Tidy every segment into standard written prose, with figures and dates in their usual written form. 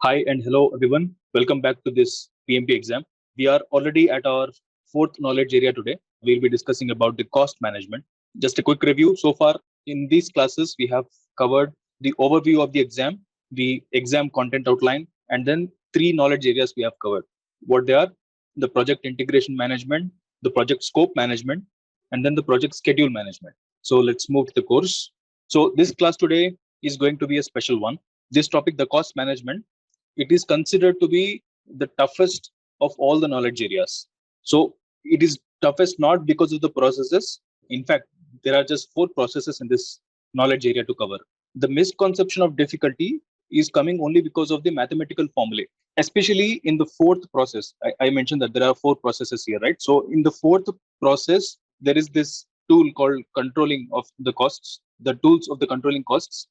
Hi and hello everyone. Welcome back to this PMP exam. We are already at our fourth knowledge area today. We'll be discussing about the cost management. Just a quick review. So far in these classes, we have covered the overview of the exam, the exam content outline, and then three knowledge areas we have covered. What they are: the project integration management, the project scope management, and then the project schedule management. So let's move to the course. So this class today is going to be a special one. This topic, the cost management, it is considered to be the toughest of all the knowledge areas. So it is toughest not because of the processes. In fact, there are just four processes in this knowledge area to cover. The misconception of difficulty is coming only because of the mathematical formulae, especially in the fourth process. I mentioned that there are four processes here, right? So in the fourth process, there is this tool called controlling of the costs, the tools of the controlling costs.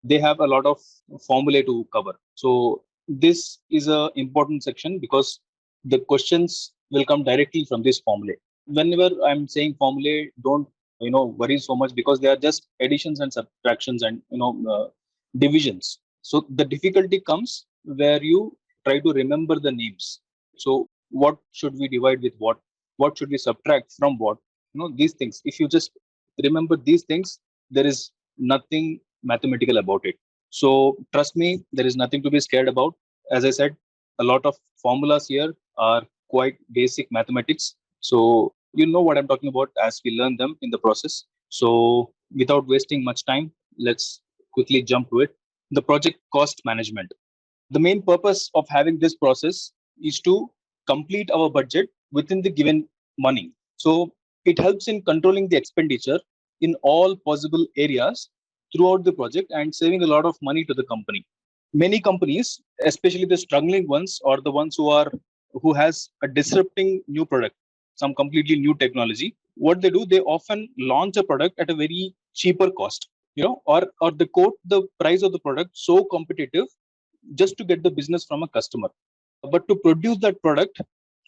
They have a lot of formulae to cover. So this is a important section because the questions will come directly from this formulae. Whenever I'm saying formulae, don't worry so much because they are just additions and subtractions and divisions. So the difficulty comes where you try to remember the names. So what should we divide with what? What should we subtract from what? These things. If you just remember these things, there is nothing mathematical about it. So trust me, there is nothing to be scared about. As I said, a lot of formulas here are quite basic mathematics. So you know what I'm talking about as we learn them in the process. So without wasting much time, let's quickly jump to it. The project cost management. The main purpose of having this process is to complete our budget within the given money. So it helps in controlling the expenditure in all possible areas throughout the project and saving a lot of money to the company. Many companies, especially the struggling ones or the ones who has a disrupting new product, some completely new technology, what they do, they often launch a product at a very cheaper cost, or they quote the price of the product so competitive just to get the business from a customer. But to produce that product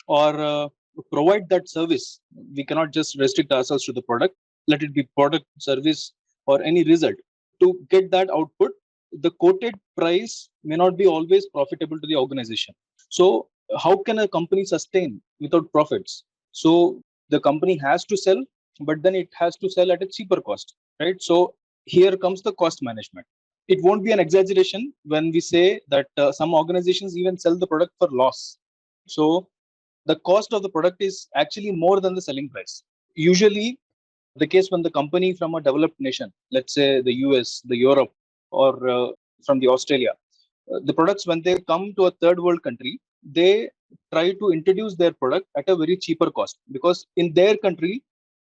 or provide that service, we cannot just restrict ourselves to the product. Let it be product, service, or any result. To get that output, the quoted price may not be always profitable to the organization. So, how can a company sustain without profits? So, the company has to sell, but then it has to sell at a cheaper cost, right? So, here comes the cost management. It won't be an exaggeration when we say that some organizations even sell the product for loss. So, the cost of the product is actually more than the selling price. Usually, the case when the company from a developed nation, let's say the US, the Europe, or from the Australia, the products when they come to a third world country, they try to introduce their product at a very cheaper cost because in their country,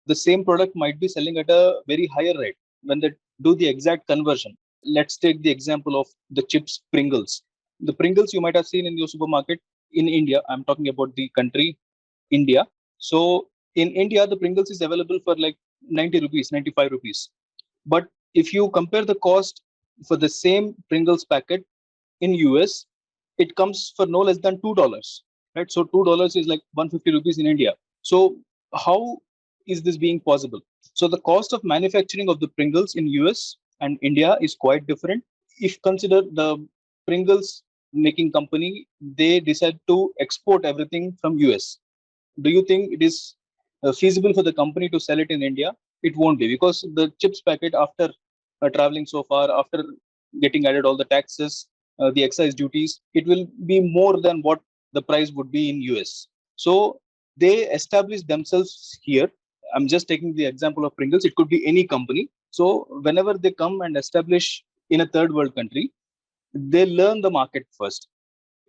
the same product might be selling at a very higher rate when they do the exact conversion. Let's take the example of the chips Pringles. The Pringles you might have seen in your supermarket in India. I'm talking about the country India. So in India, the Pringles is available for like 90 rupees, 95 rupees. But if you compare the cost for the same Pringles packet in US, it comes for no less than $2, right? So $2 is like 150 rupees in India. So how is this being possible? So the cost of manufacturing of the Pringles in US and India is quite different. If consider the Pringles making company, they decide to export everything from US. Do you think it is feasible for the company to sell it in India? It won't be because the chips packet, after traveling so far, after getting added all the taxes, the excise duties, it will be more than what the price would be in US. So they establish themselves here. I'm just taking the example of Pringles. It could be any company. So whenever they come and establish in a third world country, they learn the market first.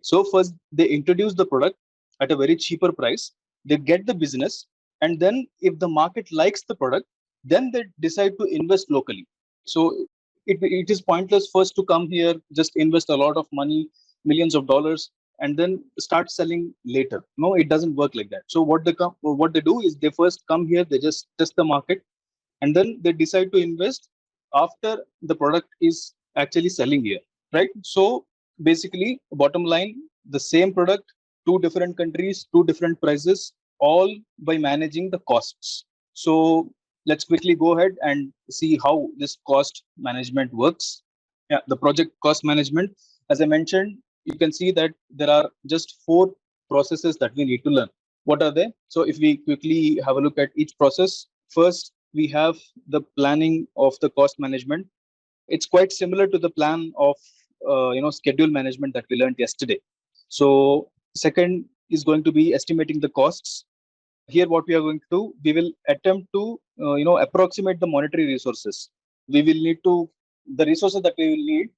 So first they introduce the product at a very cheaper price. They get the business, and then if the market likes the product, then they decide to invest locally. So it is pointless first to come here, just invest a lot of money, millions of dollars, and then start selling later. No, it doesn't work like that. So what they do is they first come here, they just test the market, and then they decide to invest after the product is actually selling here, right? So basically, bottom line, the same product, two different countries, two different prices, all by managing the costs. So let's quickly go ahead and see how this cost management works. Yeah, the project cost management, as I mentioned, you can see that there are just 4 processes that we need to learn. What are they? So if we quickly have a look at each process, first we have the planning of the cost management. It's quite similar to the plan of schedule management that we learned yesterday. So second is going to be estimating the costs. Here what we are going to do, we will attempt to approximate the monetary resources. We will need to the resources that we will need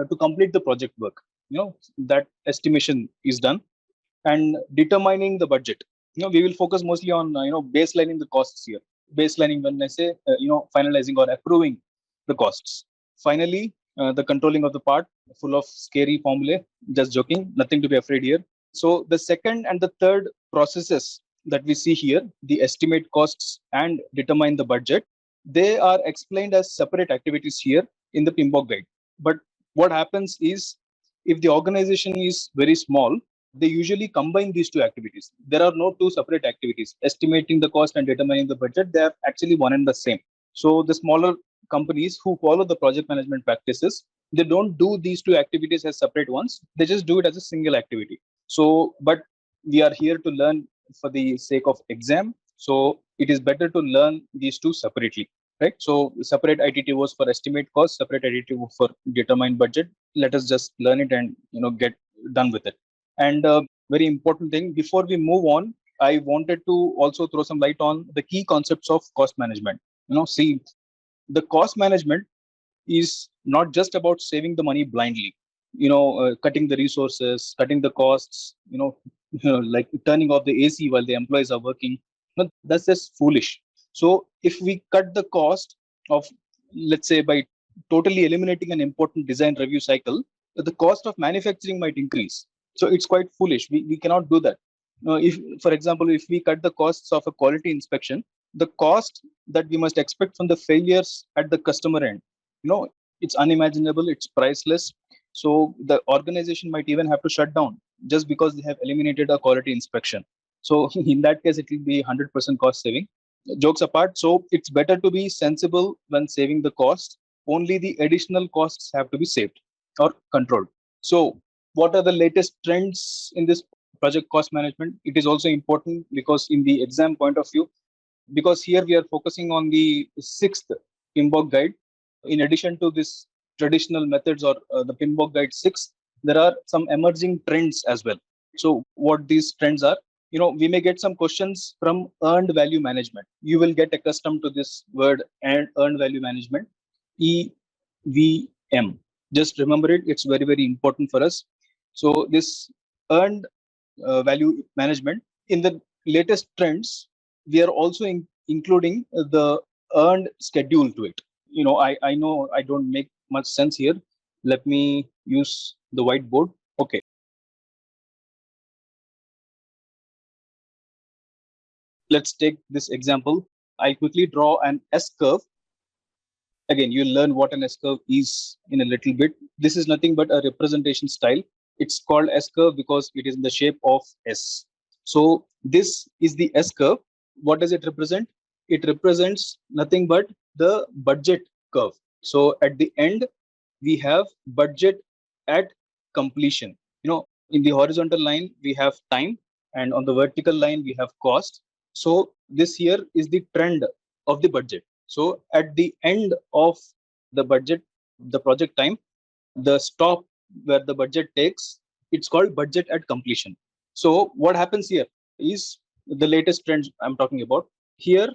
to complete the project work. That estimation is done. And determining the budget, we will focus mostly on baselining the costs here. Baselining, when I say finalizing or approving the costs. Finally, the controlling of the part, full of scary formulae. Just joking, nothing to be afraid here. So the second and the third processes that we see here, the estimate costs and determine the budget, they are explained as separate activities here in the PMBOK guide. But what happens is, if the organization is very small, they usually combine these two activities. There are no two separate activities. Estimating the cost and determining the budget, they are actually one and the same. So the smaller companies who follow the project management practices, they don't do these two activities as separate ones. They just do it as a single activity. So, but we are here to learn for the sake of exam. So it is better to learn these two separately, right? So separate ITTOs for estimate cost, separate ITTO for determine budget. Let us just learn it and get done with it. And very important thing, before we move on, I wanted to also throw some light on the key concepts of cost management. See, the cost management is not just about saving the money blindly, cutting the resources, cutting the costs, like turning off the AC while the employees are working. No, that's just foolish. So if we cut the cost of, let's say, by totally eliminating an important design review cycle, the cost of manufacturing might increase. So it's quite foolish. We cannot do that. If, for example, if we cut the costs of a quality inspection, the cost that we must expect from the failures at the customer end, it's unimaginable, it's priceless. So the organization might even have to shut down just because they have eliminated a quality inspection. So in that case, it will be 100% cost saving. Jokes apart, so it's better to be sensible when saving the cost. Only the additional costs have to be saved or controlled. So what are the latest trends in this project cost management? It is also important because in the exam point of view, because here we are focusing on the 6th PMBOK guide. In addition to this traditional methods or the PMBOK guide 6, there are some emerging trends as well. So what these trends are, we may get some questions from earned value management. You will get accustomed to this word, and earned value management, EVM. Just remember it. It's very, very important for us. So this earned value management, in the latest trends, we are also including the earned schedule to it. I know I don't make much sense here. Let me use the whiteboard. Okay. Let's take this example. I quickly draw an S curve. Again, you'll learn what an S curve is in a little bit. This is nothing but a representation style. It's called S curve because it is in the shape of S. So this is the S curve. What does it represent? It represents nothing but the budget curve. So at the end, we have budget at completion. In the horizontal line, we have time, and on the vertical line, we have cost. So this here is the trend of the budget. So at the end of the budget, the project time, the stop where the budget takes, it's called budget at completion. So what happens here is the latest trends I'm talking about. Here,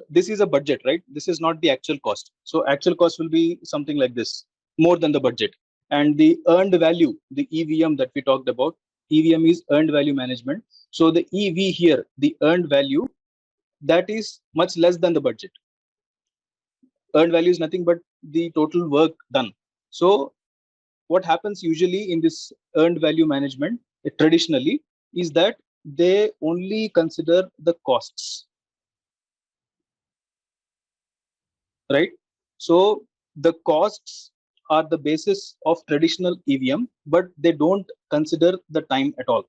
this is a budget, right? This is not the actual cost. So actual cost will be something like this, more than the budget. And the earned value, the EVM that we talked about, EVM is earned value management. So the EV here, the earned value, that is much less than the budget. Earned value is nothing but the total work done. So what happens usually in this earned value management, traditionally, is that they only consider the costs, right? So the costs are the basis of traditional EVM, but they don't consider the time at all.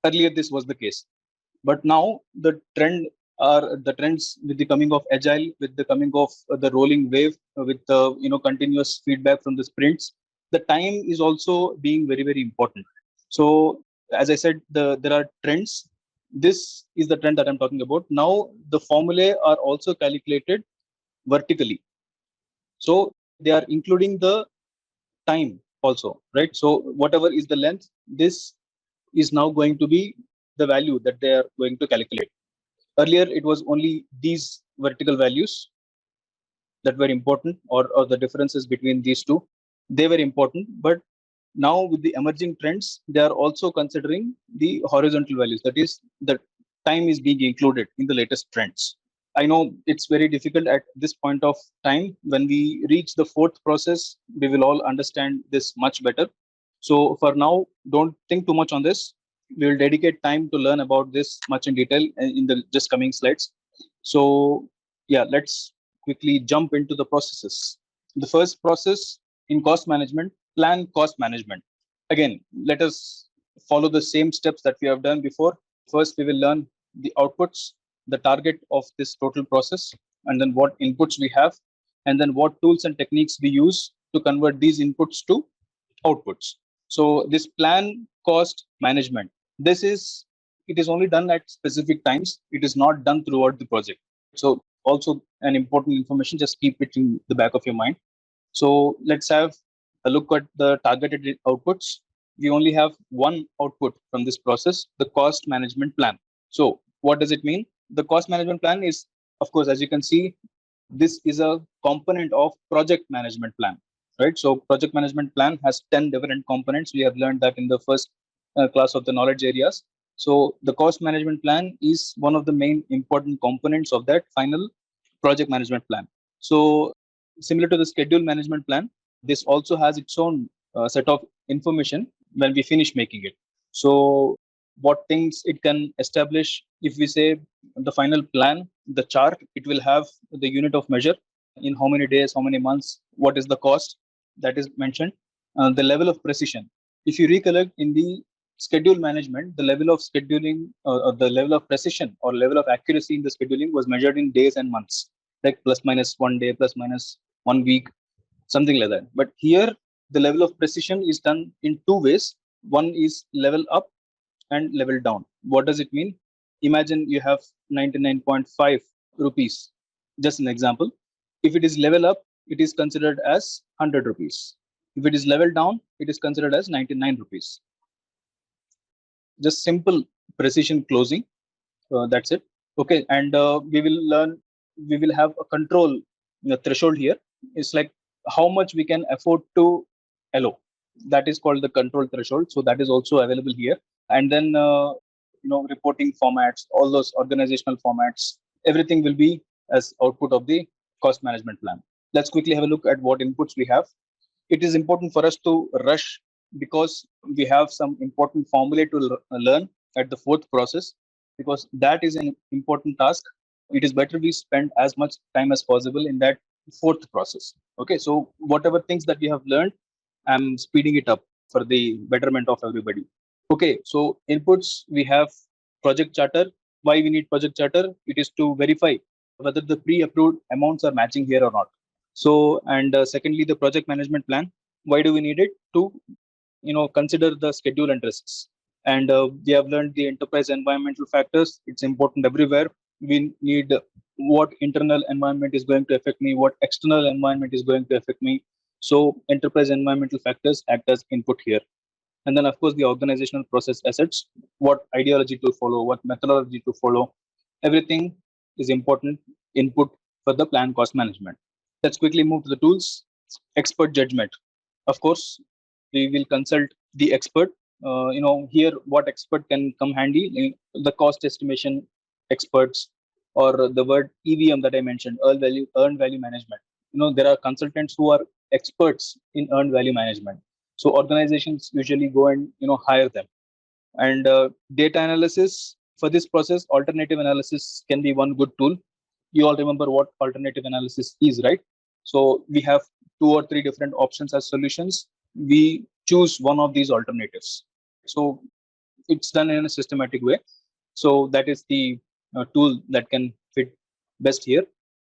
Earlier, this was the case. But now the trends with the coming of Agile, with the coming of the rolling wave, with the continuous feedback from the sprints. the time is also being very, very important. So as I said, there are trends. This is the trend that I'm talking about. Now the formulae are also calculated vertically. So they are including the time also, right? So whatever is the length, this is now going to be the value that they are going to calculate. Earlier, it was only these vertical values that were important, or the differences between these two. They were important, but now with the emerging trends, they are also considering the horizontal values. That is, the time is being included in the latest trends. I know it's very difficult at this point of time. When we reach the fourth process, we will all understand this much better. So for now, don't think too much on this. We will dedicate time to learn about this much in detail in the just coming slides. So yeah, let's quickly jump into the processes. The first process in cost management, plan cost management. Again, let us follow the same steps that we have done before. First, we will learn the outputs, the target of this total process, and then what inputs we have, and then what tools and techniques we use to convert these inputs to outputs. So this plan cost management, it is only done at specific times. It is not done throughout the project. So also an important information, just keep it in the back of your mind. So let's have a look at the targeted outputs. We only have one output from this process, the cost management plan. So what does it mean? The cost management plan is, of course, as you can see, this is a component of project management plan, right? So project management plan has 10 different components. We have learned that in the first class of the knowledge areas. So the cost management plan is one of the main important components of that final project management plan. So similar to the schedule management plan, this also has its own set of information when we finish making it. So what things it can establish, if we say the final plan, the chart, it will have the unit of measure, in how many days, how many months, what is the cost that is mentioned, the level of precision. If you recollect, in the schedule management, the level of scheduling, or the level of precision or level of accuracy in the scheduling was measured in days and months, like plus minus 1 day, plus minus 1 week, something like that. But here, the level of precision is done in two ways. One is level up and level down. What does it mean? Imagine you have 99.5 rupees, just an example. If it is level up, it is considered as 100 rupees. If it is level down, it is considered as 99 rupees. Just simple precision closing. That's it. Okay, and we will have a control threshold here. It's like how much we can afford to allow. That is called the control threshold. So that is also available here. And then reporting formats, all those organizational formats, everything will be as output of the cost management plan. Let's quickly have a look at what inputs we have. It is important for us to rush because we have some important formulae to learn at the fourth process, because that is an important task. It is better we spend as much time as possible in that fourth process. Okay, so whatever things that we have learned, I'm speeding it up for the betterment of everybody. Okay, so inputs, we have project charter. Why we need project charter? It is to verify whether the pre-approved amounts are matching here or not. So, and secondly, the project management plan. Why do we need it? To consider the schedule and risks. And we have learned the enterprise environmental factors. It's important everywhere. We need what internal environment is going to affect me, what external environment is going to affect me. So enterprise environmental factors act as input here. And then, of course, the organizational process assets, what ideology to follow, what methodology to follow. Everything is important input for the plan cost management. Let's quickly move to the tools. Expert judgment. Of course, we will consult the expert. Here what expert can come handy, the cost estimation experts, or the word EVM that I mentioned, earned value management. There are consultants who are experts in earned value management. So organizations usually go and hire them. And data analysis, for this process, alternative analysis can be one good tool. You all remember what alternative analysis is, right? So we have 2 or 3 different options as solutions. We choose one of these alternatives. So it's done in a systematic way. So that is the tool that can fit best here.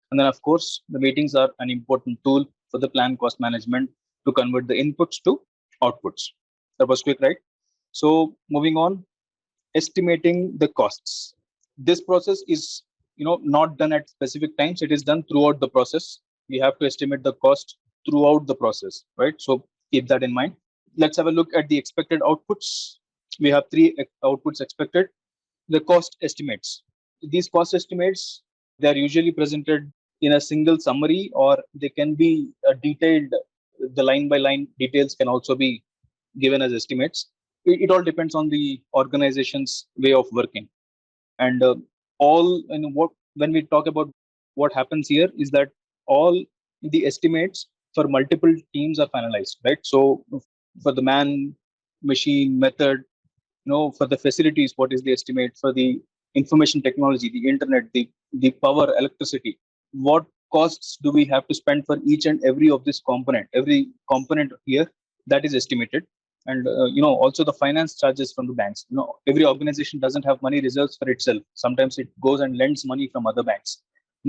And then, of course, the meetings are an important tool for the plan cost management. to convert the inputs to outputs. That was quick, right? So moving on, estimating the costs. This process is not done at specific times. It is done throughout the process. We have to estimate the cost throughout the process, right? So keep that in mind. Let's have a look at the expected outputs. We have three outputs expected. The cost estimates. These cost estimates, they are usually presented in a single summary, or they can be detailed. The line by line details can also be given as estimates. It all depends on the organization's way of working. And all and what when we talk about what happens here is that all the estimates for multiple teams are finalized, right? So for the man, machine, method, for the facilities, what is the estimate for the information technology, the internet, the power, electricity, what costs do we have to spend for each and every component here, that is estimated. And also the finance charges from the banks. Every organization doesn't have money reserves for itself. Sometimes it goes and lends money from other banks.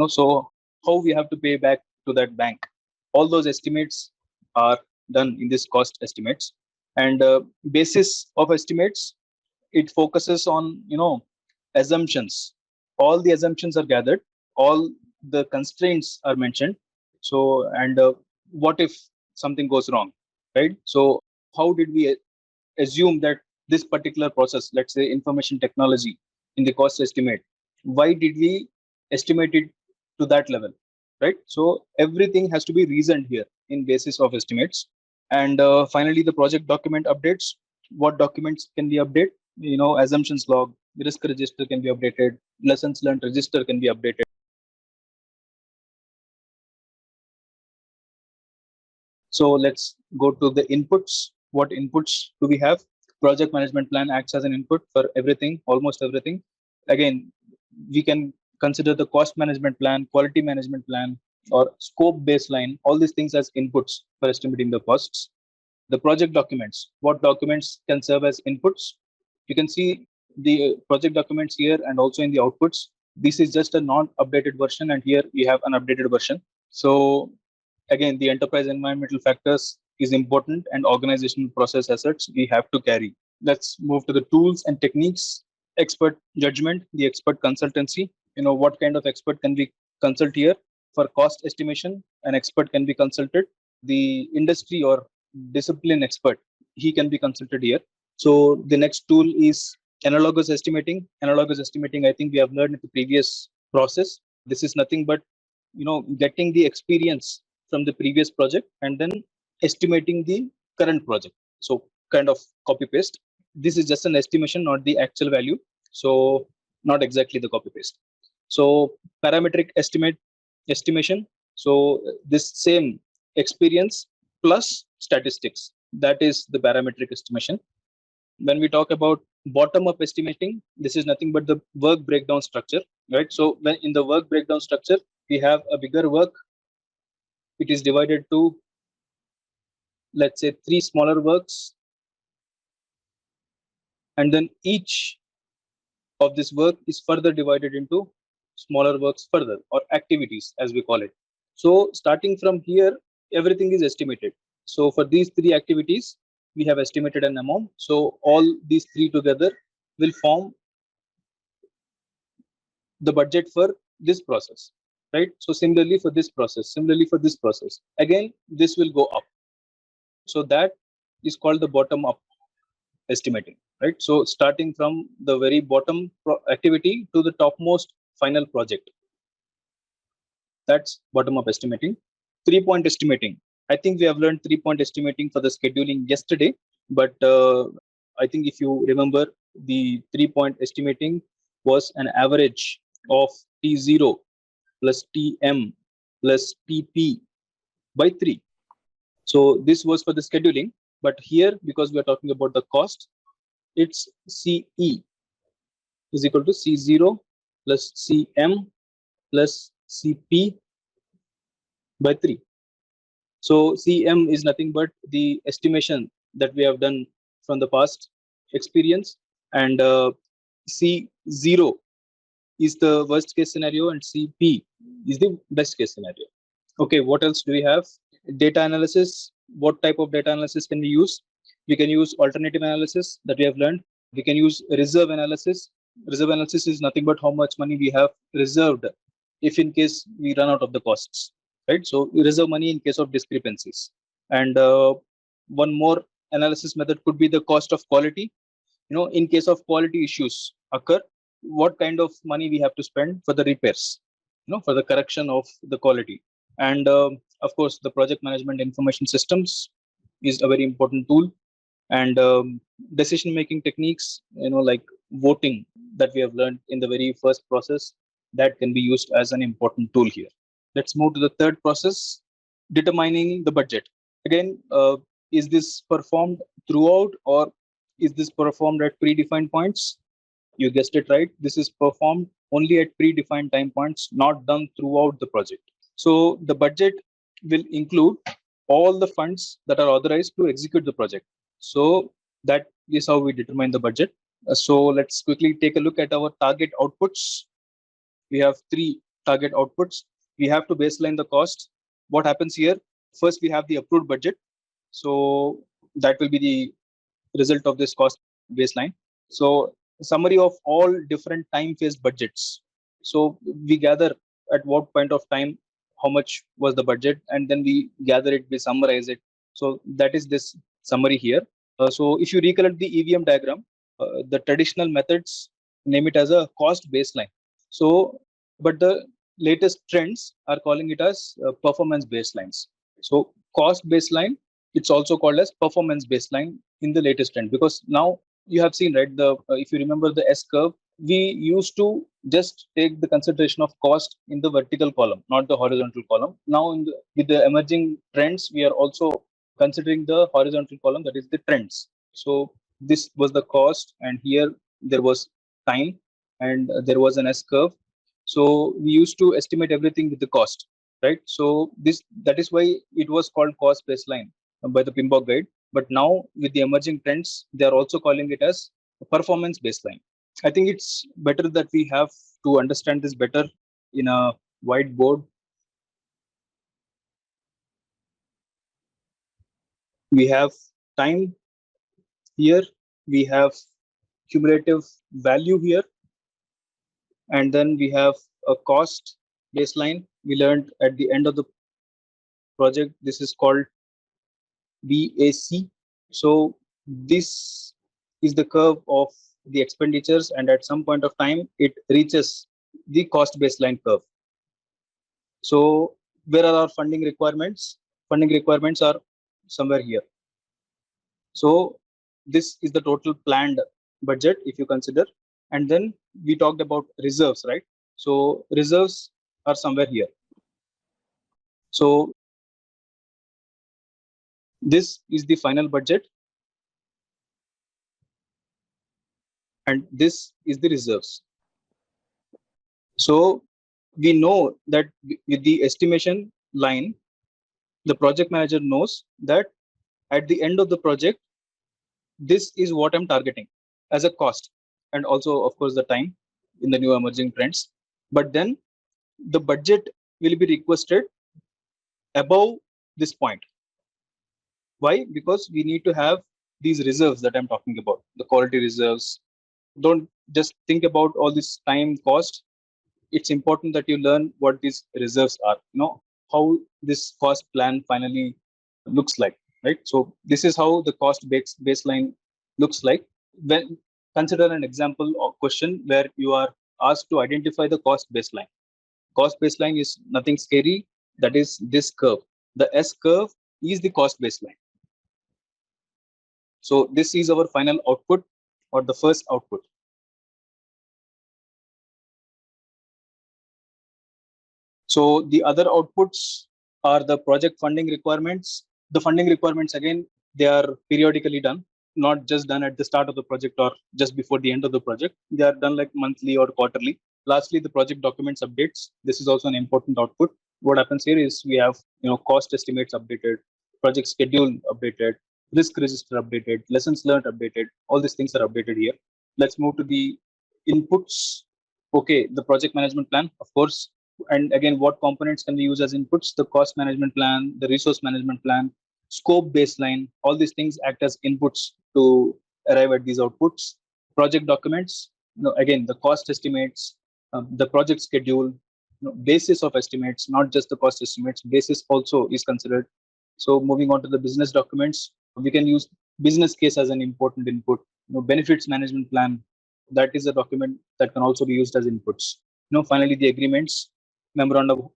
So how we have to pay back to that bank, all those estimates are done in this cost estimates. And basis of estimates, it focuses on assumptions. All the assumptions are gathered, all the constraints are mentioned. So, and what if something goes wrong, right? So how did we assume that this particular process, let's say information technology, in the cost estimate, why did we estimate it to that level, right? So everything has to be reasoned here in basis of estimates. And finally, the project document updates. What documents can be updated? Assumptions log, risk register can be updated, lessons learned register can be updated. So let's go to the inputs. What inputs do we have? Project management plan acts as an input for everything, almost everything. Again, we can consider the cost management plan, quality management plan, or scope baseline, all these things as inputs for estimating the costs. The project documents, what documents can serve as inputs? You can see the project documents here and also in the outputs. This is just a non-updated version, and here we have an updated version. So again, the enterprise environmental factors is important, and organizational process assets we have to carry. Let's move to the tools and techniques. Expert judgment, the expert consultancy. What kind of expert can we consult here? For cost estimation, an expert can be consulted. The industry or discipline expert, he can be consulted here. So the next tool is analogous estimating. Analogous estimating, I think we have learned in the previous process. This is nothing but getting the experience from the previous project and then estimating the current project. So kind of copy paste. This is just an estimation, not the actual value. So not exactly the copy paste. So parametric estimation. So this same experience plus statistics, that is the parametric estimation. When we talk about bottom up estimating, this is nothing but the work breakdown structure, right? So when in the work breakdown structure, we have a bigger work. It is divided to, let's say, 3 smaller works, and then each of this work is further divided into smaller works further, or activities as we call it. So starting from here, everything is estimated. So for these 3 activities, we have estimated an amount. So all these 3 together will form the budget for this process, right? So similarly for this process, again, this will go up. So that is called the bottom up estimating, right? So starting from the very bottom activity to the topmost final project, that's bottom up estimating. 3-point estimating, I think we have learned 3-point estimating for the scheduling yesterday, but I think if you remember, the 3-point estimating was an average of T0 plus Tm plus Tp by 3. So this was for the scheduling, but here, because we are talking about the cost, it's Ce is equal to C0 plus Cm plus Cp by 3. So Cm is nothing but the estimation that we have done from the past experience, and C0 is the worst case scenario, and Cp is the best case scenario. Okay, what else do we have? Data analysis. what type of data analysis can we use? We can use alternative analysis that we have learned. We can use reserve analysis. Reserve analysis is nothing but how much money we have reserved if in case we run out of the costs, right? So we reserve money in case of discrepancies. And one more analysis method could be the cost of quality. In case of quality issues occur, what kind of money we have to spend for the repairs, for the correction of the quality. And of course, the project management information systems is a very important tool. And decision making techniques, like voting that we have learned in the very first process, that can be used as an important tool here. Let's move to the third process, determining the budget. Again, is this performed throughout, or is this performed at predefined points? You guessed it right. This is performed only at predefined time points, not done throughout the project. So the budget will include all the funds that are authorized to execute the project. So that is how we determine the budget. So let's quickly take a look at our target outputs. We have 3 target outputs. We have to baseline the cost. What happens here? First, we have the approved budget. So that will be the result of this cost baseline. So summary of all different time phased budgets. So we gather at what point of time how much was the budget, and then we gather it, we summarize it. So that is this summary here. So if you recollect the EVM diagram, the traditional methods name it as a cost baseline. So, but the latest trends are calling it as performance baselines. So cost baseline, it's also called as performance baseline in the latest trend, because now you have seen, right, the if you remember the S curve, we used to just take the consideration of cost in the vertical column, not the horizontal column. Now with the emerging trends, we are also considering the horizontal column, that is the trends. So this was the cost, and here there was time, and there was an S curve. So we used to estimate everything with the cost, right? So that is why it was called cost baseline by the PMBOK guide. But now with the emerging trends, they are also calling it as a performance baseline. I think it's better that we have to understand this better in a whiteboard. We have time here, we have cumulative value here, and then we have a cost baseline. We learned at the end of the project, this is called BAC. So this is the curve of the expenditures, and at some point of time it reaches the cost baseline curve. So where are our funding requirements? Funding requirements are somewhere here. So this is the total planned budget if you consider. And then we talked about reserves, right? So reserves are somewhere here. So this is the final budget, and this is the reserves. So we know that with the estimation line, the project manager knows that at the end of the project, this is what I'm targeting as a cost, and also of course the time in the new emerging trends. But then the budget will be requested above this point. Why? Because we need to have these reserves that I'm talking about, the quality reserves. Don't just think about all this time cost. It's important that you learn what these reserves are, how this cost plan finally looks like, right? So this is how the cost baseline looks like. When consider an example or question where you are asked to identify the cost baseline. Cost baseline is nothing scary. That is this curve. The S curve is the cost baseline. So this is our final output, or the first output. So the other outputs are the project funding requirements. The funding requirements, again, they are periodically done, not just done at the start of the project or just before the end of the project. They are done like monthly or quarterly. Lastly, the project documents updates. This is also an important output. What happens here is we have cost estimates updated, project schedule updated, risk register updated, lessons learned updated. All these things are updated here. Let's move to the inputs. Okay, the project management plan, of course. And again, what components can we use as inputs? The cost management plan, the resource management plan, scope baseline, all these things act as inputs to arrive at these outputs. Project documents, again, the cost estimates, the project schedule, basis of estimates, not just the cost estimates, basis also is considered. So moving on to the business documents, we can use business case as an important input. Benefits management plan, that is a document that can also be used as inputs. Finally, the agreements, memorandum,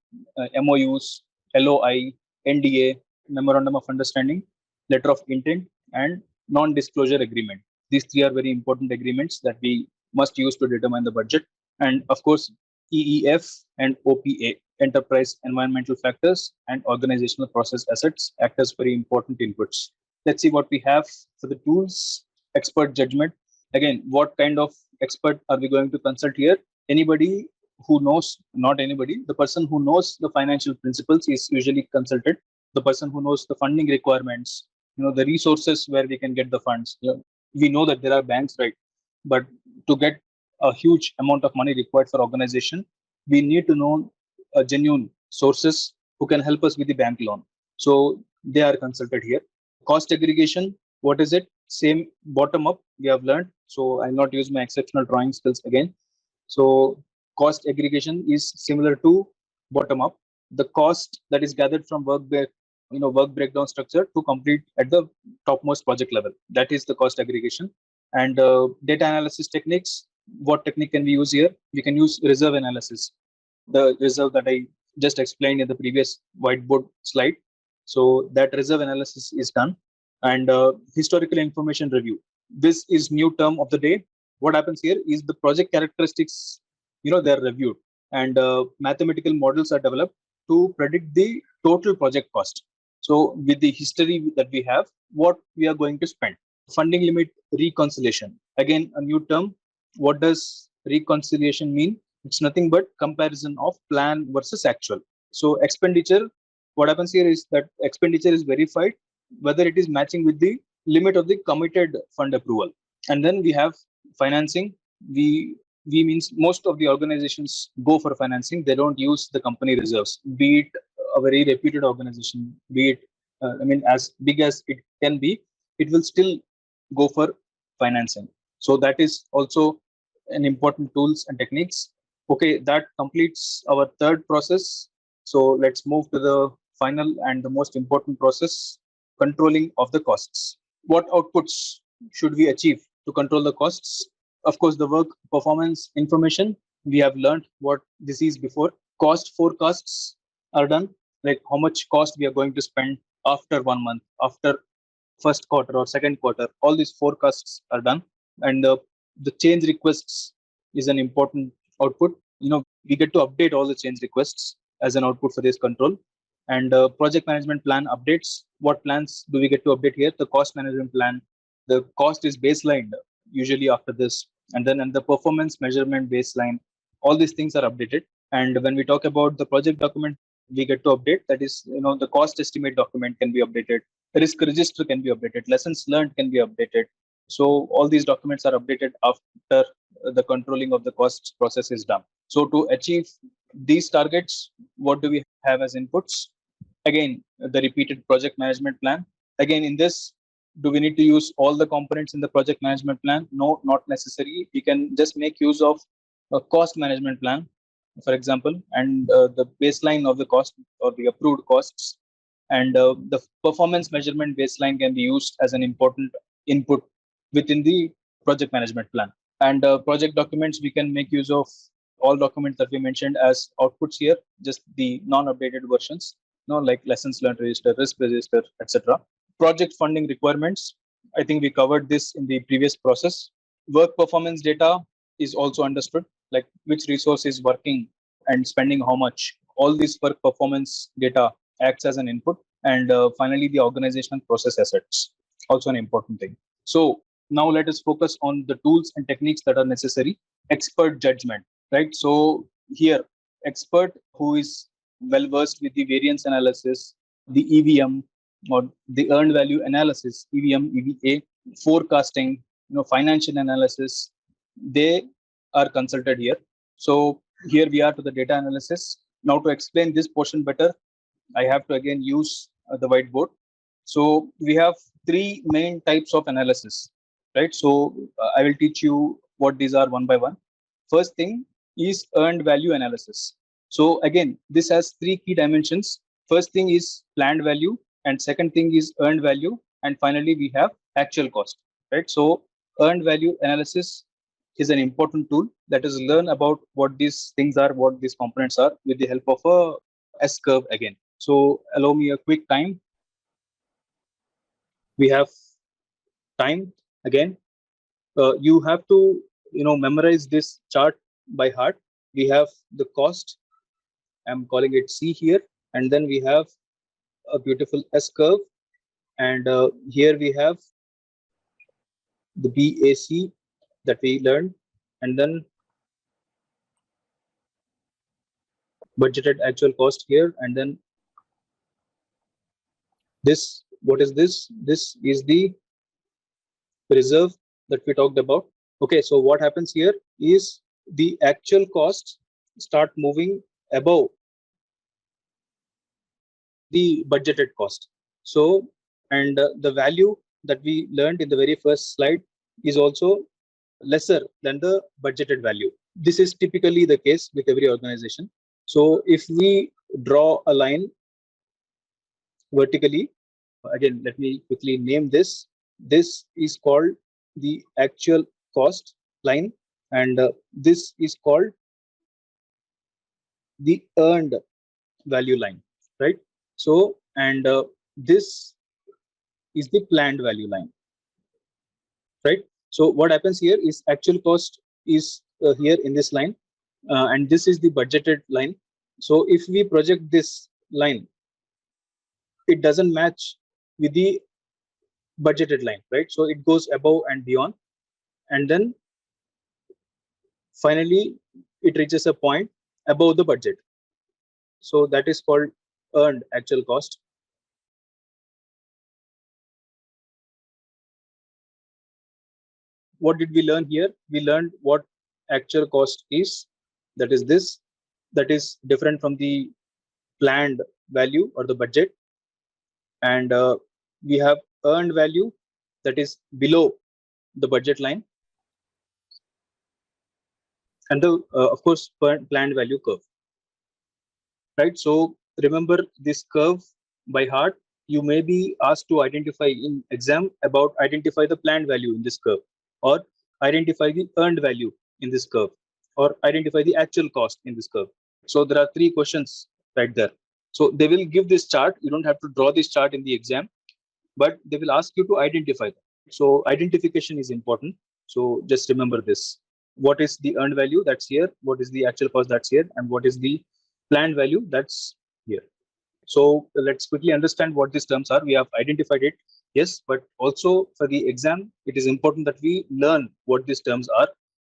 MOUs, LOI, NDA, memorandum of understanding, letter of intent, and non-disclosure agreement. These three are very important agreements that we must use to determine the budget. And of course, EEF and OPA, enterprise environmental factors and organizational process assets, act as very important inputs. Let's see what we have for the tools. Expert judgment. Again, what kind of expert are we going to consult here? Anybody who knows, not anybody, the person who knows the financial principles is usually consulted. The person who knows the funding requirements, the resources where we can get the funds. We know that there are banks, right? But to get a huge amount of money required for organization, we need to know genuine sources who can help us with the bank loan. So they are consulted here. Cost aggregation, what is it? Same bottom up, we have learned. So I'll not use my exceptional drawing skills again. So cost aggregation is similar to bottom up. The cost that is gathered from work breakdown structure to complete at the topmost project level. That is the cost aggregation. And data analysis techniques, what technique can we use here? We can use reserve analysis, the reserve that I just explained in the previous whiteboard slide. So that reserve analysis is done. And historical information review. This is new term of the day. What happens here is the project characteristics, they're reviewed, and mathematical models are developed to predict the total project cost. So with the history that we have, what we are going to spend. Funding limit reconciliation. Again, a new term. What does reconciliation mean? It's nothing but comparison of plan versus actual. So expenditure, what happens here is that expenditure is verified whether it is matching with the limit of the committed fund approval. And then we have financing. We means most of the organizations go for financing. They don't use the company reserves, be it a very reputed organization, be it as big as it can be, it will still go for financing. So that is also an important tools and techniques. Okay, that completes our third process. So let's move to the final and the most important process, controlling of the costs. What outputs should we achieve to control the costs? Of course, the work performance information. We have learned what this is before. Cost forecasts are done, like how much cost we are going to spend after 1 month, after first quarter or second quarter. All these forecasts are done. And the change requests is an important output. We get to update all the change requests as an output for this control. And project management plan updates. What plans do we get to update here? The cost management plan. The cost is baselined usually after this. And then the performance measurement baseline. All these things are updated. And when we talk about the project document, we get to update. That is, the cost estimate document can be updated. The risk register can be updated. Lessons learned can be updated. So all these documents are updated after the controlling of the cost process is done. So to achieve these targets, what do we have as inputs? Again, the repeated project management plan. Again, in this, do we need to use all the components in the project management plan? No, not necessary. We can just make use of a cost management plan, for example, and the baseline of the cost or the approved costs. And the performance measurement baseline can be used as an important input within the project management plan. And project documents, we can make use of all documents that we mentioned as outputs here, just the non-updated versions, like lessons learned register, risk register, etc. Project funding requirements. I think we covered this in the previous process. Work performance data is also understood, like which resource is working and spending how much. All these work performance data acts as an input. And finally, the organizational process assets, also an important thing. So now let us focus on the tools and techniques that are necessary. Expert judgment, right? So here, expert who is well versed with the variance analysis, the EVM or the earned value analysis, EVM, EVA, forecasting, financial analysis, they are consulted here. So here we are to the data analysis. Now to explain this portion better, I have to again use the whiteboard. So we have three main types of analysis, right? So I will teach you what these are one by one. First thing is earned value analysis. So again, this has three key dimensions. First thing is planned value, and second thing is earned value, and finally we have actual cost, right? So earned value analysis is an important tool that is learn about what these things are, what these components are with the help of a S curve again. So allow me a quick time. We have time again. You have to memorize this chart by heart. We have the cost. I'm calling it C here, and then we have a beautiful S curve, and here we have the BAC that we learned, and then budgeted actual cost here, and then this. What is this? This is the reserve that we talked about. Okay, so what happens here is the actual costs start moving above the budgeted cost. So, and the value that we learned in the very first slide is also lesser than the budgeted value. This is typically the case with every organization. So if we draw a line vertically, again, let me quickly name this. This is called the actual cost line, and this is called the earned value line, right? So, and this is the planned value line, right? So what happens here is actual cost is here in this line, and this is the budgeted line. So if we project this line, it doesn't match with the budgeted line, right? So it goes above and beyond, and then finally it reaches a point above the budget. So that is called earned actual cost. What did we learn here? We learned what actual cost is. That is this. That is different from the planned value or the budget. And we have earned value that is below the budget line. And the, of course, planned value curve. Right. So remember this curve by heart. You may be asked to identify in exam about identify the planned value in this curve, or identify the earned value in this curve, or identify the actual cost in this curve. So there are three questions right there. So they will give this chart. You don't have to draw this chart in the exam, but they will ask you to identify them. So identification is important. So just remember this. What is the earned value? That's here. What is the actual cost? That's here. And what is the planned value? That's here. So let's quickly understand what these terms are. We have identified it, yes, but also for the exam, it is important that we learn what these terms are.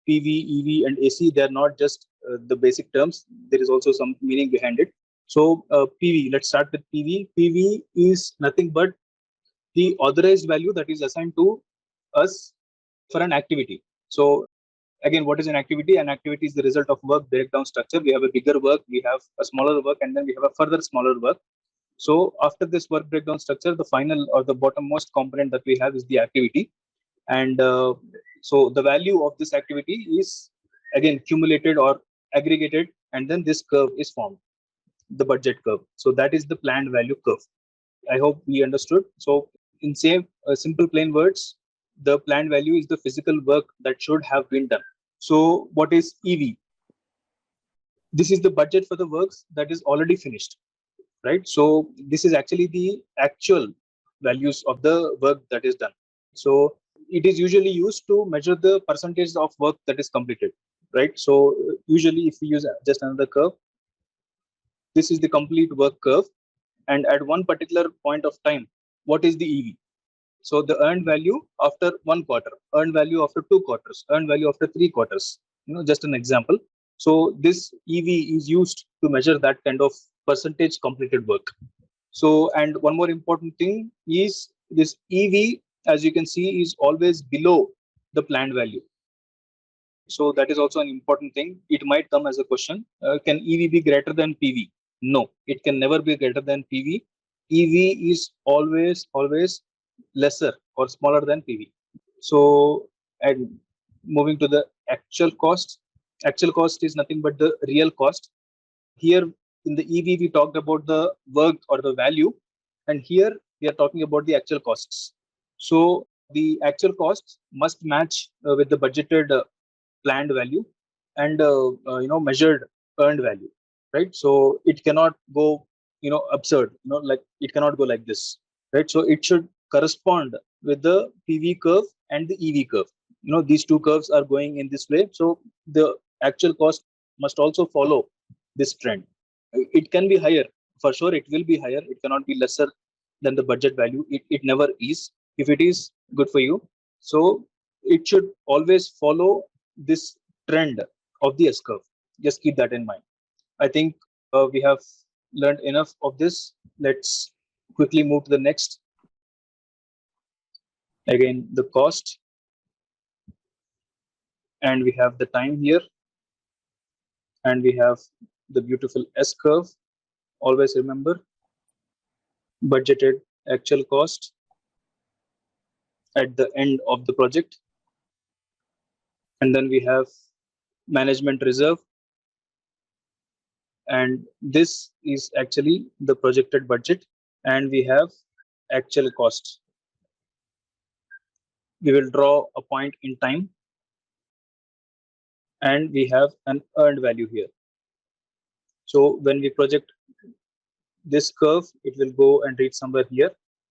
PV, EV, and AC, they are not just the basic terms. There is also some meaning behind it. So PV, let's start with PV. PV is nothing but the authorized value that is assigned to us for an activity. So again, what is an activity? An activity is the result of work breakdown structure. We have a bigger work, we have a smaller work, and then we have a further smaller work. So after this work breakdown structure, the final or the bottommost component that we have is the activity. And so the value of this activity is again accumulated or aggregated, and then this curve is formed, the budget curve. So that is the planned value curve. I hope we understood. So in same simple plain words, the planned value is the physical work that should have been done. So what is EV? This is the budget for the works that is already finished, right? So this is actually the actual values of the work that is done. So it is usually used to measure the percentage of work that is completed, right? So usually if we use just another curve, this is the complete work curve. And at one particular point of time, what is the EV? So the earned value after 1 quarter, earned value after 2 quarters, earned value after 3 quarters, just an example. So this EV is used to measure that kind of percentage completed work. So, and one more important thing is this EV, as you can see, is always below the planned value. So that is also an important thing. It might come as a question. Can EV be greater than PV? No, it can never be greater than PV. EV is always lesser or smaller than PV. So, and moving to the actual cost is nothing but the real cost. Here in the EV, we talked about the work or the value, and here we are talking about the actual costs. So the actual costs must match with the budgeted planned value and measured earned value, right? So it cannot go absurd, like it cannot go like this, right? So it should correspond with the PV curve and the EV curve. These two curves are going in this way, so the actual cost must also follow this trend. It can be higher, for sure it will be higher, it cannot be lesser than the budget value. It never is. If it is, good for you. So it should always follow this trend of the S curve. Just keep that in mind. I think we have learned enough of this. Let's quickly move to the next. Again, the cost, and we have the time here, and we have the beautiful S curve. Always remember budgeted actual cost at the end of the project, and then we have management reserve, and this is actually the projected budget, and we have actual cost. We will draw a point in time, and we have an earned value here. So when we project this curve, it will go and reach somewhere here.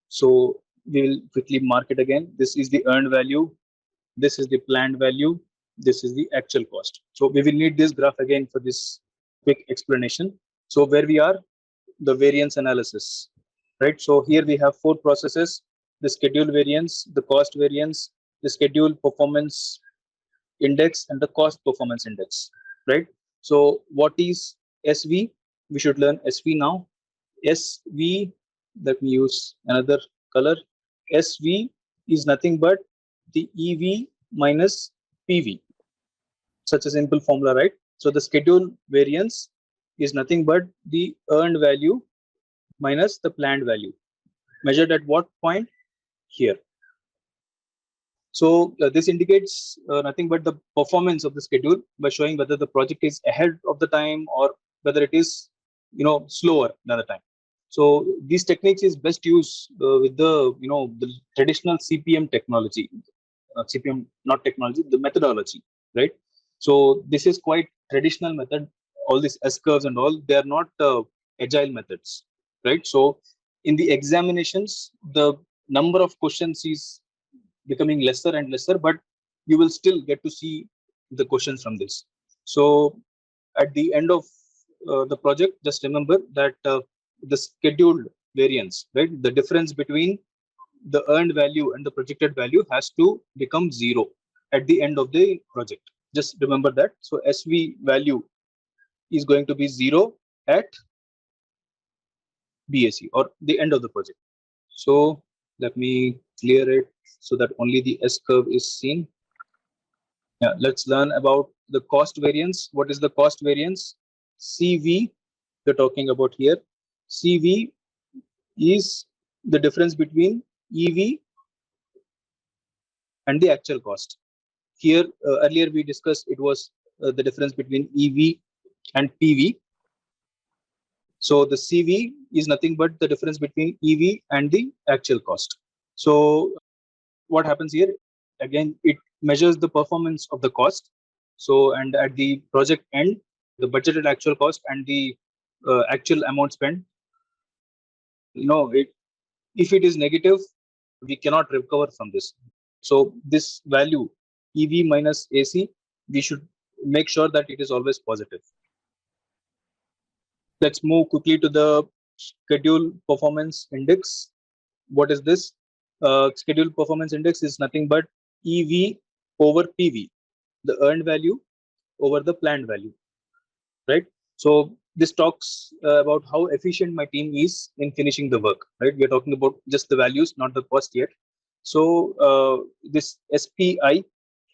So we will quickly mark it again. This is the earned value, this is the planned value, this is the actual cost. So we will need this graph again for this quick explanation. So where we are, the variance analysis, right? So here we have 4 processes: the schedule variance, the cost variance, the schedule performance index, and the cost performance index, right? So what is SV? We should learn SV now. SV, let me use another color. SV is nothing but the EV minus PV. Such a simple formula, right? So the schedule variance is nothing but the earned value minus the planned value. Measured at what point? Here. So this indicates nothing but the performance of the schedule by showing whether the project is ahead of the time or whether it is slower than the time. So these techniques is best used with the traditional CPM technology, CPM not technology, the methodology, right? So this is quite traditional method. All these S curves and all, they are not agile methods, right? So in the examinations, the number of questions is becoming lesser and lesser, but you will still get to see the questions from this. So at the end of the project, just remember that the scheduled variance, right, the difference between the earned value and the projected value has to become 0 at the end of the project. Just remember that. So SV value is going to be 0 at BAC or the end of the project. So let me clear it so that only the S curve is seen. Yeah, let's learn about the cost variance. What is the cost variance? CV, we're talking about here. CV is the difference between EV and the actual cost. Here, earlier we discussed it was the difference between EV and PV. So the CV is nothing but the difference between EV and the actual cost. So what happens here? Again, it measures the performance of the cost. So, and at the project end, the budgeted actual cost and the actual amount spent, if it is negative, we cannot recover from this. So this value, EV minus AC, we should make sure that it is always positive. Let's move quickly to the schedule performance index. What is this? Schedule performance index is nothing but EV over PV, the earned value over the planned value, right? So this talks about how efficient my team is in finishing the work, right? We're talking about just the values, not the cost yet. So this SPI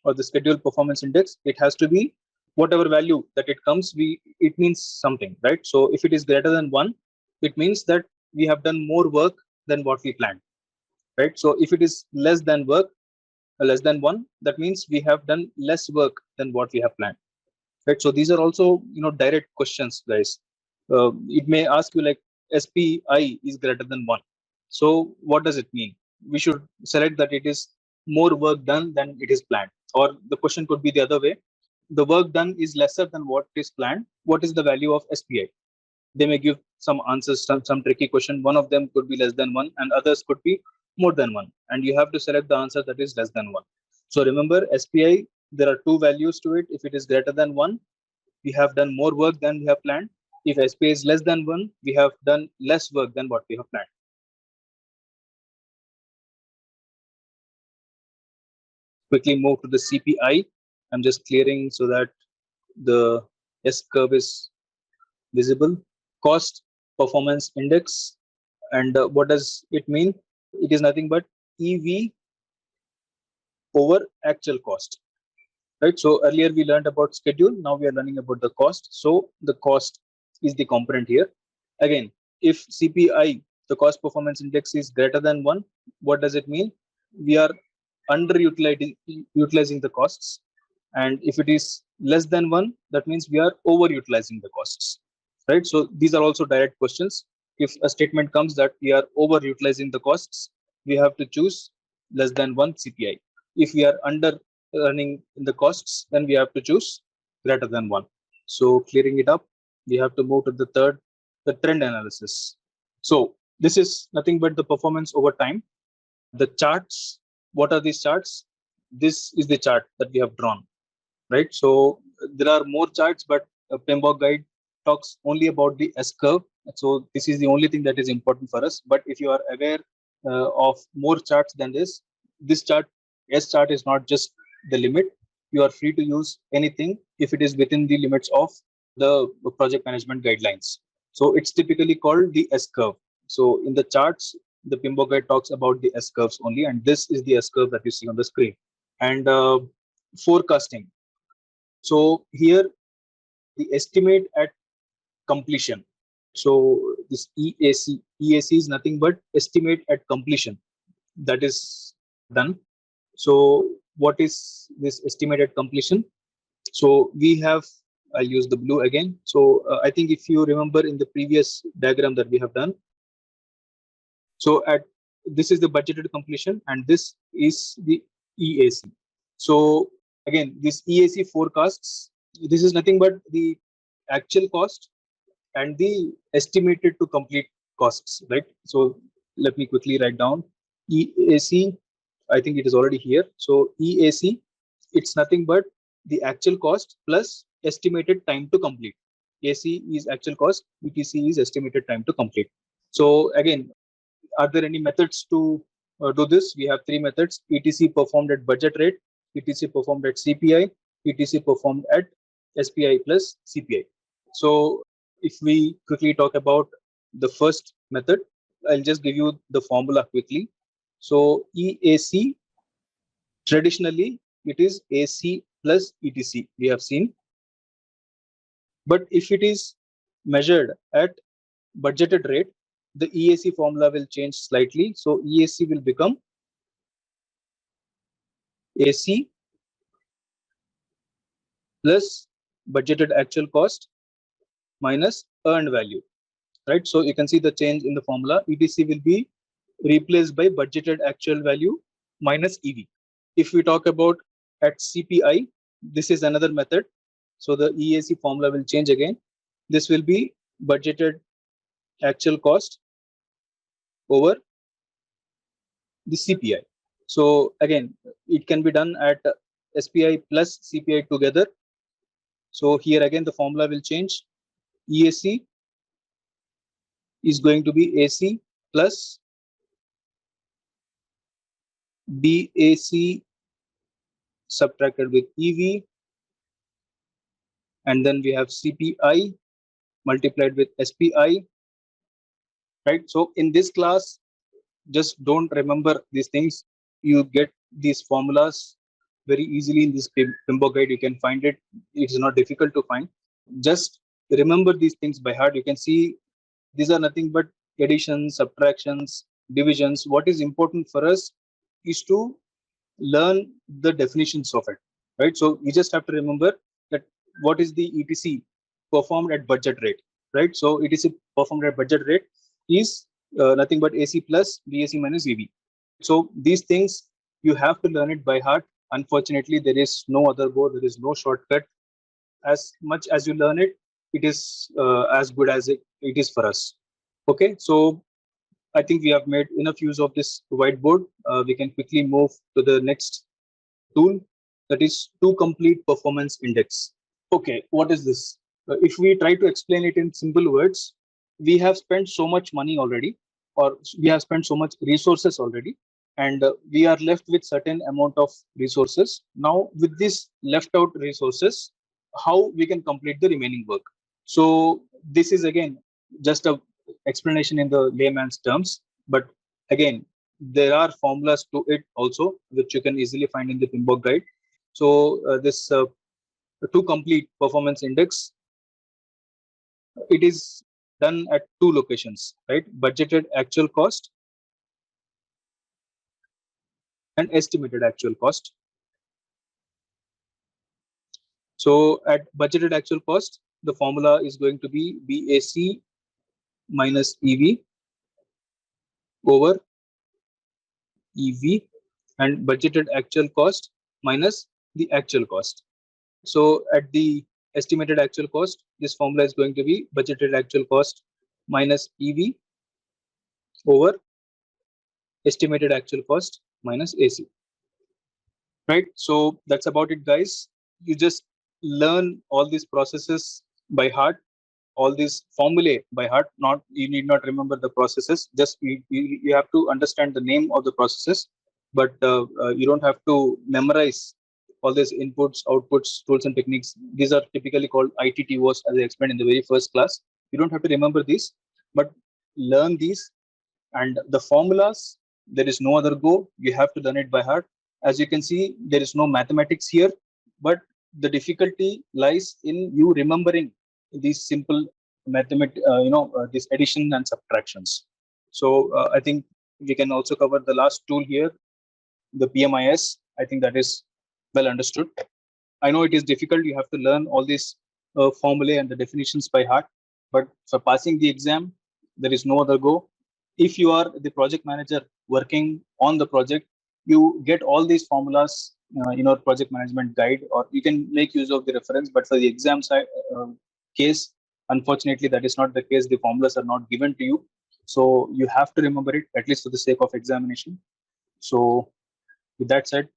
or the schedule performance index, it has to be whatever value that it comes, it means something, right? So if it is greater than 1, it means that we have done more work than what we planned, right? So if it is less than 1, that means we have done less work than what we have planned, right? So these are also direct questions, guys. It may ask you like SPI is greater than 1. So what does it mean? We should select that it is more work done than it is planned. Or the question could be the other way. The work done is lesser than what is planned. What is the value of SPI? They may give some answers, some tricky question. One of them could be less than 1 and others could be more than 1. And you have to select the answer that is less than 1. So remember, SPI, there are two values to it. If it is greater than 1, we have done more work than we have planned. If SPI is less than 1, we have done less work than what we have planned. Quickly move to the CPI. I'm just clearing so that the S curve is visible. Cost performance index. And what does it mean? It is nothing but EV over actual cost, right? So earlier we learned about schedule. Now we are learning about the cost. So the cost is the component here. Again, if CPI, the cost performance index, is greater than 1, what does it mean? We are underutilizing the costs. And if it is less than 1, that means we are overutilizing the costs, right? So these are also direct questions. If a statement comes that we are overutilizing the costs, we have to choose less than 1 CPI. If we are under earning in the costs, then we have to choose greater than 1. So clearing it up, we have to move to the third, the trend analysis. So this is nothing but the performance over time. The charts, what are these charts? This is the chart that we have drawn, right? So there are more charts, but PMBOK guide talks only about the S curve. So this is the only thing that is important for us. But if you are aware of more charts than this chart, S chart, is not just the limit. You are free to use anything if it is within the limits of the project management guidelines. So it's typically called the S curve. So in the charts, the PMBOK guide talks about the S curves only, and this is the S curve that you see on the screen. And forecasting. So here, the estimate at completion. So this EAC is nothing but estimate at completion. That is done. So what is this estimate at completion? So we have, I'll use the blue again. So I think if you remember in the previous diagram that we have done, so this is the budgeted completion and this is the EAC. So again, this EAC forecasts, this is nothing but the actual cost and the estimated to complete costs, right? So let me quickly write down EAC. I think it is already here. So EAC, it's nothing but the actual cost plus estimated time to complete. AC is actual cost, ETC is estimated time to complete. So again, are there any methods to do this? We have 3 methods: ETC performed at budget rate, ETC performed at CPI, ETC performed at SPI plus CPI. So if we quickly talk about the first method, I'll just give you the formula quickly. So EAC, traditionally it is AC plus ETC, we have seen. But if it is measured at budgeted rate, the EAC formula will change slightly. So EAC will become AC plus budgeted actual cost minus earned value, right? So you can see the change in the formula. ETC will be replaced by budgeted actual value minus EV. If we talk about at CPI, this is another method. So the EAC formula will change again. This will be budgeted actual cost over the CPI. So again, it can be done at SPI plus CPI together. So here again, the formula will change. EAC is going to be AC plus BAC subtracted with EV. And then we have CPI multiplied with SPI, right? So in this class, just don't remember these things. You get these formulas very easily in this PMBOK guide. You can find it. It is not difficult to find. Just remember these things by heart. You can see these are nothing but additions, subtractions, divisions, what is important for us is to learn the definitions of it, right? So we just have to remember that what is the ETC performed at budget rate, right? So ETC performed at budget rate is nothing but AC plus BAC minus EV. So these things you have to learn it by heart. Unfortunately, there is no other go. There is no shortcut. As much as you learn it, it is as good as it is for us. Okay, so I think we have made enough use of this whiteboard. We can quickly move to the next tool, that is to complete performance index. Okay, what is this? If we try to explain it in simple words, we have spent so much money already, or we have spent so much resources already, and we are left with certain amount of resources. Now, with this left out resources, how we can complete the remaining work? So this is again just a explanation in the layman's terms, but again, there are formulas to it also, which you can easily find in the Pinboard guide. So this to complete performance index, it is done at two locations, right? Budgeted actual cost and estimated actual cost. So at budgeted actual cost, the formula is going to be BAC minus EV over EV, and budgeted actual cost minus the actual cost. So at the estimated actual cost, this formula is going to be budgeted actual cost minus EV over estimated actual cost minus AC. Right? So that's about it, guys. You just learn all these processes by heart, all these formulae by heart. Not, you need not remember the processes. Just you have to understand the name of the processes, but you don't have to memorize all these inputs, outputs, tools, and techniques. These are typically called ITTOs, as I explained in the very first class. You don't have to remember these, but learn these. And the formulas, there is no other go. You have to learn it by heart. As you can see, there is no mathematics here, but the difficulty lies in you remembering these simple these addition and subtractions. So I think we can also cover the last tool here, the PMIS. I think that is well understood. I know it is difficult. You have to learn all these formulae and the definitions by heart, but for passing the exam, there is no other go. If you are the project manager working on the project, you get all these formulas in our project management guide, or you can make use of the reference. But for the exam side, case, unfortunately, that is not the case. The formulas are not given to you. So you have to remember it, at least for the sake of examination. So with that said,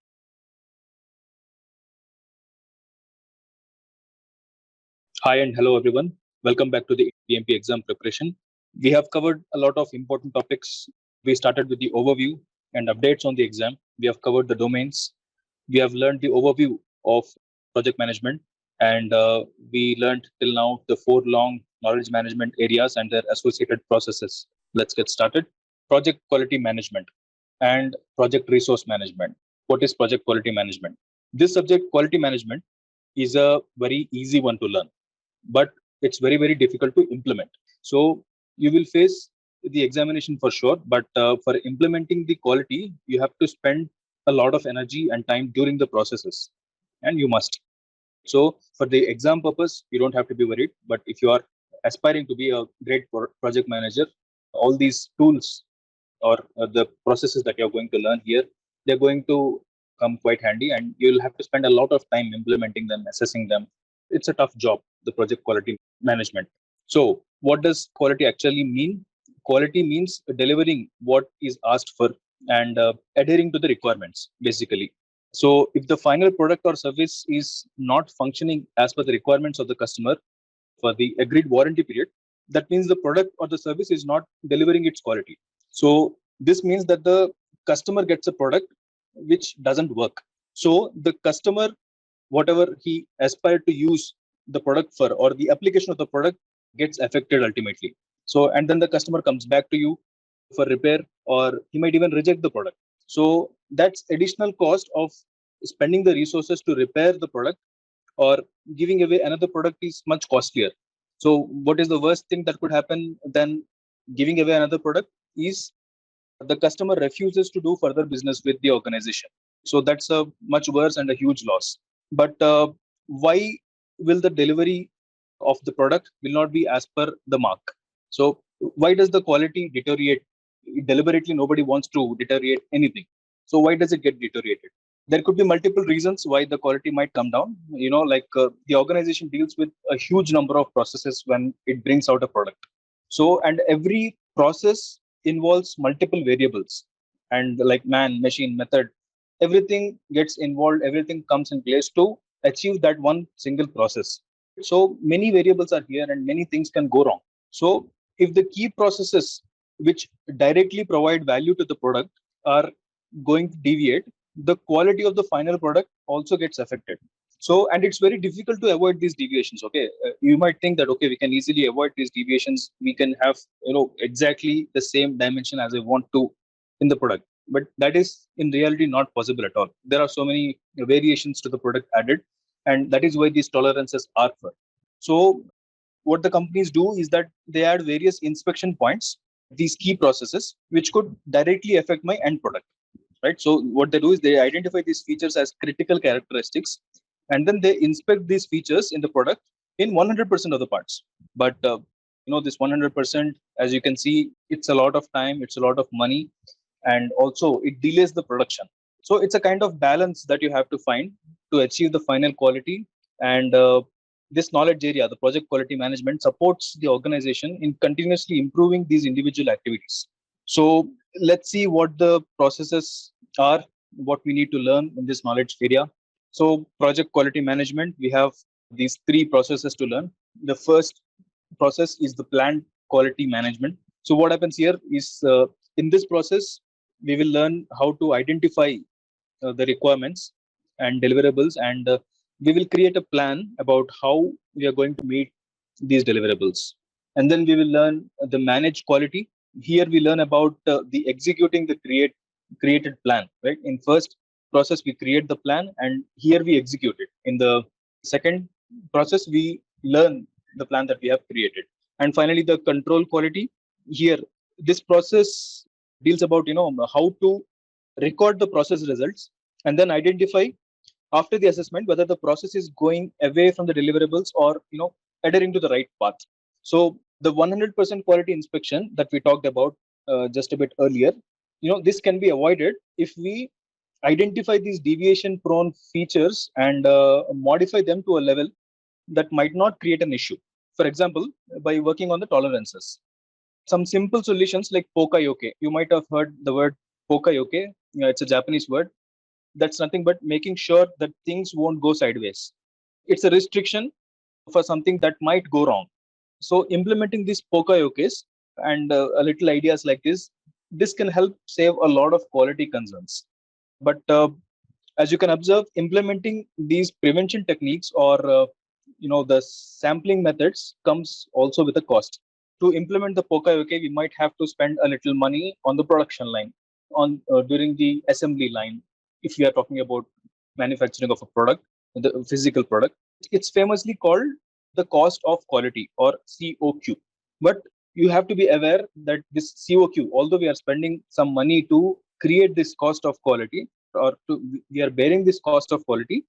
hi and hello everyone. Welcome back to the PMP exam preparation. We have covered a lot of important topics. We started with the overview and updates on the exam. We have covered the domains. We have learned the overview of project management, and we learned till now the four long knowledge management areas and their associated processes. Let's get started. Project quality management and project resource management. What is project quality management? This subject, quality management, is a very easy one to learn, but it's very, very difficult to implement. So you will face the examination for sure, but for implementing the quality, you have to spend a lot of energy and time during the processes, and you must. So for the exam purpose, you don't have to be worried, but if you are aspiring to be a great project manager, all these tools or the processes that you're going to learn here, they're going to come quite handy, and you'll have to spend a lot of time implementing them, assessing them. It's a tough job, the project quality management. So what does quality actually mean? Quality means delivering what is asked for and adhering to the requirements, basically. So if the final product or service is not functioning as per the requirements of the customer for the agreed warranty period, that means the product or the service is not delivering its quality. So this means that the customer gets a product which doesn't work. So the customer, whatever he aspired to use the product for, or the application of the product, gets affected ultimately. So, and then the customer comes back to you for repair, or he might even reject the product. So that's additional cost of spending the resources to repair the product, or giving away another product is much costlier. So what is the worst thing that could happen then? Giving away another product is the customer refuses to do further business with the organization. So that's a much worse and a huge loss. But why will the delivery of the product will not be as per the mark? So why does the quality deteriorate? Deliberately, nobody wants to deteriorate anything. So why does it get deteriorated? There could be multiple reasons why the quality might come down. Like the organization deals with a huge number of processes when it brings out a product. So, and every process involves multiple variables, and like man, machine, method, everything gets involved, everything comes in place to achieve that one single process. So many variables are here and many things can go wrong. So if the key processes which directly provide value to the product are going to deviate, the quality of the final product also gets affected. So, and it's very difficult to avoid these deviations. Okay, you might think that okay, we can easily avoid these deviations. We can have exactly the same dimension as I want to in the product, but that is in reality not possible at all. There are so many variations to the product added, and that is why these tolerances are for. So, what the companies do is that they add various inspection points, these key processes, which could directly affect my end product. Right. So what they do is they identify these features as critical characteristics, and then they inspect these features in the product in 100% of the parts. But this 100%, as you can see, it's a lot of time, it's a lot of money, and also it delays the production. So it's a kind of balance that you have to find to achieve the final quality. And this knowledge area, the project quality management, supports the organization in continuously improving these individual activities. So let's see what the processes are, what we need to learn in this knowledge area. So project quality management, we have these three processes to learn. The first process is the planned quality management. So what happens here is in this process, we will learn how to identify the requirements and deliverables, and we will create a plan about how we are going to meet these deliverables. And then we will learn the manage quality. Here we learn about the executing the created plan. Right, in first process we create the plan, and here we execute it. In the second process we learn the plan that we have created. And finally the control quality. Here this process deals about how to record the process results and then identify after the assessment whether the process is going away from the deliverables or adhering to the right path. So the 100% quality inspection that we talked about just a bit earlier, this can be avoided if we identify these deviation prone features and modify them to a level that might not create an issue. For example, by working on the tolerances, some simple solutions like pokayoke. You might have heard the word pokayoke. It's a Japanese word. That's nothing but making sure that things won't go sideways. It's a restriction for something that might go wrong. So implementing these pokayokes and a little ideas like this can help save a lot of quality concerns. But as you can observe, implementing these prevention techniques or the sampling methods comes also with a cost. To implement the pokayoke, we might have to spend a little money on the production line, on during the assembly line. If we are talking about manufacturing of a product, the physical product, it's famously called the cost of quality or COQ. But you have to be aware that this COQ, although we are spending some money to create this cost of quality, or we are bearing this cost of quality,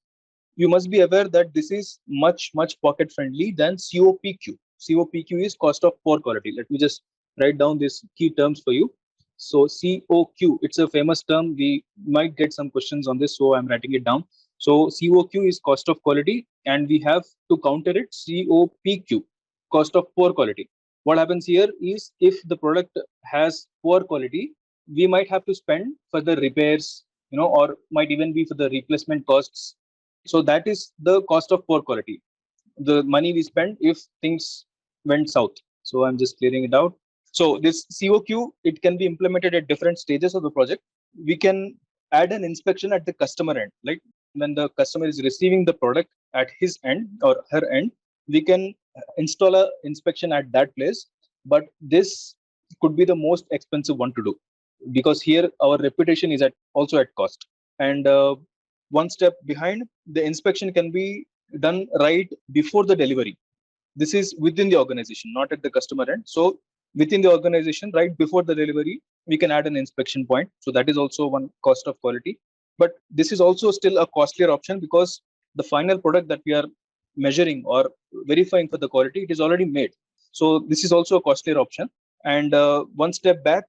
you must be aware that this is much pocket friendly than COPQ. COPQ is cost of poor quality. Let me just write down these key terms for you. So COQ, it's a famous term. We might get some questions on this, so I'm writing it down. So COQ is cost of quality, and we have to counter it COPQ, cost of poor quality. What happens here is if the product has poor quality, we might have to spend for the repairs, or might even be for the replacement costs. So that is the cost of poor quality, the money we spend if things went south. So I'm just clearing it out. So this COQ, it can be implemented at different stages of the project. We can add an inspection at the customer end. Like when the customer is receiving the product at his end or her end, we can install a inspection at that place. But this could be the most expensive one to do, because here our reputation is also at cost. And one step behind, the inspection can be done right before the delivery. This is within the organization, not at the customer end. So within the organization, right before the delivery, we can add an inspection point. So that is also one cost of quality. But this is also still a costlier option because the final product that we are measuring or verifying for the quality, it is already made. So this is also a costlier option. And one step back,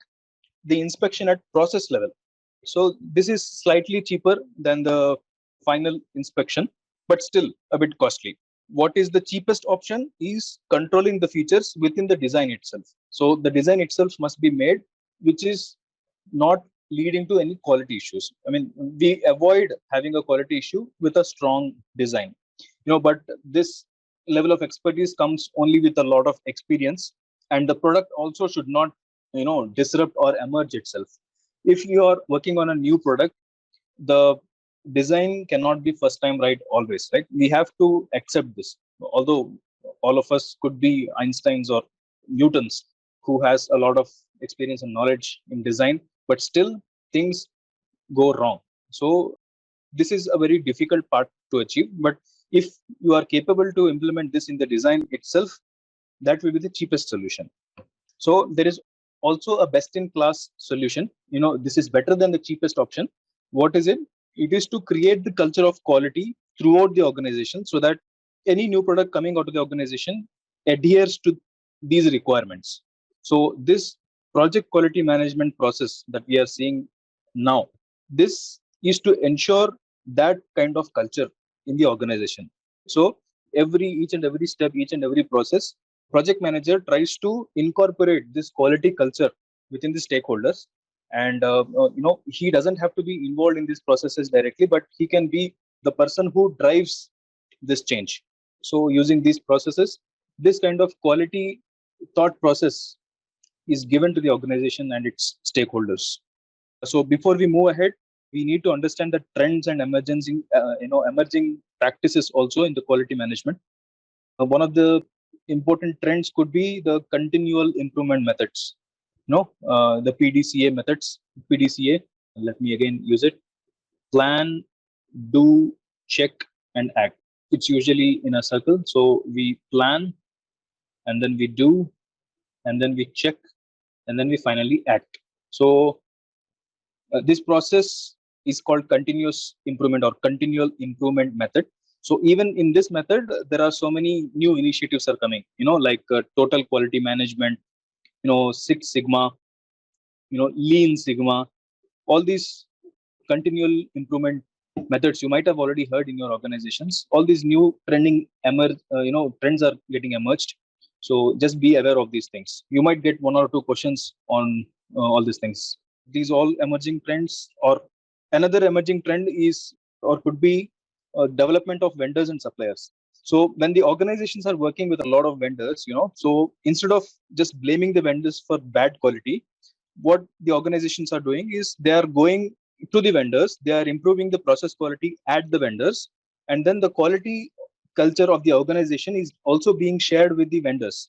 the inspection at process level. So this is slightly cheaper than the final inspection, but still a bit costly. What is the cheapest option is controlling the features within the design itself. So the design itself must be made, which is not leading to any quality issues. I mean, we avoid having a quality issue with a strong design, but this level of expertise comes only with a lot of experience, and the product also should not, disrupt or emerge itself. If you are working on a new product, the design cannot be first time right always, right? We have to accept this. Although all of us could be Einsteins or Newtons who has a lot of experience and knowledge in design, but still things go wrong. So this is a very difficult part to achieve. But if you are capable to implement this in the design itself, that will be the cheapest solution. So there is also a best in class solution. This is better than the cheapest option. What is it? It is to create the culture of quality throughout the organization so that any new product coming out of the organization adheres to these requirements. So this project quality management process that we are seeing now, this is to ensure that kind of culture in the organization. So each and every step, each and every process, project manager tries to incorporate this quality culture within the stakeholders. And he doesn't have to be involved in these processes directly, but he can be the person who drives this change. So using these processes, this kind of quality thought process is given to the organization and its stakeholders. So before we move ahead, we need to understand the trends and emerging practices also in the quality management. One of the important trends could be the continual improvement methods. The PDCA methods. PDCA. Let me again use it. Plan, do, check, and act. It's usually in a circle. So we plan, and then we do, and then we check, and then we finally act. So this process is called continuous improvement or continual improvement method. So even in this method, there are so many new initiatives are coming, like total quality management, Six Sigma, Lean Sigma, all these continual improvement methods you might have already heard in your organizations. All these new trends are getting emerged. So just be aware of these things. You might get one or two questions on all these things. These all emerging trends, or another emerging trend is or could be development of vendors and suppliers. So when the organizations are working with a lot of vendors, so instead of just blaming the vendors for bad quality, what the organizations are doing is they are going to the vendors, they are improving the process quality at the vendors, and then the quality culture of the organization is also being shared with the vendors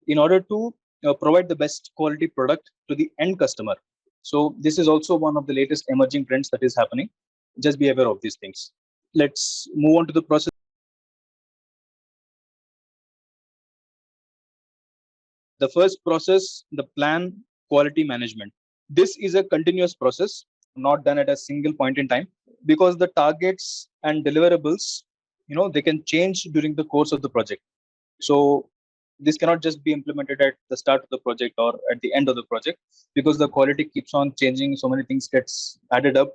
in order to provide the best quality product to the end customer. So this is also one of the latest emerging trends that is happening. Just be aware of these things. Let's move on to the process. The first process, the plan quality management. This is a continuous process, not done at a single point in time, because the targets and deliverables, they can change during the course of the project. So this cannot just be implemented at the start of the project or at the end of the project, because the quality keeps on changing. So many things gets added up.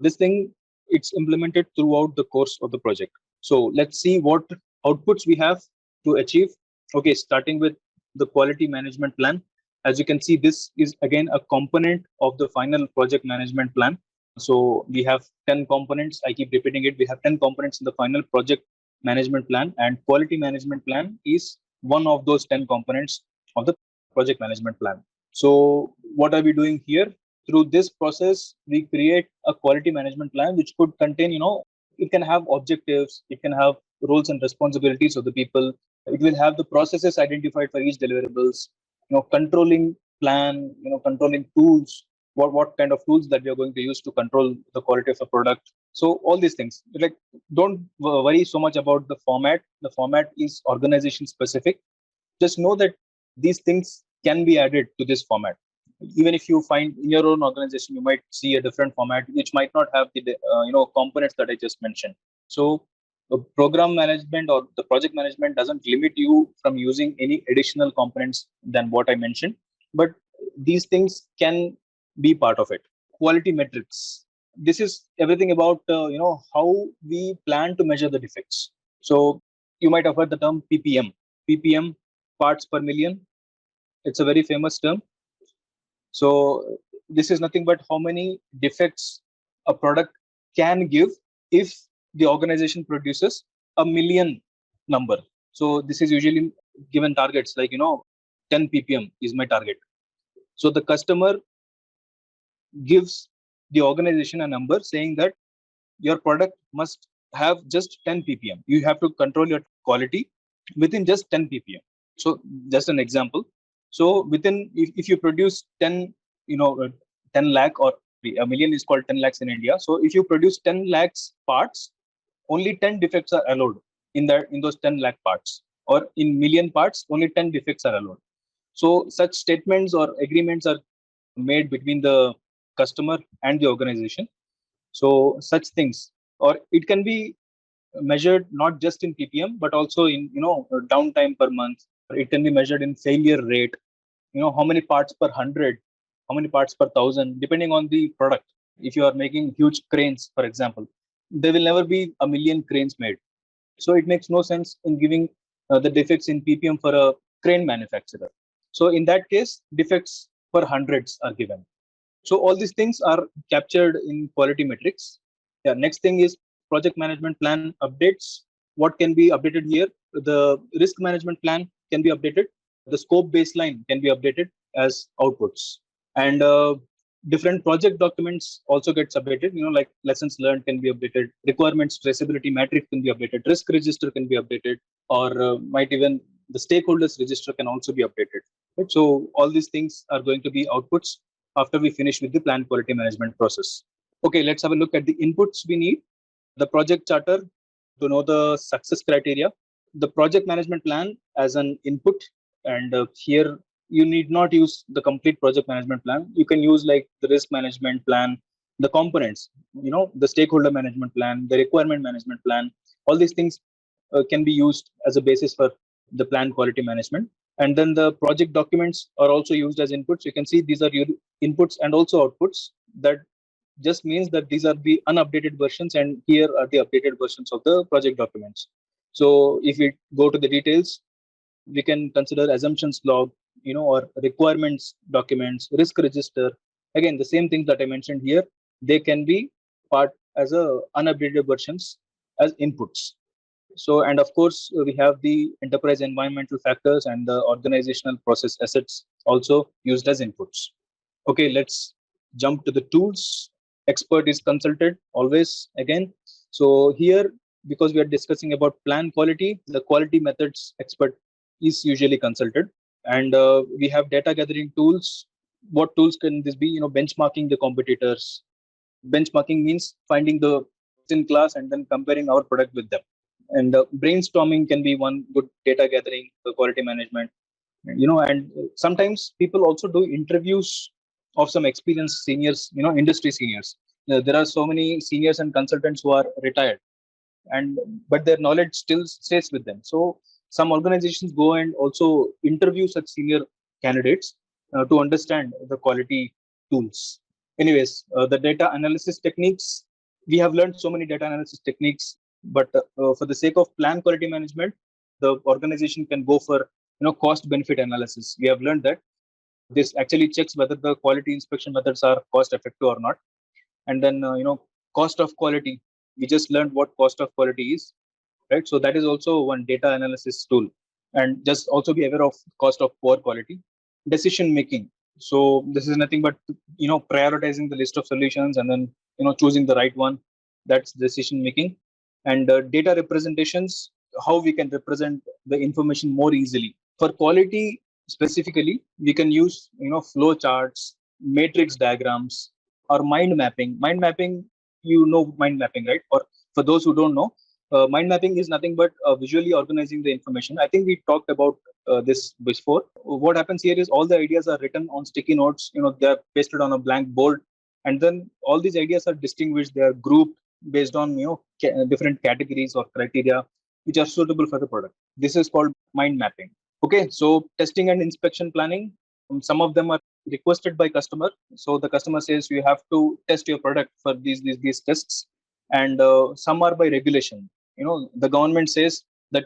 This thing, it's implemented throughout the course of the project. So let's see what outputs we have to achieve. Okay, starting with the quality management plan. As you can see, this is again a component of the final project management plan. So we have 10 components. I keep repeating it. We have 10 components in the final project management plan, and quality management plan is one of those 10 components of the project management plan. So what are we doing here? Through this process, we create a quality management plan which could contain, it can have objectives, it can have roles and responsibilities of the people, it will have the processes identified for each deliverables, controlling plan, controlling tools, what kind of tools that we are going to use to control the quality of a product. So all these things, like, don't worry so much about the format. The format is organization specific. Just know that these things can be added to this format. Even if you find in your own organization, you might see a different format which might not have the components that I just mentioned. So the program management or the project management doesn't limit you from using any additional components than what I mentioned, but these things can be part of it. Quality metrics. This is everything about how we plan to measure the defects. So you might have heard the term PPM. PPM, parts per million. It's a very famous term. So this is nothing but how many defects a product can give if the organization produces a million number. So this is usually given targets like 10 ppm is my target. So the customer gives the organization a number saying that your product must have just 10 ppm. You have to control your quality within just 10 ppm. So just an example. So within, if you produce 10, 10 lakh, or a million is called 10 lakhs in India. So if you produce 10 lakhs parts, only 10 defects are allowed in those 10 lakh parts, or in million parts, only 10 defects are allowed. So such statements or agreements are made between the customer and the organization. So such things, or it can be measured not just in ppm but also in downtime per month. It can be measured in failure rate, how many parts per 100, how many parts per 1,000, depending on the product. If you are making huge cranes, for example, there will never be a million cranes made. So it makes no sense in giving the defects in ppm for a crane manufacturer. So in that case, defects per hundreds are given. So all these things are captured in quality metrics. Yeah, next thing is project management plan updates. What can be updated here? The risk management plan can be updated. The scope baseline can be updated as outputs. And different project documents also gets updated. Like lessons learned can be updated. Requirements traceability matrix can be updated. Risk register can be updated, or might even the stakeholders register can also be updated. Right? So all these things are going to be outputs after we finish with the plan quality management process. Okay, let's have a look at the inputs we need. The project charter to know the success criteria. The project management plan as an input, and here you need not use the complete project management plan. You can use like the risk management plan, the components, the stakeholder management plan, the requirement management plan. All these things can be used as a basis for the plan quality management. And then the project documents are also used as inputs. You can see these are your inputs and also outputs. That just means that these are the unupdated versions, and here are the updated versions of the project documents. So if we go to the details, we can consider assumptions log, or requirements documents, risk register. Again, the same things that I mentioned here, they can be part as a unupdated versions as inputs. So, and of course, we have the enterprise environmental factors and the organizational process assets also used as inputs. Okay, let's jump to the tools. Expert is consulted always again. So here, because we are discussing about plan quality, the quality methods expert is usually consulted. And we have data gathering tools. What tools can this be? Benchmarking the competitors. Benchmarking means finding the in class and then comparing our product with them. And brainstorming can be one good data gathering for quality management. And sometimes people also do interviews of some experienced seniors, industry seniors. There are so many seniors and consultants who are retired, and but their knowledge still stays with them. So some organizations go and also interview such senior candidates to understand the quality tools. Anyways, the data analysis techniques, we have learned so many data analysis techniques, but for the sake of plan quality management, the organization can go for cost benefit analysis. We have learned that this actually checks whether the quality inspection methods are cost effective or not. And then cost of quality, we just learned what cost of quality is, right? So that is also one data analysis tool. And just also be aware of cost of poor quality. Decision making, so this is nothing but prioritizing the list of solutions and then choosing the right one. That's decision making. And data representations, how we can represent the information more easily. For quality specifically, we can use flow charts, matrix diagrams, or mind mapping. Mind mapping, mind mapping, right? Or for those who don't know, Mind mapping is nothing but visually organizing the information. I think we talked about this before. What happens here is all the ideas are written on sticky notes. They are pasted on a blank board, and then all these ideas are distinguished. They are grouped based on different categories or criteria which are suitable for the product. This is called mind mapping. Okay, so testing and inspection planning. Some of them are requested by customer. So the customer says you have to test your product for these tests, and some are by regulation. The government says that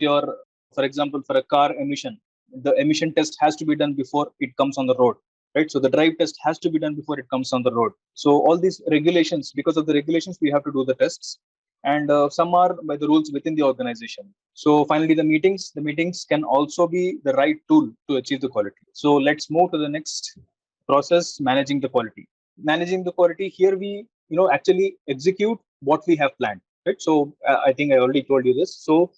for example, for a car emission, the emission test has to be done before it comes on the road, right? So the drive test has to be done before it comes on the road. So all these regulations, because of the regulations, we have to do the tests, and some are by the rules within the organization. So finally, the meetings can also be the right tool to achieve the quality. So let's move to the next process: managing the quality. Managing the quality, here we actually execute what we have planned, right? So I think I already told you this. So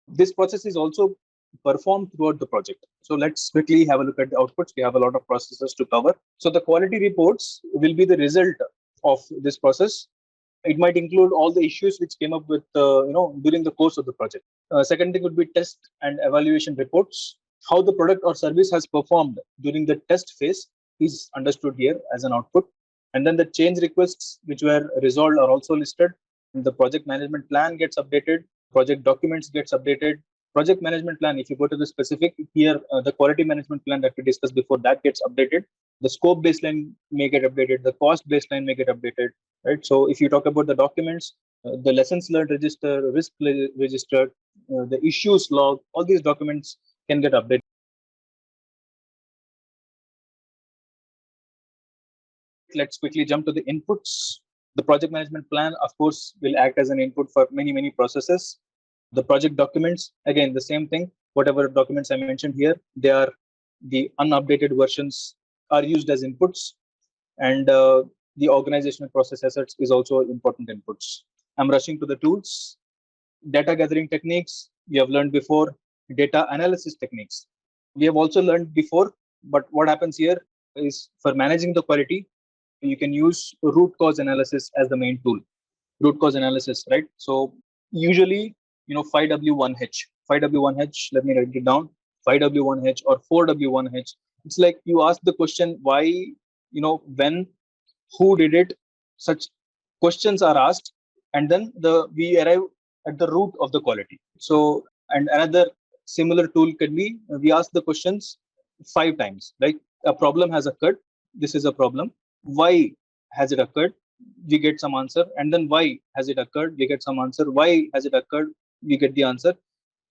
this process is also performed throughout the project. So let's quickly have a look at the outputs. We have a lot of processes to cover. So the quality reports will be the result of this process. It might include all the issues which came up with during the course of the project. Second thing would be test and evaluation reports. How the product or service has performed during the test phase is understood here as an output. And then the change requests which were resolved are also listed. The project management plan gets updated. Project documents gets updated. Project management plan, if you go to the specific here, the quality management plan that we discussed before, that gets updated. The scope baseline may get updated. The cost baseline may get updated, right? So if you talk about the documents, the lessons learned register, register, the issues log, all these documents can get updated. Let's quickly jump to the inputs. The project management plan, of course, will act as an input for many processes. The project documents, again, the same thing. Whatever documents I mentioned here, they are the unupdated versions are used as inputs, and the organizational process assets is also important inputs. I'm rushing to the tools. Data gathering techniques, we have learned before. Data analysis techniques, we have also learned before. But what happens here is, for managing the quality, you can use root cause analysis as the main tool. Root cause analysis, right? So usually, 5W1H. 5W1H, let me write it down. 5W1H or 4W1H. It's like you ask the question why, when, who did it. Such questions are asked, and then we arrive at the root of the quality. So, and another similar tool can be, we ask the questions 5 times. Like, a problem has occurred. This is a problem. Why has it occurred? We get some answer. And then why has it occurred? We get some answer. Why has it occurred? We get the answer.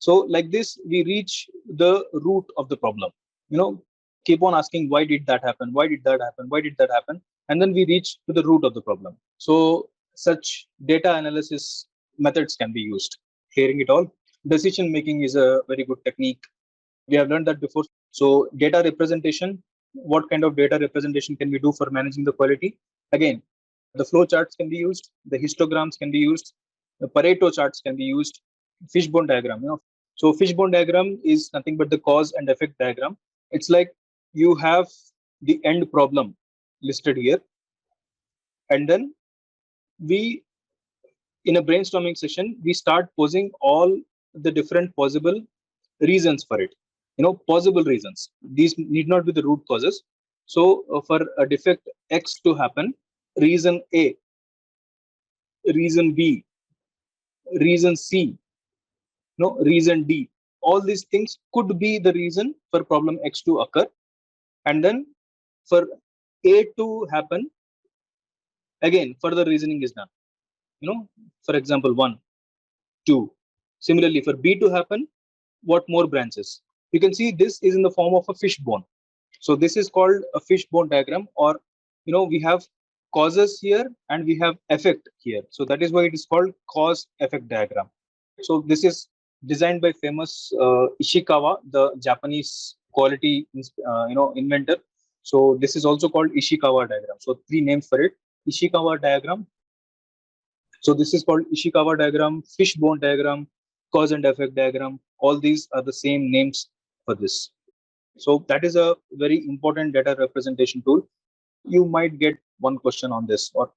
So like this, we reach the root of the problem. Keep on asking, why did that happen? Why did that happen? Why did that happen? And then we reach to the root of the problem. So such data analysis methods can be used. Clearing it all. Decision making is a very good technique. We have learned that before. So data representation, what kind of data representation can we do for managing the quality? Again, the flow charts can be used, the histograms can be used, the Pareto charts can be used, fishbone diagram. So fishbone diagram is nothing but the cause and effect diagram. It's like you have the end problem listed here, and then we, in a brainstorming session, we start posing all the different possible reasons for it. Possible reasons. These need not be the root causes. So for a defect X to happen, reason A, reason B, reason C, reason D. All these things could be the reason for problem X to occur. And then for A to happen, again, further reasoning is done. For example, 1, 2. Similarly, for B to happen, what more branches? You can see this is in the form of a fishbone. So this is called a fishbone diagram, or we have causes here and we have effect here. So that is why it is called cause effect diagram. So this is designed by famous Ishikawa, the Japanese quality inventor. So this is also called Ishikawa diagram. So 3 names for it: Ishikawa diagram. So this is called Ishikawa diagram, fishbone diagram, cause and effect diagram. All these are the same names for this. So that is a very important data representation tool. You might get one question on this, or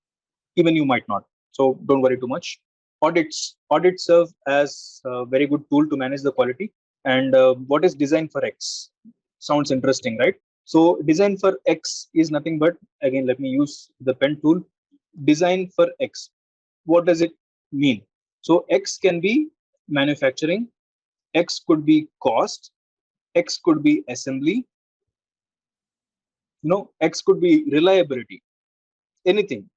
even you might not. So don't worry too much. Audits serve as a very good tool to manage the quality. And what is design for X? Sounds interesting, right? So design for X is nothing but, again, let me use the pen tool. Design for X, what does it mean? So X can be manufacturing, X could be cost, X could be assembly, X could be reliability, anything.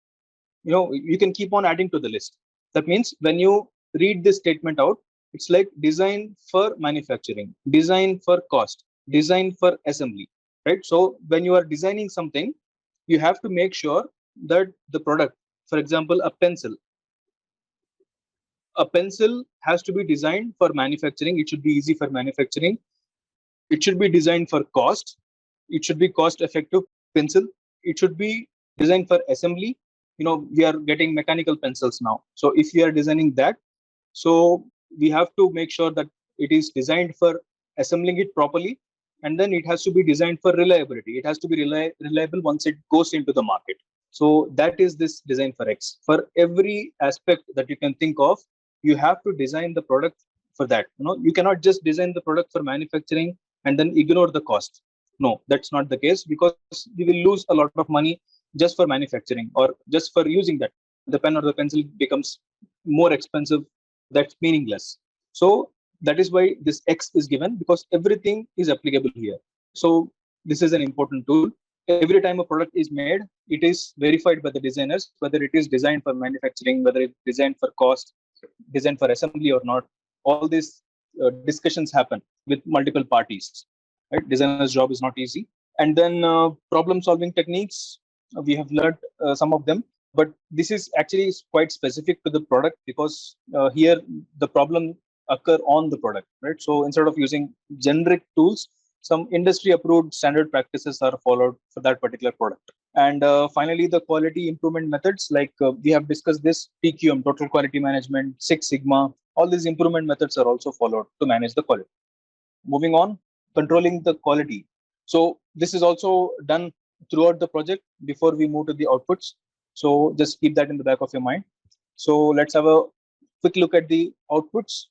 You can keep on adding to the list. That means when you read this statement out, it's like design for manufacturing, design for cost, design for assembly, right? So when you are designing something, you have to make sure that the product, for example, a pencil has to be designed for manufacturing. It should be easy for manufacturing. It should be designed for cost. It should be cost effective pencil. It should be designed for assembly. We are getting mechanical pencils now, so if you are designing that, so we have to make sure that it is designed for assembling it properly. And then it has to be designed for reliability. It has to be reliable once it goes into the market. So that is this design for X. For every aspect that you can think of, you have to design the product for that. You cannot just design the product for manufacturing and then ignore the cost. No, that's not the case, because you will lose a lot of money just for manufacturing or just for using that. The pen or the pencil becomes more expensive. That's meaningless. So that is why this X is given, because everything is applicable here. So this is an important tool. Every time a product is made, it is verified by the designers whether it is designed for manufacturing, whether it's designed for cost, designed for assembly or not. All these discussions happen with multiple parties, right? Designer's job is not easy. And then problem solving techniques, we have learned some of them, but this is actually quite specific to the product, because here the problem occur on the product, right? So instead of using generic tools, some industry approved standard practices are followed for that particular product. And finally, the quality improvement methods, like we have discussed this PQM, total quality management, Six Sigma. All these improvement methods are also followed to manage the quality. Moving on, controlling the quality. So this is also done throughout the project before we move to the outputs. So just keep that in the back of your mind. So let's have a quick look at the outputs.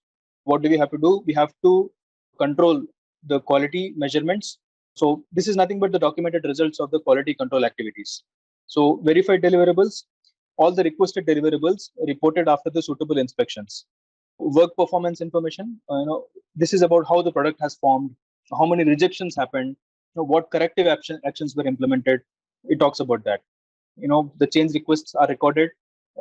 What do we have to do? We have to control the quality measurements. So this is nothing but the documented results of the quality control activities. So verified deliverables, all the requested deliverables reported after the suitable inspections. Work performance information, this is about how the product has formed, how many rejections happened, what corrective actions were implemented. It talks about that. The change requests are recorded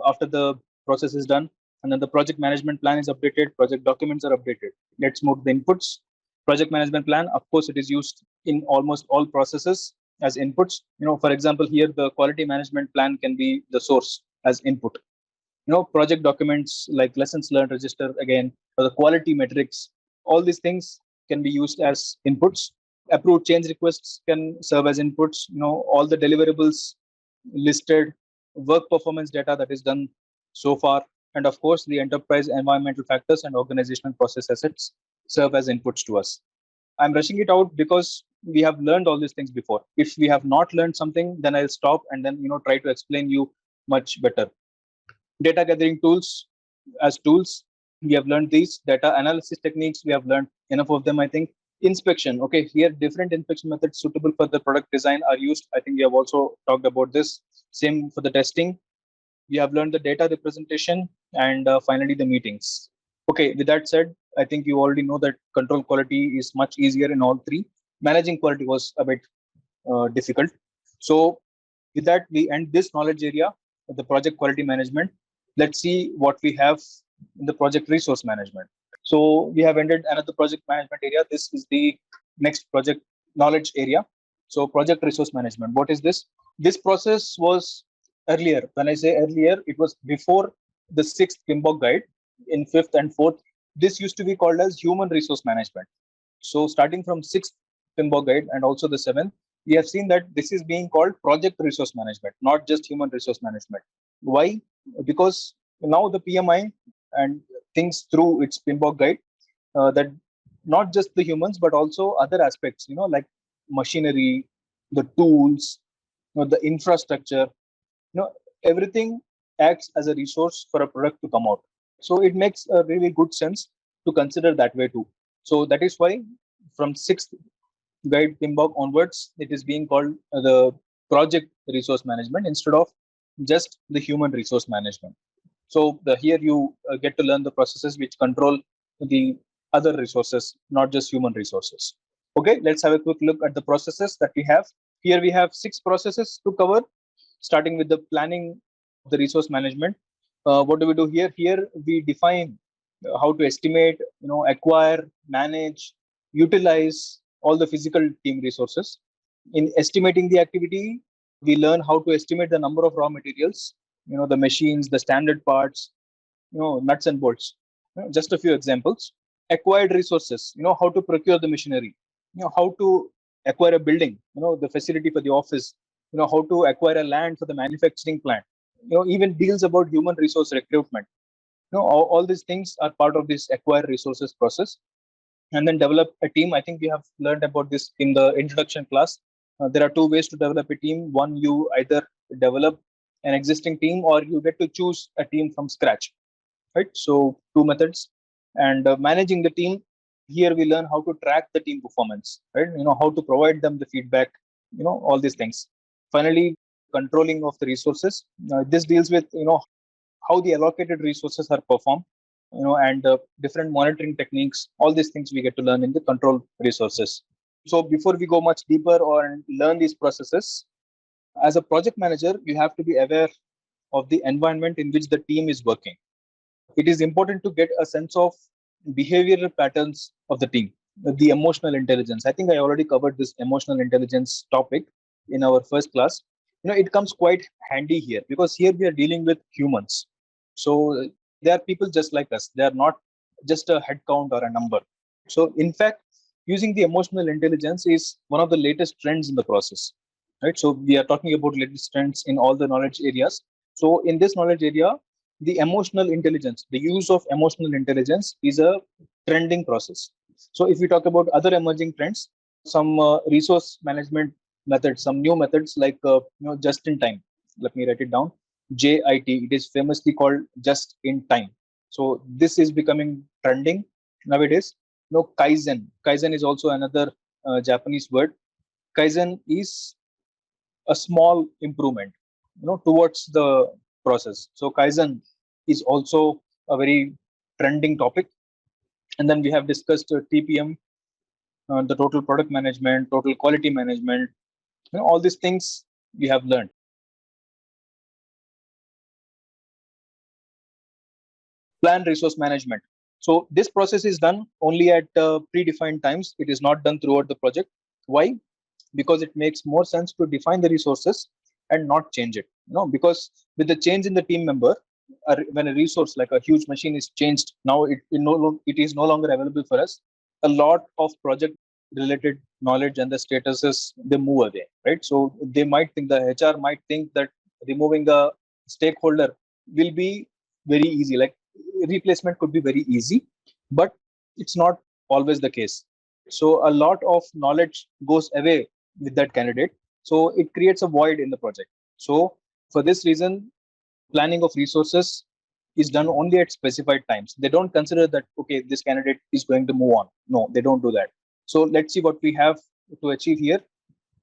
after the process is done, and then the project management plan is updated, project documents are updated. Let's move to the inputs. Project management plan, of course, it is used in almost all processes as inputs. For example, here the quality management plan can be the source as input. Project documents like lessons learned register, again, or the quality metrics, all these things can be used as inputs. Approved change requests can serve as inputs. All the deliverables listed, work performance data that is done so far, and of course the enterprise environmental factors and organizational process assets serve as inputs to us. I'm rushing it out because we have learned all these things before. If we have not learned something, then I'll stop and then try to explain you much better. Data gathering tools as tools, we have learned these. Data analysis techniques, we have learned enough of them, I think. Inspection, okay, here different inspection methods suitable for the product design are used. I think we have also talked about this. Same for the testing. We have learned the data representation, and finally the meetings. Okay, with that said, I think you already know that control quality is much easier in all three. Managing quality was a bit difficult. So with that, we end this knowledge area of the project quality management. Let's see what we have in the project resource management. So we have ended another project management area. This is the next project knowledge area. So project resource management, what is this? This process was earlier. When I say earlier, it was before the 6th PMBOK guide. In 5th and 4th, this used to be called as human resource management. So starting from 6th PMBOK guide and also the 7th, we have seen that this is being called project resource management, not just human resource management. Why? Because now the PMI and thinks through its PMBOK guide that not just the humans but also other aspects, like machinery, the tools, the infrastructure, everything acts as a resource for a product to come out. So it makes a really good sense to consider that way too. So that is why from sixth guide PMBOK onwards, it is being called the project resource management instead of just the human resource management. So here you get to learn the processes which control the other resources, not just human resources. Okay, let's have a quick look at the processes that we have. Here we have 6 processes to cover, starting with the planning of the resource management. What do we do here? Here we define how to estimate, acquire, manage, utilize all the physical team resources. In estimating the activity, we learn how to estimate the number of raw materials, the machines, the standard parts, nuts and bolts. Just a few examples. Acquired resources, how to procure the machinery, how to acquire a building, the facility for the office, how to acquire a land for the manufacturing plant, even deals about human resource recruitment. All these things are part of this acquire resources process. And then develop a team. I think we have learned about this in the introduction class. There are two ways to develop a team. One, you either develop an existing team or you get to choose a team from scratch, right? So two methods. And managing the team, here we learn how to track the team performance, right? How to provide them the feedback, all these things. Finally, controlling of the resources. This deals with how the allocated resources are performed, and different monitoring techniques. All these things we get to learn in the control resources. So before we go much deeper or learn these processes, as a project manager, you have to be aware of the environment in which the team is working. It is important to get a sense of behavioral patterns of the team, the emotional intelligence. I think I already covered this emotional intelligence topic in our first class. It comes quite handy here because here we are dealing with humans. So they are people just like us. They are not just a head count or a number. So in fact, using the emotional intelligence is one of the latest trends in the process, right? So we are talking about latest trends in all the knowledge areas. So in this knowledge area, the emotional intelligence, the use of emotional intelligence is a trending process. So if we talk about other emerging trends, some resource management methods, some new methods like just in time. Let me write it down. JIT. It is famously called just in time. So this is becoming trending nowadays. Kaizen. Kaizen is also another Japanese word. Kaizen is a small improvement, towards the process. So Kaizen is also a very trending topic. And then we have discussed TPM, the total product management, total quality management, all these things we have learned. Plan resource management. So this process is done only at predefined times. It is not done throughout the project. Why? Because it makes more sense to define the resources and not change it. Because with the change in the team member, when a resource like a huge machine is changed, now it is no longer available for us. A lot of project related knowledge and the statuses, they move away, right? So they might think, the HR might think that removing the stakeholder will be very easy. Like replacement could be very easy, but it's not always the case. So a lot of knowledge goes away with that candidate. So it creates a void in the project. So for this reason, planning of resources is done only at specified times. They don't consider that, okay, this candidate is going to move on. No, they don't do that. So let's see what we have to achieve here.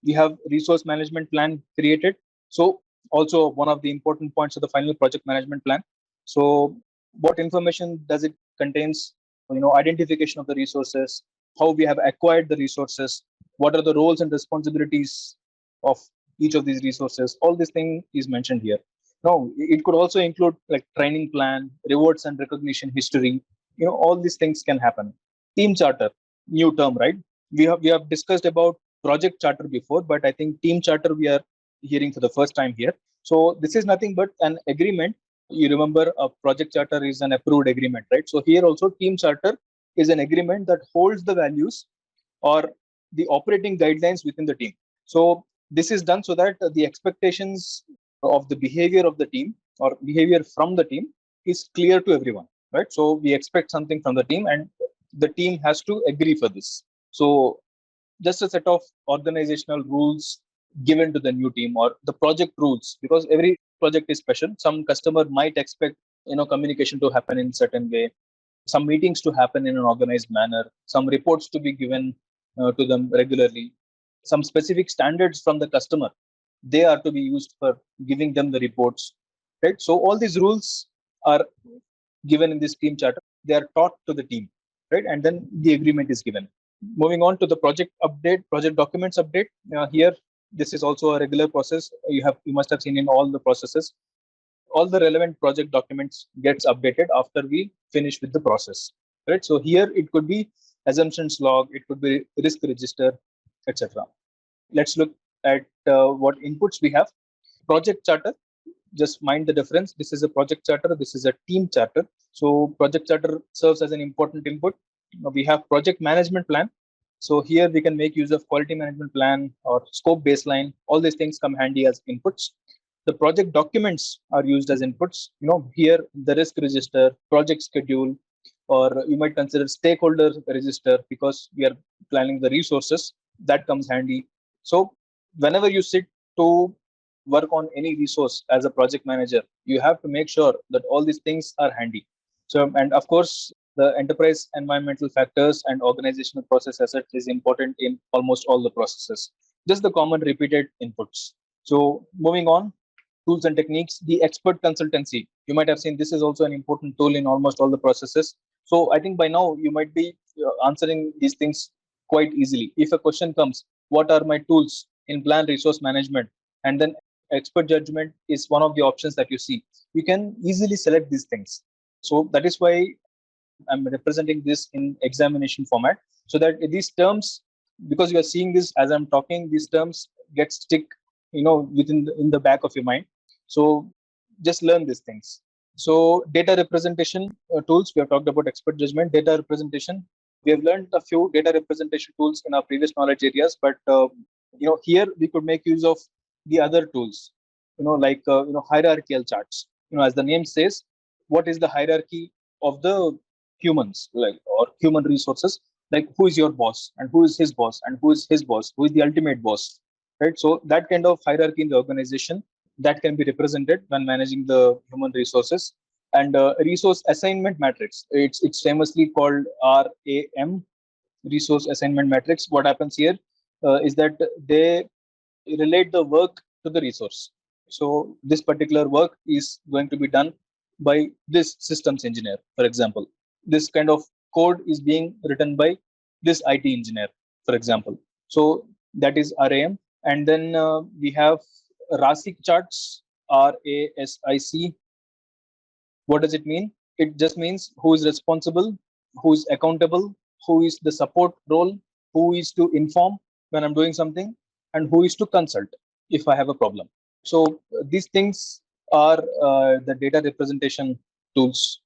We have resource management plan created. So also one of the important points of the final project management plan. So what information does it contains? Identification of the resources, how we have acquired the resources, what are the roles and responsibilities of each of these resources. All this thing is mentioned here. Now it could also include like training plan, rewards and recognition history. All these things can happen. Team charter, new term, right? We have discussed about project charter before, but I think team charter we are hearing for the first time here. So this is nothing but an agreement. You remember a project charter is an approved agreement, right? So here also team charter is an agreement that holds the values or the operating guidelines within the team. So this is done so that the expectations of the behavior of the team or behavior from the team is clear to everyone, right? So we expect something from the team and the team has to agree for this. So just a set of organizational rules given to the new team or the project rules, because every project is special. Some customer might expect communication to happen in certain way, some meetings to happen in an organized manner, some reports to be given to them regularly, some specific standards from the customer. They are to be used for giving them the reports, right? So all these rules are given in this team charter. They are taught to the team, right? And then the agreement is given. Moving on to the project update, project documents update. Here, this is also a regular process. You must have seen in all the processes. All the relevant project documents gets updated after we finish with the process, right? So here it could be assumptions log, it could be risk register, etc. Let's look at what inputs we have. Project charter, just mind the difference. This is a project charter, this is a team charter. So project charter serves as an important input. We have project management plan. So here we can make use of quality management plan or scope baseline. All these things come handy as inputs. The project documents are used as inputs. Here the risk register, project schedule, or you might consider stakeholder register because we are planning the resources. That comes handy. So whenever you sit to work on any resource as a project manager, you have to make sure that all these things are handy. So, and of course, the enterprise environmental factors and organizational process assets is important in almost all the processes. Just the common repeated inputs. So moving on, tools and techniques, the expert consultancy. You might have seen this is also an important tool in almost all the processes. So I think by now you might be answering these things quite easily. If a question comes, what are my tools in plan resource management? And then expert judgment is one of the options that you see. You can easily select these things. So that is why I'm representing this in examination format, so that these terms, because you are seeing this as I'm talking, these terms get stick, within in the back of your mind. So just learn these things. So data representation tools, we have talked about expert judgment, data representation. We have learned a few data representation tools in our previous knowledge areas, but here we could make use of the other tools, like hierarchical charts. As the name says, what is the hierarchy of the humans, like, or human resources? Like, who is your boss, and who is his boss, and who is his boss, who is the ultimate boss, right? So that kind of hierarchy in the organization that can be represented when managing the human resources. And resource assignment matrix, it's famously called RAM, resource assignment matrix. What happens here is that they relate the work to the resource. So this particular work is going to be done by this systems engineer, for example. This kind of code is being written by this IT engineer, for example. So that is RAM. And then we have RASIC charts, RASIC. What does it mean? It just means who is responsible, who is accountable, who is the support role, who is to inform when I'm doing something, and who is to consult if I have a problem. So these things are the data representation tools.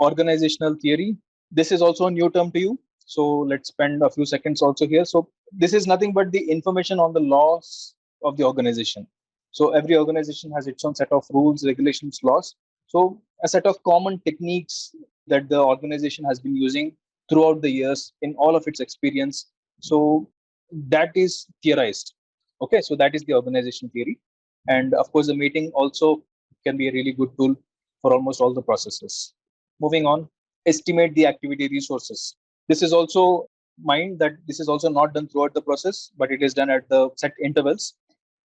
Organizational theory. This is also a new term to you. So let's spend a few seconds also here. So this is nothing but the information on the laws of the organization. So every organization has its own set of rules, regulations, laws. So a set of common techniques that the organization has been using throughout the years in all of its experience. So that is theorized. Okay, so that is the organization theory. And of course, the meeting also can be a really good tool for almost all the processes. Moving on, estimate the activity resources. This is also mind that this is also not done throughout the process, but it is done at the set intervals.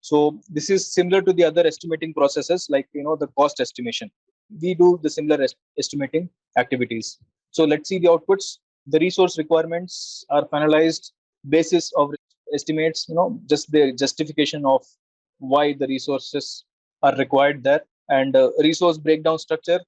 So this is similar to the other estimating processes, like the cost estimation. We do the similar estimating activities. So let's see the outputs. The resource requirements are finalized basis of estimates, just the justification of why the resources are required there. And resource breakdown structure,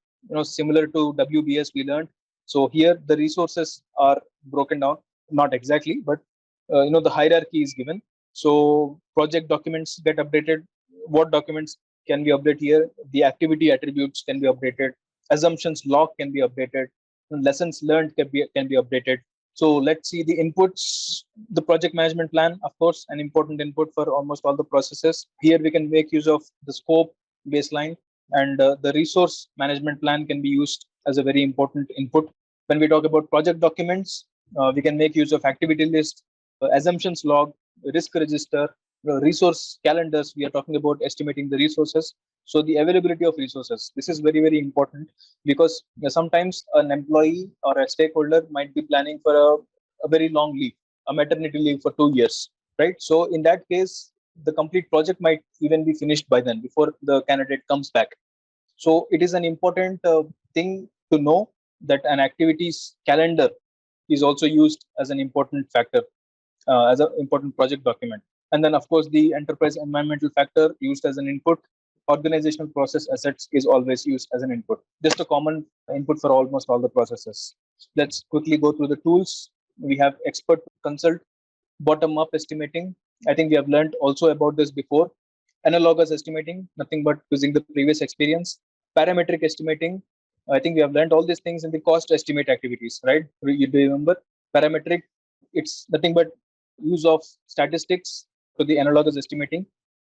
similar to WBS we learned. So here the resources are broken down, not exactly, but the hierarchy is given. So project documents get updated. What documents can be updated here? The activity attributes can be updated. Assumptions log can be updated. Lessons learned can be updated. So let's see the inputs. The project management plan, of course, an important input for almost all the processes. Here we can make use of the scope baseline, and the resource management plan can be used as a very important input. When we talk about project documents, we can make use of activity list, assumptions log, risk register, resource calendars. We are talking about estimating the resources. So the availability of resources, this is very, very important because sometimes an employee or a stakeholder might be planning for a very long leave, a maternity leave for 2 years, right? So in that case, the complete project might even be finished by then before the candidate comes back. So it is an important thing to know that an activities calendar is also used as an important factor, as an important project document. And then, of course, the enterprise environmental factor used as an input. Organizational process assets is always used as an input, just a common input for almost all the processes. Let's quickly go through the tools. We have expert consult, bottom up estimating. I think we have learned also about this before. Analogous estimating, nothing but using the previous experience. Parametric estimating, I think we have learned all these things in the cost estimate activities, right? You do remember? Parametric, it's nothing but use of statistics to the analogous estimating.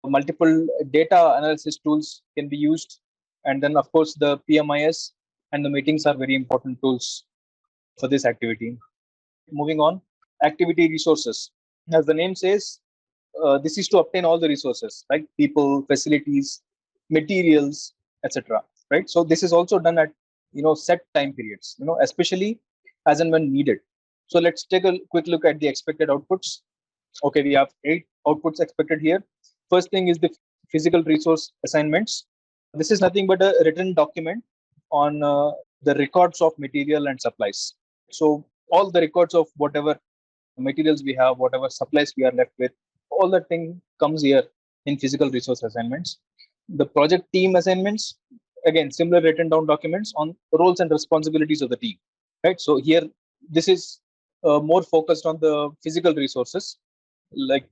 Multiple data analysis tools can be used. And then, of course, the PMIS and the meetings are very important tools for this activity. Moving on, activity resources. As the name says, this is to obtain all the resources, like people, facilities, materials, etc. Right. So this is also done at set time periods, especially as and when needed. So let's take a quick look at the expected outputs. Okay, we have 8 outputs expected here. First thing is the physical resource assignments. This is nothing but a written document on the records of material and supplies. So all the records of whatever materials we have, whatever supplies we are left with, all that thing comes here in physical resource assignments. The project team assignments, again, similar written down documents on roles and responsibilities of the team. Right. So here, this is more focused on the physical resources, like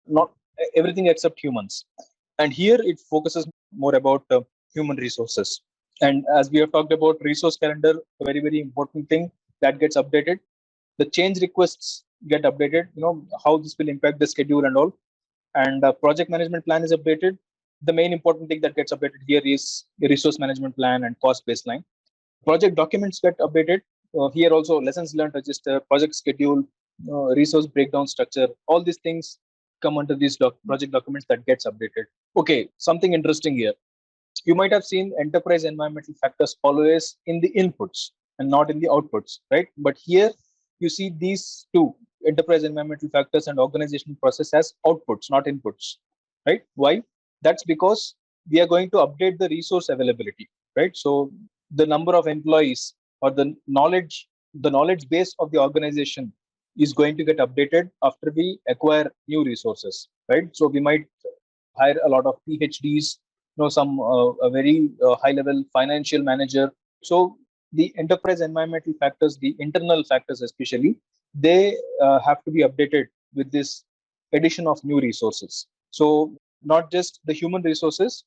not everything except humans. And here it focuses more about human resources. And as we have talked about resource calendar, a very, very important thing that gets updated. The change requests get updated, how this will impact the schedule and all. And project management plan is updated. The main important thing that gets updated here is the resource management plan and cost baseline. Project documents get updated. Here also lessons learned, register, project schedule, resource breakdown structure. All these things come under these project documents that gets updated. Okay, something interesting here. You might have seen enterprise environmental factors always in the inputs and not in the outputs, right? But here you see these two, enterprise environmental factors and organizational process, as outputs, not inputs, right? Why? That's because we are going to update the resource availability, right? So the number of employees or the knowledge base of the organization is going to get updated after we acquire new resources, right? So we might hire a lot of PhDs, some a very high level financial manager. So the enterprise environmental factors, the internal factors especially, they have to be updated with this addition of new resources. So not just the human resources,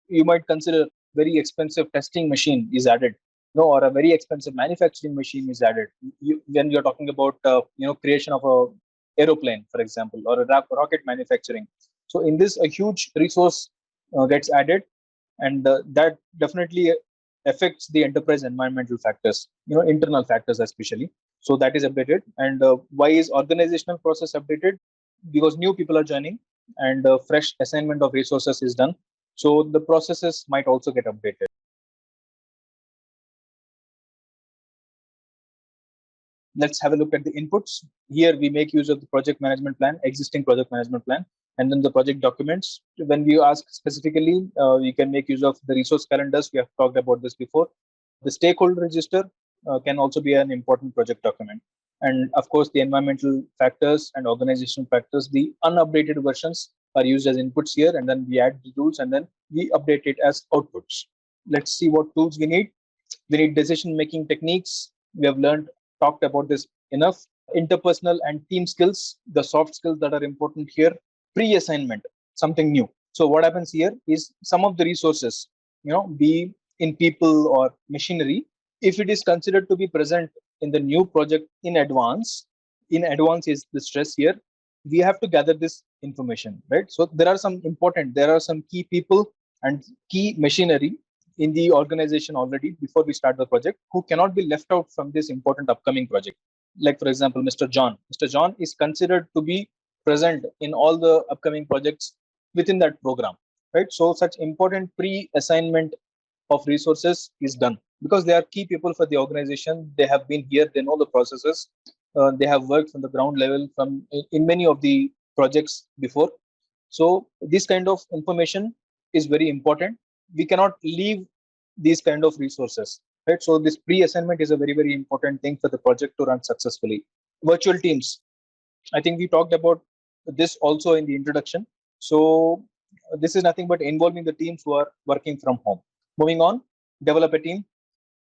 you might consider very expensive testing machine is added, or a very expensive manufacturing machine is added. When you're talking about creation of a aeroplane, for example, or a rocket manufacturing. So in this, a huge resource gets added, and that definitely affects the enterprise environmental factors, internal factors especially. So that is updated. And why is organizational process updated? Because new people are joining, and fresh assignment of resources is done. So the processes might also get updated. Let's have a look at the inputs. Here we make use of the project management plan, existing project management plan, and then the project documents. When we ask specifically, we can make use of the resource calendars. We have talked about this before. The stakeholder register can also be an important project document. And of course, the environmental factors and organizational factors, the unupdated versions are used as inputs here, and then we add the tools and then we update it as outputs. Let's see what tools we need. We need decision making techniques. We have talked about this enough. Interpersonal and team skills, the soft skills that are important here. Pre-assignment, something new. So what happens here is some of the resources, be in people or machinery, if it is considered to be present in the new project in advance is the stress here. We have to gather this information, right? So there are some key people and key machinery in the organization already before we start the project who cannot be left out from this important upcoming project. Like, for example, Mr. John. Mr. John is considered to be present in all the upcoming projects within that program. right? So such important pre-assignment of resources is done because they are key people for the organization. They have been here, they know the processes, they have worked from the ground level from in many of the projects before. So this kind of information is very important. We cannot leave these kind of resources, right? So this pre-assignment is a very, very important thing for the project to run successfully. Virtual teams, I think we talked about this also in the introduction. So this is nothing but involving the teams who are working from home. Moving on, develop a team.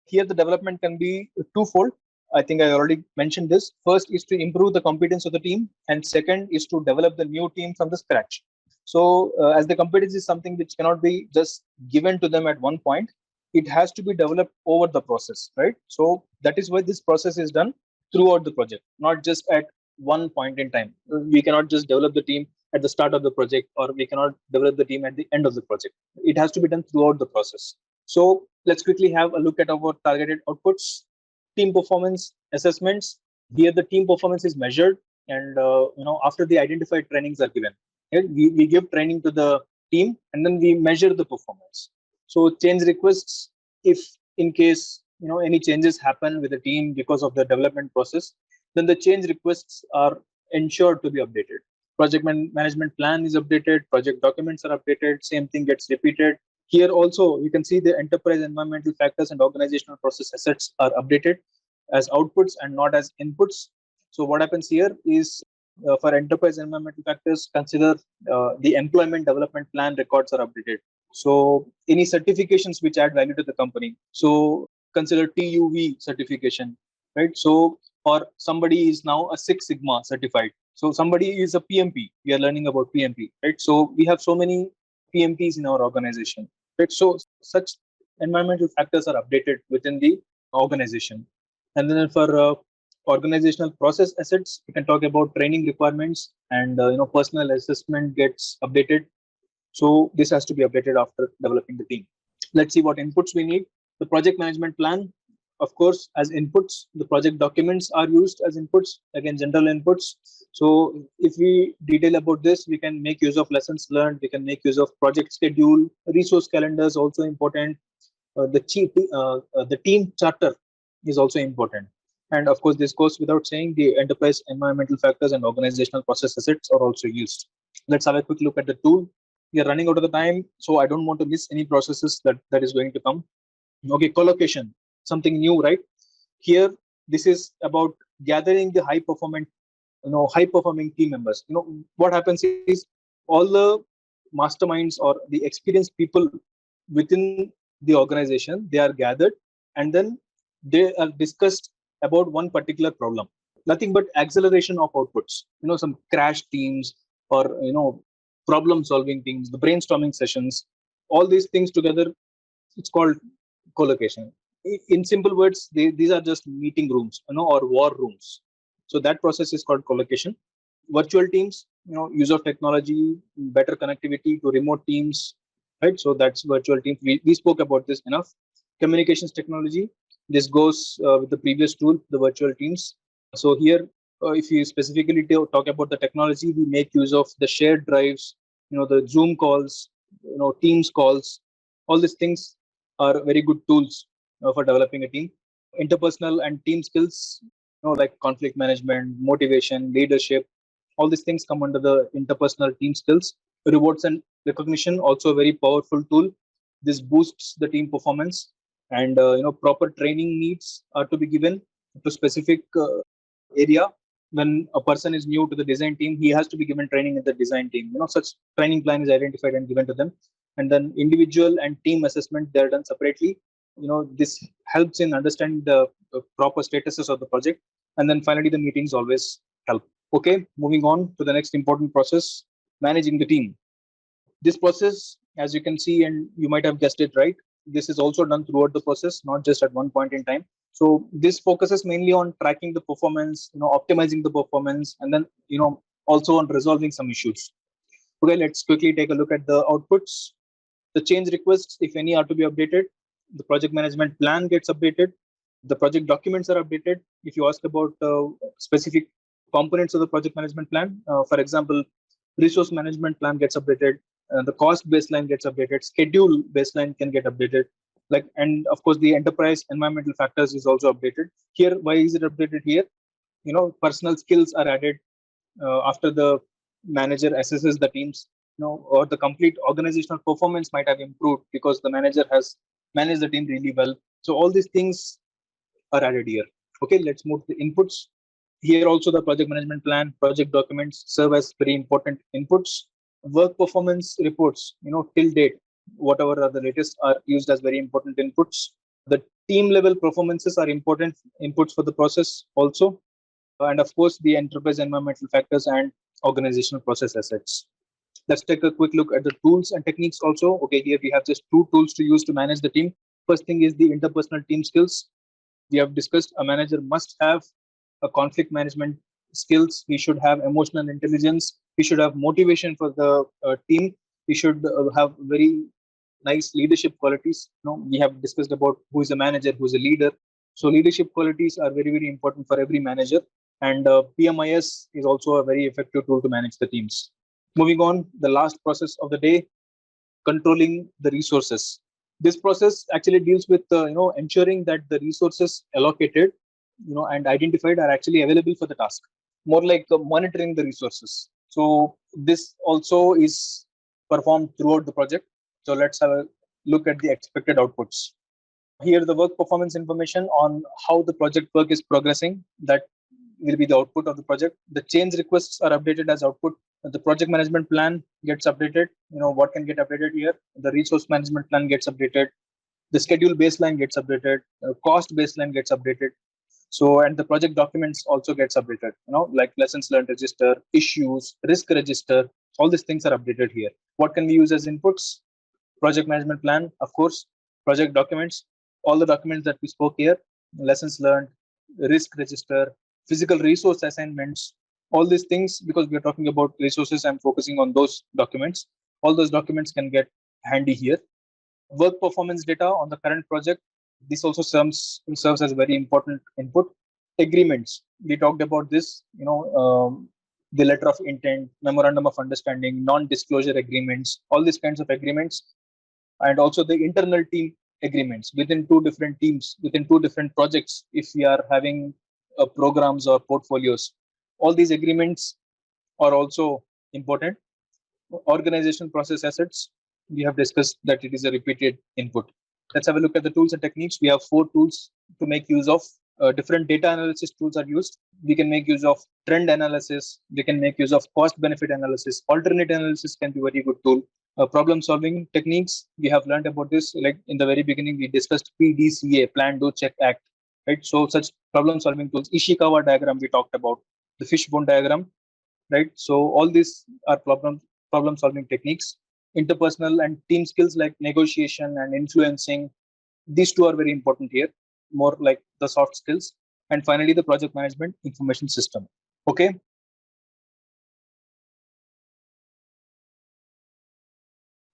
Here the development can be twofold. I think I already mentioned this. First is to improve the competence of the team, and second is to develop the new team from the scratch. So as the competence is something which cannot be just given to them at one point, it has to be developed over the process, right? So that is why this process is done throughout the project, not just at one point in time. We cannot just develop the team at the start of the project, or we cannot develop the team at the end of the project. It has to be done throughout the process. So let's quickly have a look at our targeted outputs. Team performance assessments. Here the team performance is measured, and after the identified trainings are given, right? We give training to the team, and then we measure the performance. So change requests, if in case any changes happen with the team because of the development process, then the change requests are ensured to be updated. Project management plan is updated, project documents are updated, same thing gets repeated. Here also, you can see the enterprise environmental factors and organizational process assets are updated as outputs and not as inputs. So what happens here is for enterprise environmental factors, consider the employment development plan records are updated. So any certifications which add value to the company. So consider TUV certification, right? So or somebody is now a Six Sigma certified. So somebody is a PMP. We are learning about PMP, right? So we have so many PMPs in our organization, right? So such environmental factors are updated within the organization. And then for organizational process assets, we can talk about training requirements and personal assessment gets updated. So this has to be updated after developing the team. Let's see what inputs we need. The project management plan, of course, as inputs. The project documents are used as inputs, again, general inputs. So if we detail about this, we can make use of lessons learned. We can make use of project schedule, resource calendars, also important. The team charter is also important. And of course, this goes without saying, the enterprise environmental factors and organizational process assets are also used. Let's have a quick look at the tool. We are running out of the time, so I don't want to miss any processes that is going to come. Okay, collocation, something new, right? Here, this is about gathering the high performing team members. What happens is all the masterminds or the experienced people within the organization, they are gathered, and then they are discussed about one particular problem. Nothing but acceleration of outputs. Some crash teams or problem solving things, the brainstorming sessions, all these things together, it's called collocation. In simple words, these are just meeting rooms, or war rooms. So that process is called collocation. Virtual teams, use of technology, better connectivity to remote teams, right? So that's virtual teams. We spoke about this enough. Communications technology, this goes with the previous tool, the virtual teams. So here, if you specifically talk about the technology, we make use of the shared drives, the Zoom calls, Teams calls. All these things are very good tools for developing a team. Interpersonal and team skills, like conflict management, motivation, leadership, all these things come under the interpersonal team skills. Rewards and recognition, also a very powerful tool. This boosts the team performance, and proper training needs are to be given to specific area. When a person is new to the design team, he has to be given training in the design team. Such training plan is identified and given to them. And then individual and team assessment, they're done separately. This helps in understanding the proper statuses of the project. And then finally, the meetings always help. Okay, moving on to the next important process, managing the team. This process, as you can see, and you might have guessed it right, this is also done throughout the process, not just at one point in time. So this focuses mainly on tracking the performance, optimizing the performance, and then also on resolving some issues. Okay, let's quickly take a look at the outputs. The change requests, if any, are to be updated. The project management plan gets updated. The project documents are updated. If you ask about specific components of the project management plan, for example, resource management plan gets updated. the cost baseline gets updated, schedule baseline can get updated, and of course the enterprise environmental factors is also updated here. Why is it updated here? Personal skills are added after the manager assesses the teams, or the complete organizational performance might have improved because the manager has managed the team really well. So all these things are added here. Okay, let's move to the inputs. Here also the project management plan, project documents serve as very important inputs. Work performance reports, till date, whatever are the latest, are used as very important inputs. The team level performances are important inputs for the process also. And of course, the enterprise environmental factors and organizational process assets. Let's take a quick look at the tools and techniques also. Okay, here we have just two tools to use to manage the team. First thing is the interpersonal team skills. We have discussed a manager must have a conflict management skills. He should have emotional intelligence. He should have motivation for the team. He should have very nice leadership qualities. We have discussed about who is a manager, who is a leader. So leadership qualities are very, very important for every manager. And PMIS is also a very effective tool to manage the teams. Moving on, the last process of the day, controlling the resources. This process actually deals with ensuring that the resources allocated and identified are actually available for the task, more like monitoring the resources. So this also is performed throughout the project. So let's have a look at the expected outputs. Here the work performance information on how the project work is progressing, that will be the output of the project. The change requests are updated as output. The project management plan gets updated. What can get updated here? The resource management plan gets updated. The schedule baseline gets updated. Cost baseline gets updated. So, and the project documents also gets updated. Like lessons learned register, issues, risk register. All these things are updated here. What can we use as inputs? Project management plan, of course. Project documents, all the documents that we spoke here. Lessons learned, risk register, physical resource assignments, all these things, because we are talking about resources, I'm focusing on those documents. All those documents can get handy here. Work performance data on the current project. This also serves as a very important input. Agreements. We talked about this, the letter of intent, memorandum of understanding, non-disclosure agreements, all these kinds of agreements. And also the internal team agreements within two different teams, within two different projects, if we are having programs or portfolios. All these agreements are also important. Organization process assets, we have discussed that it is a repeated input. Let's have a look at the tools and techniques. We have 4 tools to make use of. Different data analysis tools are used. We can make use of trend analysis. We can make use of cost benefit analysis. Alternate analysis can be a very good tool. Problem solving techniques, we have learned about this. Like in the very beginning, we discussed PDCA, plan, do, check, act. Right? So such problem solving tools. Ishikawa diagram we talked about, the fishbone diagram. Right? So all these are problem solving techniques. Interpersonal and team skills like negotiation and influencing. These two are very important here, more like the soft skills. And finally, the project management information system. Okay.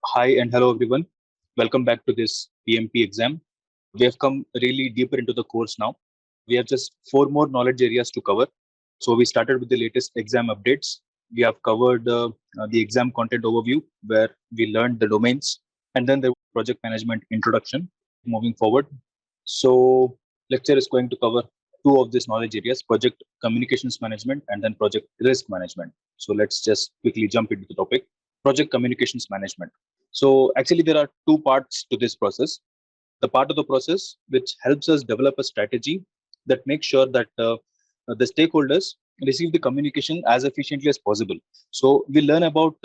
Hi and hello everyone. Welcome back to this PMP exam. We have come really deeper into the course now. We have just 4 more knowledge areas to cover. So we started with the latest exam updates. We have covered the exam content overview, where we learned the domains, and then the project management introduction. Moving forward, so lecture is going to cover 2 of these knowledge areas: project communications management and then project risk management. So let's just quickly jump into the topic: project communications management. So actually there are 2 parts to this process. The part of the process which helps us develop a strategy that makes sure that the stakeholders receive the communication as efficiently as possible. So we learn about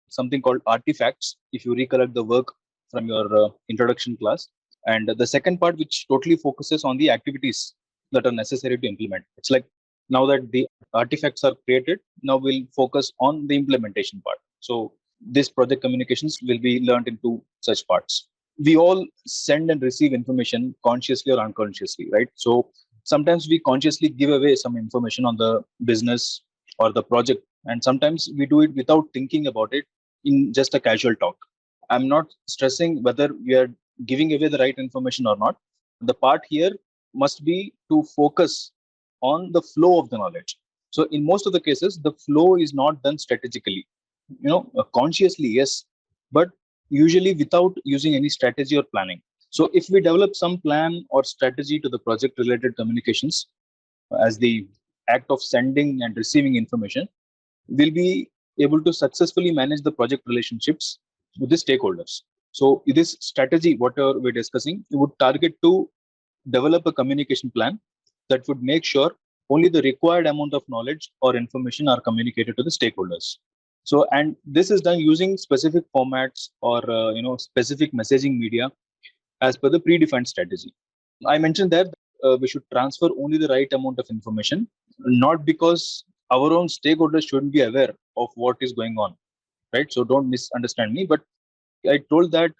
something called artifacts, if you recollect the work from your introduction class. And the second part, which totally focuses on the activities that are necessary to implement. It's like, now that the artifacts are created, now we'll focus on the implementation part. So this project communications will be learned into such parts. We all send and receive information consciously or unconsciously, right? So sometimes we consciously give away some information on the business or the project, and sometimes we do it without thinking about it, in just a casual talk. I'm not stressing whether we are giving away the right information or not. The part here must be to focus on the flow of the knowledge. So in most of the cases, the flow is not done strategically. Consciously, yes, but usually without using any strategy or planning. So if we develop some plan or strategy to the project related communications as the act of sending and receiving information, we'll be able to successfully manage the project relationships with the stakeholders. So this strategy, whatever we're discussing, it would target to develop a communication plan that would make sure only the required amount of knowledge or information are communicated to the stakeholders. So, and this is done using specific formats or specific messaging media as per the predefined strategy. I mentioned that we should transfer only the right amount of information, not because our own stakeholders shouldn't be aware of what is going on, right? So don't misunderstand me, but I told that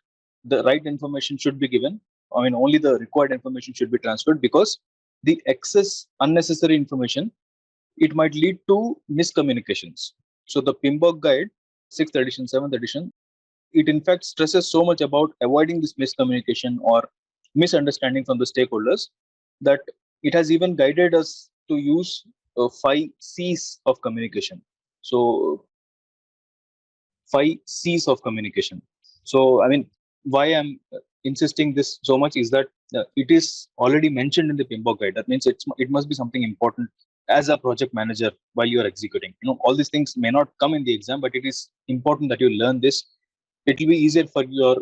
the right information should be given. I mean, only the required information should be transferred, because the excess unnecessary information, it might lead to miscommunications. So the PMBOK guide, 6th edition, 7th edition, it in fact stresses so much about avoiding this miscommunication or misunderstanding from the stakeholders, that it has even guided us to use 5 C's of communication. So 5 C's of communication. So, I mean, why I'm insisting this so much is that it is already mentioned in the PMBOK guide. That means it must be something important as a project manager while you are executing. All these things may not come in the exam, but it is important that you learn this. It will be easier for your,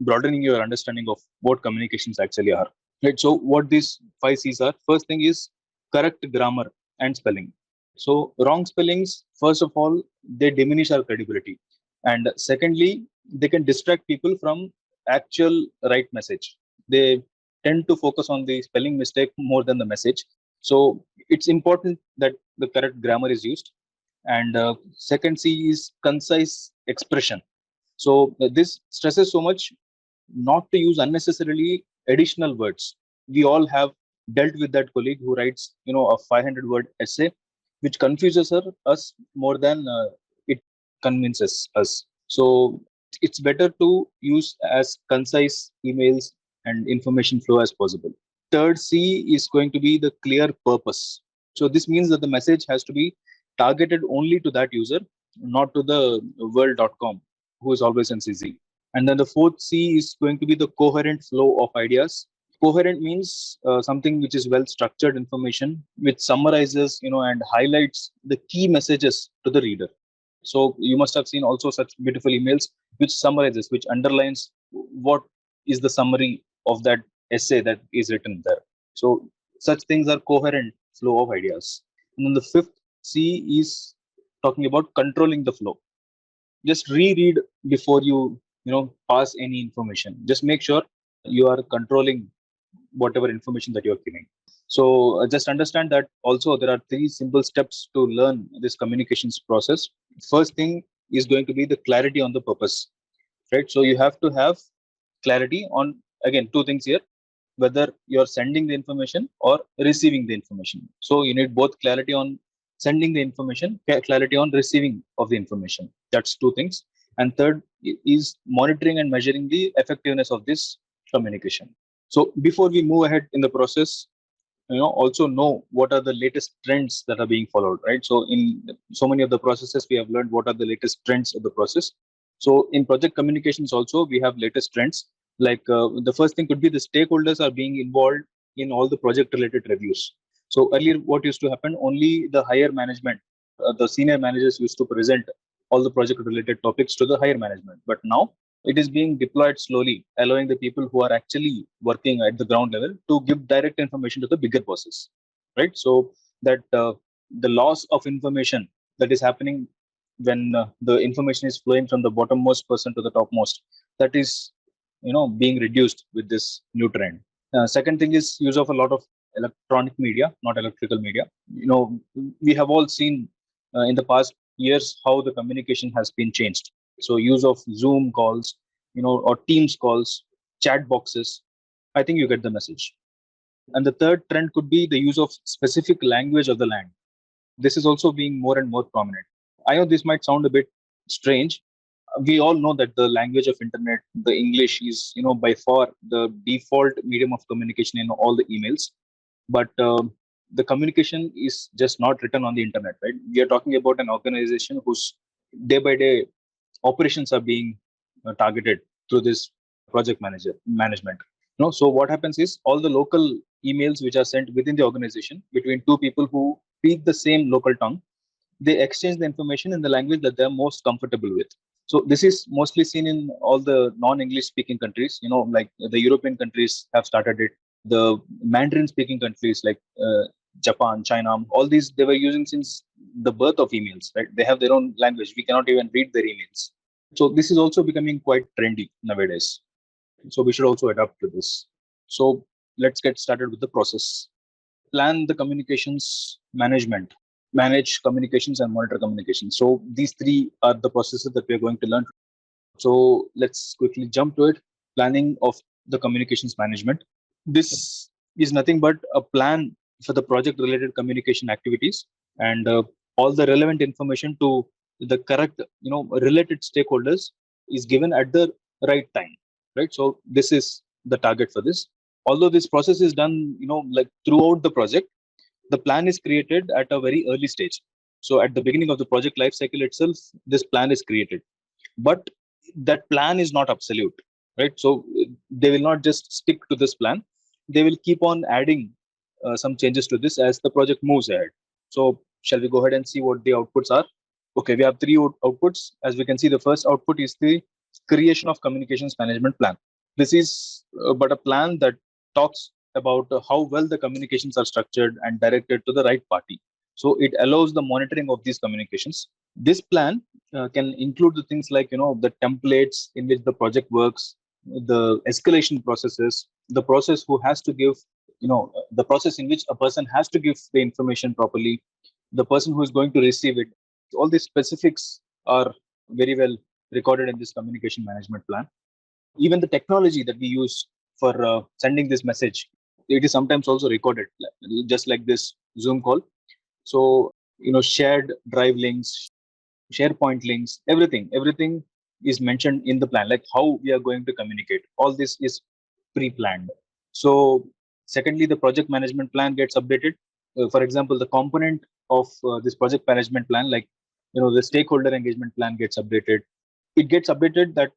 broadening your understanding of what communications actually are. Right. So, what these 5 C's are? First thing is correct grammar and spelling. So, wrong spellings, first of all, they diminish our credibility, and secondly, they can distract people from actual right message. They tend to focus on the spelling mistake more than the message. So it's important that the correct grammar is used. And second C is concise expression. So this stresses so much not to use unnecessarily additional words. We all have dealt with that colleague who writes, a 500-word essay, which confuses us more than it convinces us. So it's better to use as concise emails and information flow as possible. Third C is going to be the clear purpose. So this means that the message has to be targeted only to that user, not to the world.com, who is always in CZ. And then the fourth C is going to be the coherent flow of ideas. Coherent means something which is well structured information, which summarizes, and highlights the key messages to the reader. So you must have seen also such beautiful emails which summarizes, which underlines what is the summary of that essay that is written there. So such things are coherent flow of ideas. And then the fifth C is talking about controlling the flow. Just reread before you pass any information. Just make sure you are controlling whatever information that you're giving. So just understand that also there are 3 simple steps to learn this communications process. First thing is going to be the clarity on the purpose, right? So you have to have clarity on, again, 2 things here: whether you're sending the information or receiving the information. So you need both clarity on sending the information, clarity on receiving of the information. That's 2 things. And third is monitoring and measuring the effectiveness of this communication. So before we move ahead in the process, also know what are the latest trends that are being followed, right? So in so many of the processes, we have learned what are the latest trends of the process. So in project communications also, we have latest trends. Like the first thing could be the stakeholders are being involved in all the project related reviews. So earlier, what used to happen, only the higher management, the senior managers used to present all the project related topics to the higher management. But now it is being deployed slowly, allowing the people who are actually working at the ground level to give direct information to the bigger bosses, right? So that the loss of information that is happening when the information is flowing from the bottommost person to the topmost, that is being reduced with this new trend. Second thing is use of a lot of electronic media, not electrical media. We have all seen in the past years how the communication has been changed. So use of Zoom calls, or Teams calls, chat boxes. I think you get the message. And the third trend could be the use of specific language of the land. This is also being more and more prominent. I know this might sound a bit strange. We all know that the language of internet, the English, is by far the default medium of communication in all the emails. But the communication is just not written on the internet, right? We are talking about an organization whose day by day operations are being targeted through this project management. So what happens is all the local emails which are sent within the organization between two people who speak the same local tongue, they exchange the information in the language that they're most comfortable with. So this is mostly seen in all the non-English speaking countries, like the European countries have started it. The Mandarin speaking countries like Japan, China, all these they were using since the birth of emails, right? They have their own language. We cannot even read their emails. So this is also becoming quite trendy nowadays. So we should also adapt to this. So let's get started with the process. Plan the communications management, manage communications and monitor communications. So these three are the processes that we are going to learn. So let's quickly jump to it. Planning of the communications management. This is nothing but a plan for the project related communication activities and all the relevant information to the correct, related stakeholders is given at the right time, right? So this is the target for this. Although this process is done, like throughout the project, the plan is created at a very early stage. So at the beginning of the project life cycle itself, this plan is created. But that plan is not absolute, right? So they will not just stick to this plan. They will keep on adding some changes to this as the project moves ahead. So shall we go ahead and see what the outputs are? Okay, we have three outputs. As we can see, the first output is the creation of communications management plan. This is but a plan that talks about how well the communications are structured and directed to the right party. So it allows the monitoring of these communications. This plan can include the things like the templates in which the project works, the escalation processes, the process who has to give, the process in which a person has to give the information properly, the person who is going to receive it. All these specifics are very well recorded in this communication management plan. Even the technology that we use for sending this message, it is sometimes also recorded, just like this Zoom call. So shared drive links, SharePoint links, everything is mentioned in the plan, like how we are going to communicate. All this is pre-planned. So secondly, the project management plan gets updated. For example, the component of this project management plan, like the stakeholder engagement plan gets updated. It gets updated that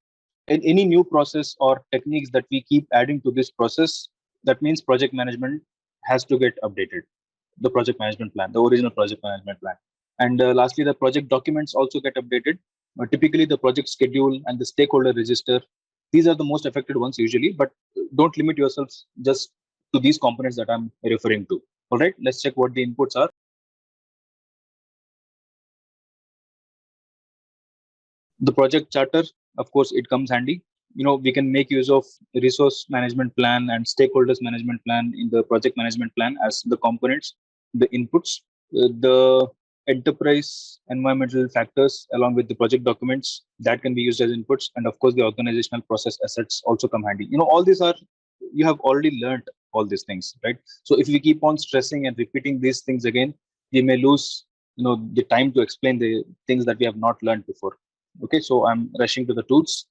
in any new process or techniques that we keep adding to this process, that means project management has to get updated. The project management plan, the original project management plan. And lastly, the project documents also get updated. Typically, the project schedule and the stakeholder register, these are the most affected ones usually, but don't limit yourselves just to these components that I'm referring to. All right, let's check what the inputs are. The project charter, of course, it comes handy. We can make use of resource management plan and stakeholders management plan in the project management plan as the components, the inputs. The enterprise environmental factors along with the project documents that can be used as inputs, and of course the organizational process assets also come handy. All these are, you have already learned all these things, right? So if we keep on stressing and repeating these things again, we may lose the time to explain the things that we have not learned before. Okay, so I'm rushing to the tools.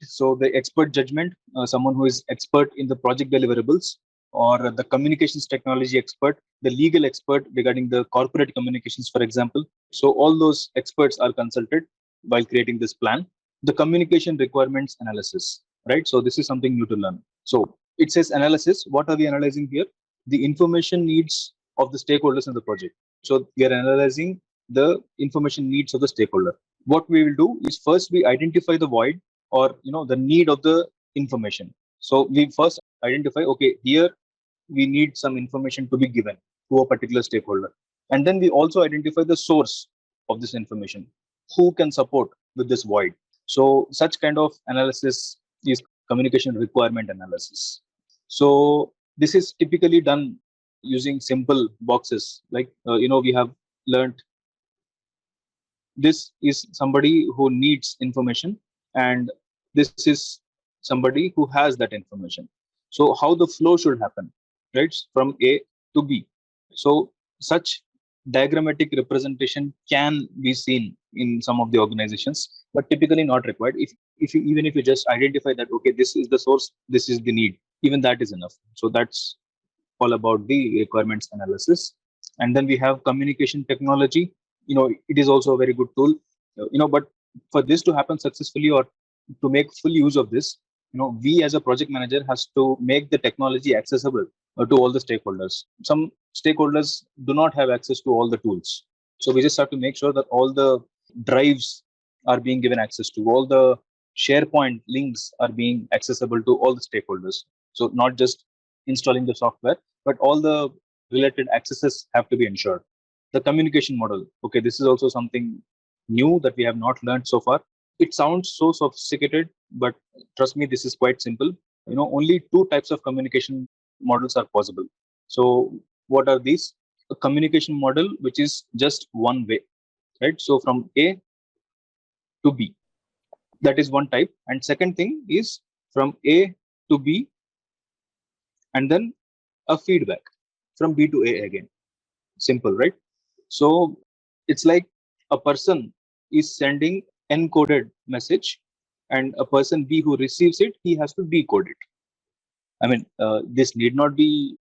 So the expert judgment, someone who is expert in the project deliverables, or the communications technology expert, the legal expert regarding the corporate communications, for example. So all those experts are consulted while creating this plan. The communication requirements analysis, right? So this is something new to learn. So it says analysis. What are we analyzing here? The information needs of the stakeholders in the project. So we are analyzing the information needs of the stakeholder. What we will do is first we identify the void, or the need of the information. So we first identify, okay, here we need some information to be given to a particular stakeholder, and then we also identify the source of this information, who can support with this void. So such kind of analysis is communication requirement analysis. So this is typically done using simple boxes, like we have learned this is somebody who needs information, and this is somebody who has that information. So how the flow should happen, right, from A to B. So such diagrammatic representation can be seen in some of the organizations, but typically not required. Even if you just identify that, okay, this is the source, this is the need, even that is enough. So that's all about the requirements analysis. And then we have communication technology. It is also a very good tool. But for this to happen successfully, or to make full use of this, we as a project manager has to make the technology accessible to all the stakeholders. Some stakeholders do not have access to all the tools. So we just have to make sure that all the drives are being given access to, all the SharePoint links are being accessible to all the stakeholders. So not just installing the software, but all the related accesses have to be ensured. The communication model. Okay, this is also something new that we have not learned so far. It sounds so sophisticated, but trust me, this is quite simple. Only two types of communication models are possible. So what are these? A communication model which is just one way, right? So from A to B, that is one type. And second thing is from A to B, and then a feedback from B to A again. Simple, right? So it's like a person is sending encoded message, and a person B who receives it, he has to decode it. I mean, this need not be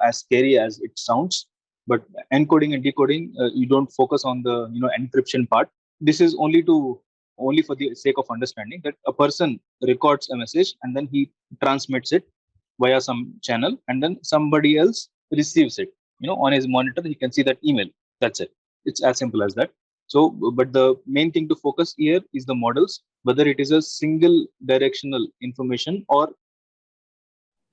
as scary as it sounds, but encoding and decoding, you don't focus on the encryption part. This is only for the sake of understanding that a person records a message and then he transmits it via some channel, and then somebody else receives it. On his monitor he can see that email. That's it. It's as simple as that. So, but the main thing to focus here is the models, whether it is a single directional information or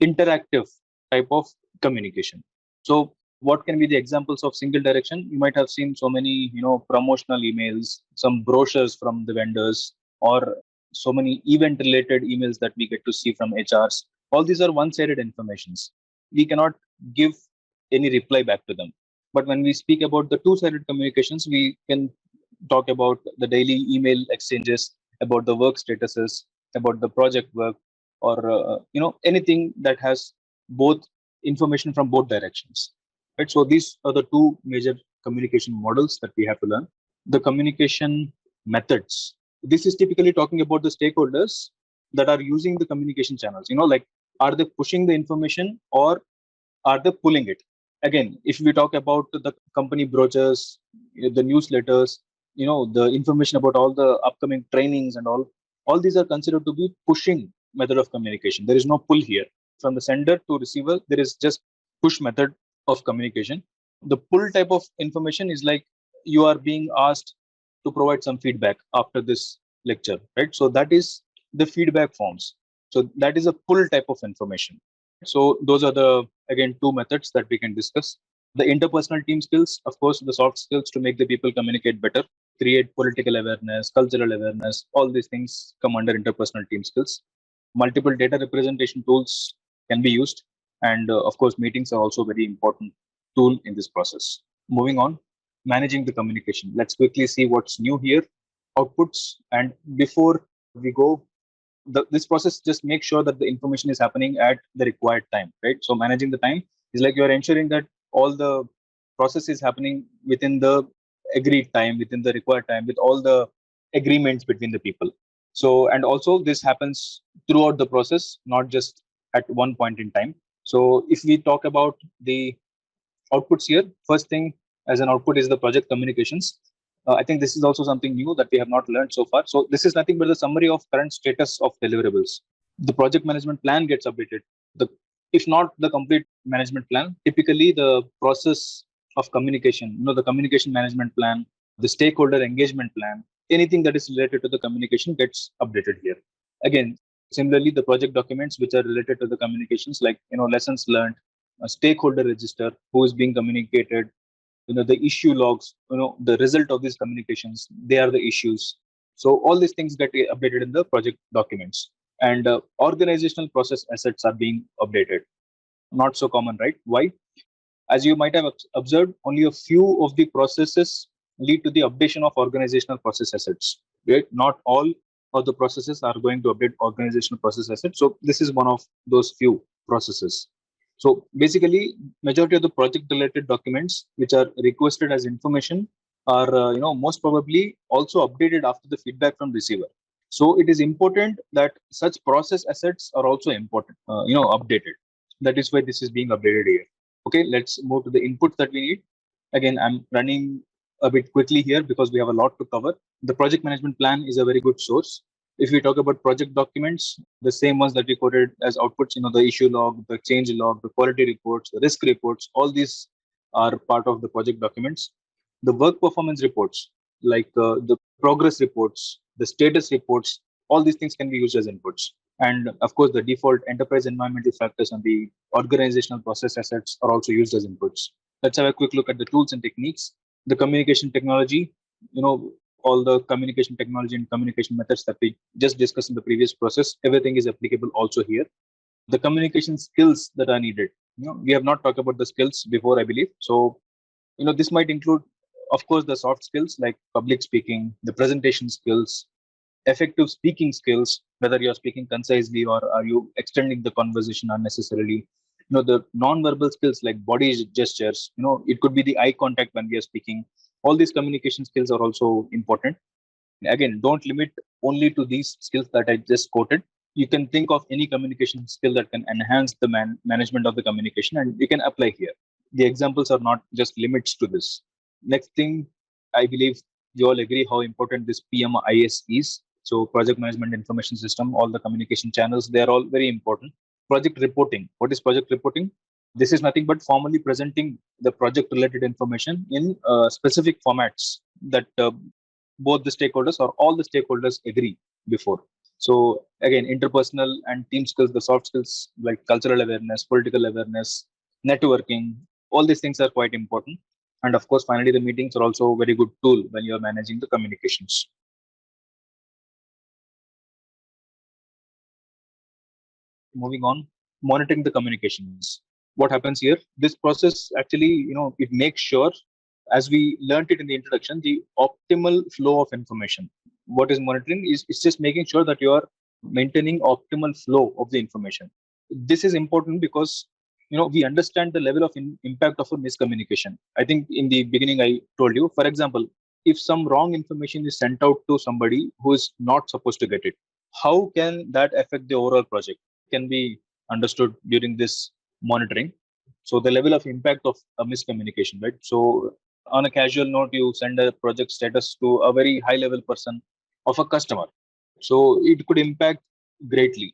interactive type of communication. So what can be the examples of single direction? You might have seen so many, promotional emails, some brochures from the vendors, or so many event related emails that we get to see from HRs. All these are one-sided informations. We cannot give any reply back to them. But when we speak about the two-sided communications, we can talk about the daily email exchanges, about the work statuses, about the project work, or anything that has both information from both directions, right? So these are the two major communication models that we have to learn. The communication methods, this is typically talking about the stakeholders that are using the communication channels. Like, are they pushing the information or are they pulling it? Again, if we talk about the company brochures, the newsletters, the information about all the upcoming trainings and all these are considered to be pushing method of communication. There is no pull here. From the sender to receiver, there is just push method of communication. The pull type of information is like you are being asked to provide some feedback after this lecture, right? So that is the feedback forms. So that is a pull type of information. So those are the, again, two methods that we can discuss. The interpersonal team skills, of course, the soft skills to make the people communicate better, create political awareness, cultural awareness, all these things come under interpersonal team skills. Multiple data representation tools can be used. And of course, meetings are also a very important tool in this process. Moving on, managing the communication. Let's quickly see what's new here. Outputs. And before we go, this process just make sure that the information is happening at the required time, right? So managing the time is like you're ensuring that all the process is happening within the agreed time, within the required time, with all the agreements between the people. So, and also this happens throughout the process, not just at one point in time. So if we talk about the outputs here, first thing as an output is the project communications. I think this is also something new that we have not learned so far. So this is nothing but the summary of current status of deliverables. The project management plan gets updated. If not the complete management plan, typically the process of communication, the communication management plan, the stakeholder engagement plan, anything that is related to the communication gets updated here. Again, similarly, the project documents which are related to the communications, like lessons learned, a stakeholder register, who is being communicated, the issue logs, the result of these communications, they are the issues. So all these things get updated in the project documents. And organizational process assets are being updated. Not so common, right? Why? As you might have observed, only a few of the processes lead to the updation of organizational process assets, right? Not all of the processes are going to update organizational process assets. So this is one of those few processes. So basically, majority of the project related documents which are requested as information are most probably also updated after the feedback from receiver. So it is important that such process assets are also important, updated. That is why this is being updated here. Okay, let's move to the inputs that we need. Again, I'm running a bit quickly here because we have a lot to cover. The project management plan is a very good source. If we talk about project documents, the same ones that we quoted as outputs, the issue log, the change log, the quality reports, the risk reports, all these are part of the project documents. The work performance reports, like the progress reports, the status reports, all these things can be used as inputs. And of course, the default enterprise environmental factors and the organizational process assets are also used as inputs. Let's have a quick look at the tools and techniques. The communication technology, all the communication technology and communication methods that we just discussed in the previous process, everything is applicable also here. The communication skills that are needed. We have not talked about the skills before, I believe. So, this might include, of course, the soft skills like public speaking, the presentation skills, effective speaking skills, whether you're speaking concisely or are you extending the conversation unnecessarily. The non-verbal skills like body gestures, it could be the eye contact when we are speaking. All these communication skills are also important. Again, don't limit only to these skills that I just quoted. You can think of any communication skill that can enhance the management of the communication, and you can apply here. The examples are not just limits to this. Next thing, I believe you all agree how important this PMIS is. So project management information system, all the communication channels, they are all very important. Project reporting. What is project reporting? This is nothing but formally presenting the project related information in specific formats that both the stakeholders or all the stakeholders agree before. So again, interpersonal and team skills, the soft skills like cultural awareness, political awareness, networking, all these things are quite important. And of course, finally, the meetings are also a very good tool when you're managing the communications. Moving on, monitoring the communications. What happens here? This process actually, it makes sure, as we learned it in the introduction, the optimal flow of information. What is monitoring is it's just making sure that you are maintaining optimal flow of the information. This is important because we understand the level of impact of a miscommunication. I think in the beginning I told you, for example, if some wrong information is sent out to somebody who is not supposed to get it, how can that affect the overall project? Can be understood during this monitoring. So the level of impact of a miscommunication, right? So on a casual note, you send a project status to a very high level person of a customer. So it could impact greatly.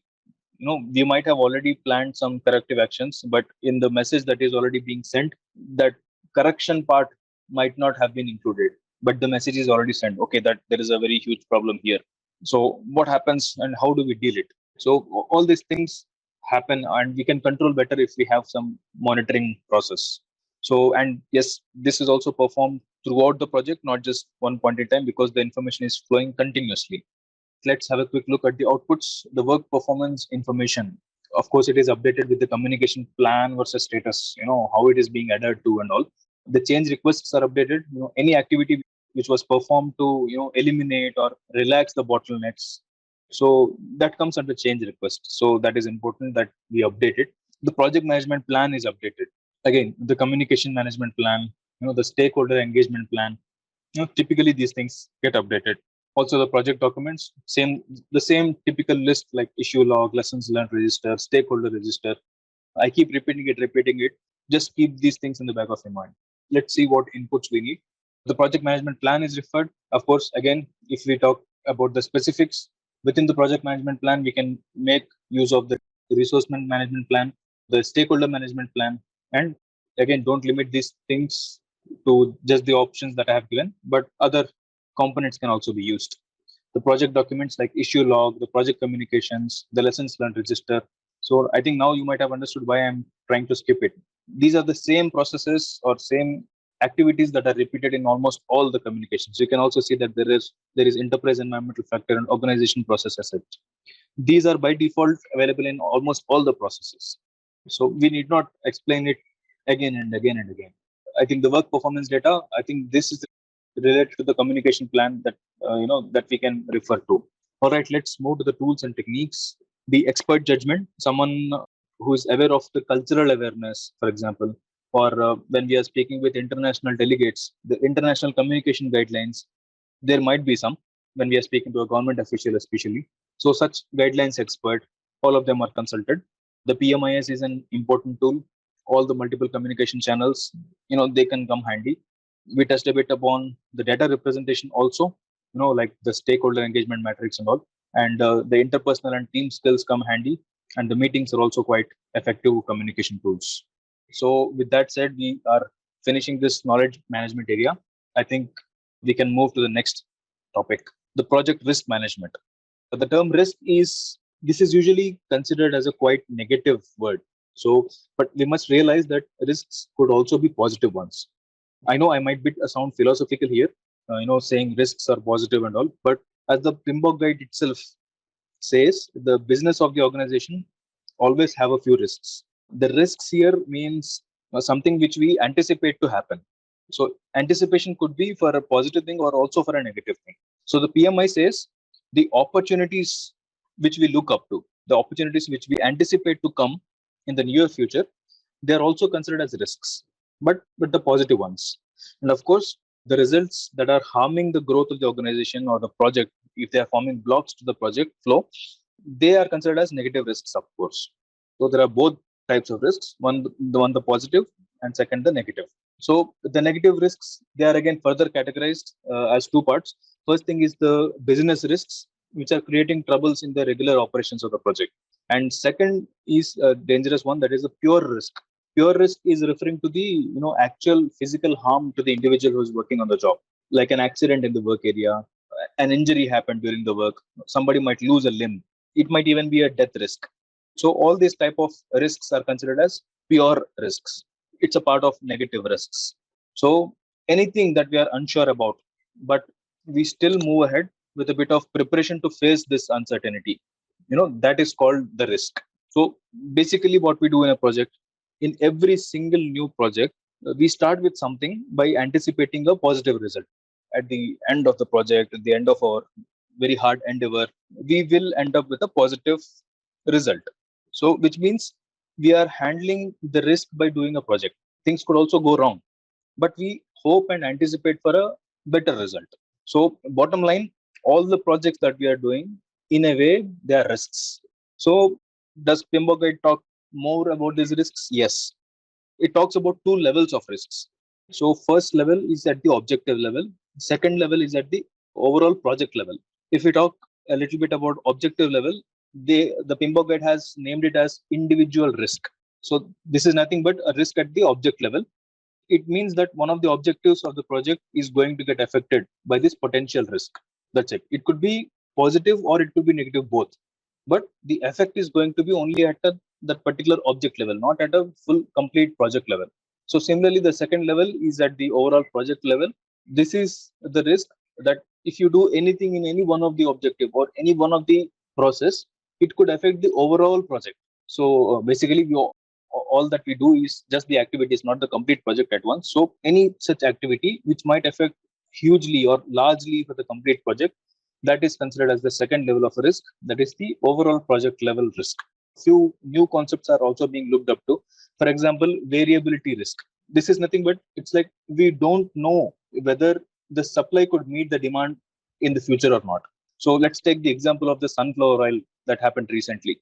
We might have already planned some corrective actions, but in the message that is already being sent, that correction part might not have been included, but the message is already sent. Okay, that there is a very huge problem here. So what happens and how do we deal it? So all these things happen, and we can control better if we have some monitoring process. So, and yes, this is also performed throughout the project, not just one point in time, because the information is flowing continuously. Let's have a quick look at the outputs. The work performance information, of course, it is updated with the communication plan versus status, how it is being adhered to and all. The change requests are updated. Any activity which was performed to eliminate or relax the bottlenecks, so that comes under change request. So that is important that we update it. The project management plan is updated. Again, the communication management plan, the stakeholder engagement plan, typically these things get updated. Also the project documents, the same typical list like issue log, lessons learned register, stakeholder register. I keep repeating it. Just keep these things in the back of your mind. Let's see what inputs we need. The project management plan is referred. Of course, again, if we talk about the specifics within the project management plan, we can make use of the resource management plan, the stakeholder management plan, and again, don't limit these things to just the options that I have given, but other components can also be used. The project documents like issue log, the project communications, the lessons learned register. So I think now you might have understood why I'm trying to skip it. These are the same processes or same activities that are repeated in almost all the communications. You can also see that there is enterprise environmental factor and organization process asset. These are by default available in almost all the processes. So we need not explain it again and again and again. I think the work performance data, I think this is related to the communication plan that that we can refer to. All right, let's move to the tools and techniques. The expert judgment, someone who is aware of the cultural awareness, for example, or when we are speaking with international delegates, the international communication guidelines, there might be some when we are speaking to a government official, especially. So such guidelines expert, all of them are consulted. The PMIS is an important tool. All the multiple communication channels, they can come handy. We touched a bit upon the data representation also, like the stakeholder engagement matrix and all. and the interpersonal and team skills come handy, and the meetings are also quite effective communication tools. So with that said, we are finishing this knowledge management area. I think we can move to the next topic, the project risk management. The term risk is usually considered as a quite negative word. So, but we must realize that risks could also be positive ones. I know I might be sound philosophical here, saying risks are positive and all, but as the PMBOK guide itself says, the business of the organization always have a few risks. The risks here means something which we anticipate to happen. So anticipation could be for a positive thing or also for a negative thing. So the PMI says the opportunities which we look up to, the opportunities which we anticipate to come in the near future, they are also considered as risks, but the positive ones. And of course, the results that are harming the growth of the organization or the project, if they are forming blocks to the project flow, they are considered as negative risks, of course. So there are both types of risks, the positive, and second the negative. So the negative risks, they are again further categorized as two parts. First thing is the business risks, which are creating troubles in the regular operations of the project. And second is a dangerous one, that is a pure risk. Pure risk is referring to the actual physical harm to the individual who is working on the job, like an accident in the work area, an injury happened during the work, somebody might lose a limb, it might even be a death risk. So all these type of risks are considered as pure risks. It's a part of negative risks. So anything that we are unsure about, but we still move ahead with a bit of preparation to face this uncertainty, that is called the risk. So basically what we do in a project, in every single new project, we start with something by anticipating a positive result. At the end of the project, at the end of our very hard endeavor, we will end up with a positive result. So which means we are handling the risk by doing a project. Things could also go wrong, but we hope and anticipate for a better result. So bottom line, all the projects that we are doing, in a way, they are risks. So does PMBOK guide talk more about these risks? Yes. It talks about two levels of risks. So first level is at the objective level. Second level is at the overall project level. If we talk a little bit about objective level, the PMBOK guide has named it as individual risk. So this is nothing but a risk at the object level. It means that one of the objectives of the project is going to get affected by this potential risk. That's it. It could be positive or it could be negative, both. But the effect is going to be only at that particular object level, not at a full complete project level. So similarly, the second level is at the overall project level. This is the risk that if you do anything in any one of the objective or any one of the process, it could affect the overall project. So basically, all that we do is just the activities, not the complete project at once. So any such activity which might affect hugely or largely for the complete project, that is considered as the second level of risk. That is the overall project level risk. Few new concepts are also being looked up to. For example, variability risk. This is nothing but it's like we don't know whether the supply could meet the demand in the future or not. So let's take the example of the sunflower oil that happened recently.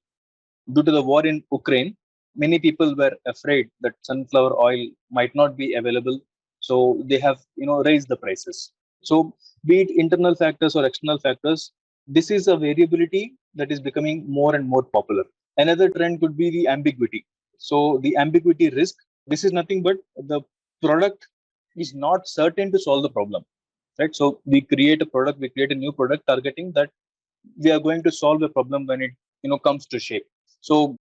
Due to the war in Ukraine, many people were afraid that sunflower oil might not be available. So they have raised the prices. So be it internal factors or external factors, this is a variability that is becoming more and more popular. Another trend could be the ambiguity. So the ambiguity risk, this is nothing but the product is not certain to solve the problem. Right. So we create a product, we create a new product targeting that we are going to solve a problem when it comes to shape. So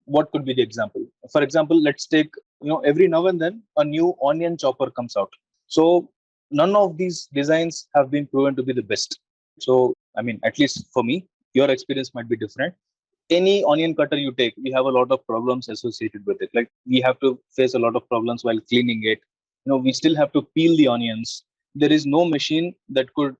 what could be the example? For example, let's take every now and then a new onion chopper comes out. So none of these designs have been proven to be the best. So I mean, at least for me, your experience might be different. Any onion cutter you take, we have a lot of problems associated with it. Like we have to face a lot of problems while cleaning it. We still have to peel the onions. There is no machine that could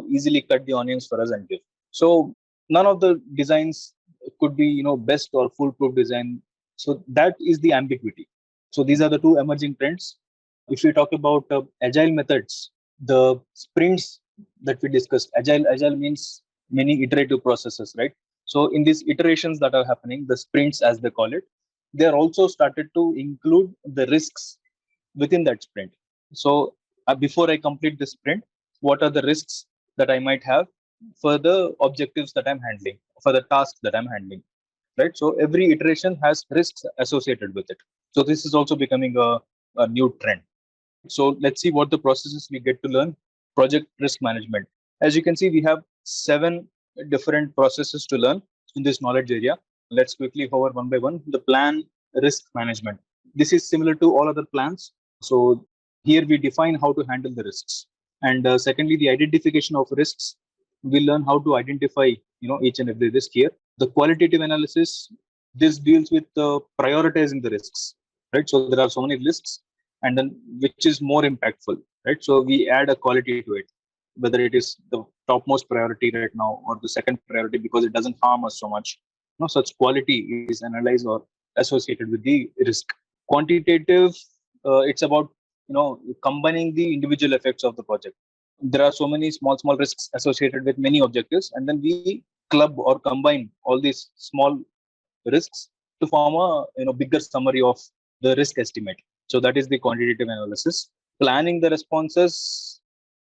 easily cut the onions for us and give. So none of the designs could be best or foolproof design. So that is the ambiguity. So these are the two emerging trends. If we talk about agile methods, the sprints that we discussed, agile means many iterative processes, right? So in these iterations that are happening, the sprints as they call it, they are also started to include the risks within that sprint. So before I complete the sprint, what are the risks that I might have? for the objectives that I'm handling, for the tasks that I'm handling, right? So every iteration has risks associated with it. So this is also becoming a new trend. So let's see what the processes we get to learn. Project risk management. As you can see, we have 7 different processes to learn in this knowledge area. Let's quickly hover one by one. The plan risk management. This is similar to all other plans. So here we define how to handle the risks. And secondly, the identification of risks. We learn how to identify, each and every risk here. The qualitative analysis. This deals with prioritizing the risks, right? So there are so many risks, and then which is more impactful, right? So we add a quality to it, whether it is the topmost priority right now or the second priority because it doesn't harm us so much. Such quality is analyzed or associated with the risk. Quantitative, it's about combining the individual effects of the project. There are so many small risks associated with many objectives, and then we club or combine all these small risks to form a bigger summary of the risk estimate. So that is the quantitative analysis. Planning the responses,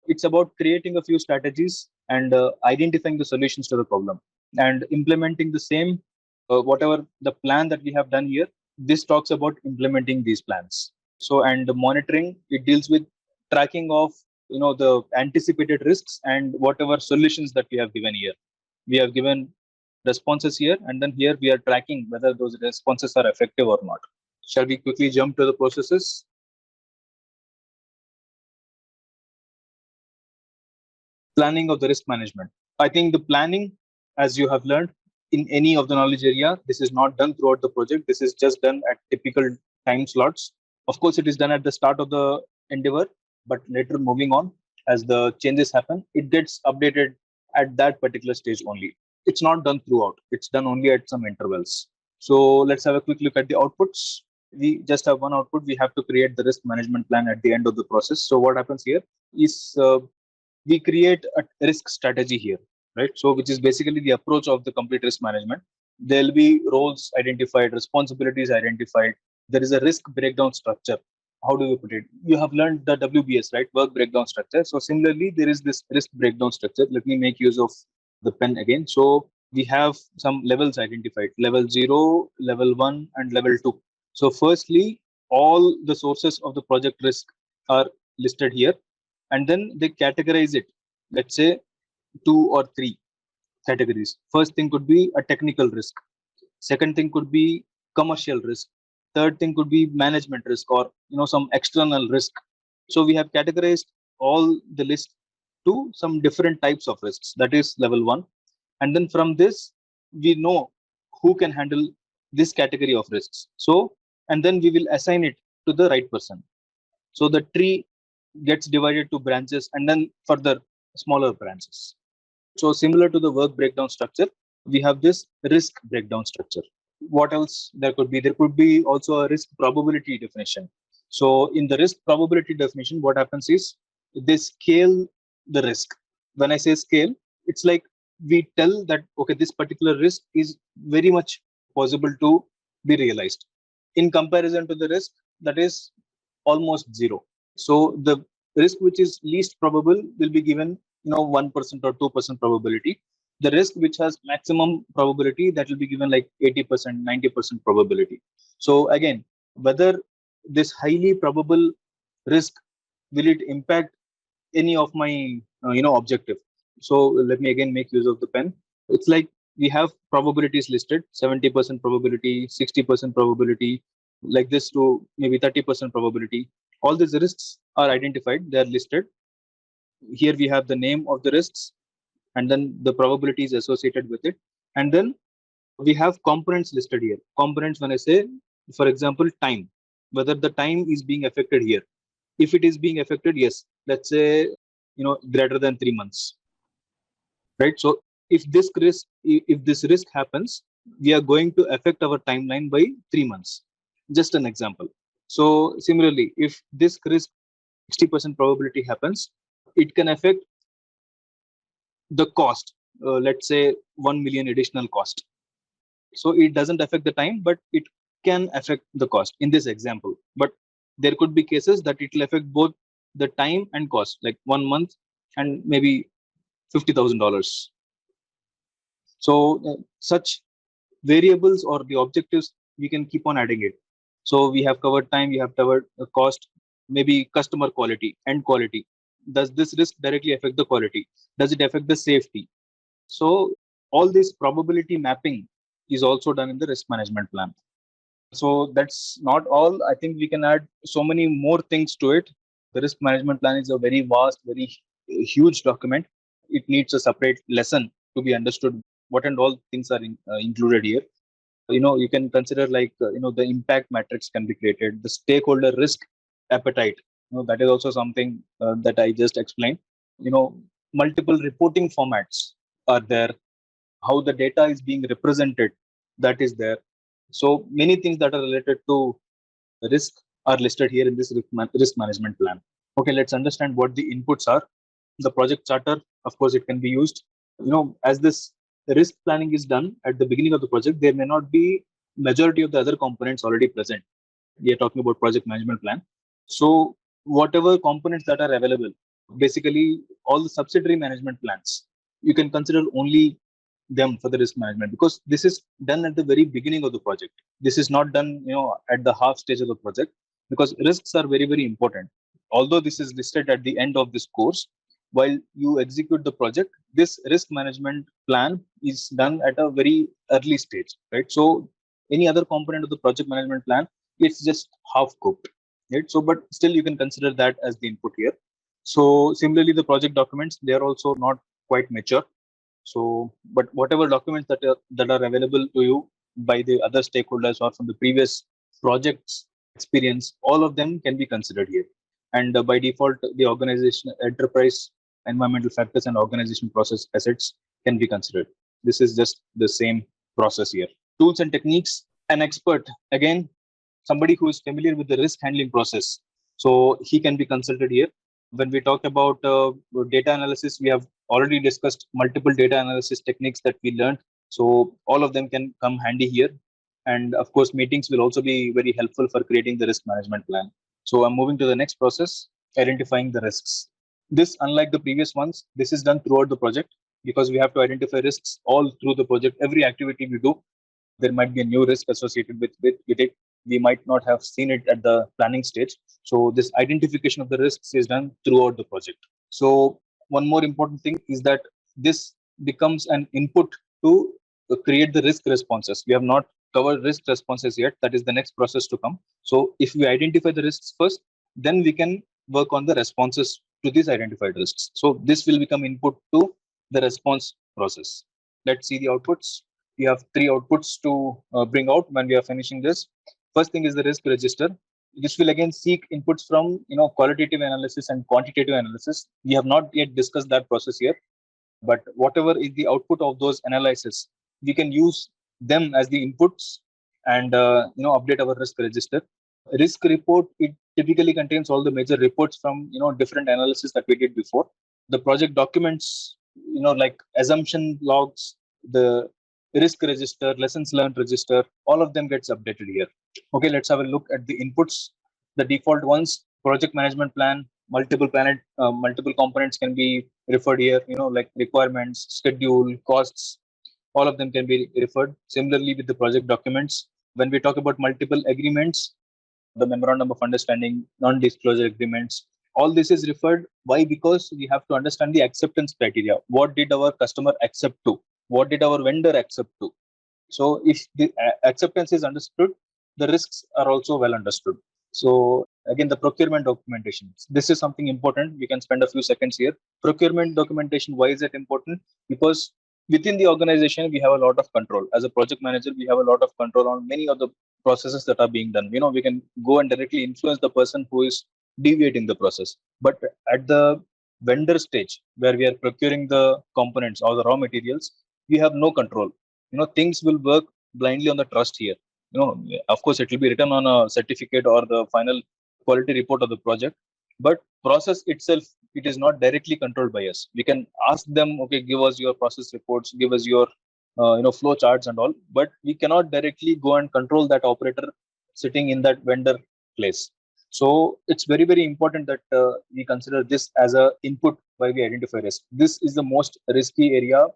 it's about creating a few strategies and identifying the solutions to the problem and implementing the same, whatever the plan that we have done here. This talks about implementing these plans. So, and the monitoring, it deals with tracking of the anticipated risks and whatever solutions that we have given here. We have given responses here, and then here we are tracking whether those responses are effective or not. Shall we quickly jump to the processes? Planning of the risk management. I think the planning, as you have learned in any of the knowledge area, this is not done throughout the project. This is just done at typical time slots. Of course, it is done at the start of the endeavor, but later moving on, as the changes happen, it gets updated at that particular stage only. It's not done throughout. It's done only at some intervals. So let's have a quick look at the outputs. We just have one output. We have to create the risk management plan at the end of the process. So what happens here is we create a risk strategy here, right? So which is basically the approach of the complete risk management. There'll be roles identified, responsibilities identified. There is a risk breakdown structure. How do you put it? You have learned the WBS, right? Work breakdown structure. So similarly, there is this risk breakdown structure. Let me make use of the pen again. So we have some levels identified: level 0, level 1, and level 2. So firstly, all the sources of the project risk are listed here, and then they categorize it, let's say 2 or 3 categories. First thing could be a technical risk, second thing could be commercial risk, third thing could be management risk, or some external risk. So we have categorized all the list to some different types of risks. That is level 1, and then from this we know who can handle this category of risks. So, and then we will assign it to the right person. So the tree gets divided to branches and then further smaller branches. So similar to the work breakdown structure, we have this risk breakdown structure. What else there could be? There could be also a risk probability definition. So in the risk probability definition, what happens is they scale the risk. When I say scale, it's like we tell that, okay, this particular risk is very much possible to be realized in comparison to the risk that is almost zero. So the risk which is least probable will be given 1% or 2% probability. The risk which has maximum probability, that will be given like 80%, 90% probability. So again, whether this highly probable risk, will it impact any of my objective? So let me again make use of the pen. It's like we have probabilities listed: 70% probability, 60% probability, like this to maybe 30% probability. All these risks are identified, they are listed. Here we have the name of the risks and then the probabilities associated with it. And then we have components listed here. Components, when I say, for example, time, whether the time is being affected here. If it is being affected, yes, let's say, greater than 3 months, right? So if this risk happens, we are going to affect our timeline by 3 months. Just an example. So similarly, if this risk 60% probability happens, it can affect the cost, let's say 1 million additional cost. So it doesn't affect the time, but it can affect the cost in this example. But there could be cases that it will affect both the time and cost, like 1 month and maybe $50,000. So such variables or the objectives, we can keep on adding it. So we have covered time, we have covered cost, maybe customer quality and quality. Does this risk directly affect the quality? Does it affect the safety? So all this probability mapping is also done in the risk management plan. So that's not all. I think we can add so many more things to it. The risk management plan is a very vast, very huge document. It needs a separate lesson to be understood. What and all things are included here. You can consider like the impact matrix can be created, the stakeholder risk appetite. That is also something that I just explained. You know, multiple reporting formats are there. How the data is being represented, that is there. So many things that are related to risk are listed here in this risk management plan. Okay, let's understand what the inputs are. The project charter, of course, it can be used. As this risk planning is done at the beginning of the project, there may not be majority of the other components already present. We are talking about project management plan. So whatever components that are available, basically all the subsidiary management plans, you can consider only them for the risk management, because this is done at the very beginning of the project. This is not done at the half stage of the project, because risks are very, very important. Although this is listed at the end of this course, while you execute the project, this risk management plan is done at a very early stage, right? So any other component of the project management plan, it's just half cooked, right? So but still you can consider that as the input here. So similarly, the project documents, they are also not quite mature. So, but whatever documents that are available to you by the other stakeholders or from the previous projects experience, all of them can be considered here. And by default, the organization, enterprise, environmental factors, and organization process assets can be considered. This is just the same process here. Tools and techniques. An expert, again, somebody who is familiar with the risk handling process. So he can be consulted here. When we talk about data analysis, we have already discussed multiple data analysis techniques that we learned. So all of them can come handy here. And of course, meetings will also be very helpful for creating the risk management plan. So I'm moving to the next process, identifying the risks. This, unlike the previous ones, this is done throughout the project, because we have to identify risks all through the project. Every activity we do, there might be a new risk associated with it. We might not have seen it at the planning stage. So this identification of the risks is done throughout the project. So one more important thing is that this becomes an input to create the risk responses. We have not covered risk responses yet. That is the next process to come. So if we identify the risks first, then we can work on the responses to these identified risks. So this will become input to the response process. Let's see the outputs. We have three outputs to bring out when we are finishing this. First thing is the risk register. This will again seek inputs from qualitative analysis and quantitative analysis. We have not yet discussed that process here, but whatever is the output of those analysis, we can use them as the inputs and update our risk register. Risk report, it typically contains all the major reports from different analysis that we did before. The project documents, like assumption logs, the risk register, lessons learned register, all of them gets updated here. Okay, let's have a look at the inputs. The default ones: project management plan, multiple components can be referred here, like requirements, schedule, costs, all of them can be referred. Similarly with the project documents, when we talk about multiple agreements, the memorandum of understanding, non-disclosure agreements, all this is referred. Why? Because we have to understand the acceptance criteria. What did our customer accept to? What did our vendor accept to? So if the acceptance is understood, the risks are also well understood. So again, the procurement documentation. This is something important. We can spend a few seconds here. Procurement documentation, why is it important? Because within the organization, we have a lot of control. As a project manager, we have a lot of control on many of the processes that are being done. We can go and directly influence the person who is deviating the process. But at the vendor stage, where we are procuring the components or the raw materials, we have no control. Things will work blindly on the trust here. Of course, it will be written on a certificate or the final quality report of the project, but process itself, it is not directly controlled by us. We can ask them, okay, give us your process reports, give us your flow charts and all, but we cannot directly go and control that operator sitting in that vendor place. So it's very, very important that we consider this as a input while we identify risk. This is the most risky area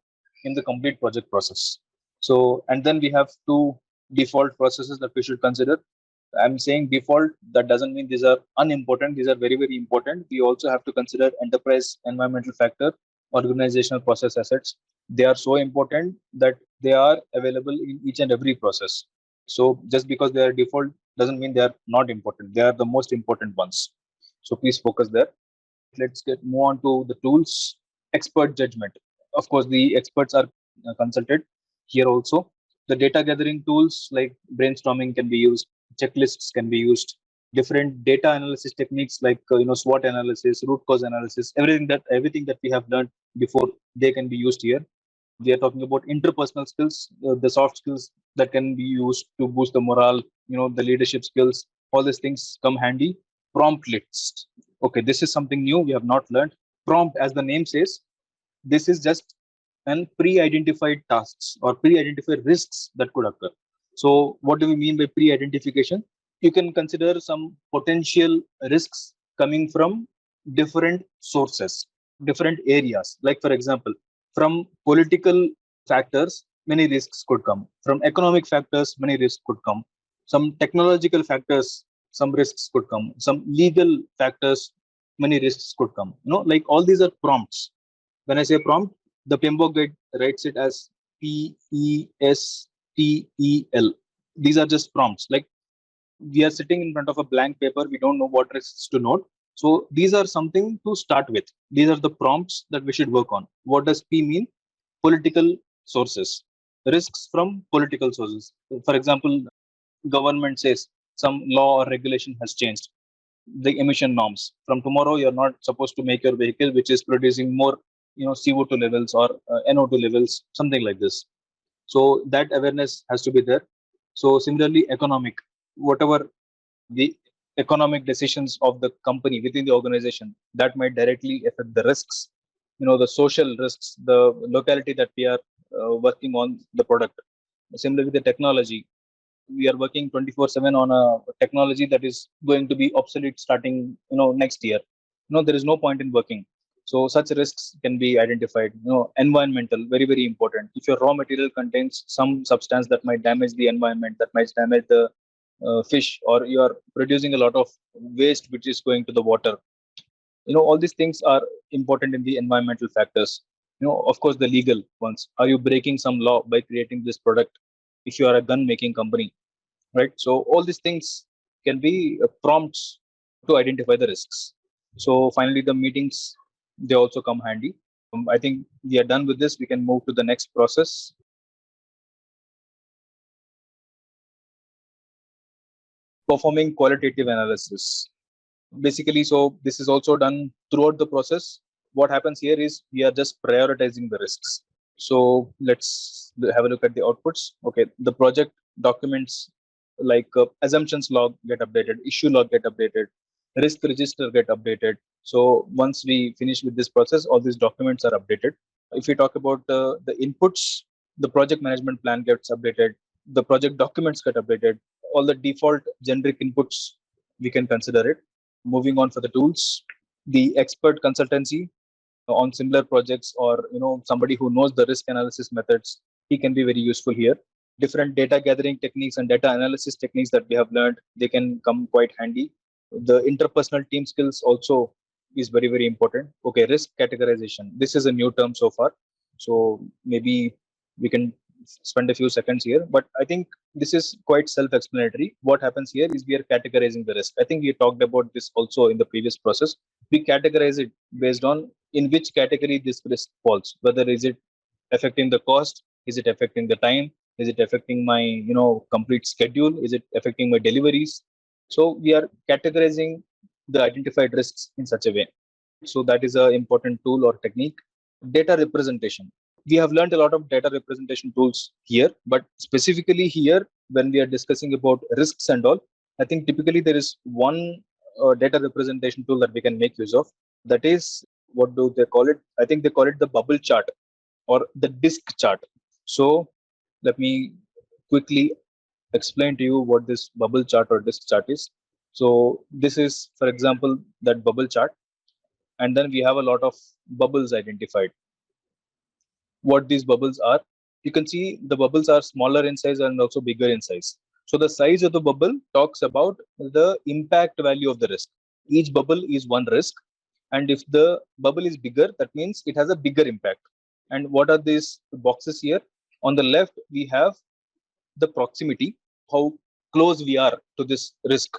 in the complete project process. So, and then we have two default processes that we should consider. I'm saying default, that doesn't mean these are unimportant. These are very, very important. We also have to consider enterprise environmental factor, organizational process assets. They are so important that they are available in each and every process. So just because they are default doesn't mean they are not important. They are the most important ones. So please focus there. Let's get move on to the tools. Expert judgment. Of course, the experts are consulted here also. The data gathering tools like brainstorming can be used, checklists can be used, different data analysis techniques like SWOT analysis, root cause analysis, everything that we have learned before, they can be used here. We are talking about interpersonal skills, the soft skills that can be used to boost the morale, the leadership skills. All these things come handy. Prompt lists. Okay, this is something new we have not learned. Prompt, as the name says, this is just an pre-identified tasks or pre-identified risks that could occur. So what do we mean by pre-identification? You can consider some potential risks coming from different sources, different areas. Like for example, from political factors, many risks could come. From economic factors, many risks could come. Some technological factors, some risks could come. Some legal factors, many risks could come. Like all these are prompts. When I say prompt, the PMBOK guide writes it as PESTEL. These are just prompts. Like we are sitting in front of a blank paper, we don't know what risks to note. So these are something to start with. These are the prompts that we should work on. What does P mean? Political sources. Risks from political sources. For example, government says some law or regulation has changed the emission norms. From tomorrow, you're not supposed to make your vehicle which is producing more, CO2 levels or NO2 levels, something like this. So that awareness has to be there. So similarly, economic, whatever the economic decisions of the company within the organization, that might directly affect the risks, the social risks, the locality that we are working on the product. Similarly, with the technology, we are working 24/7 on a technology that is going to be obsolete starting next year. There is no point in working. So such risks can be identified. Environmental, very, very important. If your raw material contains some substance that might damage the environment, that might damage the fish, or you are producing a lot of waste which is going to the water, all these things are important in the environmental factors. Of course, the legal ones. Are you breaking some law by creating this product? If you are a gun making company, right? So all these things can be prompts to identify the risks. So finally, the meetings, they also come handy. I think we are done with this. We can move to the next process. Performing qualitative analysis. Basically, so this is also done throughout the process. What happens here is we are just prioritizing the risks. So let's have a look at the outputs. Okay, the project documents like assumptions log get updated, issue log get updated, risk register get updated. So once we finish with this process, all these documents are updated. If we talk about the inputs, the project management plan gets updated, the project documents get updated, all the default generic inputs, we can consider it. Moving on for the tools, the expert consultancy on similar projects, or somebody who knows the risk analysis methods, he can be very useful here. Different data gathering techniques and data analysis techniques that we have learned, they can come quite handy. The interpersonal team skills also is very, very important. Okay, risk categorization, this is a new term so far, so maybe we can spend a few seconds here, but I think this is quite self-explanatory. What happens here is we are categorizing the risk. I think we talked about this also in the previous process. We categorize it based on in which category this risk falls. Whether is it affecting the cost, is it affecting the time, is it affecting my complete schedule, is it affecting my deliveries? So we are categorizing the identified risks in such a way. So that is an important tool or technique. Data representation, we have learned a lot of data representation tools here, but specifically here, when we are discussing about risks and all, I think typically there is one data representation tool that we can make use of. That is, what do they call it? I think they call it the bubble chart or the disk chart. So let me quickly explain to you what this bubble chart or disk chart is. So this is, for example, that bubble chart. And then we have a lot of bubbles identified. What these bubbles are, you can see the bubbles are smaller in size and also bigger in size. So the size of the bubble talks about the impact value of the risk. Each bubble is one risk, and if the bubble is bigger, that means it has a bigger impact. And what are these boxes here? On the left, we have the proximity, how close we are to this risk.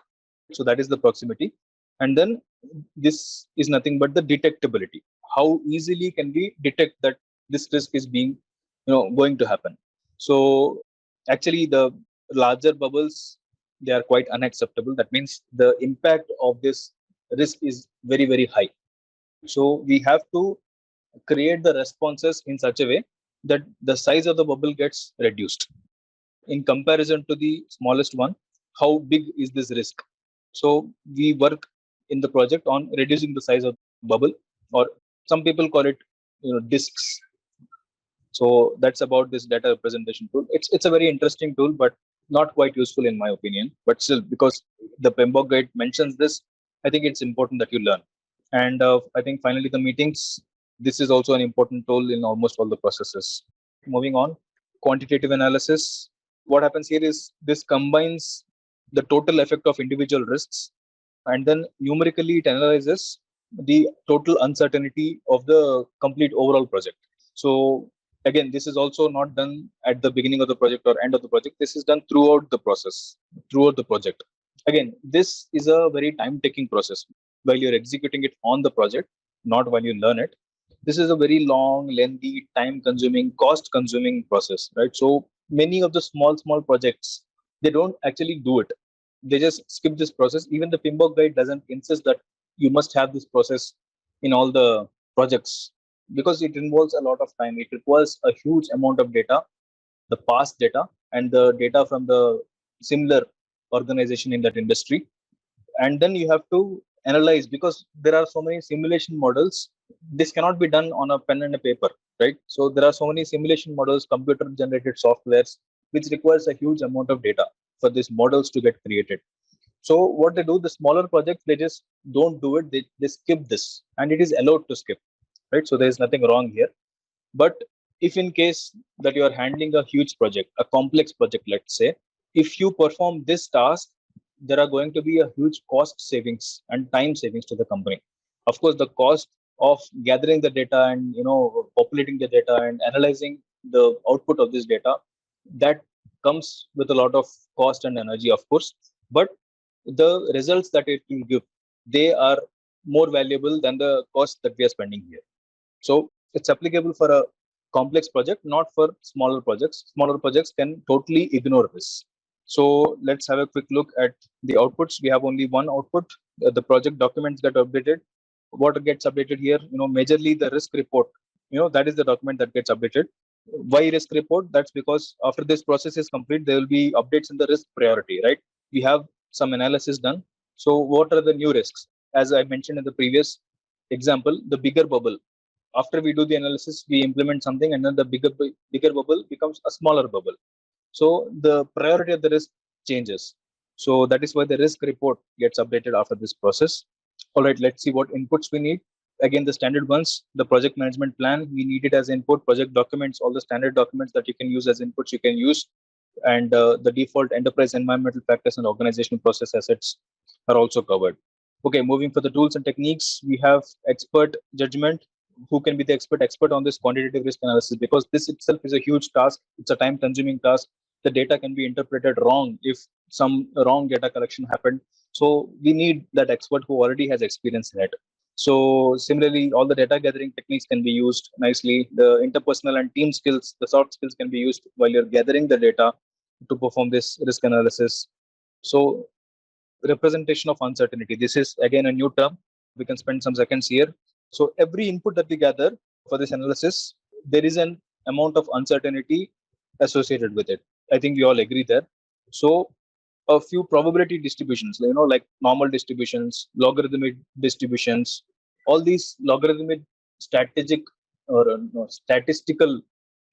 So that is the proximity. And then this is nothing but the detectability. How easily can we detect that this risk is being, going to happen? So actually, the larger bubbles, they are quite unacceptable. That means the impact of this risk is very, very high. So we have to create the responses in such a way that the size of the bubble gets reduced in comparison to the smallest one. How big is this risk? So we work in the project on reducing the size of bubble, or some people call it, disks. So that's about this data representation tool. It's a very interesting tool, but not quite useful in my opinion. But still, because the PMBOK guide mentions this, I think it's important that you learn. And I think finally the meetings. This is also an important tool in almost all the processes. Moving on, quantitative analysis. What happens here is this combines the total effect of individual risks, and then numerically it analyzes the total uncertainty of the complete overall project. So again, this is also not done at the beginning of the project or end of the project. This is done throughout the process, throughout the project. Again, this is a very time taking process while you're executing it on the project, not while you learn it. This is a very long, lengthy, time consuming, cost consuming process, right? So many of the small projects, they don't actually do it. They just skip this process. Even the PMBOK guide doesn't insist that you must have this process in all the projects, because it involves a lot of time. It requires a huge amount of data, the past data and the data from the similar organization in that industry. And then you have to analyze, because there are so many simulation models. This cannot be done on a pen and a paper, right? So there are so many simulation models, computer generated softwares, which requires a huge amount of data for these models to get created. So what they do, the smaller projects, they just don't do it. They skip this, and it is allowed to skip, right? So there is nothing wrong here. But if in case that you are handling a huge project, a complex project, let's say, if you perform this task, there are going to be a huge cost savings and time savings to the company. Of course, the cost of gathering the data and populating the data and analyzing the output of this data, that comes with a lot of cost and energy, of course. But the results that it will give, they are more valuable than the cost that we are spending here. So it's applicable for a complex project, not for smaller projects. Smaller projects can totally ignore this. So let's have a quick look at the outputs. We have only one output. The project documents get updated. What gets updated here, majorly the risk report. That is the document that gets updated. Why risk report? That's because after this process is complete, there will be updates in the risk priority, right? We have some analysis done. So what are the new risks? As I mentioned in the previous example, the bigger bubble. After we do the analysis, we implement something, and then the bigger bubble becomes a smaller bubble. So the priority of the risk changes. So that is why the risk report gets updated after this process. All right, let's see what inputs we need. Again, the standard ones, the project management plan, we need it as input. Project documents, all the standard documents that you can use as inputs, you can use. And the default enterprise environmental factors and organizational process assets are also covered. Okay, moving for the tools and techniques, we have expert judgment. Who can be the expert on this quantitative risk analysis? Because this itself is a huge task. It's a time consuming task. The data can be interpreted wrong if some wrong data collection happened. So we need that expert who already has experience in it. So similarly, all the data gathering techniques can be used nicely. The interpersonal and team skills, the soft skills can be used while you're gathering the data to perform this risk analysis. So representation of uncertainty. This is again a new term. We can spend some seconds here. So every input that we gather for this analysis, there is an amount of uncertainty associated with it. I think we all agree there. So a few probability distributions, like normal distributions, logarithmic distributions, all these logarithmic strategic or statistical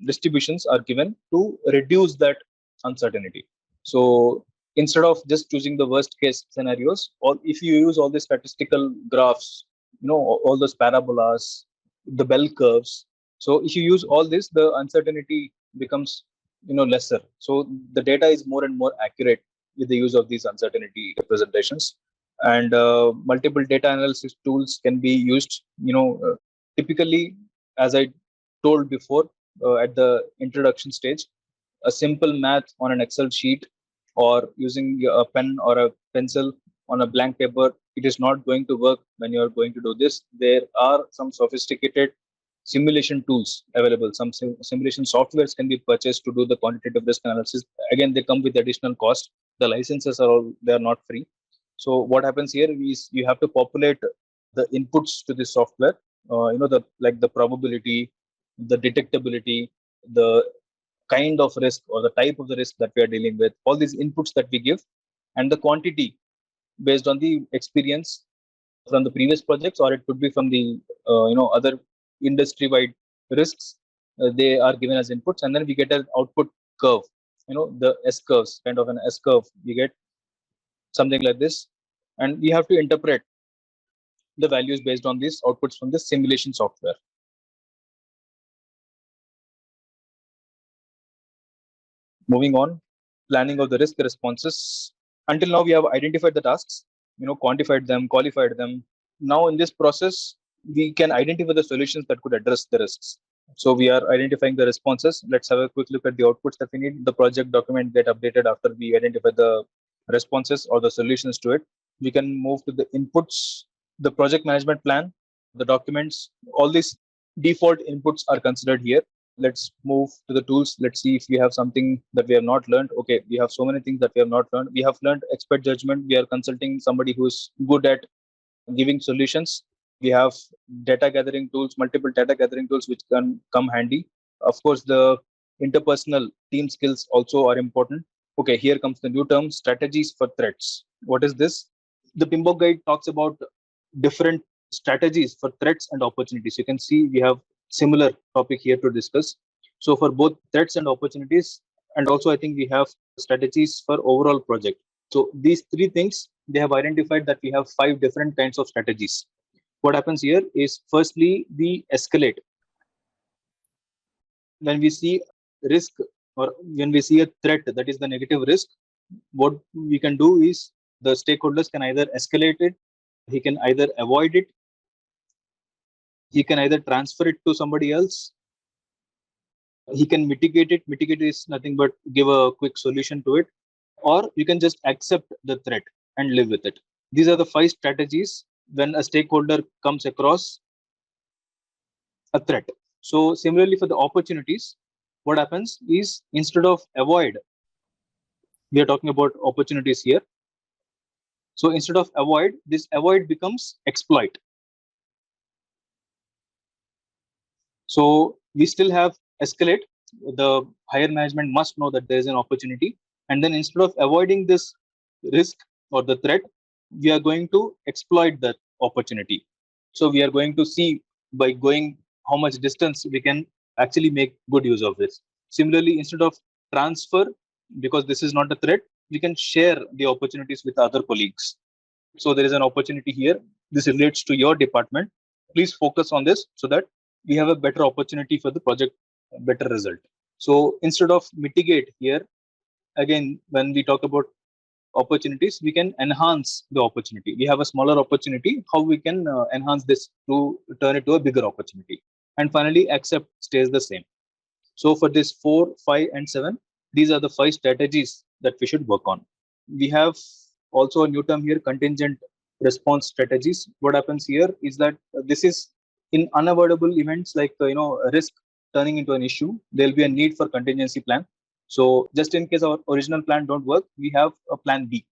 distributions are given to reduce that uncertainty. So instead of just choosing the worst case scenarios, or if you use all the statistical graphs, all those parabolas, the bell curves. So if you use all this, the uncertainty becomes lesser. So the data is more and more accurate with the use of these uncertainty representations. And multiple data analysis tools can be used. Typically, as I told before at the introduction stage, a simple math on an Excel sheet or using a pen or a pencil on a blank paper, it is not going to work when you are going to do this. There are some sophisticated simulation tools available. Some simulation softwares can be purchased to do the quantitative risk analysis. Again, they come with additional cost. The licenses are all, they are not free. So what happens here is you have to populate the inputs to this software. The probability, the detectability, the kind of risk or the type of the risk that we are dealing with, all these inputs that we give, and the quantity based on the experience from the previous projects, or it could be from the other industry-wide risks. They are given as inputs, and then we get an output curve. The S curves, kind of an S curve. We get something like this, and we have to interpret the values based on these outputs from the simulation software. Moving on, planning of the risk responses. Until now, we have identified the tasks, quantified them, qualified them. Now, in this process, we can identify the solutions that could address the risks. So we are identifying the responses. Let's have a quick look at the outputs that we need. The project document get updated after we identify the responses or the solutions to it. We can move to the inputs, the project management plan, the documents. All these default inputs are considered here. Let's move to the tools. Let's see if we have something that we have not learned. Okay, we have so many things that we have not learned. We have learned expert judgment. We are consulting somebody who is good at giving solutions. We have data gathering tools, multiple data gathering tools, which can come handy. Of course, the interpersonal team skills also are important. Okay, here comes the new term, strategies for threats. What is this? The PMBOK guide talks about different strategies for threats and opportunities. You can see we have similar topic here to discuss. So for both threats and opportunities, and also I think we have strategies for overall project. So these three things, they have identified that we have 5 different kinds of strategies. What happens here is, firstly, we escalate. When we see risk or when we see a threat, that is the negative risk, what we can do is the stakeholders can either escalate it, he can either avoid it, he can either transfer it to somebody else, he can mitigate it. Mitigate is nothing but give a quick solution to it, or you can just accept the threat and live with it. These are the 5 strategies when a stakeholder comes across a threat. So similarly for the opportunities, what happens is, instead of avoid, we are talking about opportunities here. So instead of avoid, this avoid becomes exploit. So we still have escalate. The higher management must know that there is an opportunity. And then instead of avoiding this risk or the threat, we are going to exploit that opportunity. So we are going to see by going how much distance we can actually make good use of this. Similarly, instead of transfer, because this is not a threat, we can share the opportunities with other colleagues. So there is an opportunity here. This relates to your department. Please focus on this so that we have a better opportunity for the project, better result. So instead of mitigate here, again, when we talk about opportunities, we can enhance the opportunity. We have a smaller opportunity, how we can enhance this to turn it to a bigger opportunity. And finally, accept stays the same. So for this 4, 5, and 7, these are the 5 strategies that we should work on. We have also a new term here, contingent response strategies. What happens here is that this is in unavoidable events like a risk turning into an issue, there'll be a need for contingency plan. So just in case our original plan don't work, we have a plan B.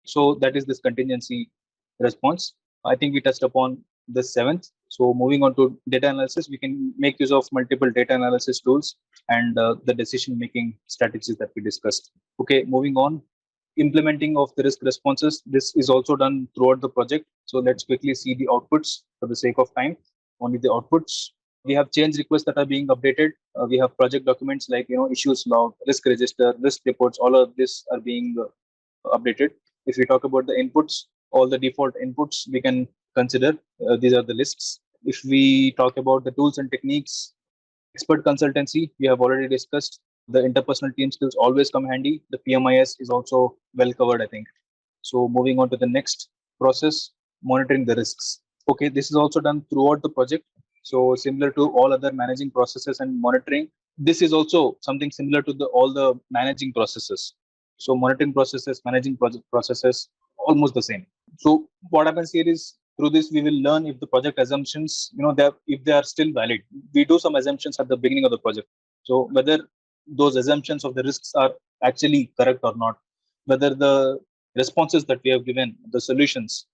So that is this contingency response. I think we touched upon the 7th. So moving on to data analysis, we can make use of multiple data analysis tools and the decision making strategies that we discussed. Okay, moving on. Implementing of the risk responses. This is also done throughout the project. So let's quickly see the outputs for the sake of time. Only the outputs. We have change requests that are being updated. We have project documents like issues log, risk register, risk reports. All of this are being updated. If we talk about the inputs, all the default inputs we can consider. These are the lists. If we talk about the tools and techniques, expert consultancy, we have already discussed. The interpersonal team skills always come handy. The PMIS is also well covered, I think. So moving on to the next process, monitoring the risks. Okay, this is also done throughout the project. So similar to all other managing processes and monitoring, this is also something similar to all the managing processes. So monitoring processes, managing project processes, almost the same. So what happens here is through this we will learn if the project assumptions, if they are still valid. We do some assumptions at the beginning of the project. So whether those assumptions of the risks are actually correct or not, whether the responses that we have given, the solutions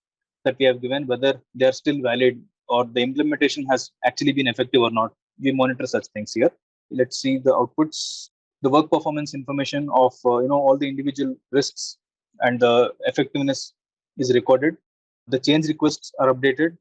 that we have given, whether they are still valid or the implementation has actually been effective or not. We monitor such things here. Let's see the outputs. The work performance information of all the individual risks and the effectiveness is recorded. The change requests are updated.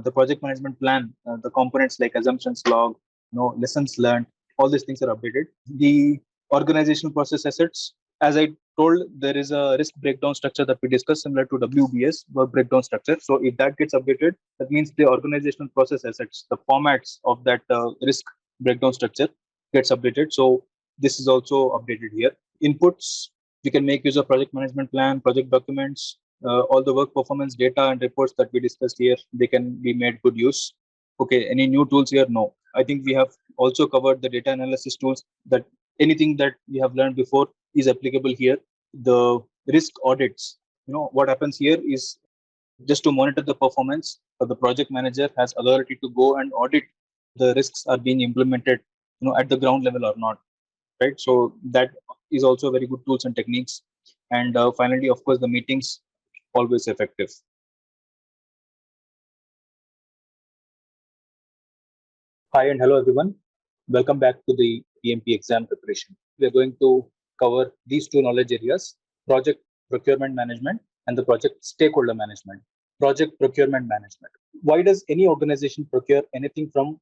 The project management plan, the components like assumptions log, lessons learned, all these things are updated. The organizational process assets, as I told, there is a risk breakdown structure that we discussed similar to WBS, work breakdown structure. So if that gets updated, that means the organizational process assets, the formats of that risk breakdown structure gets updated. So this is also updated here. Inputs, we can make use of project management plan, project documents, all the work performance data and reports that we discussed here, they can be made good use. Okay, any new tools here? No. I think we have also covered the data analysis tools, that anything that we have learned before is applicable here. The risk audits, what happens here is just to monitor the performance, the project manager has authority to go and audit the risks are being implemented, at the ground level or not, right? So that is also very good tools and techniques. And finally, of course, the meetings, always effective. Hi and hello everyone. Welcome back to the PMP exam preparation. We are going to cover these two knowledge areas, project procurement management and the project stakeholder management. Project procurement management. Why does any organization procure anything from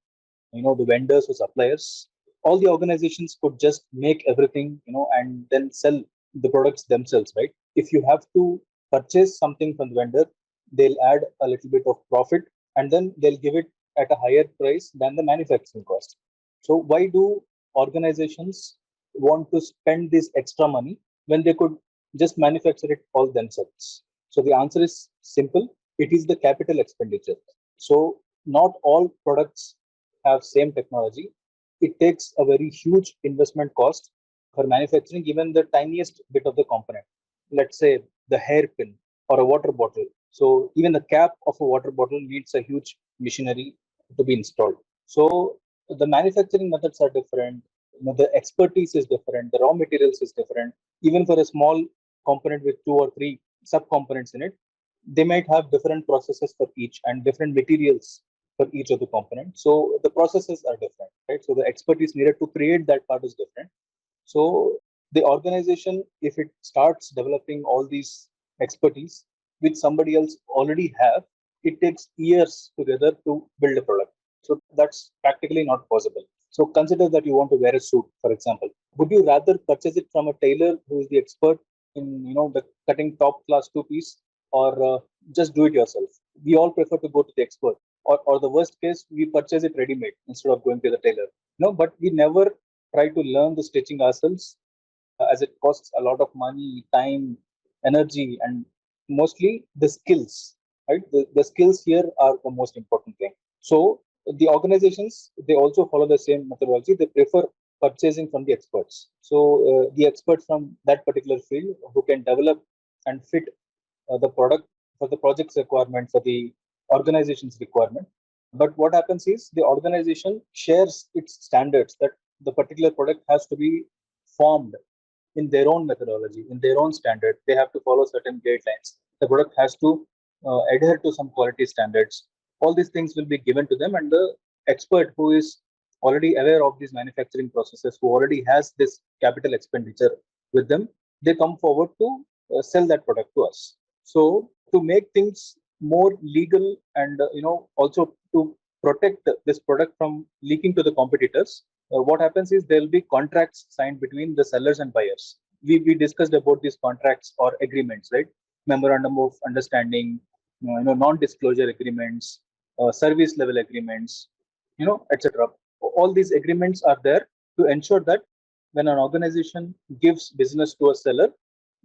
the vendors or suppliers? All the organizations could just make everything, and then sell the products themselves, right? If you have to purchase something from the vendor, they'll add a little bit of profit and then they'll give it at a higher price than the manufacturing cost. So why do organizations want to spend this extra money when they could just manufacture it all themselves? So the answer is simple. It is the capital expenditure. So not all products have same technology. It takes a very huge investment cost for manufacturing even the tiniest bit of the component. Let's say the hairpin or a water bottle. So even the cap of a water bottle needs a huge machinery to be installed. So the manufacturing methods are different. The expertise is different. The raw materials is different. Even for a small component with 2 or 3 subcomponents in it, they might have different processes for each and different materials for each of the components. So the processes are different, right? So the expertise needed to create that part is different. So the organization, if it starts developing all these expertise which somebody else already have, it takes years together to build a product. So that's practically not possible. So consider that you want to wear a suit, for example. Would you rather purchase it from a tailor who is the expert in the cutting top class two-piece, or just do it yourself? We all prefer to go to the expert, or the worst case, we purchase it ready-made instead of going to the tailor. But we never try to learn the stitching ourselves, as it costs a lot of money, time, energy, and mostly the skills, right? The skills here are the most important thing. So the organizations, they also follow the same methodology. They prefer purchasing from the experts. So the experts from that particular field who can develop and fit the product for the project's requirement, for the organization's requirement. But what happens is the organization shares its standards that the particular product has to be formed in their own methodology, in their own standard. They have to follow certain guidelines. The product has to adhere to some quality standards. All these things will be given to them, and the expert who is already aware of these manufacturing processes, who already has this capital expenditure with them, they come forward to sell that product to us. So to make things more legal and also to protect this product from leaking to the competitors, what happens is there will be contracts signed between the sellers and buyers. we discussed about these contracts or agreements, right? Memorandum of understanding, non-disclosure agreements, service level agreements, etc. All these agreements are there to ensure that when an organization gives business to a seller,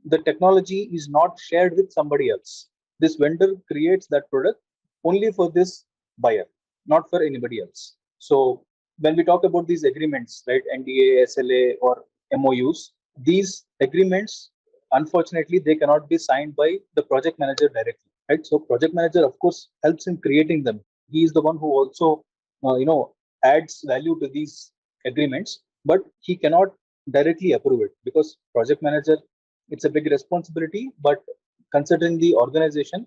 the technology is not shared with somebody else. This vendor creates that product only for this buyer, not for anybody else. So when we talk about these agreements, right, NDA, SLA, or MOUs, these agreements, unfortunately, they cannot be signed by the project manager directly, right? So project manager, of course, helps in creating them. He is the one who also, adds value to these agreements, but he cannot directly approve it because project manager, it's a big responsibility, but considering the organization,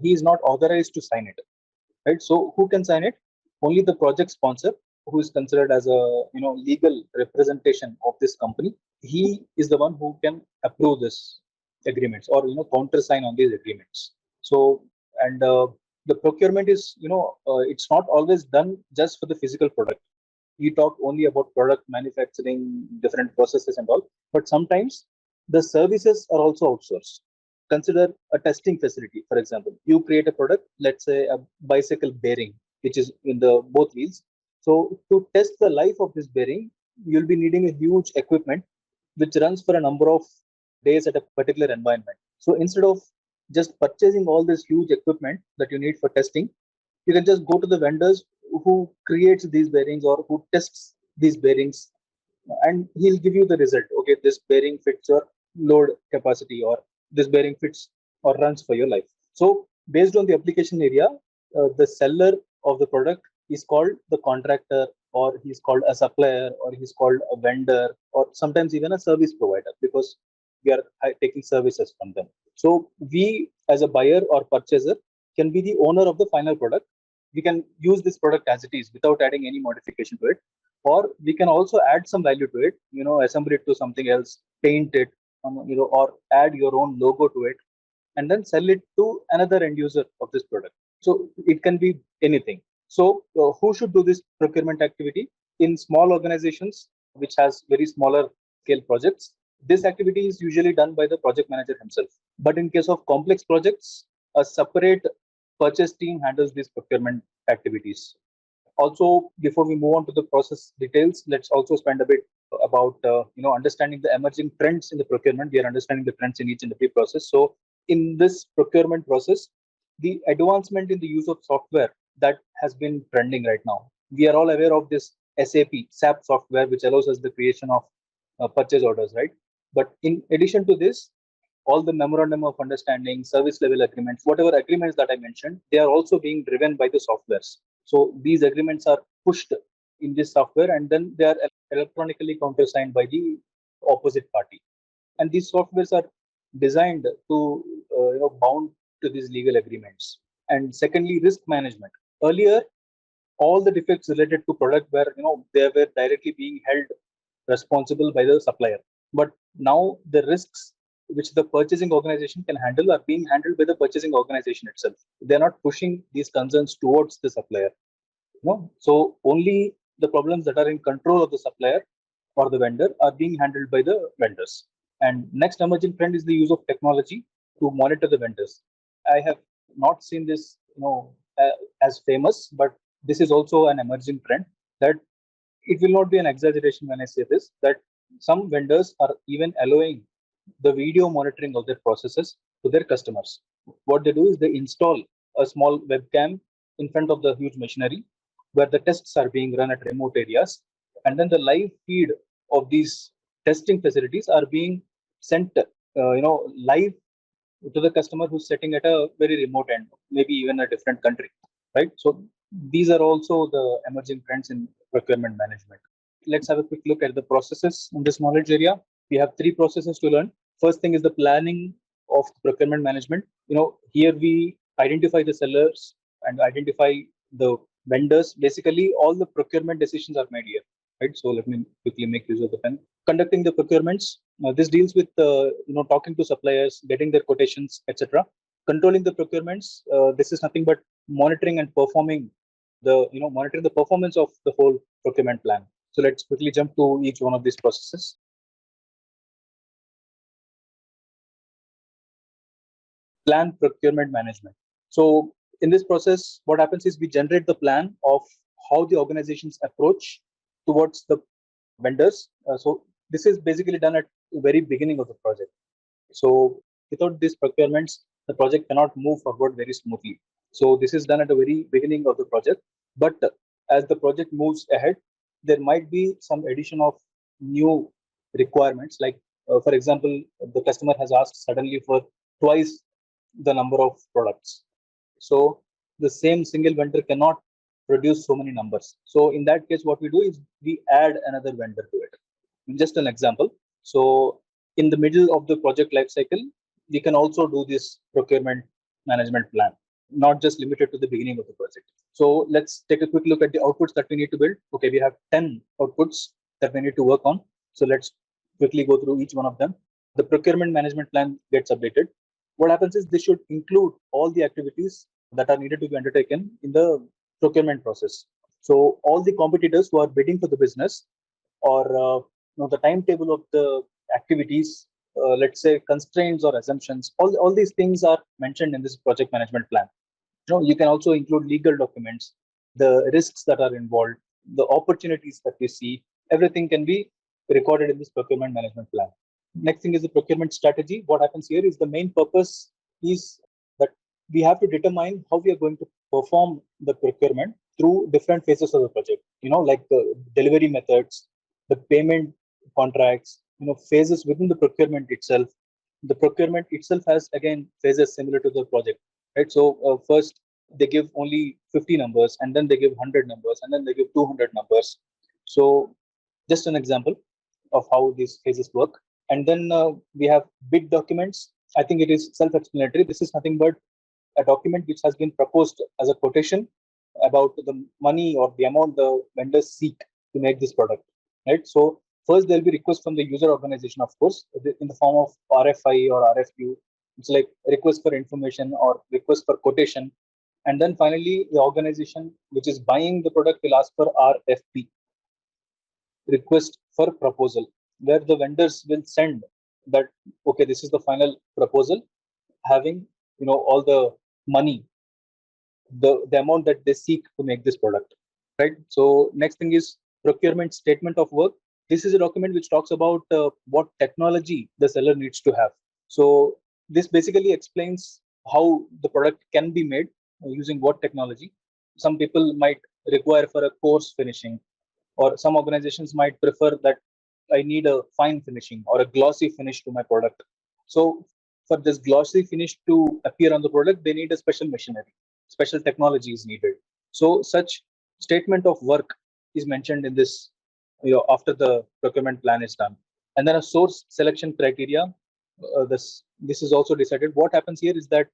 he is not authorized to sign it, right? So who can sign it? Only the project sponsor, who is considered as a legal representation of this company. He is the one who can approve this agreements or countersign on these agreements. So and the procurement is it's not always done just for the physical product. We talk only about product manufacturing, different processes and all, but sometimes the services are also outsourced. Consider a testing facility, for example. You create a product, let's say a bicycle bearing, which is in the both wheels. So to test the life of this bearing, you'll be needing a huge equipment which runs for a number of days at a particular environment. So instead of just purchasing all this huge equipment that you need for testing, you can just go to the vendors who creates these bearings or who tests these bearings, and he'll give you the result. Okay, this bearing fits your load capacity, or this bearing fits or runs for your life. So based on the application area, the seller of the product is called the contractor, or he's called a supplier, or he's called a vendor, or sometimes even a service provider, because we are taking services from them. So we as a buyer or purchaser can be the owner of the final product. We can use this product as it is without adding any modification to it, or we can also add some value to it, assemble it to something else, paint it, or add your own logo to it, and then sell it to another end user of this product. So it can be anything. So who should do this procurement activity? In small organizations which has very smaller scale projects, this activity is usually done by the project manager himself. But in case of complex projects, a separate purchase team handles these procurement activities. Also, before we move on to the process details, let's also spend a bit about understanding the emerging trends in the procurement. We are understanding the trends in each and every process. So in this procurement process, the advancement in the use of software that has been trending right now. We are all aware of this SAP software, which allows us the creation of purchase orders, right? But in addition to this, all the memorandum of understanding, service level agreements, whatever agreements that I mentioned, they are also being driven by the softwares. So these agreements are pushed in this software, and then they are electronically countersigned by the opposite party. And these softwares are designed to bound to these legal agreements. And secondly, risk management. Earlier, all the defects related to product were they were directly being held responsible by the supplier. But now the risks which the purchasing organization can handle are being handled by the purchasing organization itself. They're not pushing these concerns towards the supplier. So only the problems that are in control of the supplier or the vendor are being handled by the vendors. And next emerging trend is the use of technology to monitor the vendors. I have not seen this, as famous, but this is also an emerging trend that it will not be an exaggeration when I say this, that some vendors are even allowing the video monitoring of their processes to their customers. What they do is they install a small webcam in front of the huge machinery where the tests are being run at remote areas, and then the live feed of these testing facilities are being sent, live to the customer who's sitting at a very remote end, maybe even a different country, right? So these are also the emerging trends in procurement management. Let's have a quick look at the processes in this knowledge area. We have three processes to learn. First thing is the planning of procurement management. Here we identify the sellers and identify the vendors. Basically, all the procurement decisions are made here, right? So let me quickly make use of the pen. Conducting the procurements. This deals with talking to suppliers, getting their quotations, etc. Controlling the procurements. This is nothing but monitoring and performing monitoring the performance of the whole procurement plan. So let's quickly jump to each one of these processes. plan procurement management. So in this process, what happens is we generate the plan of how the organizations approach towards the vendors. So this is basically done at the very beginning of the project. So without these procurements, the project cannot move forward very smoothly. So this is done at the very beginning of the project. But as the project moves ahead, there might be some addition of new requirements. Like, for example, the customer has asked suddenly for twice the number of products. So the same single vendor cannot produce so many numbers. So in that case, what we do is we add another vendor to it. Just an example. So in the middle of the project lifecycle, we can also do this procurement management plan, not just limited to the beginning of the project. So let's take a quick look at the outputs that we need to build. Okay, we have 10 outputs that we need to work on. So let's quickly go through each one of them. The procurement management plan gets updated. What happens is this should include all the activities that are needed to be undertaken in the procurement process. So all the competitors who are bidding for the business, or the timetable of the activities, let's say constraints or assumptions, all these things are mentioned in this project management plan. You can also include legal documents, the risks that are involved, the opportunities that we see. Everything can be recorded in this procurement management plan. Next thing is the procurement strategy. What happens here is the main purpose is that we have to determine how we are going to perform the procurement through different phases of the project. Like the delivery methods, the payment contracts, phases within the procurement itself. The procurement itself has again phases similar to the project, right? So first they give only 50 numbers, and then they give 100 numbers, and then they give 200 numbers. So just an example of how these phases work. And then we have bid documents. I think it is self-explanatory. This is nothing but a document which has been proposed as a quotation about the money or the amount the vendors seek to make this product, right? So first there'll be request from the user organization, of course, in the form of RFI or RFQ. It's like request for information or request for quotation. And then finally, the organization which is buying the product will ask for RFP, request for proposal, where the vendors will send that, okay, this is the final proposal having, all the money, the amount that they seek to make this product, right? So next thing is procurement statement of work. This is a document which talks about what technology the seller needs to have. So this basically explains how the product can be made using what technology. Some people might require for a coarse finishing, or some organizations might prefer that I need a fine finishing or a glossy finish to my product. So for this glossy finish to appear on the product, they need a special machinery, special technology is needed. So such statement of work is mentioned in this, after the procurement plan is done. And then a source selection criteria. This is also decided. What happens here is that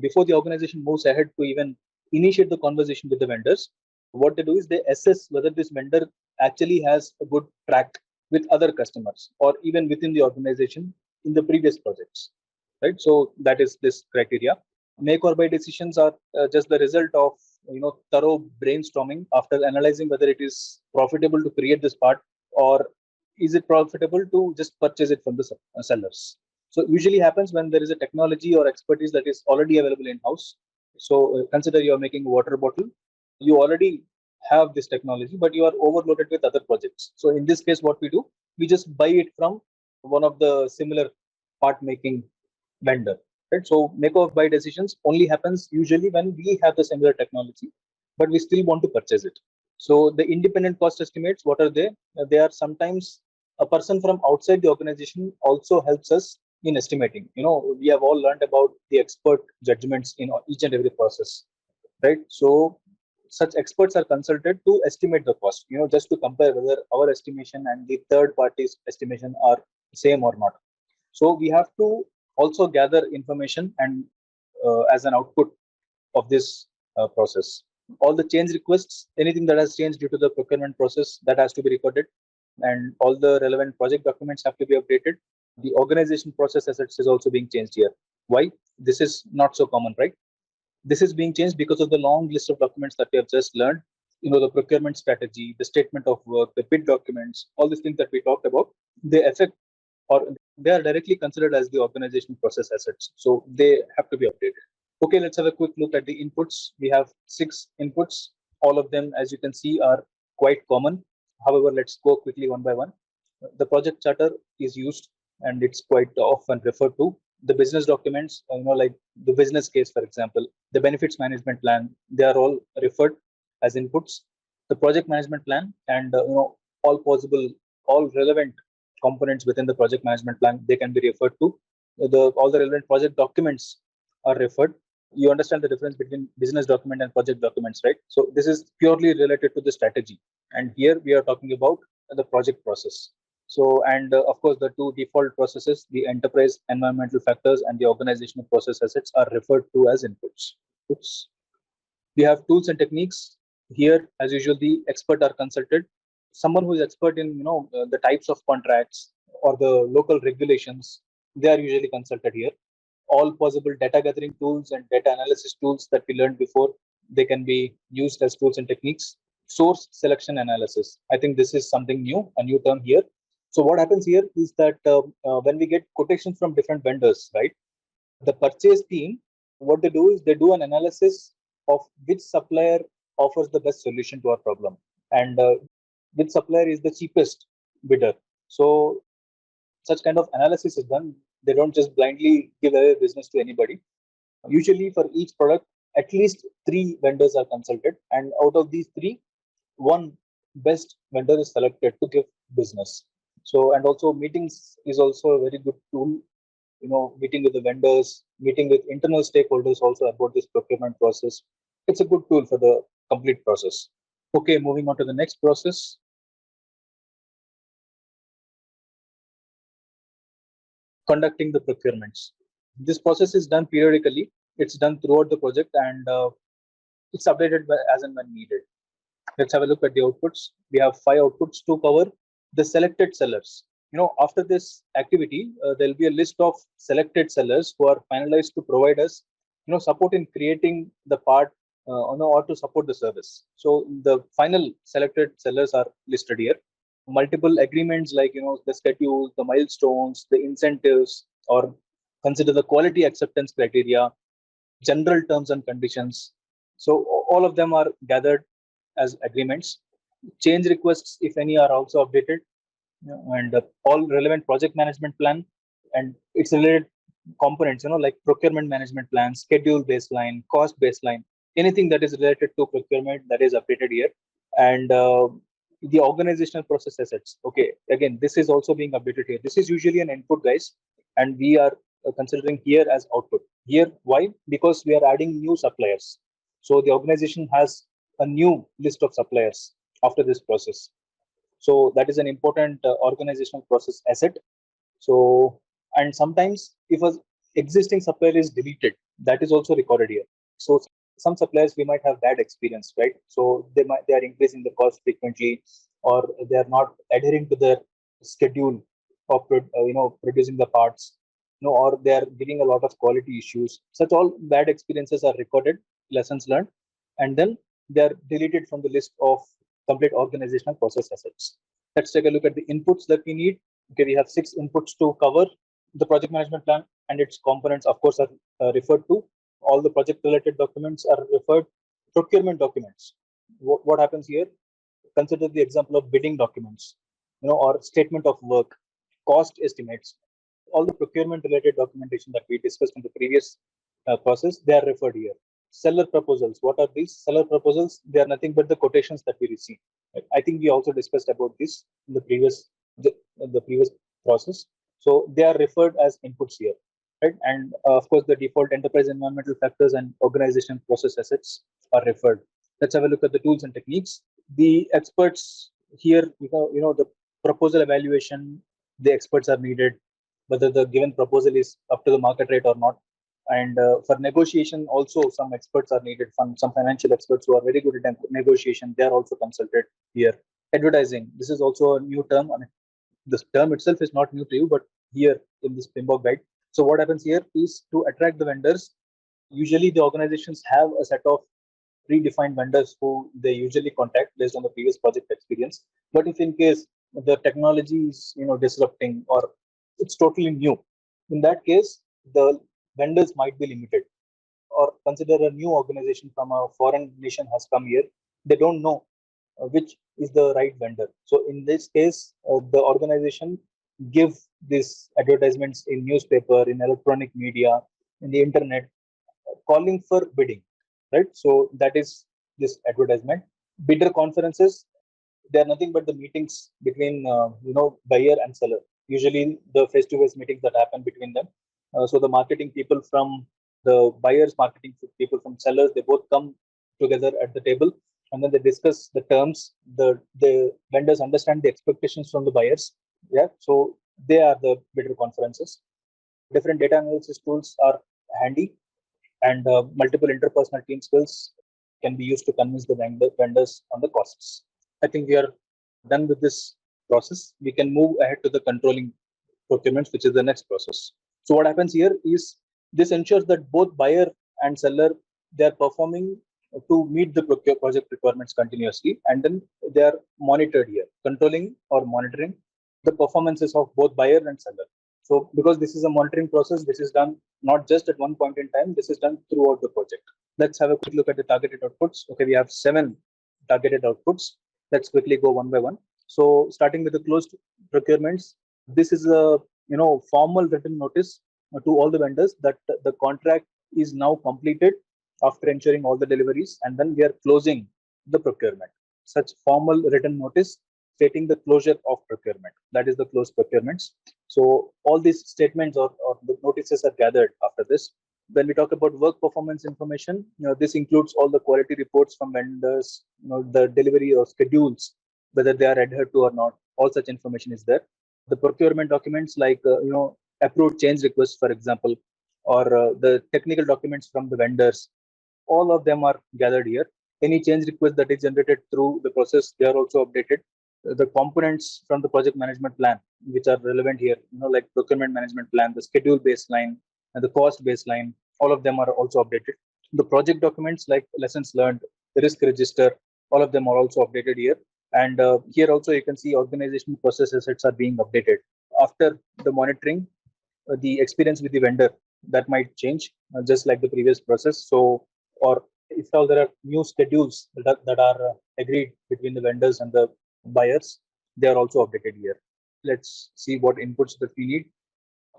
before the organization moves ahead to even initiate the conversation with the vendors, what they do is they assess whether this vendor actually has a good track with other customers or even within the organization in the previous projects, right? So that is this criteria. Make or buy decisions are just the result of thorough brainstorming after analyzing whether it is profitable to create this part, or is it profitable to just purchase it from the sellers. So usually happens when there is a technology or expertise that is already available in house. So consider you are making a water bottle. You already have this technology, but you are overloaded with other projects. So in this case, what we do, we just buy it from one of the similar part making vendor, right? So make or buy decisions only happens usually when we have the similar technology, but we still want to purchase it. So the independent cost estimates, what are they? They are sometimes a person from outside the organization also helps us in estimating. We have all learned about the expert judgments in each and every process, right? So such experts are consulted to estimate the cost, just to compare whether our estimation and the third party's estimation are same or not. So we have to also gather information and as an output of this process. All the change requests, anything that has changed due to the procurement process, that has to be recorded, and all the relevant project documents have to be updated. The organization process assets is also being changed here. Why? This is not so common, right? This is being changed because of the long list of documents that we have just learned. The procurement strategy, the statement of work, the bid documents, all these things that we talked about, they affect or they are directly considered as the organizational process assets. So they have to be updated. Okay, let's have a quick look at the inputs. We have 6 inputs. All of them, as you can see, are quite common. However, let's go quickly one by one. The project charter is used and it's quite often referred to. The business documents, like the business case, for example, the benefits management plan, they are all referred as inputs. The project management plan and all possible, all relevant components within the project management plan, they can be referred to. All the relevant project documents are referred. You understand the difference between business document and project documents, right? So this is purely related to the strategy. And here we are talking about the project process. So, and of course, the 2 default processes, the enterprise environmental factors and the organizational process assets, are referred to as inputs. Oops. We have tools and techniques. Here, as usual, the expert are consulted. Someone who is expert in the types of contracts or the local regulations, they are usually consulted here. All possible data gathering tools and data analysis tools that we learned before, they can be used as tools and techniques. Source selection analysis, I think this is something new, a new term here. So what happens here is that when we get quotations from different vendors, right, the purchase team, what they do is they do an analysis of which supplier offers the best solution to our problem, and which supplier is the cheapest bidder. So such kind of analysis is done. They don't just blindly give away business to anybody. Usually for each product, at least 3 vendors are consulted, and out of these 3, one best vendor is selected to give business. So, and also meetings is also a very good tool. Meeting with the vendors, meeting with internal stakeholders also about this procurement process. It's a good tool for the complete process. Okay, moving on to the next process. Conducting the procurements. This process is done periodically. It's done throughout the project, and it's updated as and when needed. Let's have a look at the outputs. We have 5 outputs to cover. The selected sellers. After this activity, there'll be a list of selected sellers who are finalized to provide us, support in creating the part, or to support the service. So the final selected sellers are listed here. Multiple agreements like the schedules, the milestones, the incentives, or consider the quality acceptance criteria, general terms and conditions. So all of them are gathered as agreements. Change requests, if any, are also updated, and all relevant project management plan and its related components, like procurement management plan, schedule baseline, cost baseline, anything that is related to procurement, that is updated here. And the organizational process assets. Okay, again, this is also being updated here. This is usually an input, guys, and we are considering here as output. Here, why? Because we are adding new suppliers. So the organization has a new list of suppliers after this process. So that is an important organizational process asset. So, and sometimes if a existing supplier is deleted, that is also recorded here. So some suppliers we might have bad experience, right? So they are increasing the cost frequently, or they are not adhering to their schedule of producing the parts, or they are giving a lot of quality issues. Such all bad experiences are recorded, lessons learned, and then they are deleted from the list of complete organizational process assets. Let's take a look at the inputs that we need. Okay, we have 6 inputs to cover. The project management plan and its components, of course, are referred to. All the project-related documents are referred. Procurement documents. What happens here? Consider the example of bidding documents, or statement of work, cost estimates. All the procurement-related documentation that we discussed in the previous process, they are referred here. Seller proposals. What are these? Seller proposals, they are nothing but the quotations that we receive. I think we also discussed about this in the previous process. So they are referred as inputs here, right? And of course, the default enterprise environmental factors and organization process assets are referred. Let's have a look at the tools and techniques. The experts here, the proposal evaluation, the experts are needed, whether the given proposal is up to the market rate or not. And for negotiation, also some experts are needed. Some financial experts who are very good at negotiation, they are also consulted here. Advertising, this is also a new term. I mean, this term itself is not new to you, but here in this PMBOK guide. So what happens here is to attract the vendors. Usually the organizations have a set of predefined vendors who they usually contact based on the previous project experience. But if in case the technology is disrupting, or it's totally new. In that case, the vendors might be limited. Or consider a new organization from a foreign nation has come here. They don't know which is the right vendor. So in this case, the organization give these advertisements in newspaper, in electronic media, in the internet, calling for bidding, right? So that is this advertisement. Bidder conferences, they are nothing but the meetings between buyer and seller. Usually the face-to-face meetings that happen between them. So the marketing people from the buyers, marketing people from sellers, they both come together at the table and then they discuss the terms. The vendors understand the expectations from the buyers. Yeah, so they are the bidder conferences. Different data analysis tools are handy, and multiple interpersonal team skills can be used to convince the vendors on the costs. I think we are done with this process. We can move ahead to the controlling procurements, which is the next process. So what happens here is this ensures that both buyer and seller, they are performing to meet the project requirements continuously, and then they are monitored here, controlling or monitoring the performances of both buyer and seller. So because this is a monitoring process, this is done not just at one point in time, this is done throughout the project. Let's have a quick look at the targeted outputs. Okay, we have 7 targeted outputs. Let's quickly go one by one. So starting with the closed procurements, this is a formal written notice to all the vendors that the contract is now completed after ensuring all the deliveries, and then we are closing the procurement. Such formal written notice stating the closure of procurement. That is the closed procurements. So all these statements or the notices are gathered after this. When we talk about work performance information, this includes all the quality reports from vendors, the delivery or schedules, whether they are adhered to or not. All such information is there. The procurement documents like approved change requests, for example, or the technical documents from the vendors, all of them are gathered here. Any change request that is generated through the process, they are also updated. The components from the project management plan, which are relevant here, like procurement management plan, the schedule baseline, and the cost baseline, all of them are also updated. The project documents like lessons learned, the risk register, all of them are also updated here. And here also you can see organizational process assets are being updated. After the monitoring, the experience with the vendor, that might change, just like the previous process. So, or if there are new schedules that are agreed between the vendors and the buyers, they are also updated here. Let's see what inputs that we need.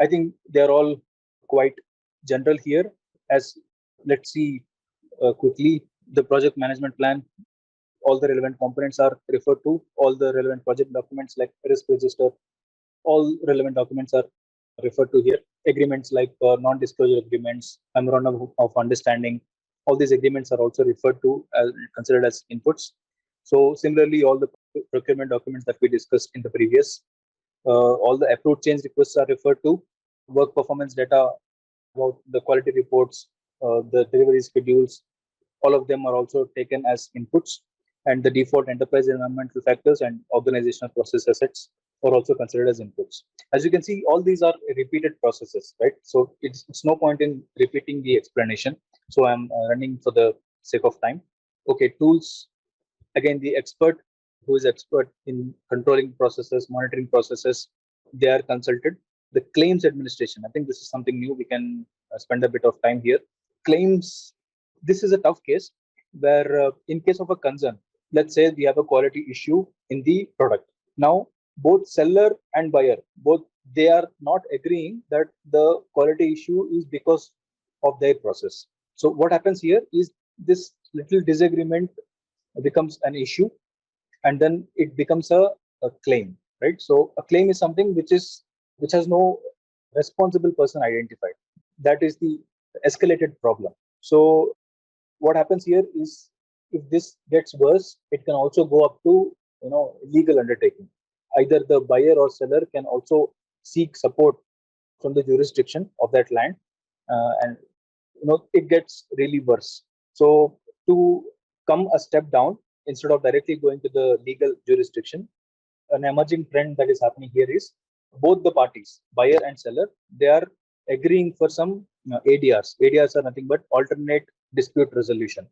I think they're all quite general here. As let's see quickly, the project management plan, all the relevant components are referred to, all the relevant project documents like risk register, all relevant documents are referred to here. Agreements like non-disclosure agreements, memorandum of understanding, all these agreements are also referred to as considered as inputs. So similarly, all the procurement documents that we discussed in the previous, all the approved change requests are referred to. Work performance data about the quality reports, the delivery schedules, all of them are also taken as inputs. And the default enterprise environmental factors and organizational process assets are also considered as inputs. As you can see, all these are repeated processes, right? So it's no point in repeating the explanation. So I'm running for the sake of time. Okay, tools. Again, the expert who is expert in controlling processes, monitoring processes, they are consulted. The claims administration, I think this is something new. We can spend a bit of time here. Claims, this is a tough case where in case of a concern, let's say we have a quality issue in the product. Now, both seller and buyer, both they are not agreeing that the quality issue is because of their process. So what happens here is this little disagreement becomes an issue, and then it becomes a claim, right? So a claim is something which has no responsible person identified. That is the escalated problem. So what happens here is if this gets worse, it can also go up to legal undertaking. Either the buyer or seller can also seek support from the jurisdiction of that land, and it gets really worse. So to come a step down, instead of directly going to the legal jurisdiction, an emerging trend that is happening here is both the parties, buyer and seller, they are agreeing for some ADRs. ADRs are nothing but alternate dispute resolution.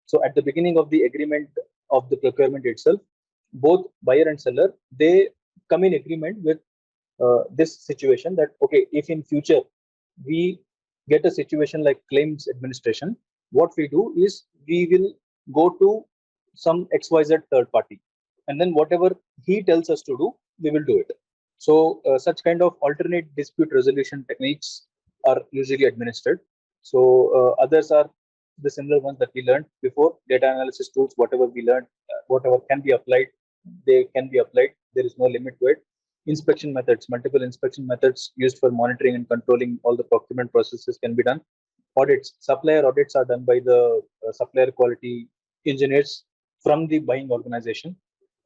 So at the beginning of the agreement of the procurement itself, both buyer and seller, they come in agreement with this situation that, okay, if in future we get a situation like claims administration, what we do is we will go to some XYZ third party, and then whatever he tells us to do, we will do it. So such kind of alternate dispute resolution techniques are usually administered. So others are the similar ones that we learned before. Data analysis tools, whatever we learned, whatever can be applied, they can be applied. There is no limit to it. Inspection methods, multiple inspection methods used for monitoring and controlling all the procurement processes can be done. Audits, supplier audits are done by the supplier quality engineers from the buying organization,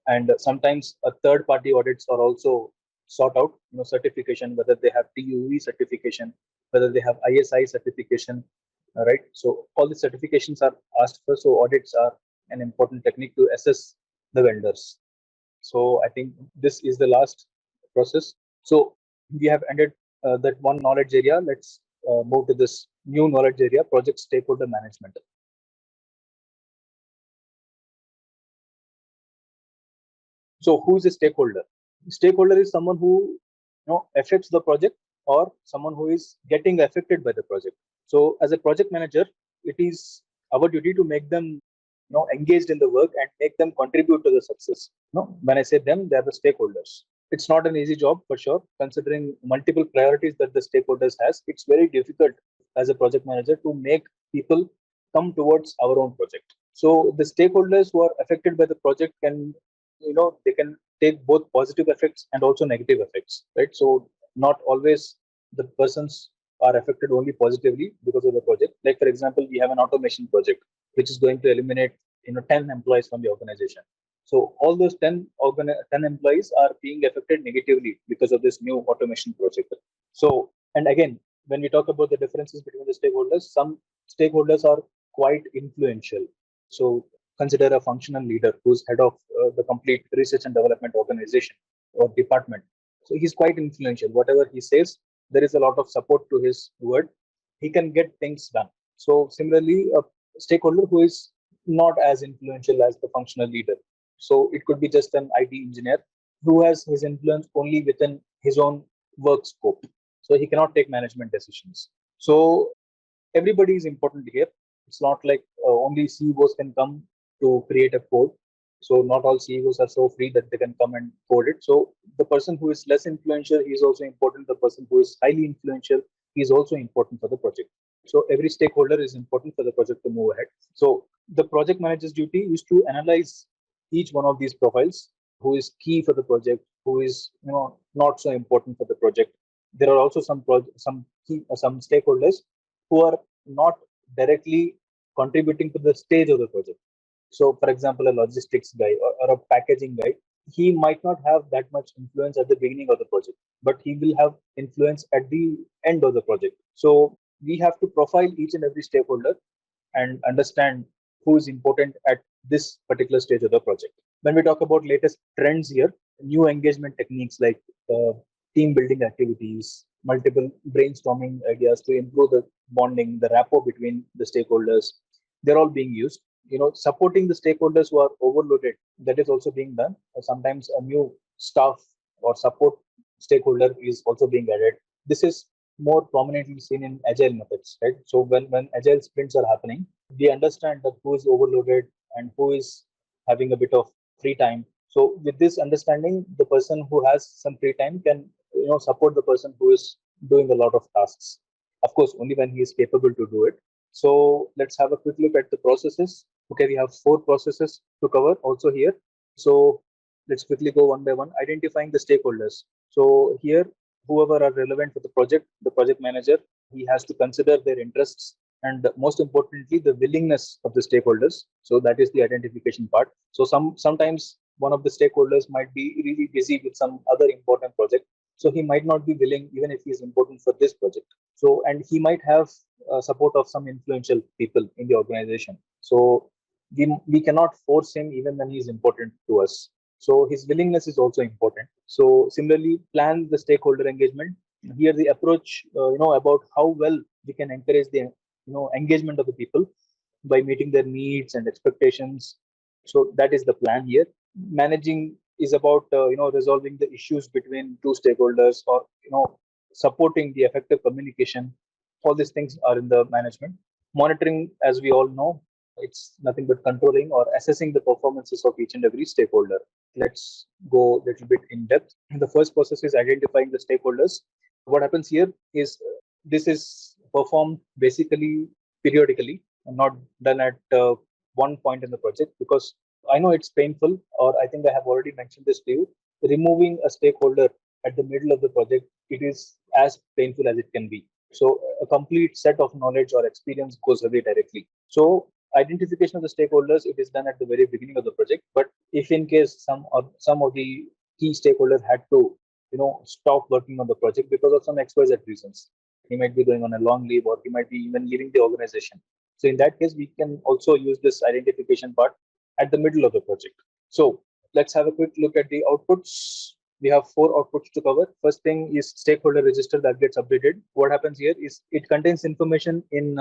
and sometimes a third party audits are also sought out, certification, whether they have TUV certification, whether they have ISI certification, right? So all the certifications are asked for. So audits are an important technique to assess the vendors. So I think this is the last process. So we have ended that one knowledge area. Let's move to this new knowledge area, project stakeholder management. So who is a stakeholder? Stakeholder is someone who affects the project, or someone who is getting affected by the project. So as a project manager, it is our duty to make them engaged in the work and make them contribute to the success. When I say them, they are the stakeholders. It's not an easy job for sure, considering multiple priorities that the stakeholders has. It's very difficult as a project manager to make people come towards our own project. So the stakeholders who are affected by the project can, they can take both positive effects and also negative effects, right? So not always the persons are affected only positively because of the project. Like for example, we have an automation project which is going to eliminate 10 employees from the organization. So all those 10 employees are being affected negatively because of this new automation project. So, and again, when we talk about the differences between the stakeholders, some stakeholders are quite influential. So consider a functional leader who's head of the complete research and development organization or department. So he's quite influential. Whatever he says, there is a lot of support to his word. He can get things done. So similarly, a stakeholder who is not as influential as the functional leader. So it could be just an IT engineer who has his influence only within his own work scope. So he cannot take management decisions. So everybody is important here. It's not like only CEOs can come to create a code. So not all CEOs are so free that they can come and code it. So the person who is less influential is also important. The person who is highly influential is also important for the project. So every stakeholder is important for the project to move ahead. So the project manager's duty is to analyze each one of these profiles, who is key for the project, who is not so important for the project. There are also some stakeholders who are not directly contributing to the stage of the project. So, for example, a logistics guy or a packaging guy, he might not have that much influence at the beginning of the project, but he will have influence at the end of the project. So, we have to profile each and every stakeholder and understand who is important at this particular stage of the project. When we talk about latest trends here, new engagement techniques like team building activities, multiple brainstorming ideas to improve the bonding, the rapport between the stakeholders, they're all being used. Supporting the stakeholders who are overloaded, that is also being done. Sometimes a new staff or support stakeholder is also being added. This is more prominently seen in agile methods, right? So when agile sprints are happening, we understand that who is overloaded and who is having a bit of free time. So with this understanding, the person who has some free time can support the person who is doing a lot of tasks. Of course, only when he is capable to do it. So let's have a quick look at the processes. Okay, we have 4 processes to cover also here. So let's quickly go one by one, identifying the stakeholders. So here, whoever are relevant for the project manager, he has to consider their interests and most importantly, the willingness of the stakeholders. So that is the identification part. So sometimes one of the stakeholders might be really busy with some other important project. So he might not be willing, even if he is important for this project. So, and he might have support of some influential people in the organization. So we cannot force him even when he is important to us. So his willingness is also important. So similarly, plan the stakeholder engagement. Here the approach, about how well we can encourage the engagement of the people by meeting their needs and expectations. So that is the plan here. Managing is about resolving the issues between two stakeholders, or supporting the effective communication. All these things are in the management. Monitoring, as we all know, it's nothing but controlling or assessing the performances of each and every stakeholder. Let's go a little bit in depth. The first process is identifying the stakeholders. What happens here is this is performed basically periodically and not done at one point in the project, because I know it's painful, or I think I have already mentioned this to you. Removing a stakeholder at the middle of the project, it is as painful as it can be. So a complete set of knowledge or experience goes away directly. So identification of the stakeholders, it is done at the very beginning of the project. But if in case some of the key stakeholders had to stop working on the project because of some XYZ reasons, he might be going on a long leave, or he might be even leaving the organization. So in that case, we can also use this identification part at the middle of the project. So let's have a quick look at the outputs. We have 4 outputs to cover. First thing is stakeholder register that gets updated. What happens here is it contains information in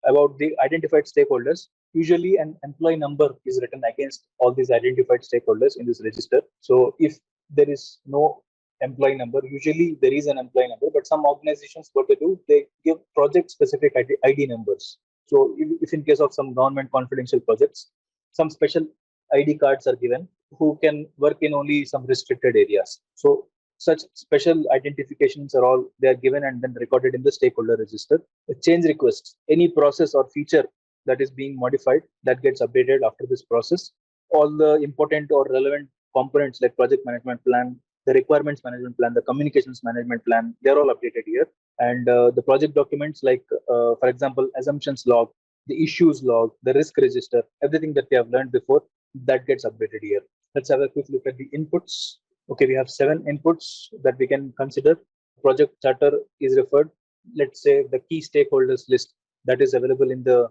about the identified stakeholders. Usually an employee number is written against all these identified stakeholders in this register. So if there is no employee number, usually there is an employee number, but some organizations, what they do, they give project specific ID numbers. So if in case of some government confidential projects, some special ID cards are given who can work in only some restricted areas. So such special identifications are all, they are given and then recorded in the stakeholder register. The change requests, any process or feature that is being modified, that gets updated after this process. All the important or relevant components like project management plan, the requirements management plan, the communications management plan, they're all updated here. And the project documents like, for example, assumptions log, the issues log, the risk register, everything that we have learned before, that gets updated here. Let's have a quick look at the inputs. Okay, we have 7 inputs that we can consider. Project charter is referred. Let's say the key stakeholders list that is available in the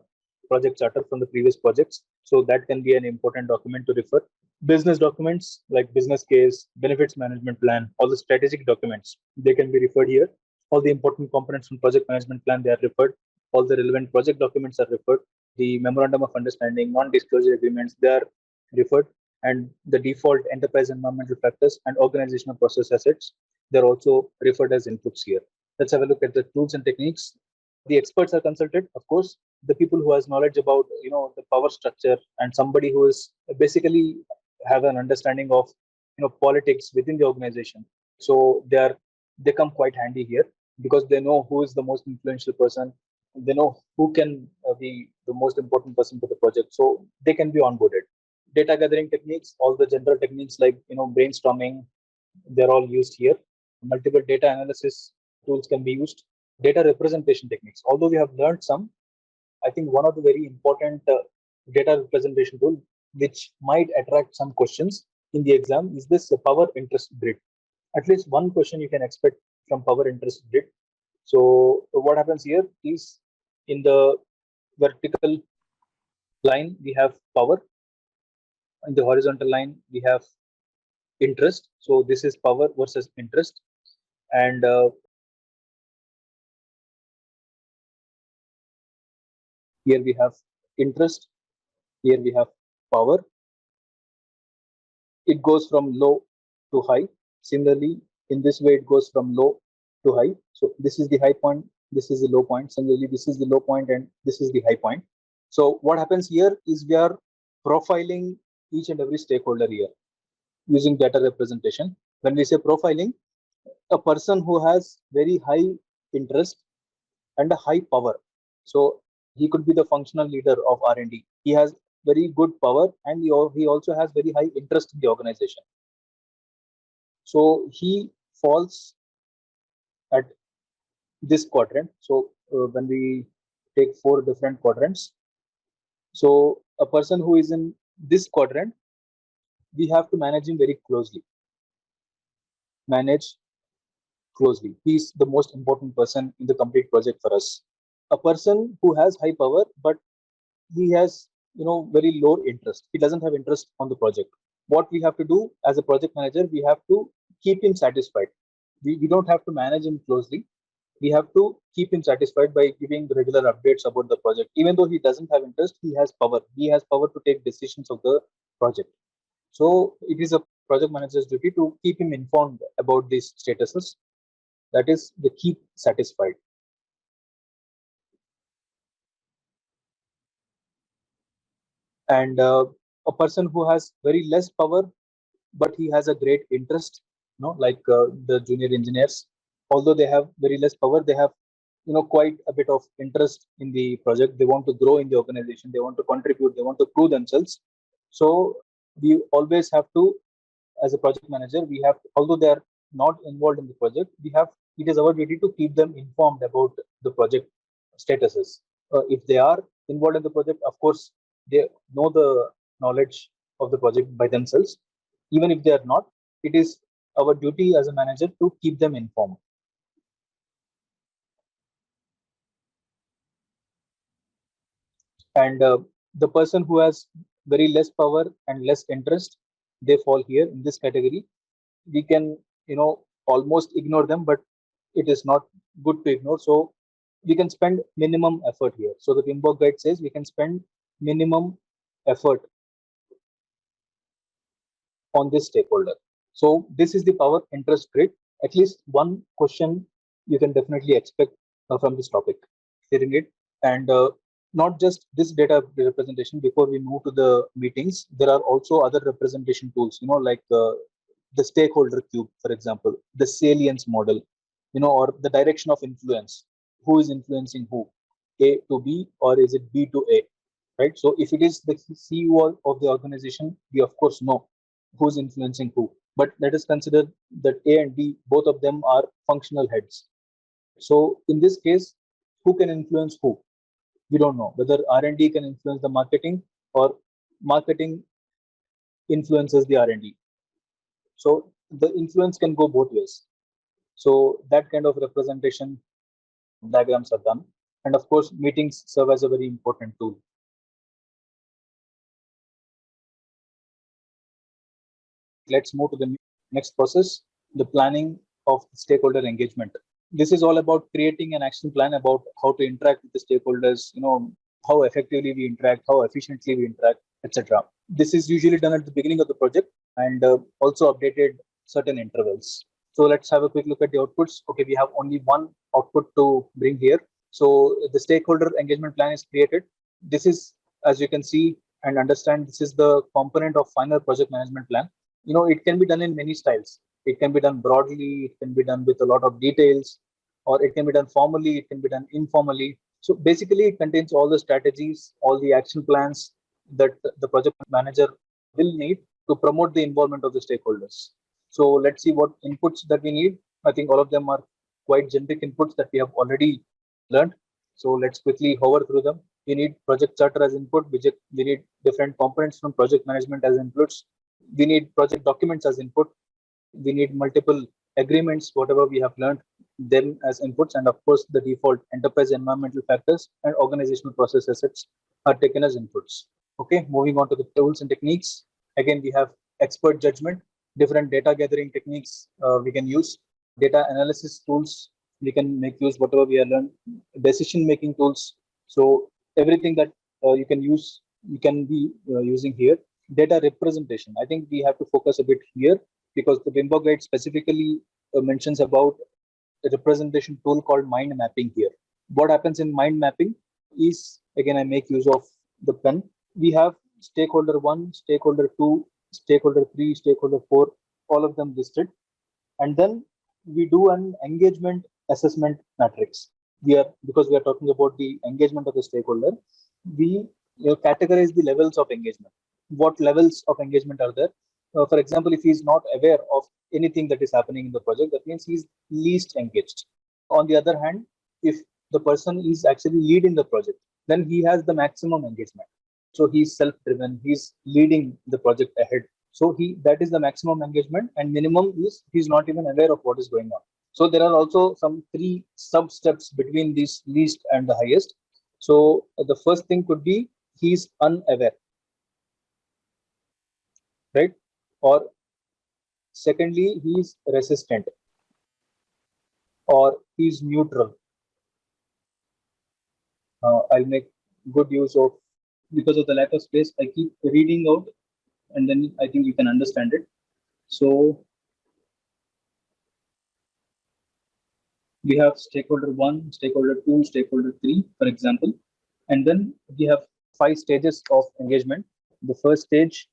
project charter from the previous projects. So that can be an important document to refer. Business documents like business case, benefits management plan, all the strategic documents, they can be referred here. All the important components from project management plan, they are referred. All the relevant project documents are referred. The memorandum of understanding, non-disclosure agreements, they are referred. And the default enterprise environmental factors and organizational process assets, they're also referred as inputs here. Let's have a look at the tools and techniques. The experts are consulted, of course. The people who has knowledge about the power structure, and somebody who is basically have an understanding of politics within the organization. So they come quite handy here, because they know who is the most influential person. They know who can be the most important person for the project. So they can be onboarded. Data gathering techniques, all the general techniques like brainstorming, they're all used here. Multiple data analysis tools can be used. Data representation techniques, although we have learned some, I think one of the very important data representation tool which might attract some questions in the exam is this power interest grid. At least one question you can expect from power interest grid. So what happens here is, in the vertical line we have power, in the horizontal line we have interest. So this is power versus interest. And here we have interest, here we have power. It goes from low to high. Similarly, in this way, it goes from low to high. So this is the high point, this is the low point. Similarly, this is the low point and this is the high point. So what happens here is we are profiling each and every stakeholder here using data representation. When we say profiling, a person who has very high interest and a high power. So he could be the functional leader of R&D. He has very good power, and he also has very high interest in the organization. So he falls at this quadrant. So when we take 4 different quadrants, so a person who is in this quadrant, we have to manage him very closely. Manage closely. He's the most important person in the complete project for us. A person who has high power, but he has very low interest. He doesn't have interest on the project. What we have to do as a project manager, we have to keep him satisfied. We don't have to manage him closely. We have to keep him satisfied by giving regular updates about the project. Even though he doesn't have interest, he has power. He has power to take decisions of the project. So it is a project manager's duty to keep him informed about these statuses. That is the keep satisfied. And a person who has very less power, but he has a great interest, like the junior engineers, although they have very less power, they have quite a bit of interest in the project. They want to grow in the organization, they want to contribute, they want to prove themselves. So we always have to, as a project manager, we have, although they are not involved in the project, it is our duty to keep them informed about the project statuses. If they are involved in the project, of course they know the knowledge of the project by themselves. Even if they are not, it is our duty as a manager to keep them informed. And the person who has very less power and less interest, they fall here in this category. We can almost ignore them, but it is not good to ignore. So we can spend minimum effort here. So the PMBOK guide says we can spend minimum effort on this stakeholder. So this is the power interest grid. At least one question you can definitely expect from this topic, hearing it. And not just this data representation. Before we move to the meetings, there are also other representation tools, like the stakeholder cube, for example, the salience model, or the direction of influence. Who is influencing who? A to B, or is it B to A? Right. So if it is the CEO of the organization, we of course know who's influencing who. But let us consider that A and B, both of them are functional heads. So in this case, who can influence who? We don't know whether R&D can influence the marketing or marketing influences the R&D. So the influence can go both ways. So that kind of representation diagrams are done. And of course, meetings serve as a very important tool. Let's move to the next process, the planning of stakeholder engagement. This is all about creating an action plan about how to interact with the stakeholders, how effectively we interact, how efficiently we interact, etc. This is usually done at the beginning of the project and also updated certain intervals. So let's have a quick look at the outputs. Okay, we have only one output to bring here. So the stakeholder engagement plan is created. This is, as you can see and understand, this is the component of final project management plan. It can be done in many styles. It can be done broadly, it can be done with a lot of details, or it can be done formally, it can be done informally. So basically, it contains all the strategies, all the action plans that the project manager will need to promote the involvement of the stakeholders. So let's see what inputs that we need. I think all of them are quite generic inputs that we have already learned. So let's quickly hover through them. We need project charter as input. We need different components from project management as inputs. We need project documents as input. We need multiple agreements, whatever we have learned, them as inputs. And of course, the default enterprise environmental factors and organizational process assets are taken as inputs. Okay, moving on to the tools and techniques. Again, we have expert judgment, different data gathering techniques we can use, data analysis tools, we can make use whatever we have learned, decision making tools. So everything that you can use, you can be using here. Data representation, I think we have to focus a bit here because the PMBOK guide specifically mentions about a representation tool called mind mapping here. What happens in mind mapping is, again, I make use of the pen. We have stakeholder 1, stakeholder 2, stakeholder 3, stakeholder 4, all of them listed. And then we do an engagement assessment matrix. Because we are talking about the engagement of the stakeholder, we categorize the levels of engagement. What levels of engagement are there? For example, if he is not aware of anything that is happening in the project, that means he is least engaged. On the other hand, if the person is actually leading the project, then he has the maximum engagement. So he's self-driven, he's leading the project ahead. So that is the maximum engagement, and minimum is he's not even aware of what is going on. So there are also some 3 sub steps between this least and the highest. So the first thing could be he's unaware, right? Or secondly, he's resistant, or he's neutral. I'll make good use of, because of the lack of space, I keep reading out, and then I think you can understand it. So we have stakeholder 1, stakeholder 2, stakeholder 3, for example. And then we have 5 stages of engagement. The first stage,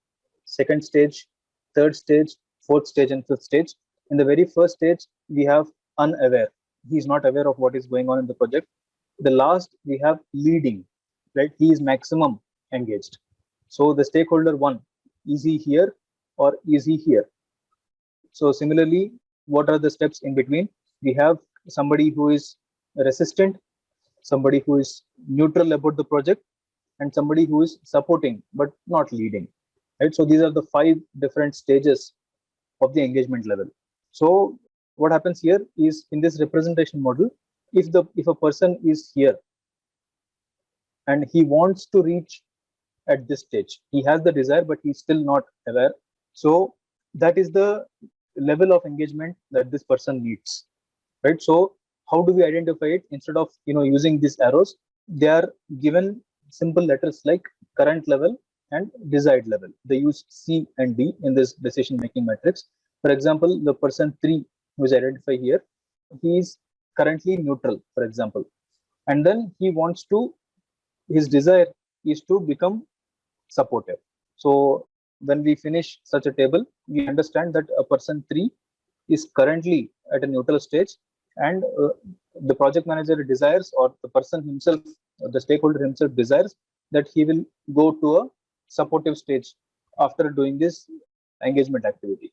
second stage, third stage, fourth stage, and fifth stage. In the very first stage, we have unaware. He is not aware of what is going on in the project. The last, we have leading, right? He is maximum engaged. So the stakeholder 1, is he here or is he here? So similarly, what are the steps in between? We have somebody who is resistant, somebody who is neutral about the project, and somebody who is supporting but not leading. Right. So these are the 5 different stages of the engagement level. So what happens here is, in this representation model, if a person is here and he wants to reach at this stage, he has the desire but he's still not aware. So that is the level of engagement that this person needs, right? So how do we identify it? Instead of using these arrows, they are given simple letters like current level and desired level. They use C and D in this decision making matrix. For example, the person 3 who is identified here, he is currently neutral, for example, and then he wants to, his desire is to become supportive. So when we finish such a table, we understand that a person 3 is currently at a neutral stage, and the project manager desires, or the person himself, the stakeholder himself desires, that he will go to a supportive stage after doing this engagement activity.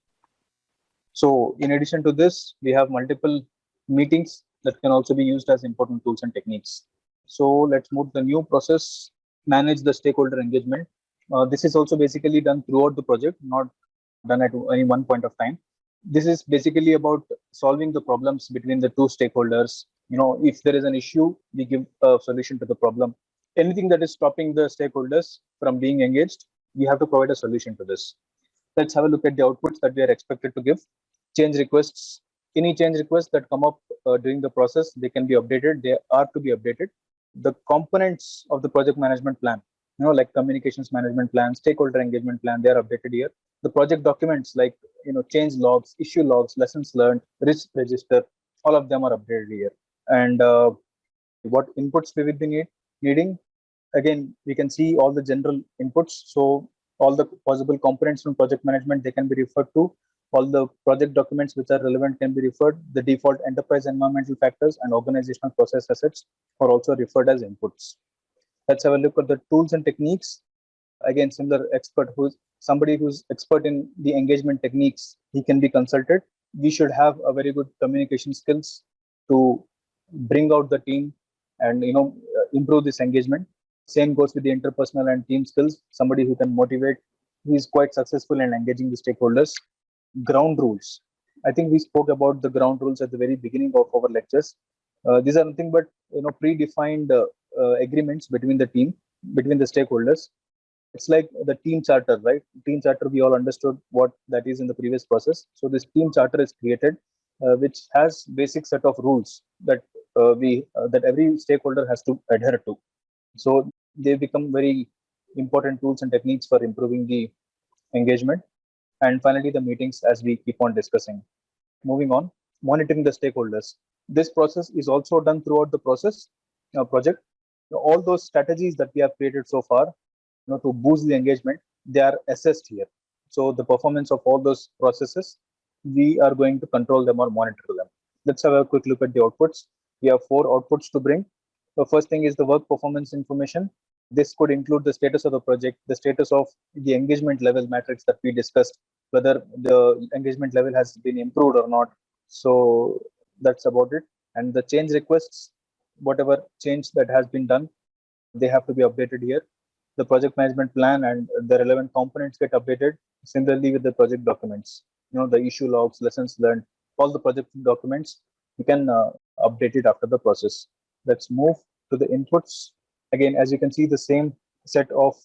So in addition to this, we have multiple meetings that can also be used as important tools and techniques. So let's move to the new process, manage the stakeholder engagement. This is also basically done throughout the project, not done at any one point of time. This is basically about solving the problems between the 2 stakeholders. If there is an issue, we give a solution to the problem. Anything that is stopping the stakeholders from being engaged, we have to provide a solution to this. Let's have a look at the outputs that we are expected to give. Change requests. Any change requests that come up during the process, they can be updated. They are to be updated. The components of the project management plan, like communications management plan, stakeholder engagement plan, they are updated here. The project documents like change logs, issue logs, lessons learned, risk register, all of them are updated here. And what inputs we will be needing? Again, we can see all the general inputs. So all the possible components from project management, they can be referred to. All the project documents which are relevant can be referred. The default enterprise environmental factors and organizational process assets are also referred as inputs. Let's have a look at the tools and techniques. Again, similar expert, somebody who's expert in the engagement techniques, he can be consulted. We should have a very good communication skills to bring out the team and improve this engagement. Same goes with the interpersonal and team skills. Somebody who can motivate, who is quite successful in engaging the stakeholders. Ground rules. I think we spoke about the ground rules at the very beginning of our lectures. These are nothing but predefined agreements between the team, between the stakeholders. It's like the team charter, right? Team charter, we all understood what that is in the previous process. So this team charter is created, which has basic set of rules that that every stakeholder has to adhere to. So they become very important tools and techniques for improving the engagement. And finally, the meetings, as we keep on discussing. Moving on, monitoring the stakeholders. This process is also done throughout the project. All those strategies that we have created so far, to boost the engagement, they are assessed here. So the performance of all those processes, we are going to control them or monitor them. Let's have a quick look at the outputs. We have 4 outputs to bring. The first thing is the work performance information. This could include the status of the project, the status of the engagement level matrix that we discussed, whether the engagement level has been improved or not. So that's about it. And the change requests, whatever change that has been done, they have to be updated here. The project management plan and the relevant components get updated. Similarly with the project documents, the issue logs, lessons learned, all the project documents, you can update it after the process. Let's move to the inputs. Again, as you can see, the same set of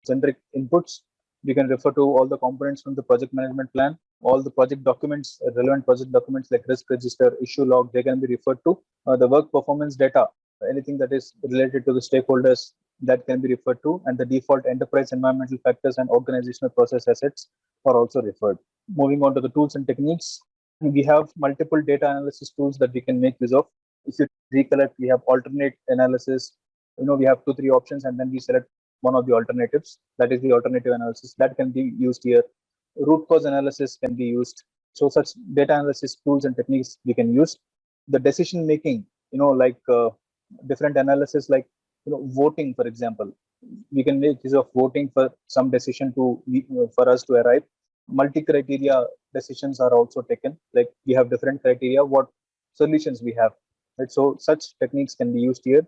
generic inputs. We can refer to all the components from the project management plan, all the project documents, relevant project documents like risk register, issue log, they can be referred to. The work performance data, anything that is related to the stakeholders, that can be referred to, and the default enterprise environmental factors and organizational process assets are also referred. Moving on to the tools and techniques, we have multiple data analysis tools that we can make use of. If you recollect, we have alternate analysis. We have 2, 3 options, and then we select one of the alternatives. That is the alternative analysis that can be used here. Root cause analysis can be used. So such data analysis tools and techniques we can use. The decision making, like different analysis, like voting, for example. We can make use of voting for some decision for us to arrive. Multi-criteria decisions are also taken. Like we have different criteria, what solutions we have. Right? So such techniques can be used here.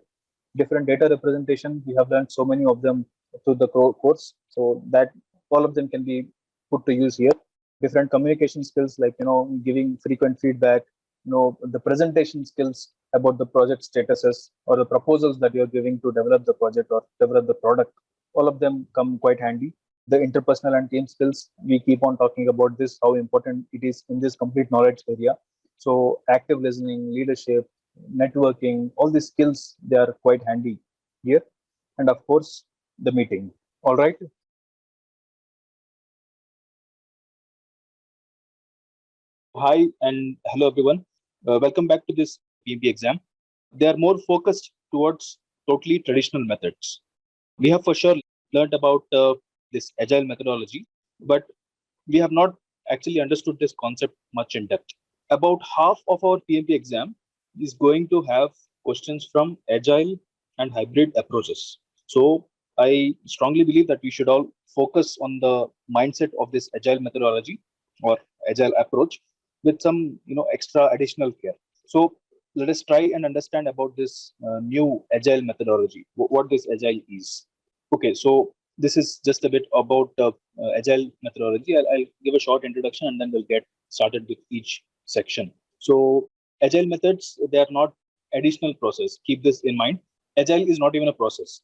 Different data representation, we have learned so many of them through the course. So that all of them can be put to use here. Different communication skills, like giving frequent feedback, the presentation skills about the project statuses or the proposals that you're giving to develop the project or develop the product. All of them come quite handy. The interpersonal and team skills, we keep on talking about this, how important it is in this complete knowledge area. So active listening, leadership, networking, all these skills, they are quite handy here. And of course, the meeting. All right. Hi and hello everyone. Welcome back to this PMP exam. They are more focused towards totally traditional methods. We have for sure learned about this agile methodology, but we have not actually understood this concept much in depth. About half of our PMP exam is going to have questions from agile and hybrid approaches. So I strongly believe that we should all focus on the mindset of this agile methodology or agile approach with some extra additional care. So let us try and understand about this new agile methodology, what this agile is. Okay, so this is just a bit about agile methodology. I'll give a short introduction and then we'll get started with each section. So agile methods, they are not additional process. Keep this in mind. Agile is not even a process.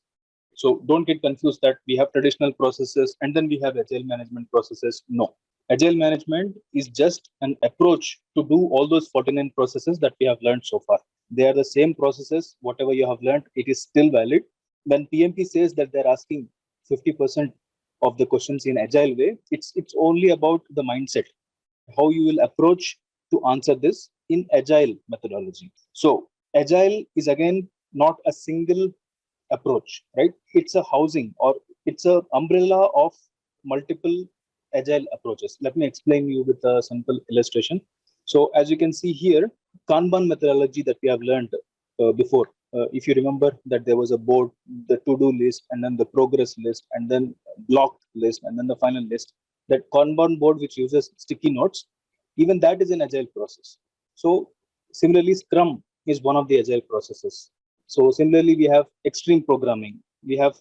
So don't get confused that we have traditional processes and then we have agile management processes. No, agile management is just an approach to do all those 49 processes that we have learned so far. They are the same processes. Whatever you have learned, it is still valid. When PMP says that they're asking 50% of the questions in agile way, it's only about the mindset, how you will approach to answer this in agile methodology. So agile is again not a single approach, right? It's a housing or it's a umbrella of multiple agile approaches. Let me explain you with a simple illustration. So as you can see here, Kanban methodology that we have learned before. If you remember that there was a board, the to-do list, and then the progress list, and then block list, and then the final list. That Kanban board which uses sticky notes, even that is an agile process. So similarly, Scrum is one of the agile processes. So similarly, we have extreme programming, we have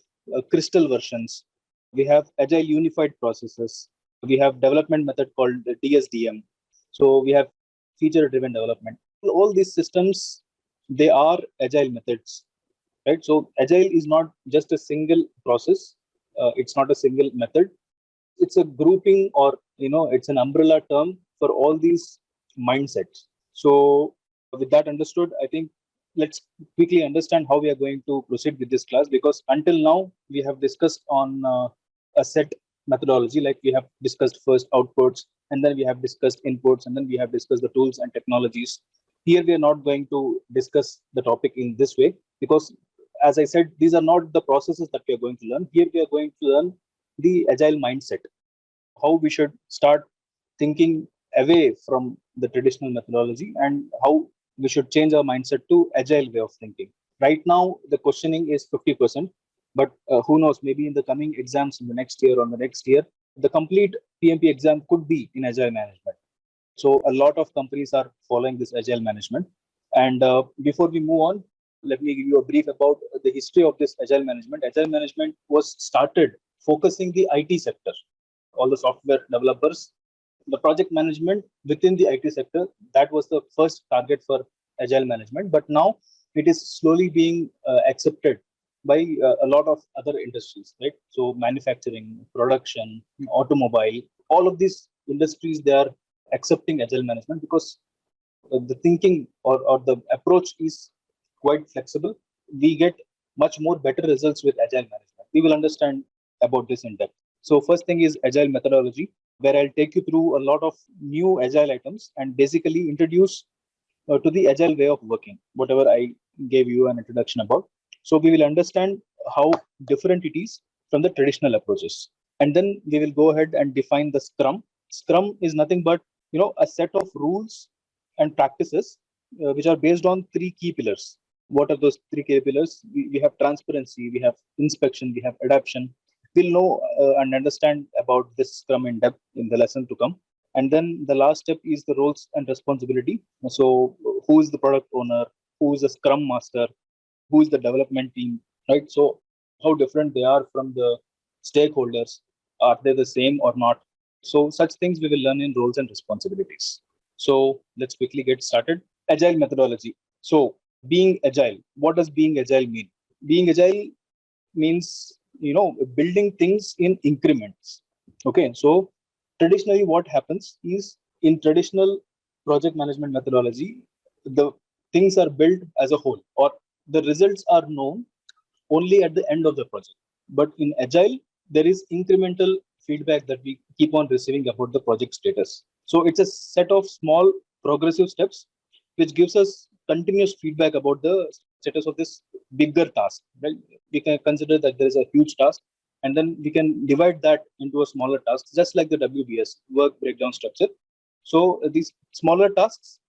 crystal versions, we have agile unified processes, we have development method called DSDM. So we have feature driven development. All these systems, they are agile methods, right? So agile is not just a single process. It's not a single method. It's a grouping or, it's an umbrella term for all these mindsets. So with that understood, I think let's quickly understand how we are going to proceed with this class, because until now we have discussed on a set methodology, like we have discussed first outputs, and then we have discussed inputs, and then we have discussed the tools and technologies. Here we are not going to discuss the topic in this way, because as I said, these are not the processes that we are going to learn. Here we are going to learn the agile mindset, how we should start thinking away from the traditional methodology and how we should change our mindset to agile way of thinking. Right now, the questioning is 50%, but who knows, maybe in the coming exams in the next year or the next year, the complete PMP exam could be in agile management. So a lot of companies are following this agile management. And before we move on, let me give you a brief about the history of this agile management. Agile management was started focusing the IT sector, all the software developers, the project management within the IT sector. That was the first target for agile management. But now it is slowly being accepted by a lot of other industries, right? So manufacturing, production, automobile, all of these industries, they are accepting agile management because the thinking or the approach is quite flexible. We get much more better results with agile management. We will understand about this in depth. So first thing is agile methodology. where I'll take you through a lot of new agile items and basically introduce to the agile way of working, whatever I gave you an introduction about. So we will understand how different it is from the traditional approaches. And then we will go ahead and define the Scrum. Scrum is nothing but a set of rules and practices which are based on three key pillars. What are those three key pillars? We have transparency, we have inspection, we have adaptation. We'll know and understand about this Scrum in depth in the lesson to come. And then the last step is the roles and responsibility. So who is the product owner? Who is the Scrum master? Who is the development team? Right. So how different they are from the stakeholders? Are they the same or not? So such things we will learn in roles and responsibilities. So let's quickly get started. Agile methodology. So being agile, what does being agile mean? Being agile means building things in increments. Okay, so traditionally what happens is in traditional project management methodology, the things are built as a whole, or the results are known only at the end of the project. But in agile, there is incremental feedback that we keep on receiving about the project status. So it's a set of small progressive steps which gives us continuous feedback about the status of this bigger task. Right? We can consider that there is a huge task, and then we can divide that into a smaller task, just like the WBS, work breakdown structure. So these smaller tasks,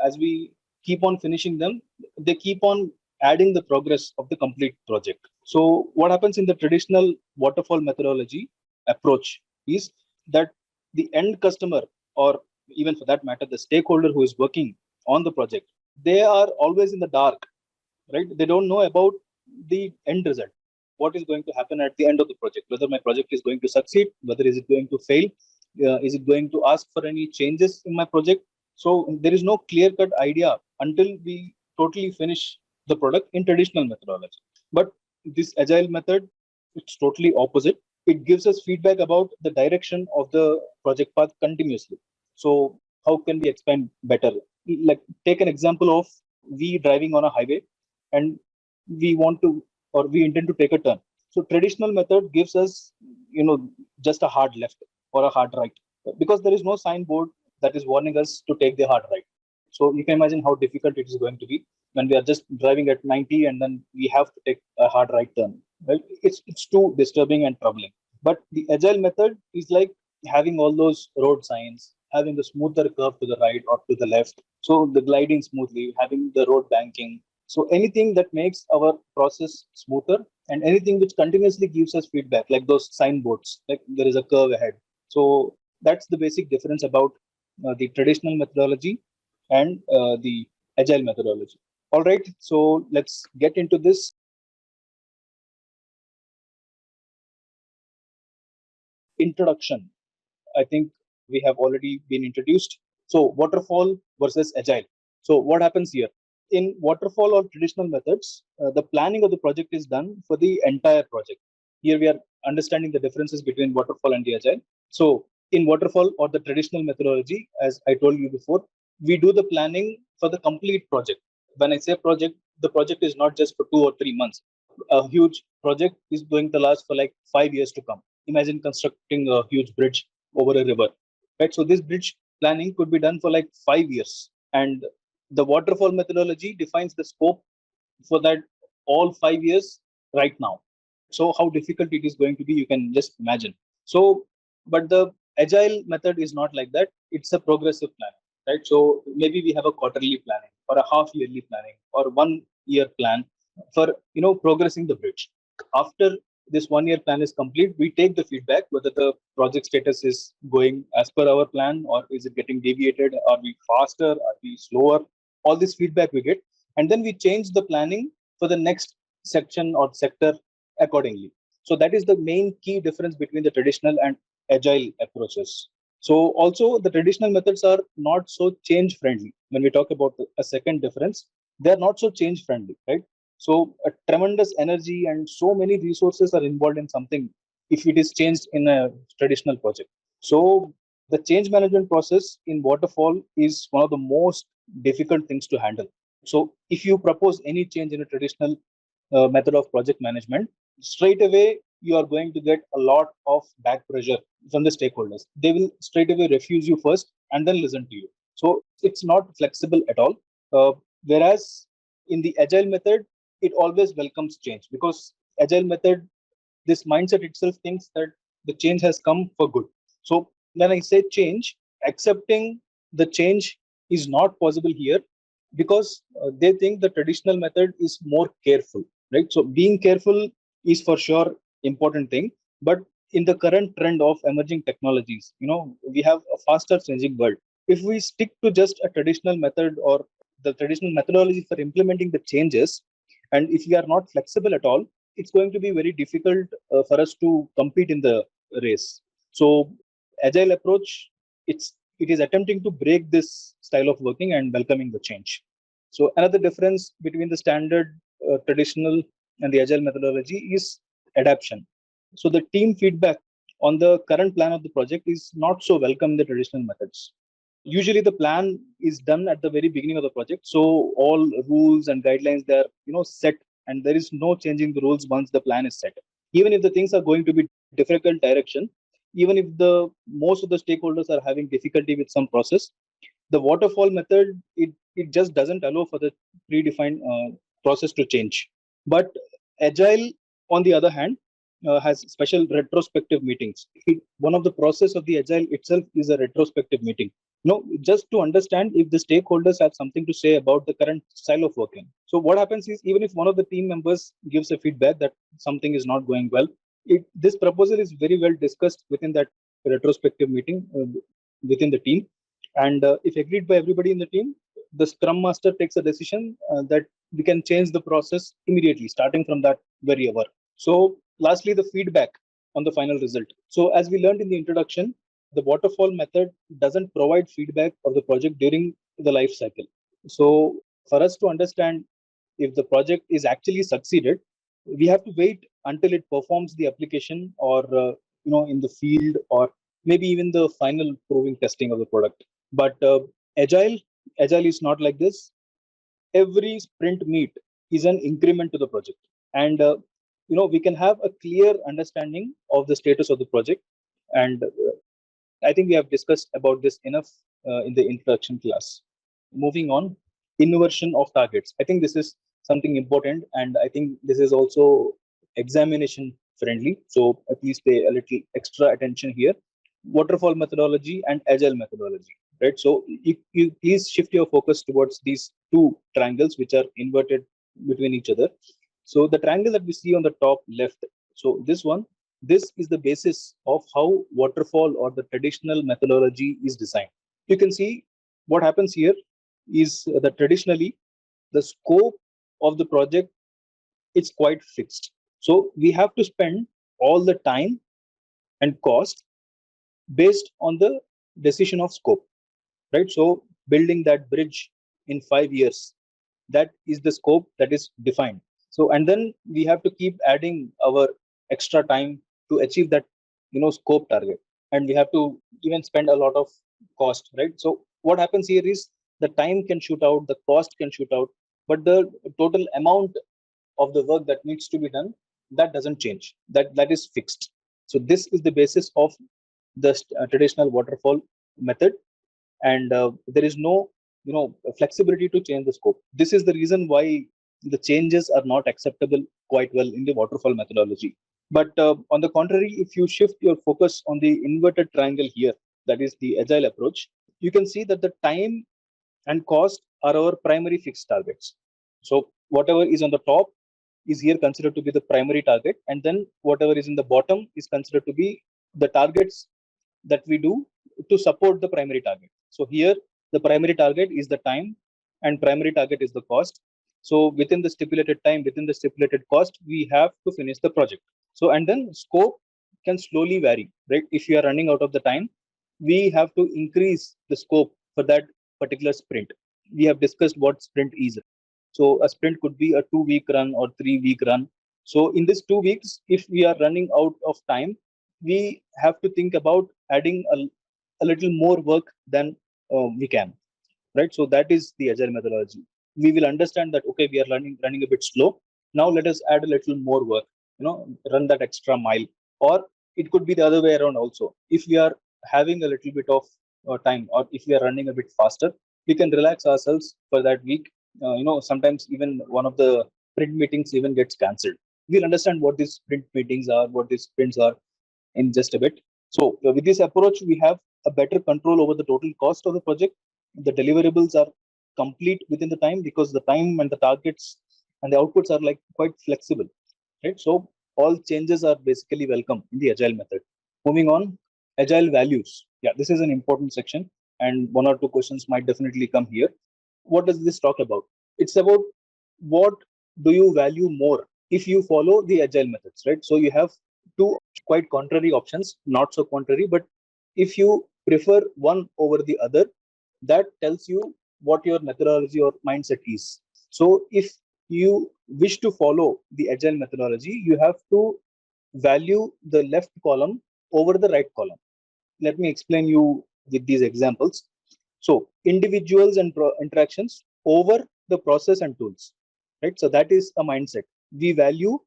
as we keep on finishing them, they keep on adding the progress of the complete project. So what happens in the traditional waterfall methodology approach is that the end customer, or even for that matter, the stakeholder who is working on the project, they are always in the dark, right? They don't know about the end result. What is going to happen at the end of the project? Whether my project is going to succeed, whether is it going to fail, is it going to ask for any changes in my project? So there is no clear-cut idea until we totally finish the product in traditional methodology. But this agile method, it's totally opposite. It gives us feedback about the direction of the project path continuously. So how can we expand better? Like take an example of we driving on a highway and we want to, or we intend to take a turn. So traditional method gives us, just a hard left or a hard right, because there is no signboard that is warning us to take the hard right. So you can imagine how difficult it is going to be when we are just driving at 90 and then we have to take a hard right turn. Well, it's too disturbing and troubling. But the agile method is like having all those road signs, having the smoother curve to the right or to the left. So the gliding smoothly, having the road banking. So anything that makes our process smoother and anything which continuously gives us feedback, like those signboards, like there is a curve ahead. So that's the basic difference about the traditional methodology and the agile methodology. All right, so let's get into this. Introduction. I think we have already been introduced. So waterfall versus agile. So what happens here? In waterfall or traditional methods, the planning of the project is done for the entire project. Here we are understanding the differences between waterfall and the agile. So in waterfall or the traditional methodology, as I told you before, we do the planning for the complete project. When I say project, the project is not just for 2 or 3 months. A huge project is going to last for like 5 years to come. Imagine constructing a huge bridge over a river, right? So this bridge planning could be done for like 5 years, and the waterfall methodology defines the scope for that all 5 years right now. So how difficult it is going to be, you can just imagine. So, but the agile method is not like that. It's a progressive plan, right? So maybe we have a quarterly planning or a half yearly planning or 1 year plan for progressing the bridge. After this 1 year plan is complete, we take the feedback whether the project status is going as per our plan or is it getting deviated, are we faster, are we slower, all this feedback we get, and then we change the planning for the next section or sector accordingly. So that is the main key difference between the traditional and agile approaches. So also the traditional methods are not so change friendly. When we talk about a second difference, they are not so change friendly, right? So a tremendous energy and so many resources are involved in something if it is changed in a traditional project. So the change management process in waterfall is one of the most difficult things to handle. So if you propose any change in a traditional method of project management, straight away you are going to get a lot of back pressure from the stakeholders. They will straight away refuse you first and then listen to you. So it's not flexible at all. Whereas in the agile method, it always welcomes change, because agile method, this mindset itself thinks that the change has come for good. So when I say change, accepting the change is not possible here, because they think the traditional method is more careful, right? So being careful is for sure important thing, but in the current trend of emerging technologies, we have a faster changing world. If we stick to just a traditional method or the traditional methodology for implementing the changes, and if we are not flexible at all, it's going to be very difficult for us to compete in the race. So agile approach, it is attempting to break this style of working and welcoming the change. So another difference between the standard, traditional, and the agile methodology is adaptation. So the team feedback on the current plan of the project is not so welcome in the traditional methods. Usually the plan is done at the very beginning of the project, so all rules and guidelines, they are set, and there is no changing the rules once the plan is set. Even if the things are going to be difficult direction, even if the most of the stakeholders are having difficulty with some process, the waterfall method, it just doesn't allow for the predefined process to change. But agile, on the other hand, has special retrospective meetings. One of the process of the agile itself is a retrospective meeting, just to understand if the stakeholders have something to say about the current style of working. So what happens is, even if one of the team members gives a feedback that something is not going well, this proposal is very well discussed within that retrospective meeting within the team. And if agreed by everybody in the team, the scrum master takes a decision that we can change the process immediately, starting from that very hour. So lastly, the feedback on the final result. So as we learned in the introduction, the waterfall method doesn't provide feedback of the project during the life cycle. So for us to understand if the project is actually succeeded, we have to wait until it performs the application, or in the field, or maybe even the final proving testing of the product. But agile agile is not like this. Every sprint meet is an increment to the project, and we can have a clear understanding of the status of the project. And I think we have discussed about this enough in the introduction class. Moving on, inversion of targets. I think this is something important, and I think this is also examination friendly. So please pay a little extra attention here. Waterfall methodology and agile methodology, right? So you please shift your focus towards these two triangles which are inverted between each other. So the triangle that we see on the top left, so this is the basis of how waterfall or the traditional methodology is designed. You can see what happens here is that traditionally the scope of the project is quite fixed. So we have to spend all the time and cost based on the decision of scope, right? So building that bridge in 5 years, that is the scope that is defined. So and then we have to keep adding our extra time to achieve that scope target, and we have to even spend a lot of cost, right? So what happens here is the time can shoot out, the cost can shoot out, but the total amount of the work that needs to be done, that doesn't change, that is fixed. So this is the basis of the traditional waterfall method, and there is no flexibility to change the scope. This is the reason why the changes are not acceptable quite well in the waterfall methodology. But on the contrary, if you shift your focus on the inverted triangle here, that is the agile approach, you can see that the time and cost are our primary fixed targets. So whatever is on the top is here considered to be the primary target, and then whatever is in the bottom is considered to be the targets that we do to support the primary target. So here the primary target is the time and primary target is the cost. So within the stipulated time, within the stipulated cost, we have to finish the project. So and then scope can slowly vary, right? If you are running out of the time, we have to increase the scope for that particular sprint. We have discussed what sprint is. So a sprint could be a 2 week run or 3 week run. So in this 2 weeks, if we are running out of time, we have to think about adding a little more work than we can, right? So that is the agile methodology. We will understand that, okay, we are running a bit slow. Now let us add a little more work. run that extra mile. Or it could be the other way around also. If we are having a little bit of time, or if we are running a bit faster, we can relax ourselves for that week. Sometimes even one of the sprint meetings even gets cancelled. We'll understand what these sprint meetings are, what these sprints are in just a bit. So with this approach, we have a better control over the total cost of the project. The deliverables are complete within the time, because the time and the targets and the outputs are like quite flexible, right? So all changes are basically welcome in the agile method. Moving on, agile values. Yeah, this is an important section, and one or two questions might definitely come here. What does this talk about? It's about what do you value more if you follow the agile methods, right? So you have two quite contrary options, not so contrary, but if you prefer one over the other, that tells you what your methodology or mindset is. So if you wish to follow the agile methodology, you have to value the left column over the right column. Let me explain you with these examples. So individuals and interactions over the process and tools, right? So that is a mindset. We value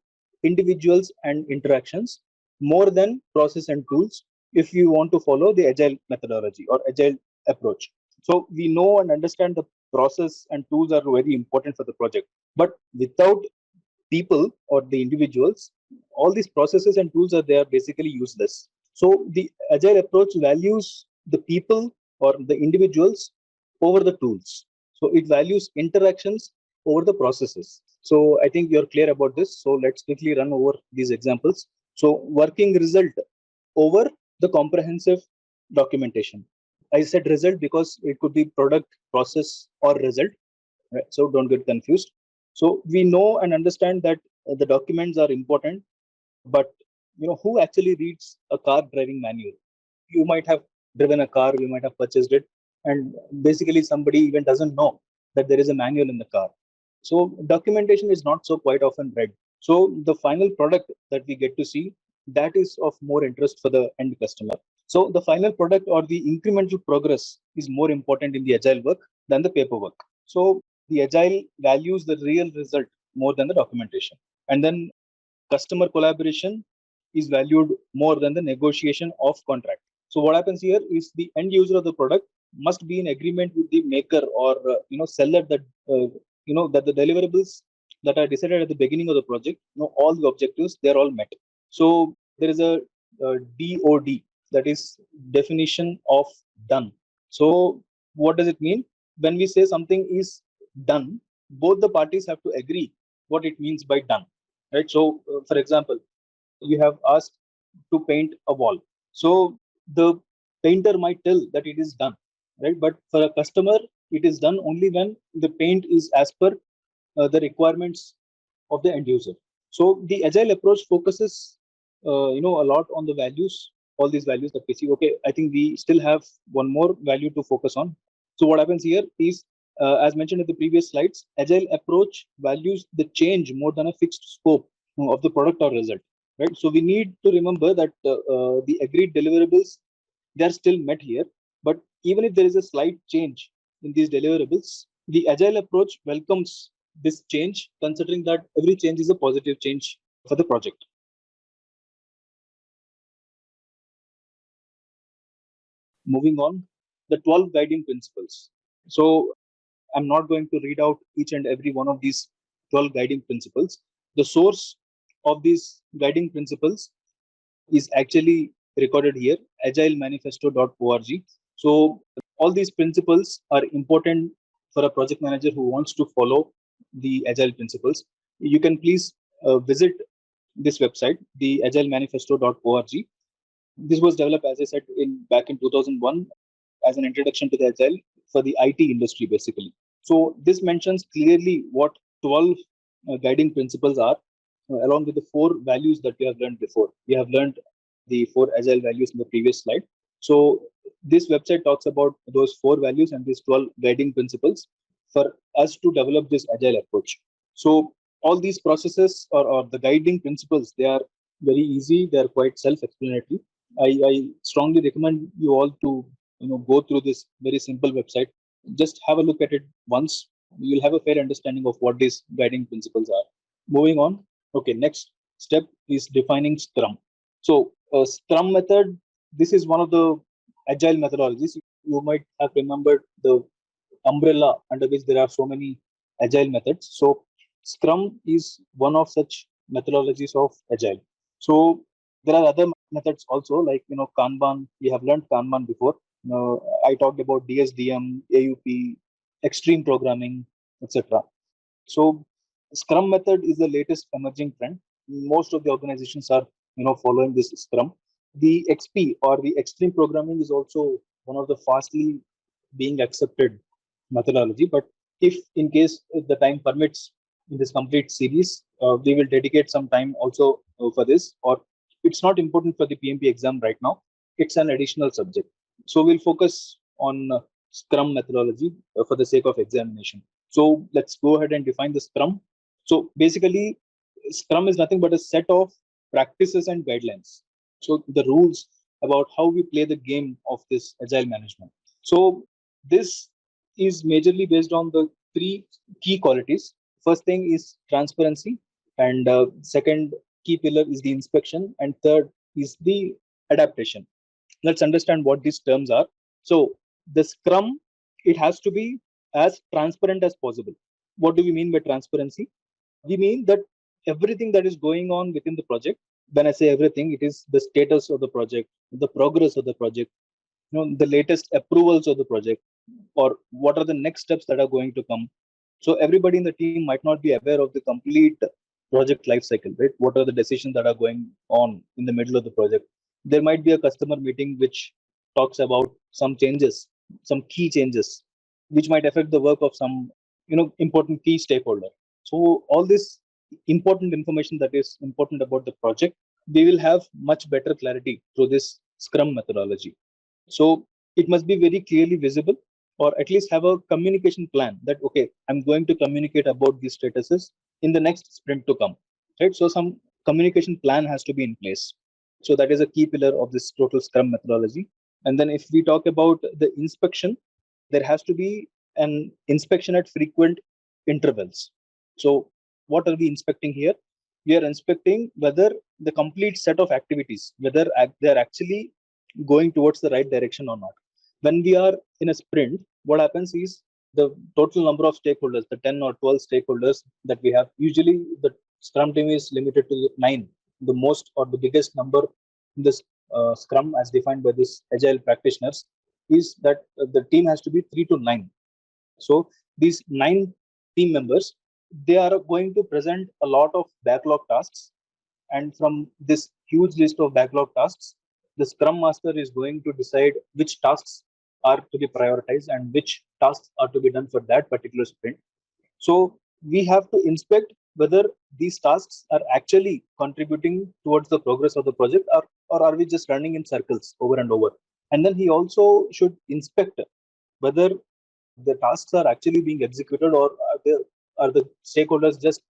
individuals and interactions more than process and tools if you want to follow the agile methodology or agile approach. So we know and understand the process and tools are very important for the project, but without people or the individuals, all these processes and tools are there basically useless. So the agile approach values the people or the individuals over the tools. So it values interactions over the processes. So I think you're clear about this. So let's quickly run over these examples. So working result over the comprehensive documentation. I said result because it could be product, process, or result. Right? So don't get confused. So we know and understand that the documents are important, but who actually reads a car driving manual? You might have driven a car, you might have purchased it, and basically somebody even doesn't know that there is a manual in the car. So documentation is not so quite often read. So the final product that we get to see, that is of more interest for the end customer. So the final product or the incremental progress is more important in the agile work than the paperwork. So the agile values the real result more than the documentation. And then customer collaboration is valued more than the negotiation of contract. So what happens here is the end user of the product must be in agreement with the maker or seller that that the deliverables that are decided at the beginning of the project, all the objectives, they're all met. So there is a DOD, that is definition of done. So what does it mean? When we say something is done, both the parties have to agree what it means by done, right? So for example, you have asked to paint a wall. So the painter might tell that it is done, right? But for a customer, it is done only when the paint is as per the requirements of the end user. So the agile approach focuses, a lot on the values, all these values that we see. Okay, I think we still have one more value to focus on. So what happens here is, as mentioned in the previous slides, agile approach values the change more than a fixed scope of the product or result, right? So we need to remember that the agreed deliverables, they are still met here, but even if there is a slight change in these deliverables, the agile approach welcomes this change, considering that every change is a positive change for the project. Moving on, the 12 guiding principles. So I'm not going to read out each and every one of these 12 guiding principles. The source of these guiding principles is actually recorded here, agilemanifesto.org. So all these principles are important for a project manager who wants to follow the agile principles. You can please visit this website, the agilemanifesto.org. This was developed, as I said, in back in 2001 as an introduction to the agile for the IT industry, basically. So this mentions clearly what 12 guiding principles are, along with the four values that we have learned before. We have learned the four agile values in the previous slide. So this website talks about those four values and these 12 guiding principles for us to develop this agile approach. So all these processes or the guiding principles, they are very easy. They are quite self-explanatory. I strongly recommend you all to go through this very simple website. Just have a look at it once. You'll have a fair understanding of what these guiding principles are. Moving on. Okay, next, step is defining Scrum. So, Scrum method, this is one of the agile methodologies. You might have remembered the umbrella under which there are so many agile methods. So, Scrum is one of such methodologies of agile. So, there are other methods also, like Kanban. We have learned Kanban before. I talked about DSDM, AUP, extreme programming, etc. So Scrum method is the latest emerging trend. Most of the organizations are following this Scrum. The XP or the extreme programming is also one of the fastly being accepted methodology. But if in case the time permits in this complete series, we will dedicate some time also for this. Or it's not important for the PMP exam right now. It's an additional subject. So we'll focus on Scrum methodology for the sake of examination. So let's go ahead and define the Scrum. So basically, Scrum is nothing but a set of practices and guidelines. So the rules about how we play the game of this agile management. So this is majorly based on the three key qualities. First thing is transparency, and second key pillar is the inspection, and third is the adaptation. Let's understand what these terms are. So the Scrum, it has to be as transparent as possible. What do we mean by transparency? We mean that everything that is going on within the project, when I say everything, it is the status of the project, the progress of the project, the latest approvals of the project, or what are the next steps that are going to come. So everybody in the team might not be aware of the complete project life cycle, right? What are the decisions that are going on in the middle of the project? There might be a customer meeting which talks about some changes, some key changes, which might affect the work of some important key stakeholder. So all this important information that is important about the project, we will have much better clarity through this Scrum methodology. So it must be very clearly visible, or at least have a communication plan that, okay, I'm going to communicate about these statuses in the next sprint to come, right? So some communication plan has to be in place. So that is a key pillar of this total Scrum methodology. And then if we talk about the inspection, there has to be an inspection at frequent intervals. So what are we inspecting here? We are inspecting whether the complete set of activities, whether they're actually going towards the right direction or not. When we are in a sprint, what happens is the total number of stakeholders, the 10 or 12 stakeholders that we have, usually the Scrum team is limited to 9. The most or the biggest number in this Scrum, as defined by this agile practitioners, is that the team has to be 3 to 9. So these 9 team members, they are going to present a lot of backlog tasks, and from this huge list of backlog tasks, the Scrum Master is going to decide which tasks are to be prioritized and which tasks are to be done for that particular sprint. So we have to inspect whether these tasks are actually contributing towards the progress of the project, or are we just running in circles over and over. And then he also should inspect whether the tasks are actually being executed, or are the stakeholders just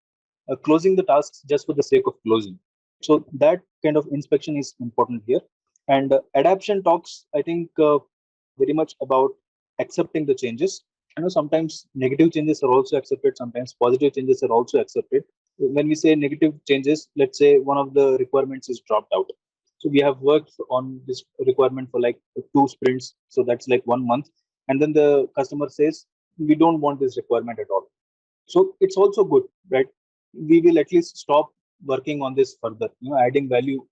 closing the tasks just for the sake of closing. So that kind of inspection is important here. And adaptation talks, I think, very much about accepting the changes. Sometimes negative changes are also accepted, sometimes positive changes are also accepted. When we say negative changes, let's say one of the requirements is dropped out. So we have worked on this requirement for like 2 sprints, so that's like 1 month, and then the customer says we don't want this requirement at all. So it's also good, right? We will at least stop working on this further, adding value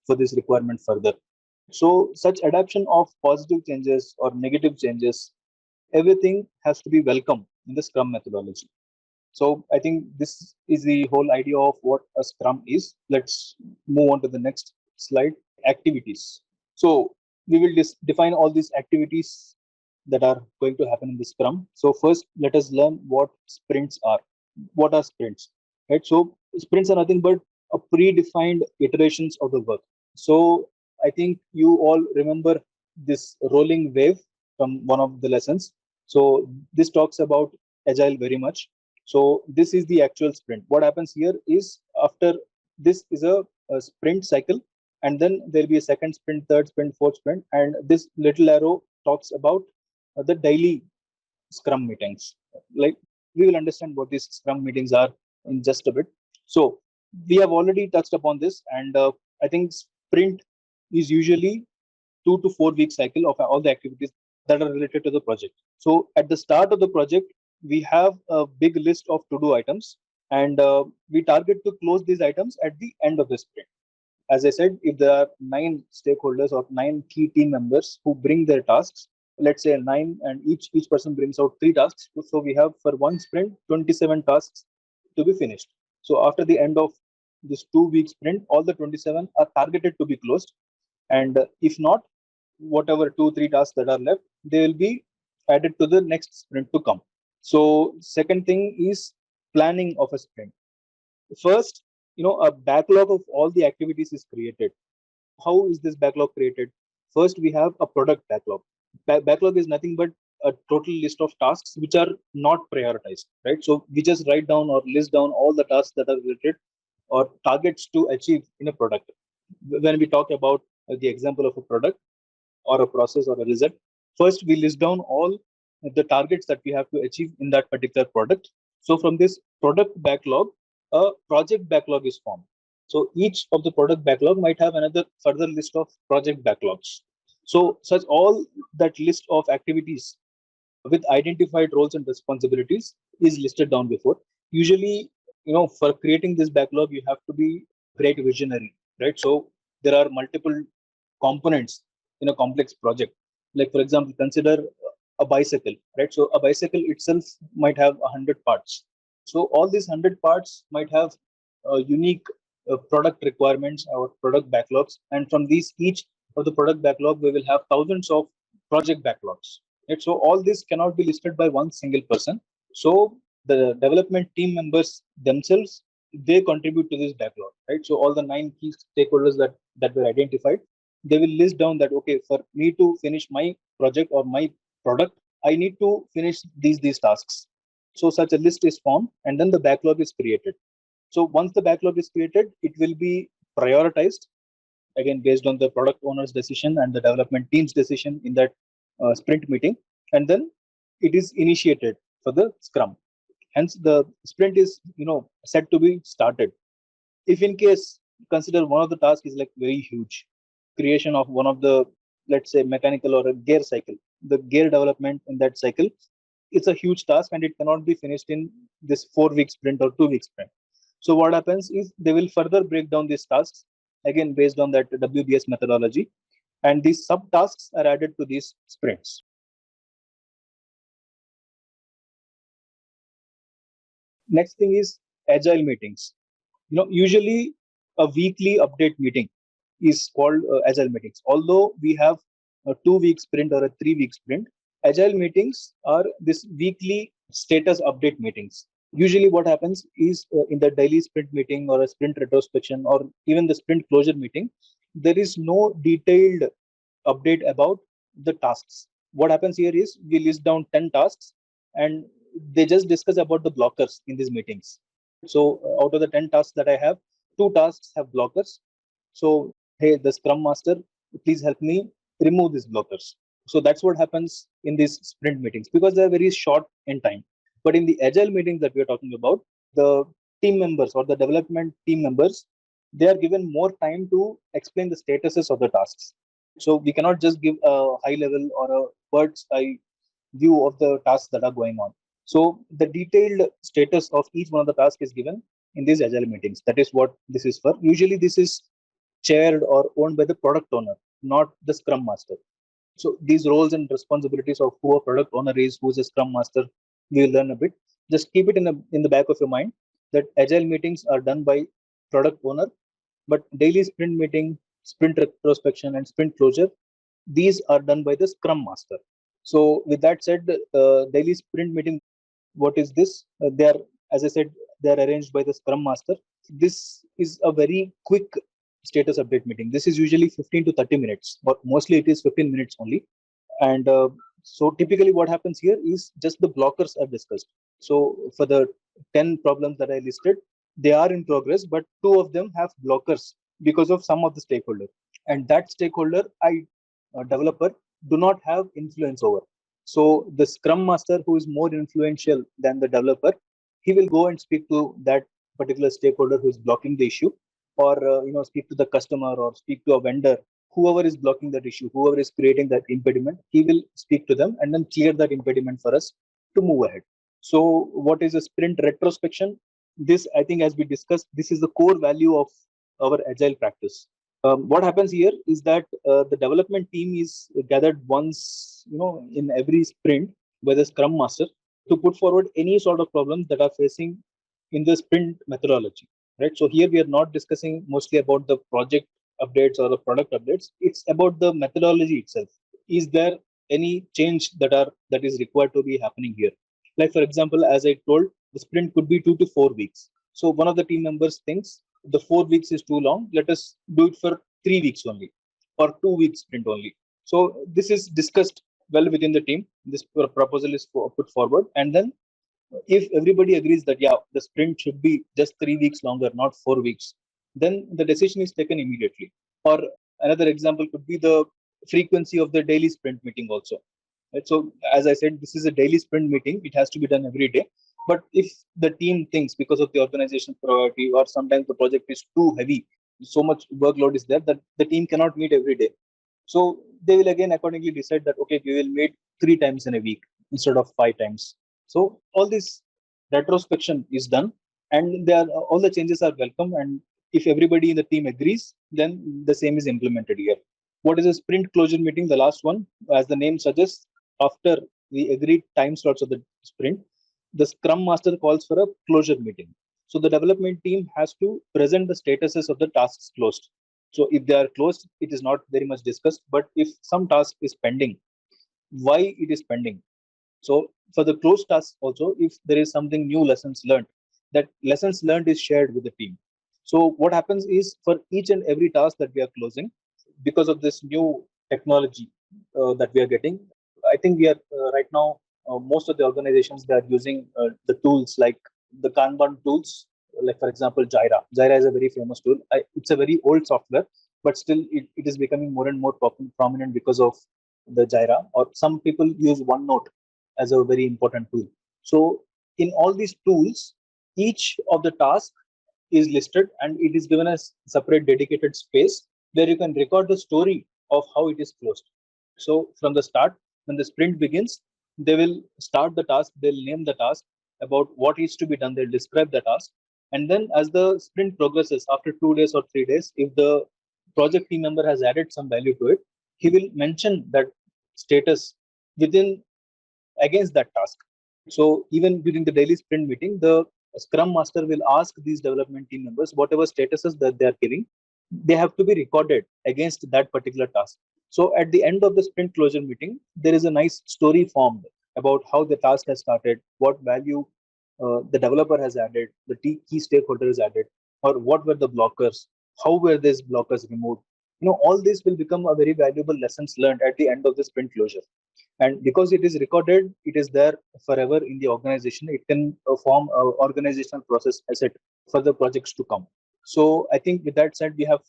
for this requirement further. So such adoption of positive changes or negative changes, everything has to be welcome in the Scrum methodology. So I think this is the whole idea of what a Scrum is. Let's move on to the next slide. Activities. So we will define all these activities that are going to happen in the Scrum. So first, let us learn what sprints are. What are sprints? Right. So sprints are nothing but a predefined iterations of the work. So I think you all remember this rolling wave from one of the lessons. So this talks about Agile very much. So this is the actual sprint. What happens here is, after this is a sprint cycle, and then there'll be a second sprint, third sprint, fourth sprint, and this little arrow talks about the daily Scrum meetings. Like, we will understand what these Scrum meetings are in just a bit. So We have already touched upon this, and I think sprint is usually 2 to 4 week cycle of all the activities that are related to the project. So at the start of the project, we have a big list of to-do items, and we target to close these items at the end of the sprint. As I said, if there are 9 stakeholders or 9 key team members who bring their tasks, let's say 9, and each person brings out 3 tasks. So we have for one sprint 27 tasks to be finished. So after the end of this 2 week sprint, all the 27 are targeted to be closed. And if not, whatever 2 3 tasks that are left, they will be added to the next sprint to come. So second thing is planning of a sprint. First, a backlog of all the activities is created. How is this backlog created? First, we have a product backlog. Backlog is nothing but a total list of tasks which are not prioritized, right? So we just write down or list down all the tasks that are related or targets to achieve in a product. When we talk about the example of a product or a process or a result, first we list down all the targets that we have to achieve in that particular product. So from this product backlog, a project backlog is formed. So each of the product backlog might have another further list of project backlogs. So such all that list of activities with identified roles and responsibilities is listed down before. Usually, for creating this backlog, you have to be great visionary, right? So there are multiple components in a complex project. Like, for example, consider a bicycle, right? So a bicycle itself might have 100 parts. So all these 100 parts might have unique product requirements or product backlogs, and from these each of the product backlog, we will have thousands of project backlogs. Right? So all this cannot be listed by one single person. So the development team members themselves, they contribute to this backlog, right? So all the 9 key stakeholders that were identified, they will list down that, okay, for me to finish my project or my product, I need to finish these tasks. So such a list is formed, and then the backlog is created. So once the backlog is created, it will be prioritized, again based on the product owner's decision and the development team's decision in that sprint meeting, and then it is initiated for the scrum. Hence the sprint is set to be started. If in case, consider one of the tasks is like very huge, creation of one of the, let's say, mechanical or a gear cycle, the gear development in that cycle, it's a huge task and it cannot be finished in this 4 week sprint or 2 week sprint. So what happens is they will further break down these tasks, again based on that WBS methodology, and these subtasks are added to these sprints. Next thing is agile meetings. Usually a weekly update meeting is called agile meetings. Although we have a 2 week sprint or a 3 week sprint, agile meetings are this weekly status update meetings. Usually what happens is in the daily sprint meeting or a sprint retrospection or even the sprint closure meeting, there is no detailed update about the tasks. What happens here is we list down 10 tasks and they just discuss about the blockers in these meetings. So out of the 10 tasks that I have, 2 tasks have blockers. So, hey, the Scrum Master, please help me remove these blockers. So that's what happens in these sprint meetings because they're very short in time. But in the agile meetings that we're talking about, the team members or the development team members, they are given more time to explain the statuses of the tasks. So we cannot just give a high level or a bird's eye view of the tasks that are going on. So the detailed status of each one of the tasks is given in these agile meetings. That is what this is for. Usually this is chaired or owned by the product owner, not the scrum master. So these roles and responsibilities of who a product owner is, who is a scrum master, we will learn a bit. Just keep it in the back of your mind that agile meetings are done by product owner, but daily sprint meeting, sprint retrospection, and sprint closure, these are done by the scrum master. So with that said, daily sprint meeting, what is this? They are, as I said, they are arranged by the scrum master. This is a very quick status update meeting. This is usually 15 to 30 minutes, but mostly it is 15 minutes only. And so typically what happens here is just the blockers are discussed. So for the 10 problems that I listed, they are in progress, but 2 of them have blockers because of some of the stakeholder. And that stakeholder, developer, do not have influence over. So the scrum master, who is more influential than the developer, he will go and speak to that particular stakeholder who is blocking the issue, or speak to the customer or speak to a vendor, whoever is blocking that issue, whoever is creating that impediment, he will speak to them and then clear that impediment for us to move ahead. So what is a sprint retrospection? This, I think, as we discussed, this is the core value of our agile practice. What happens here is that the development team is gathered once, in every sprint by the Scrum Master to put forward any sort of problems that are facing in the sprint methodology. Right. So here we are not discussing mostly about the project updates or the product updates. It's about the methodology itself. Is there any change that is required to be happening here? Like for example, as I told, the sprint could be 2 to 4 weeks. So one of the team members thinks the 4 weeks is too long. Let us do it for 3 weeks only, or 2 weeks sprint only. So this is discussed well within the team. This proposal is put forward, and then if everybody agrees that yeah, the sprint should be just 3 weeks longer, not 4 weeks, then the decision is taken immediately. Or another example could be the frequency of the daily sprint meeting also. Right? So as I said, this is a daily sprint meeting. It has to be done every day. But if the team thinks because of the organization priority, or sometimes the project is too heavy, so much workload is there that the team cannot meet every day. So they will again accordingly decide that okay, we will meet 3 times in a week instead of 5 times. So all this retrospection is done, and all the changes are welcome. And if everybody in the team agrees, then the same is implemented here. What is a sprint closure meeting? The last one, as the name suggests, after the agreed time slots of the sprint, the Scrum Master calls for a closure meeting. So the development team has to present the statuses of the tasks closed. So if they are closed, it is not very much discussed. But if some task is pending, why it is pending? So for the closed tasks also, if there is something new lessons learned, that lessons learned is shared with the team. So what happens is for each and every task that we are closing, because of this new technology that we are getting, I think we are right now, most of the organizations, they are using the tools like the Kanban tools, like for example, Jira. Jira is a very famous tool. It's a very old software, but still it is becoming more and more prominent because of the Jira. Or some people use OneNote as a very important tool. So in all these tools, each of the tasks is listed and it is given a separate dedicated space where you can record the story of how it is closed. So from the start, when the sprint begins, they will start the task, they'll name the task, about what is to be done, they'll describe the task. And then as the sprint progresses, after 2 days or 3 days, if the project team member has added some value to it, he will mention that status within against that task. So even during the daily sprint meeting, the Scrum Master will ask these development team members whatever statuses that they are giving, they have to be recorded against that particular task. So at the end of the sprint closure meeting, there is a nice story formed about how the task has started, what value the developer has added, the key stakeholder has added, or what were the blockers, how were these blockers removed. All this will become a very valuable lessons learned at the end of the sprint closure. And because it is recorded, it is there forever in the organization. It can form an organizational process asset for the projects to come. So I think with that said, we have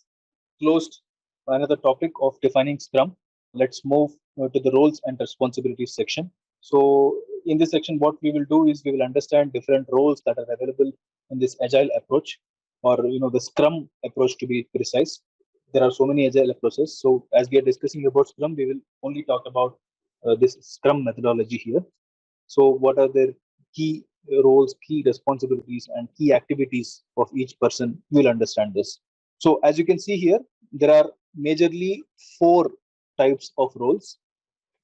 closed another topic of defining Scrum. Let's move to the roles and responsibilities section. So in this section, what we will do is we will understand different roles that are available in this agile approach, or the Scrum approach to be precise. There are so many agile approaches. So as we are discussing about Scrum, we will only talk about this Scrum methodology here. So what are the key roles, key responsibilities, and key activities of each person? You will understand this. So as you can see here, there are majorly 4 types of roles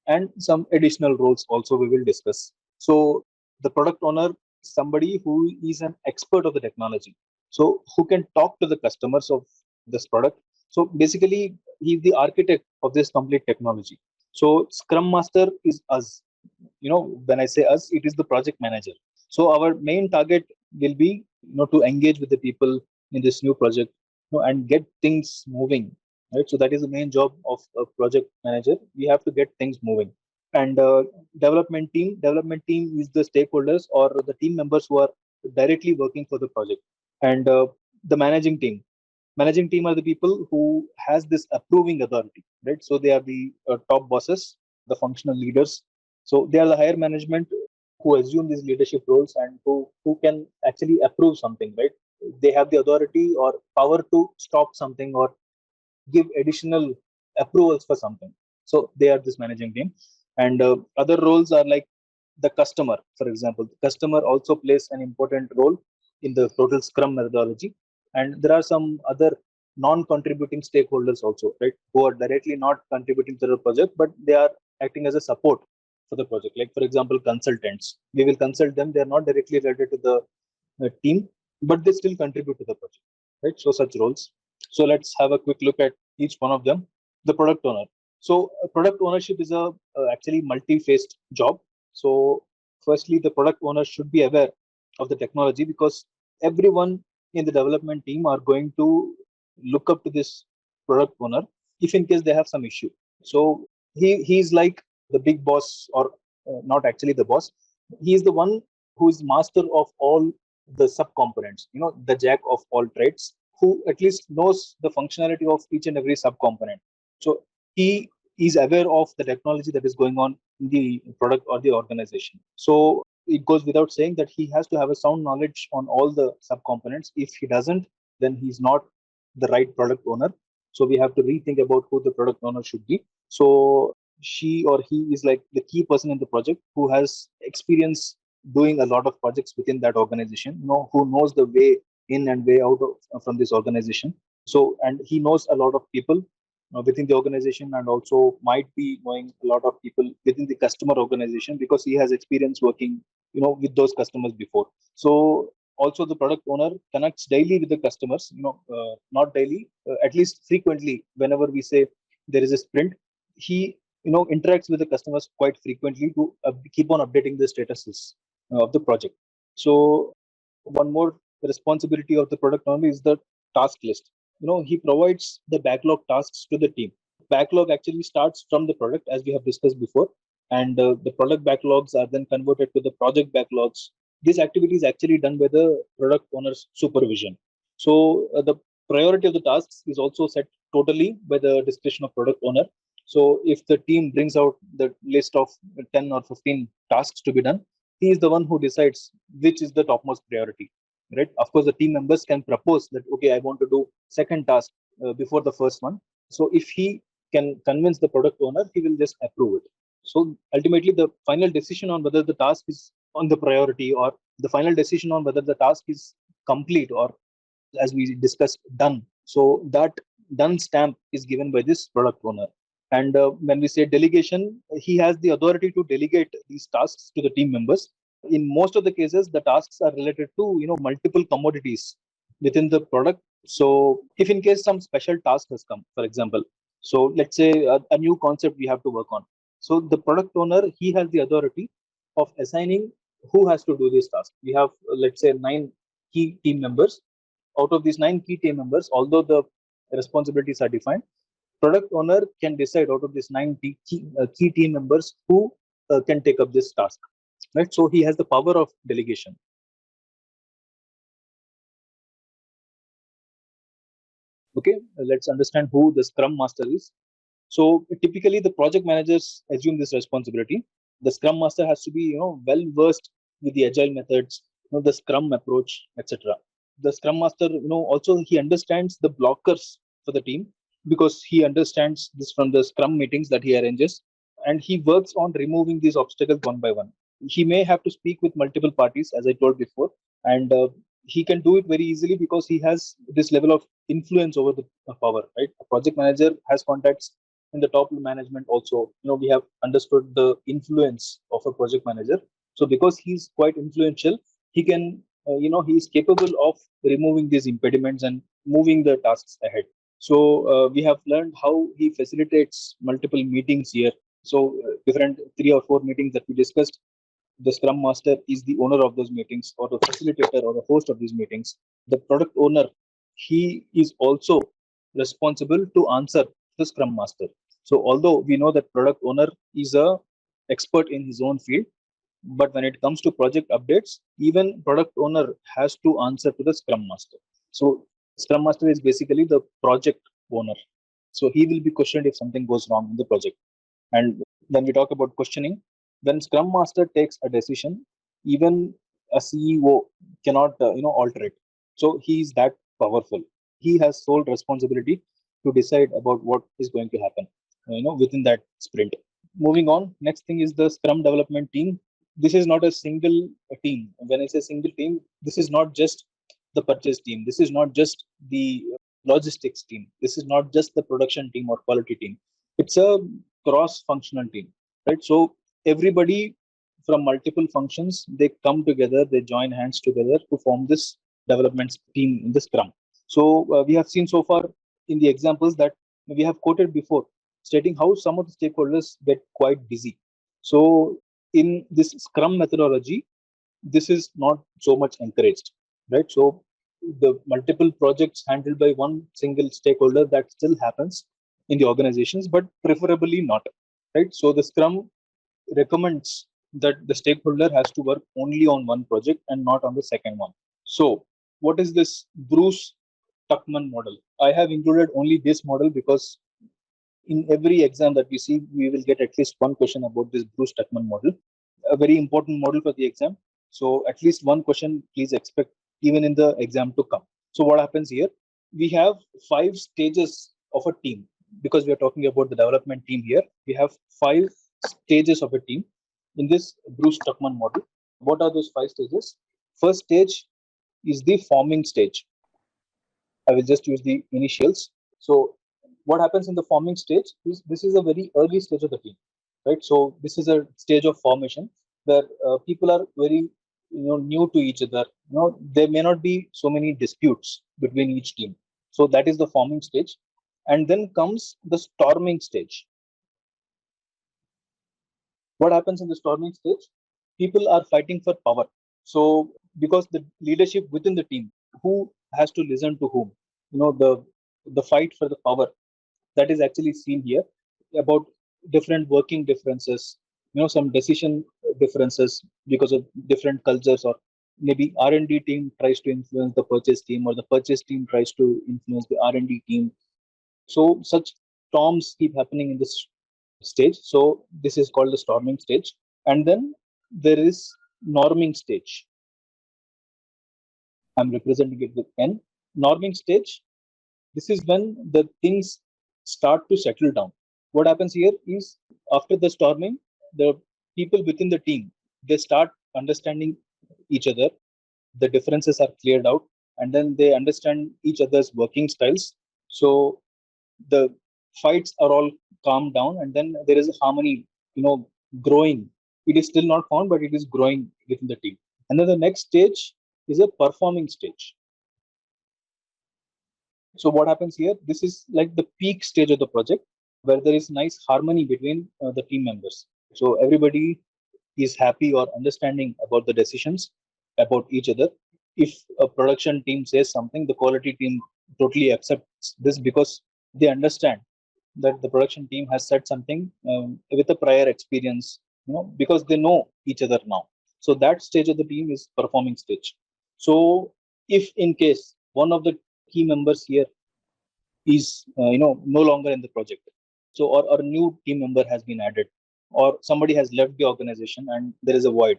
and some additional roles also we will discuss. So the product owner, somebody who is an expert of the technology, so who can talk to the customers of this product. So basically, he's the architect of this complete technology. So Scrum Master is us. When I say us, it is the project manager. So our main target will be, to engage with the people in this new project, and get things moving. Right. So that is the main job of a project manager. We have to get things moving. And development team is the stakeholders or the team members who are directly working for the project. And the managing team are the people who has this approving authority, right? So they are the top bosses, the functional leaders. So they are the higher management who assume these leadership roles and who can actually approve something, right? they have the authority or power to stop something or give additional approvals for something. So they are this managing team. And other roles are like the customer, for example. The customer also plays an important role in the total Scrum methodology. And there are some other non-contributing stakeholders also, right, who are directly not contributing to the project, but they are acting as a support for the project. Like, for example, consultants. We will consult them. They are not directly related to the team, but they still contribute to the project, right? So such roles. So let's have a quick look at each one of them. The product owner. So product ownership is a actually multi-faced job. So firstly, the product owner should be aware of the technology, because everyone in the development team are going to look up to this product owner if in case they have some issue. So he's like the big boss, or not actually the boss. He is the one who is master of all the subcomponents. The jack of all trades, who at least knows the functionality of each and every subcomponent. So he is aware of the technology that is going on in the product or the organization. So it goes without saying that he has to have a sound knowledge on all the subcomponents. If he doesn't, then he's not the right product owner. So we have to rethink about who the product owner should be. So she or he is like the key person in the project who has experience doing a lot of projects within that organization, who knows the way in and way out from this organization. So, and he knows a lot of people within the organization, and also might be knowing a lot of people within the customer organization, because he has experience working, with those customers before. So also the product owner connects daily with the customers, not daily, at least frequently. Whenever we say there is a sprint, he interacts with the customers quite frequently to keep on updating the statuses of the project. So one more responsibility of the product owner is the task list. He provides the backlog tasks to the team. Backlog actually starts from the product, as we have discussed before, and the product backlogs are then converted to the project backlogs. This activity is actually done by the product owner's supervision. So the priority of the tasks is also set totally by the discretion of product owner. So if the team brings out the list of 10 or 15 tasks to be done, he is the one who decides which is the topmost priority, right? Of course, the team members can propose that, okay, I want to do second task before the first one. So if he can convince the product owner, he will just approve it. So ultimately, the final decision on whether the task is on the priority, or the final decision on whether the task is complete, or as we discussed, done. So that done stamp is given by this product owner. And when we say delegation, he has the authority to delegate these tasks to the team members. In most of the cases, the tasks are related to multiple commodities within the product. So if in case some special task has come, for example, so let's say a new concept we have to work on. So the product owner, he has the authority of assigning who has to do this task. We have, let's say, 9 key team members. Out of these 9 key team members, although the responsibilities are defined, product owner can decide out of these 9 key team members who can take up this task, right? So he has the power of delegation. Okay, let's understand who the Scrum Master is. So typically, the project managers assume this responsibility. The Scrum Master has to be, well versed with the Agile methods, the Scrum approach, etc. The Scrum Master, also he understands the blockers for the team, because he understands this from the Scrum meetings that he arranges, and he works on removing these obstacles one by one. He may have to speak with multiple parties, as I told before, and he can do it very easily because he has this level of influence over the power, right? A project manager has contacts in the top management also. We have understood the influence of a project manager. So because he's quite influential, he can, he is capable of removing these impediments and moving the tasks ahead. So we have learned how he facilitates multiple meetings here. So different 3 or 4 meetings that we discussed, the Scrum Master is the owner of those meetings, or the facilitator, or the host of these meetings. The product owner, he is also responsible to answer the Scrum Master. So although we know that product owner is a expert in his own field, but when it comes to project updates, even product owner has to answer to the Scrum Master. So Scrum Master is basically the project owner. So he will be questioned if something goes wrong in the project. And when we talk about questioning, when Scrum Master takes a decision, even a CEO cannot, alter it. So he is that powerful. He has sole responsibility to decide about what is going to happen, within that sprint. Moving on, next thing is the Scrum development team. This is not a single team. When I say single team, this is not just the purchase team. This is not just the logistics team. This is not just the production team or quality team. It's a cross-functional team, right? So everybody from multiple functions, they come together, they join hands together to form this development team in the Scrum. So we have seen so far in the examples that we have quoted before, stating how some of the stakeholders get quite busy. So in this Scrum methodology, this is not so much encouraged, right? So the multiple projects handled by one single stakeholder, that still happens in the organizations, but preferably not, right? So the Scrum recommends that the stakeholder has to work only on one project and not on the second one. So what is this Bruce Tuckman model? I have included only this model because in every exam that we see, we will get at least one question about this Bruce Tuckman model, a very important model for the exam. So at least one question, please expect even in the exam to come. So what happens here? We have 5 stages of a team because we are talking about the development team here. We have 5 stages of a team in this Bruce Tuckman model. What are those 5 stages? First stage is the forming stage. I will just use the initials. So what happens in the forming stage is this is a very early stage of the team, right? So this is a stage of formation where people are very new to each other. There may not be so many disputes between each team. So that is the forming stage, and then comes the storming stage. What happens in the storming stage? People are fighting for power. So because the leadership within the team, who has to listen to whom? The fight for the power, that is actually seen here about different working differences, some decision differences because of different cultures, or maybe R&D team tries to influence the purchase team, or the purchase team tries to influence the R&D team. So such storms keep happening in this stage. So this is called the storming stage. And then there is norming stage. I'm representing it with N. Norming stage, this is when the things start to settle down. What happens here is after the storming, the people within the team, they start understanding each other. The differences are cleared out, and then they understand each other's working styles. So the fights are all calmed down, and then there is a harmony, growing. It is still not found, but it is growing within the team. And then the next stage is a performing stage. So what happens here? This is like the peak stage of the project where there is nice harmony between the team members. So everybody is happy or understanding about the decisions about each other. If a production team says something, the quality team totally accepts this because they understand that the production team has said something with a prior experience, because they know each other now. So that stage of the team is performing stage. So if in case one of the key members here is no longer in the project, so or a new team member has been added, or somebody has left the organization and there is a void,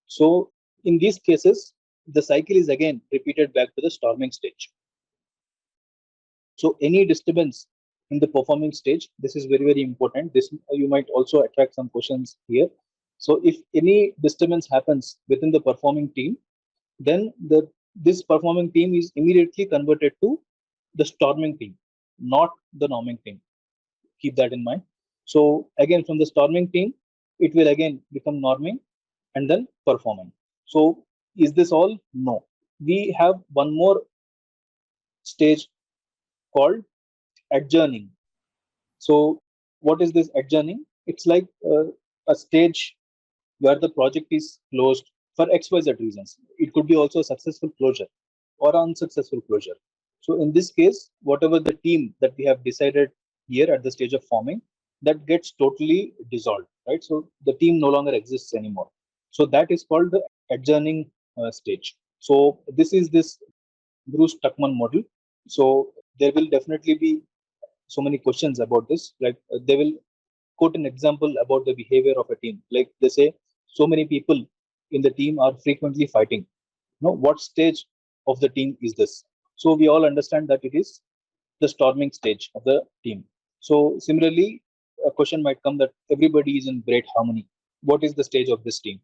so in these cases the cycle is again repeated back to the storming stage. So any disturbance in the performing stage, this is very, very important. This you might also attract some questions here. So if any disturbance happens within the performing team, then this performing team is immediately converted to the storming team, not the norming team. Keep that in mind. So again, from the storming team, it will again become norming and then performing. So is this all? No. We have one more stage called adjourning. So what is this adjourning? It's like a stage where the project is closed for XYZ reasons. It could be also a successful closure or unsuccessful closure. So in this case, whatever the team that we have decided here at the stage of forming, that gets totally dissolved, right? So the team no longer exists anymore. So that is called the adjourning stage. So this is this Bruce Tuckman model. So there will definitely be so many questions about this. Like they will quote an example about the behavior of a team. Like they say, so many people in the team are frequently fighting. What stage of the team is this. So we all understand that it is the storming stage of the team. So similarly, a question might come that everybody is in great harmony. What is the stage of this team?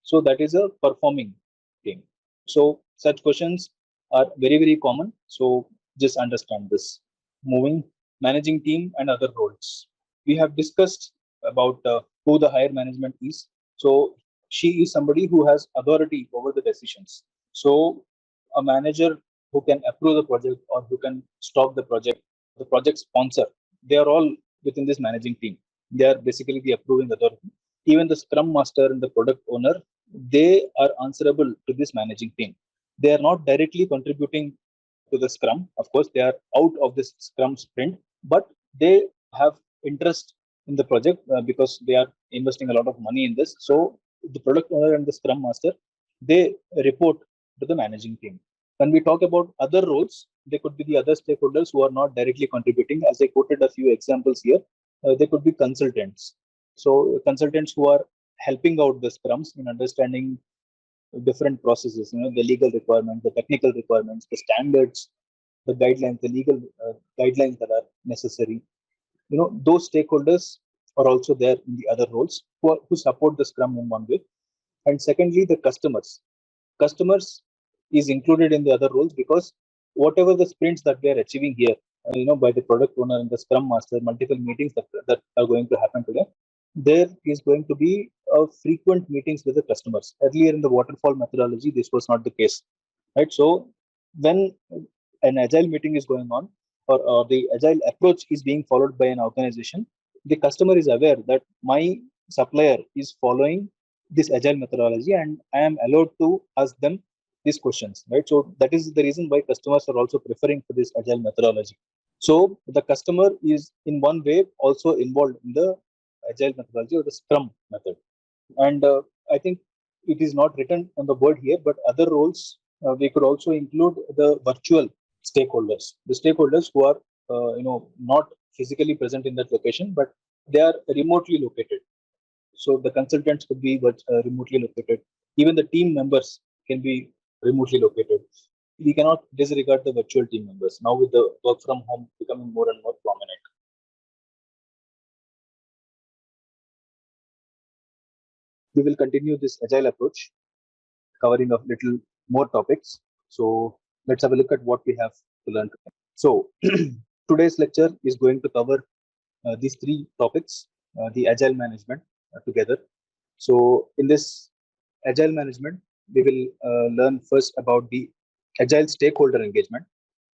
So that is a performing team. So such questions are very, very common. So just understand this. Moving, managing team and other roles. We have discussed about who the higher management is. So she is somebody who has authority over the decisions. So a manager who can approve the project or who can stop the project sponsor, they are all within this managing team. They are basically the approving authority. Even the scrum master and the product owner, they are answerable to this managing team. They are not directly contributing to the scrum. Of course, they are out of this scrum sprint, but they have interest in the project because they are investing a lot of money in this. So the product owner and the scrum master, they report to the managing team. When we talk about other roles, they could be the other stakeholders who are not directly contributing. As I quoted a few examples here, they could be consultants. So consultants who are helping out the scrums in understanding different processes, the legal requirements, the technical requirements, the standards, the guidelines, the legal guidelines that are necessary. Those stakeholders are also there in the other roles who support the scrum in one way. And secondly, the customers is included in the other roles because whatever the sprints that we are achieving here, by the product owner and the scrum master, multiple meetings that are going to happen today, there is going to be frequent meetings with the customers. Earlier in the waterfall methodology, this was not the case, right? So when an agile meeting is going on, or the agile approach is being followed by an organization, the customer is aware that my supplier is following this agile methodology and I am allowed to ask them these questions, right? So that is the reason why customers are also preferring for this agile methodology. So the customer is in one way also involved in the agile methodology or the scrum method. And I think it is not written on the board here, but other roles, we could also include the virtual stakeholders, the stakeholders who are not physically present in that location, but they are remotely located. So the consultants could be remotely located. Even the team members can be remotely located. We cannot disregard the virtual team members now with the work from home becoming more and more prominent. We will continue this agile approach, covering a little more topics. So let's have a look at what we have to learn today. So today's lecture is going to cover these three topics, the agile management together. So in this agile management, we will learn first about the agile stakeholder engagement.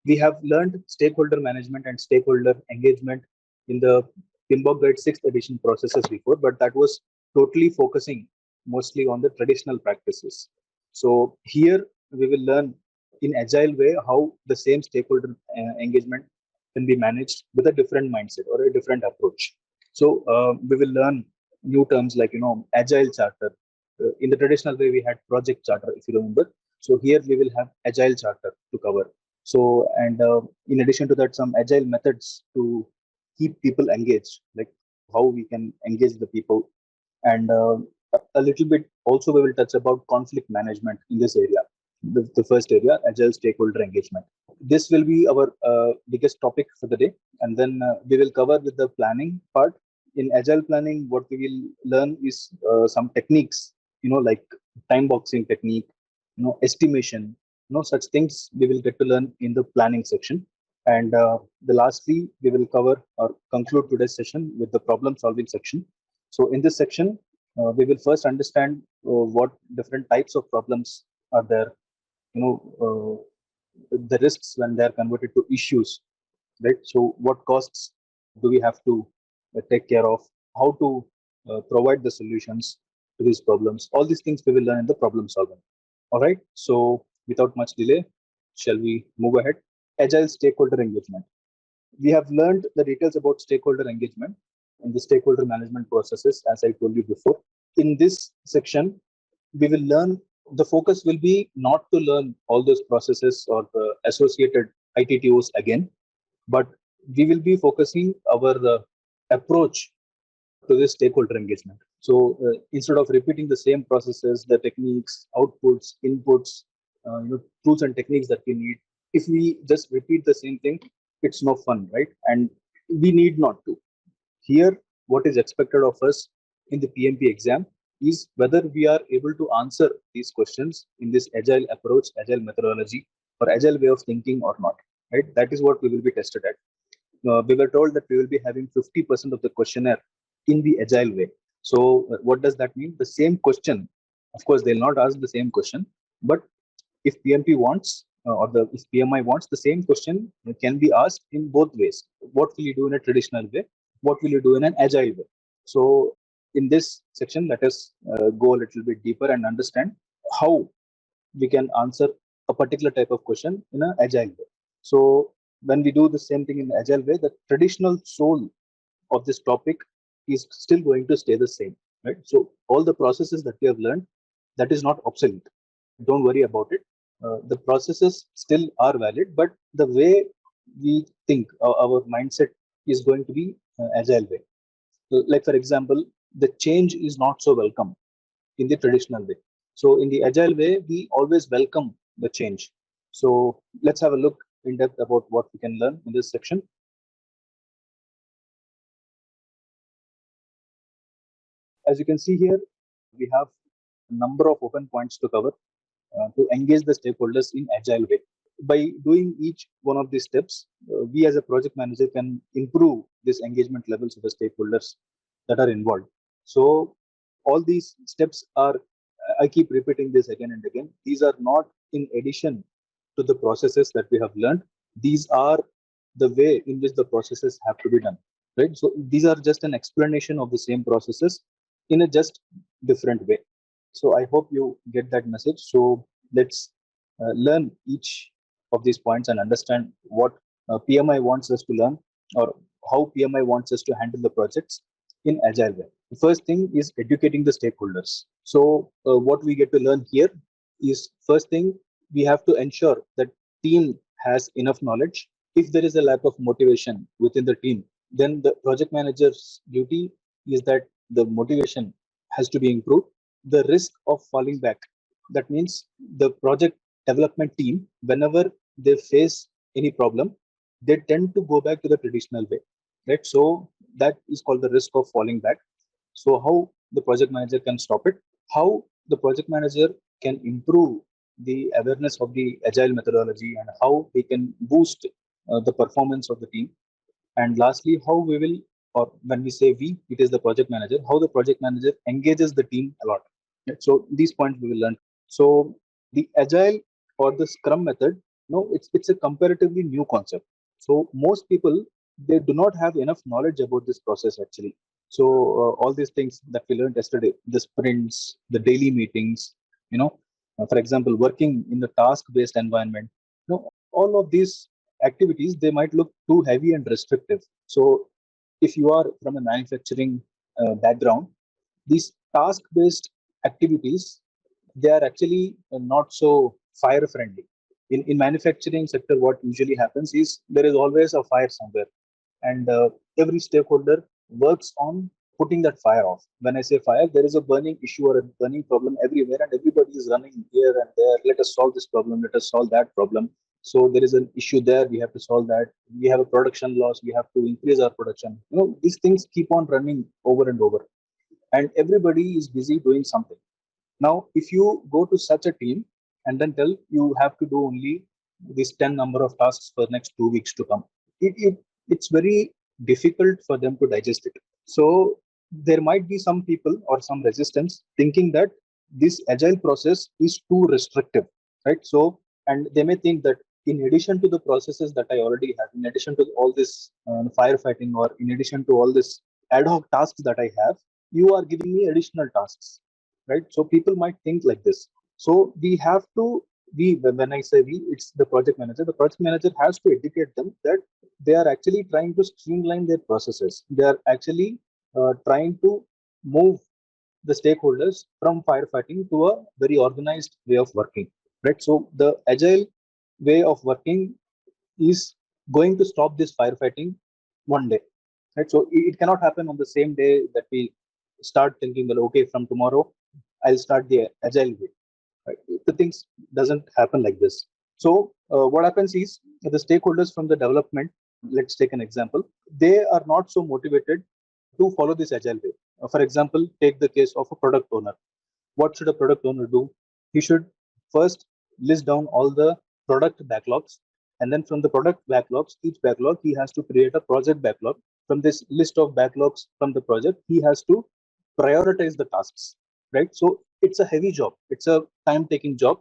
We have learned stakeholder management and stakeholder engagement in the PMBOK Guide 6th edition processes before, but that was totally focusing mostly on the traditional practices. So here we will learn in agile way how the same stakeholder engagement can be managed with a different mindset or a different approach. So we will learn new terms like agile charter. In the traditional way, we had project charter, if you remember. So here we will have agile charter to cover. So and in addition to that, some agile methods to keep people engaged, like how we can engage the people, and a little bit also we will touch about conflict management in this area. The first area, agile stakeholder engagement. This will be our biggest topic for the day, and then we will cover with the planning part. In agile planning, what we will learn is some techniques, like time boxing technique, estimation, such things we will get to learn in the planning section. And the lastly, we will cover or conclude today's session with the problem solving section. So in this section, we will first understand what different types of problems are there, the risks when they are converted to issues, right? So what costs do we have to take care of, how to provide the solutions to these problems. All these things we will learn in the problem solving. All right. So without much delay, shall we move ahead? Agile stakeholder engagement. We have learned the details about stakeholder engagement in the stakeholder management processes, as I told you before. In this section, we will learn, the focus will be not to learn all those processes or the associated ITTOs again, but we will be focusing our approach to this stakeholder engagement. So instead of repeating the same processes, the techniques, outputs, inputs, tools and techniques that we need. If we just repeat the same thing, it's no fun, right? And we need not to. Here, what is expected of us in the PMP exam is whether we are able to answer these questions in this agile approach, agile methodology, or agile way of thinking or not. Right? That is what we will be tested at. We were told that we will be having 50% of the questionnaire in the agile way. So, what does that mean? The same question, of course, they'll not ask the same question, but if PMP wants or the if PMI wants, the same question can be asked in both ways. What will you do in a traditional way? What will you do in an agile way? So, in this section, let us go a little bit deeper and understand how we can answer a particular type of question in an agile way. So, when we do the same thing in agile way, the traditional soul of this topic is still going to stay the same, right? So, all the processes that we have learned, that is not obsolete. Don't worry about it. The processes still are valid, but the way we think, our mindset is going to be agile way. Like for example, the change is not so welcome in the traditional way. So in the agile way, we always welcome the change. So let's have a look in depth about what we can learn in this section. As you can see here, we have a number of open points to cover to engage the stakeholders in agile way. By doing each one of these steps, we as a project manager can improve this engagement levels of the stakeholders that are involved. So all these steps are, I keep repeating this again and again, these are not in addition to the processes that we have learned. These are the way in which the processes have to be done, right? So these are just an explanation of the same processes in a just different way. So I hope you get that message. So let's learn each of these points and understand what PMI wants us to learn, or how PMI wants us to handle the projects in agile way. The first thing is educating the stakeholders. So what we get to learn here is, first thing, we have to ensure that team has enough knowledge. If there is a lack of motivation within the team, then the project manager's duty is that the motivation has to be improved. The risk of falling back, that means the project development team, whenever they face any problem, they tend to go back to the traditional way, right? So that is called the risk of falling back. So how the project manager can stop it, how the project manager can improve the awareness of the agile methodology, and how we can boost the performance of the team. And lastly, how we will, or when we say we, it is the project manager, how the project manager engages the team a lot. Right? So these points we will learn. So the agile or the Scrum method, no, it's a comparatively new concept. So most people, they do not have enough knowledge about this process actually. So all these things that we learned yesterday, the sprints, the daily meetings, for example, working in the task-based environment, all of these activities, they might look too heavy and restrictive. So if you are from a manufacturing background, these task-based activities, they are actually not so fire friendly. In manufacturing sector, what usually happens is there is always a fire somewhere, and every stakeholder works on putting that fire off. When I say fire, there is a burning issue or a burning problem everywhere, and everybody is running here and there. Let us solve this problem. Let us solve that problem. So there is an issue there. We have to solve that. We have a production loss. We have to increase our production. These things keep on running over and over, and everybody is busy doing something. Now, if you go to such a team and then tell you have to do only this 10 number of tasks for next 2 weeks to come, it's very difficult for them to digest it. So there might be some people or some resistance thinking that this agile process is too restrictive, right? So, and they may think that in addition to the processes that I already have, in addition to all this firefighting, or in addition to all this ad hoc tasks that I have, you are giving me additional tasks, right? So people might think like this. So we have to, when I say we, it's the project manager. The project manager has to educate them that they are actually trying to streamline their processes. They are actually trying to move the stakeholders from firefighting to a very organized way of working, right? So the agile way of working is going to stop this firefighting one day, right? So it cannot happen on the same day that we start thinking, well, okay, from tomorrow I'll start the agile way. Right? The things doesn't happen like this. So what happens is the stakeholders from the development, let's take an example, they are not so motivated to follow this agile way. For example, take the case of a product owner. What should a product owner do? He should first list down all the product backlogs, and then from the product backlogs, each backlog, he has to create a project backlog. From this list of backlogs from the project, he has to prioritize the tasks, right? So it's a heavy job, it's a time taking job.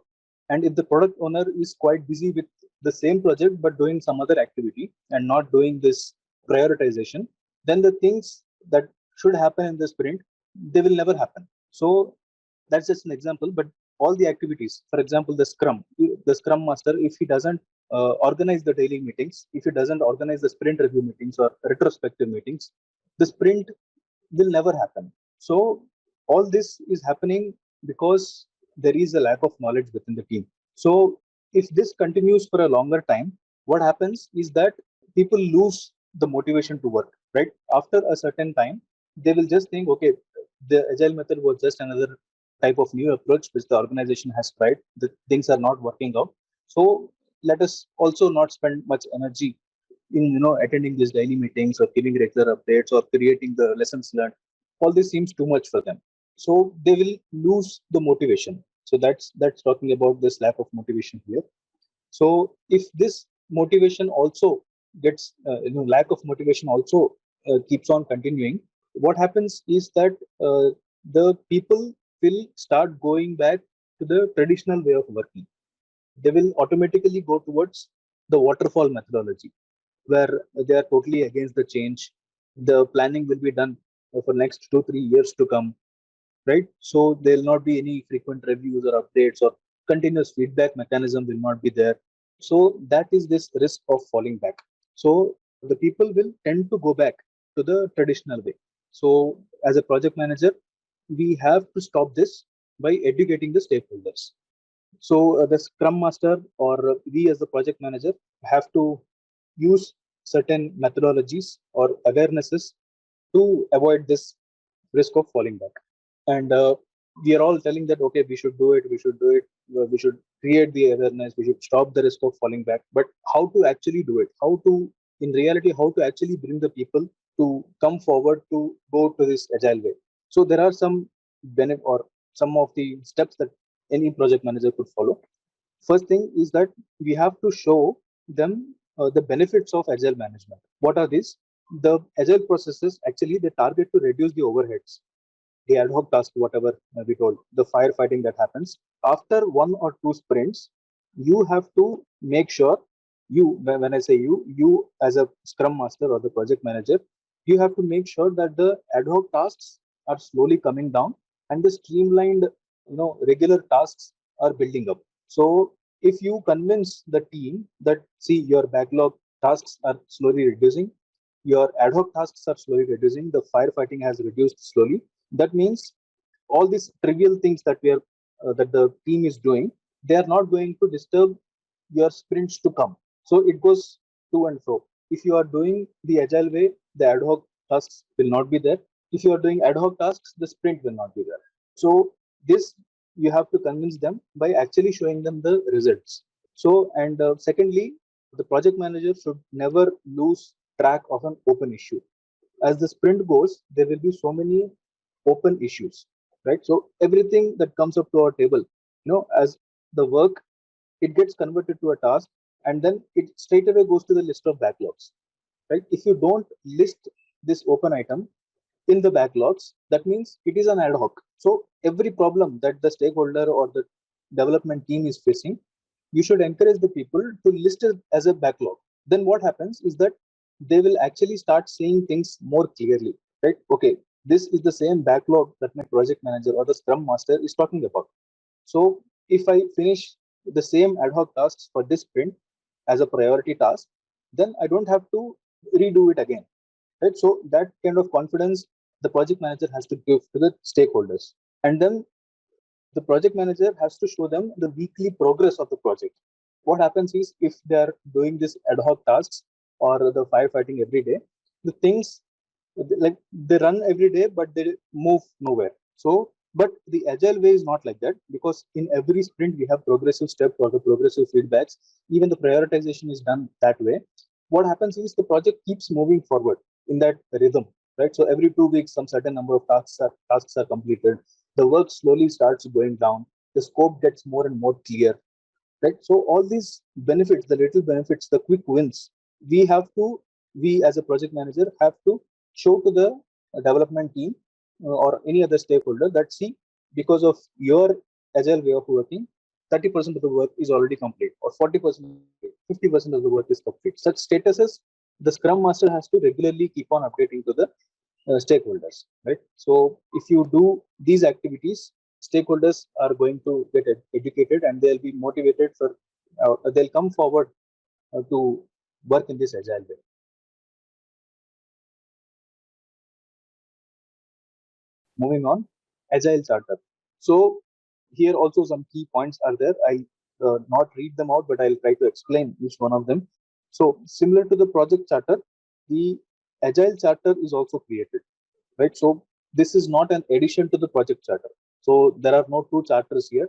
And if the product owner is quite busy with the same project but doing some other activity and not doing this prioritization, then the things that should happen in the sprint, they will never happen. So that's just an example, but all the activities, for example, the scrum master, if he doesn't organize the daily meetings, if he doesn't organize the sprint review meetings or retrospective meetings, the sprint will never happen. So all this is happening because there is a lack of knowledge within the team. So if this continues for a longer time, what happens is that people lose the motivation to work, right? After a certain time, they will just think, okay, the agile method was just another type of new approach which the organization has tried. The things are not working out. So let us also not spend much energy in attending these daily meetings or giving regular updates or creating the lessons learned. All this seems too much for them, so they will lose the motivation. So that's talking about this lack of motivation here. So if this motivation also gets lack of motivation also keeps on continuing, what happens is that the people will start going back to the traditional way of working. They will automatically go towards the waterfall methodology, where they are totally against the change. The planning will be done for next 2 3 years to come, right? So there will not be any frequent reviews or updates, or continuous feedback mechanism will not be there. So that is this risk of falling back. So the people will tend to go back to the traditional way. So as a project manager, we have to stop this by educating the stakeholders. So the Scrum Master or we as the project manager have to use certain methodologies or awarenesses to avoid this risk of falling back. And we are all telling that, okay, we should do it, we should create the awareness, we should stop the risk of falling back. But how to actually do it? How to, in reality, how to actually bring the people to come forward to go to this agile way? So there are some benefit or some of the steps that any project manager could follow. First thing is that we have to show them the benefits of agile management. What are these? The agile processes actually they target to reduce the overheads, the ad hoc task, whatever we told, the firefighting that happens after 1 or 2 sprints. You have to make sure, when I say you as a scrum master or the project manager, you have to make sure that the ad hoc tasks are slowly coming down and the streamlined, regular tasks are building up. So if you convince the team that, see, your backlog tasks are slowly reducing, your ad hoc tasks are slowly reducing, the firefighting has reduced slowly, that means all these trivial things that we are that the team is doing, they are not going to disturb your sprints to come. So it goes to and fro. If you are doing the agile way, the ad hoc tasks will not be there. If you are doing ad hoc tasks, the sprint will not be there. So this you have to convince them by actually showing them the results. So and secondly, the project manager should never lose track of an open issue. As the sprint goes, there will be so many open issues, right? So everything that comes up to our table, as the work, it gets converted to a task, and then it straight away goes to the list of backlogs, right? If you don't list this open item in the backlogs, that means it is an ad hoc. So every problem that the stakeholder or the development team is facing, you should encourage the people to list it as a backlog. Then what happens is that they will actually start seeing things more clearly, right? Okay, this is the same backlog that my project manager or the scrum master is talking about. So if I finish the same ad hoc tasks for this sprint as a priority task, then I don't have to redo it again, right? So that kind of confidence the project manager has to give to the stakeholders. And then the project manager has to show them the weekly progress of the project. What happens is, if they are doing this ad hoc tasks or the firefighting every day, the things like they run every day but they move nowhere. So But the agile way is not like that, because in every sprint we have progressive steps or the progressive feedbacks. Even the prioritization is done that way. What happens is the project keeps moving forward in that rhythm, right? So every 2 weeks, some certain number of tasks are completed. The work slowly starts going down. The scope gets more and more clear, right? So all these benefits, the little benefits, the quick wins, we have to, we as a project manager have to show to the development team or any other stakeholder that, see, because of your agile way of working, 30% of the work is already complete, or 40%, 50% of the work is complete. Such statuses the scrum master has to regularly keep on updating to the stakeholders, right? So if you do these activities, stakeholders are going to get educated, and they'll be motivated for, they'll come forward to work in this agile way. Moving on, agile charter. So here also some key points are there. I not read them out, but I'll try to explain each one of them. So similar to the project charter, the agile charter is also created, right? So this is not an addition to the project charter. So there are no two charters here.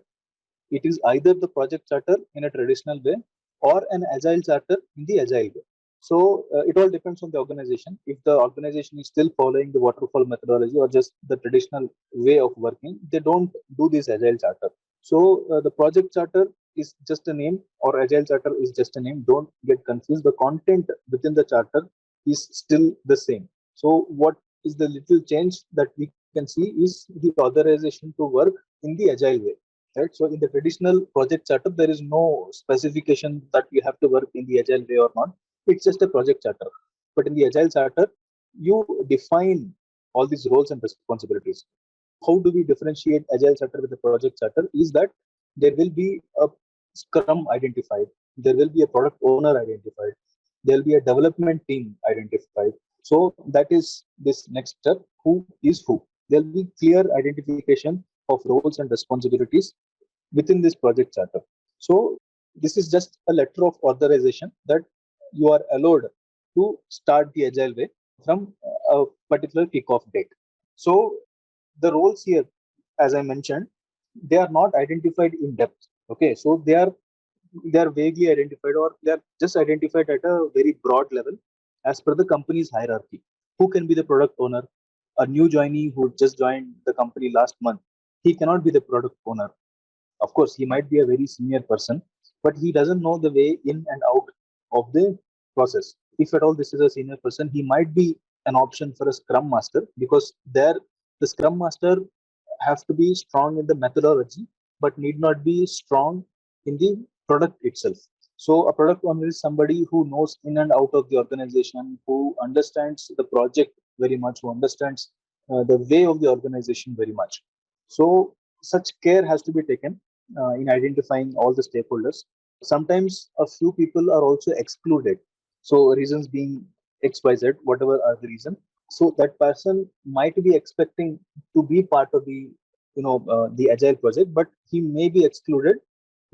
It is either the project charter in a traditional way or an agile charter in the agile way. So it all depends on the organization. If the organization is still following the waterfall methodology or just the traditional way of working, they don't do this agile charter. So the project charter is just a name, or agile charter is just a name. Don't get confused. The content within the charter is still the same. So what is the little change that we can see is the authorization to work in the agile way, right? So in the traditional project charter, there is no specification that you have to work in the agile way or not. It's just a project charter. But in the agile charter, you define all these roles and responsibilities. How do we differentiate agile charter with the project charter? Is that there will be a scrum identified, there will be a product owner identified, there will be a development team identified. So that is this next step. Who is who? There will be clear identification of roles and responsibilities within this project charter. So this is just a letter of authorization that you are allowed to start the agile way from a particular kickoff date. So the roles here, as I mentioned, they are not identified in depth. Okay, so they are vaguely identified, or they are just identified at a very broad level as per the company's hierarchy. Who can be the product owner? A new joinee who just joined the company last month, he cannot be the product owner. Of course, he might be a very senior person, but he doesn't know the way in and out of the process. If at all this is a senior person, he might be an option for a scrum master, because there the scrum master have to be strong in the methodology, but need not be strong in the product itself. So a product owner is somebody who knows in and out of the organization, who understands the project very much, who understands the way of the organization very much. So such care has to be taken in identifying all the stakeholders. Sometimes a few people are also excluded. So reasons being XYZ, whatever are the reason. So that person might be expecting to be part of the the agile project, but he may be excluded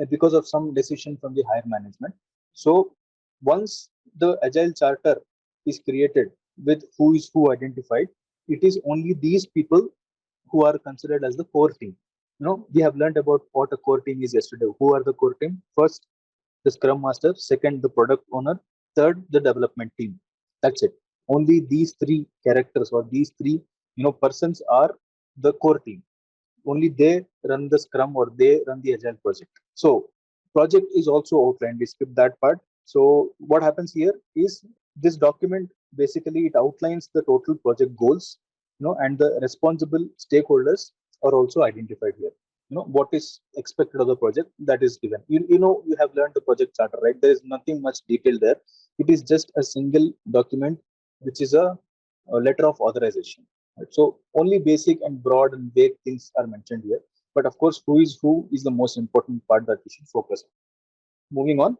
because of some decision from the higher management. So once the agile charter is created with who is who identified, it is only these people who are considered as the core team. We have learned about what a core team is yesterday. Who are the core team? First, the scrum master. Second, the product owner. Third, the development team. That's it. Only these three characters, or these three persons are the core team. Only they run the scrum, or they run the agile project. So project is also outlined. We skip that part. So what happens here is this document basically it outlines the total project goals, and the responsible stakeholders are also identified here. What is expected of the project, that is given. You have learned the project charter, right? There is nothing much detail there. It is just a single document, which is a letter of authorization. Right? So only basic and broad and vague things are mentioned here. But of course, who is the most important part that we should focus on. Moving on,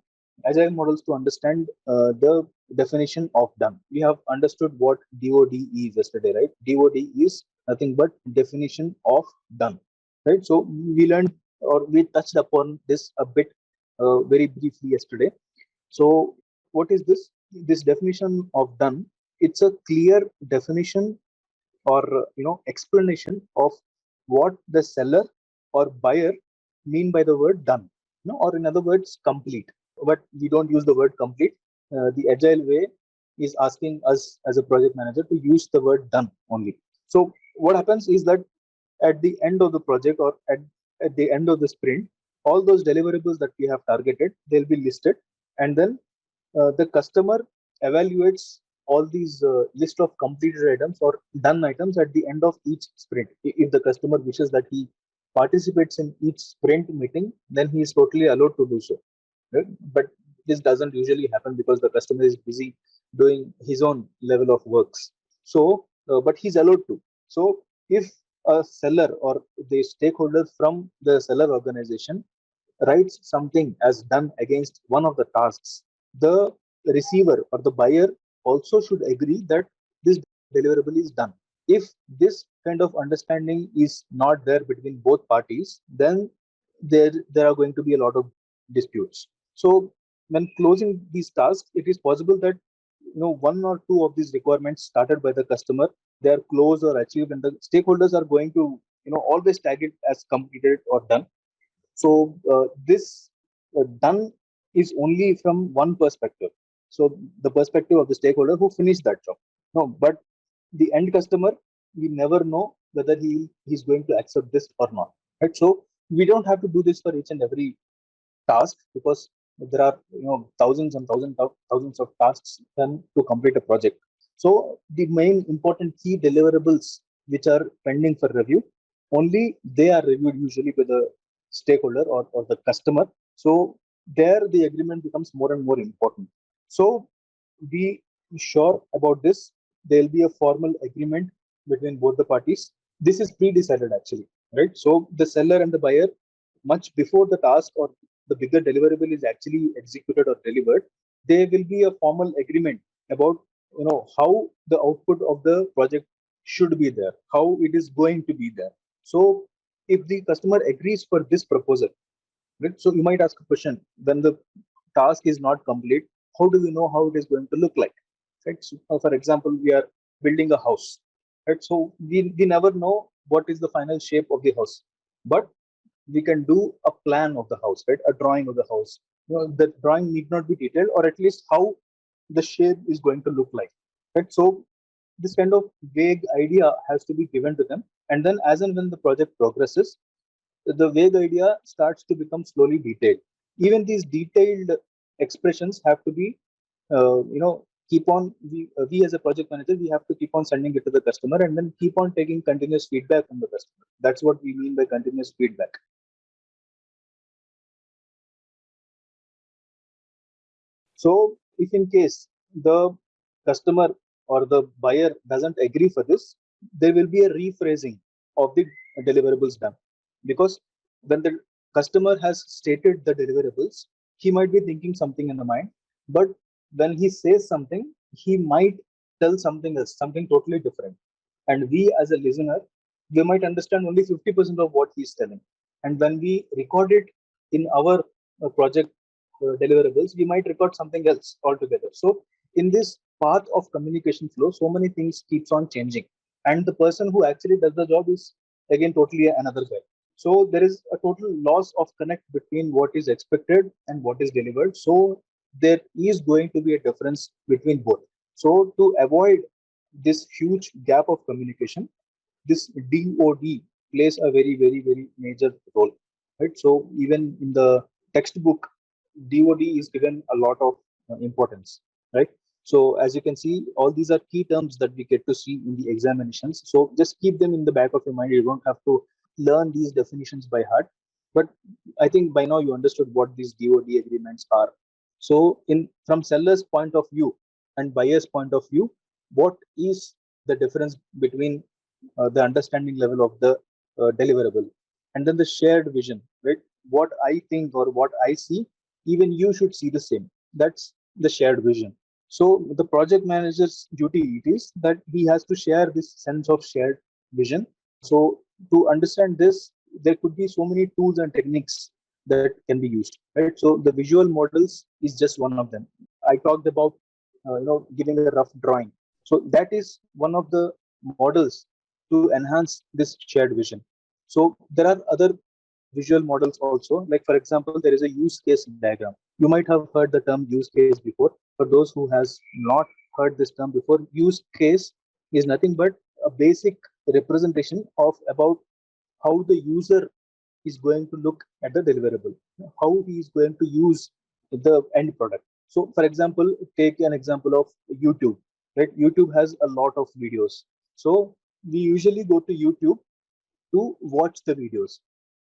agile models to understand the definition of done. We have understood what DOD is yesterday, right? DOD is nothing but definition of done, right? So we learned, or we touched upon this a bit very briefly yesterday. So what is this? This definition of done, it's a clear definition or explanation of what the seller or buyer mean by the word done, or in other words, complete. But we don't use the word complete. The agile way is asking us as a project manager to use the word done only. So what happens is that at the end of the project, or at the end of the sprint, all those deliverables that we have targeted, they'll be listed, and then the customer evaluates all these list of completed items or done items at the end of each sprint. If the customer wishes that he participates in each sprint meeting, then he is totally allowed to do so, right? But this doesn't usually happen because the customer is busy doing his own level of works. So but he's allowed to. So if a seller or the stakeholder from the seller organization writes something as done against one of the tasks, the receiver or the buyer also should agree that this deliverable is done. If this kind of understanding is not there between both parties, then there are going to be a lot of disputes. So when closing these tasks, it is possible that one or two of these requirements started by the customer, they are closed or achieved, and the stakeholders are going to always tag it as completed or done. So this done is only from one perspective. So the perspective of the stakeholder who finished that job. No, but the end customer, we never know whether he's going to accept this or not. Right. So we don't have to do this for each and every task, because there are thousands and thousands of tasks done to complete a project. So the main important key deliverables which are pending for review, only they are reviewed usually by the stakeholder or the customer. So there the agreement becomes more and more important. So be sure about this. There will be a formal agreement between both the parties. This is pre-decided actually, right? So the seller and the buyer, much before the task or the bigger deliverable is actually executed or delivered, there will be a formal agreement about how the output of the project should be there, how it is going to be there. So if the customer agrees for this proposal, right? So you might ask a question: when the task is not complete, how do we know how it is going to look like? Right? So, for example, we are building a house, right? So we never know what is the final shape of the house, but we can do a plan of the house, right? A drawing of the house. The drawing need not be detailed, or at least how the shape is going to look like, right? So this kind of vague idea has to be given to them, and then as and when the project progresses, the vague idea starts to become slowly detailed. Even these detailed expressions have to be, keep on. We as a project manager, we have to keep on sending it to the customer, and then keep on taking continuous feedback from the customer. That's what we mean by continuous feedback. So if in case the customer or the buyer doesn't agree for this, there will be a rephrasing of the deliverables done. Because when the customer has stated the deliverables, he might be thinking something in the mind, but when he says something, he might tell something else, something totally different. And we as a listener, we might understand only 50% of what he's telling. And when we record it in our project deliverables, we might record something else altogether. So in this path of communication flow, so many things keeps on changing, and the person who actually does the job is again totally another guy. So there is a total loss of connect between what is expected and what is delivered. So there is going to be a difference between both. So to avoid this huge gap of communication, this DOD plays a very, very, very major role, right? So even in the textbook, DOD is given a lot of importance, right? So as you can see, all these are key terms that we get to see in the examinations. So just keep them in the back of your mind. You don't have to learn these definitions by heart, but I think by now you understood what these DOD agreements are. So in from seller's point of view and buyer's point of view, what is the difference between the understanding level of the deliverable, and then the shared vision, right? What I think or what I see, even you should see the same. That's the shared vision. So the project manager's duty it is that he has to share this sense of shared vision. So to understand this, there could be so many tools and techniques that can be used, right? So the visual models is just one of them. I talked about giving a rough drawing. So that is one of the models to enhance this shared vision. So there are other visual models also. Like for example, there is a use case diagram. You might have heard the term use case before. For those who has not heard this term before, use case is nothing but a basic representation of about how the user is going to look at the deliverable, how he is going to use the end product. So for example, take an example of YouTube, right? YouTube has a lot of videos. So we usually go to YouTube to watch the videos.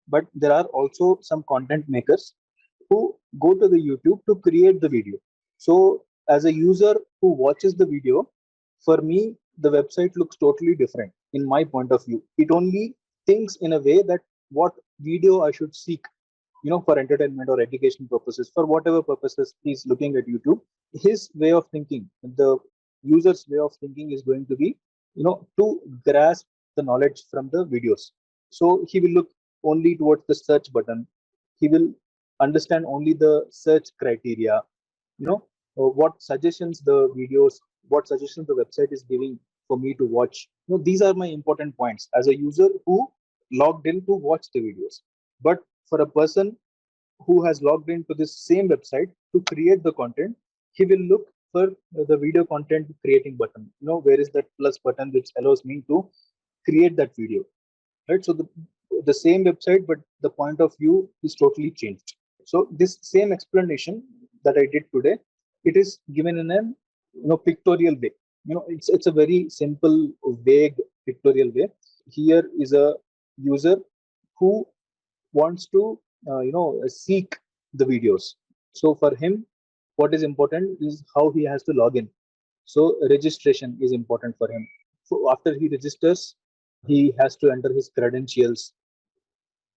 But there are also some content makers who go to the YouTube to create the video. So as a user who watches the video, for me, the website looks totally different in my point of view. It only thinks in a way that what video I should seek, for entertainment or education purposes, for whatever purposes he's looking at YouTube, his way of thinking, the user's way of thinking is going to be, to grasp the knowledge from the videos. So he will look only towards the search button. He will understand only the search criteria, what suggestions the videos, what suggestions the website is giving for me to watch. These are my important points as a user who logged in to watch the videos. But for a person who has logged into this same website to create the content, he will look for the video content creating button. Where is that plus button which allows me to create that video, right? So the same website, but the point of view is totally changed. So this same explanation that I did today, it is given in an pictorial way. It's a very simple, vague pictorial way. Here is a user who wants to seek the videos. So for him, what is important is how he has to log in. So registration is important for him. So after he registers, he has to enter his credentials.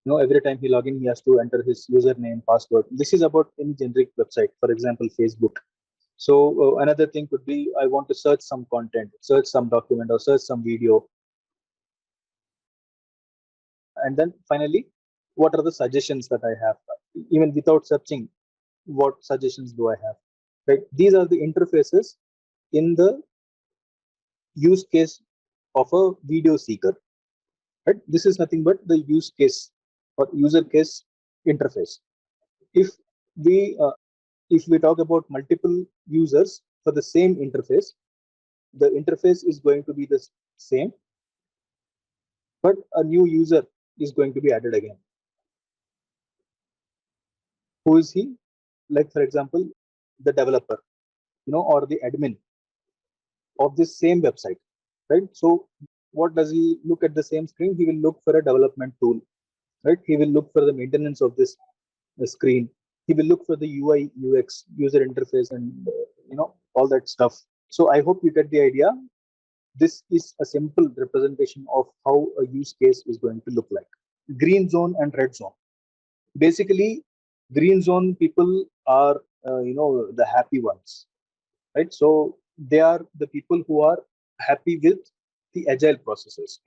Every time he log in, he has to enter his username, password. This is about any generic website, for example, Facebook. So another thing could be, I want to search some content, search some document, or search some video. And then finally, what are the suggestions that I have? Even without searching, what suggestions do I have? Right? These are the interfaces in the use case of a video seeker. Right? This is nothing but the use case or user case interface. If we uh, if we talk about multiple users for the same interface, the interface is going to be the same, but a new user is going to be added again. Who is he? Like for example, the developer, or the admin of this same website, right? So what does he look at the same screen? He will look for a development tool, right? He will look for the maintenance of this screen. He will look for the UI, UX, user interface, and all that stuff. So I hope you get the idea. This is a simple representation of how a use case is going to look like. Green zone and red zone. Basically, green zone people are the happy ones, right? So they are the people who are happy with the agile processes.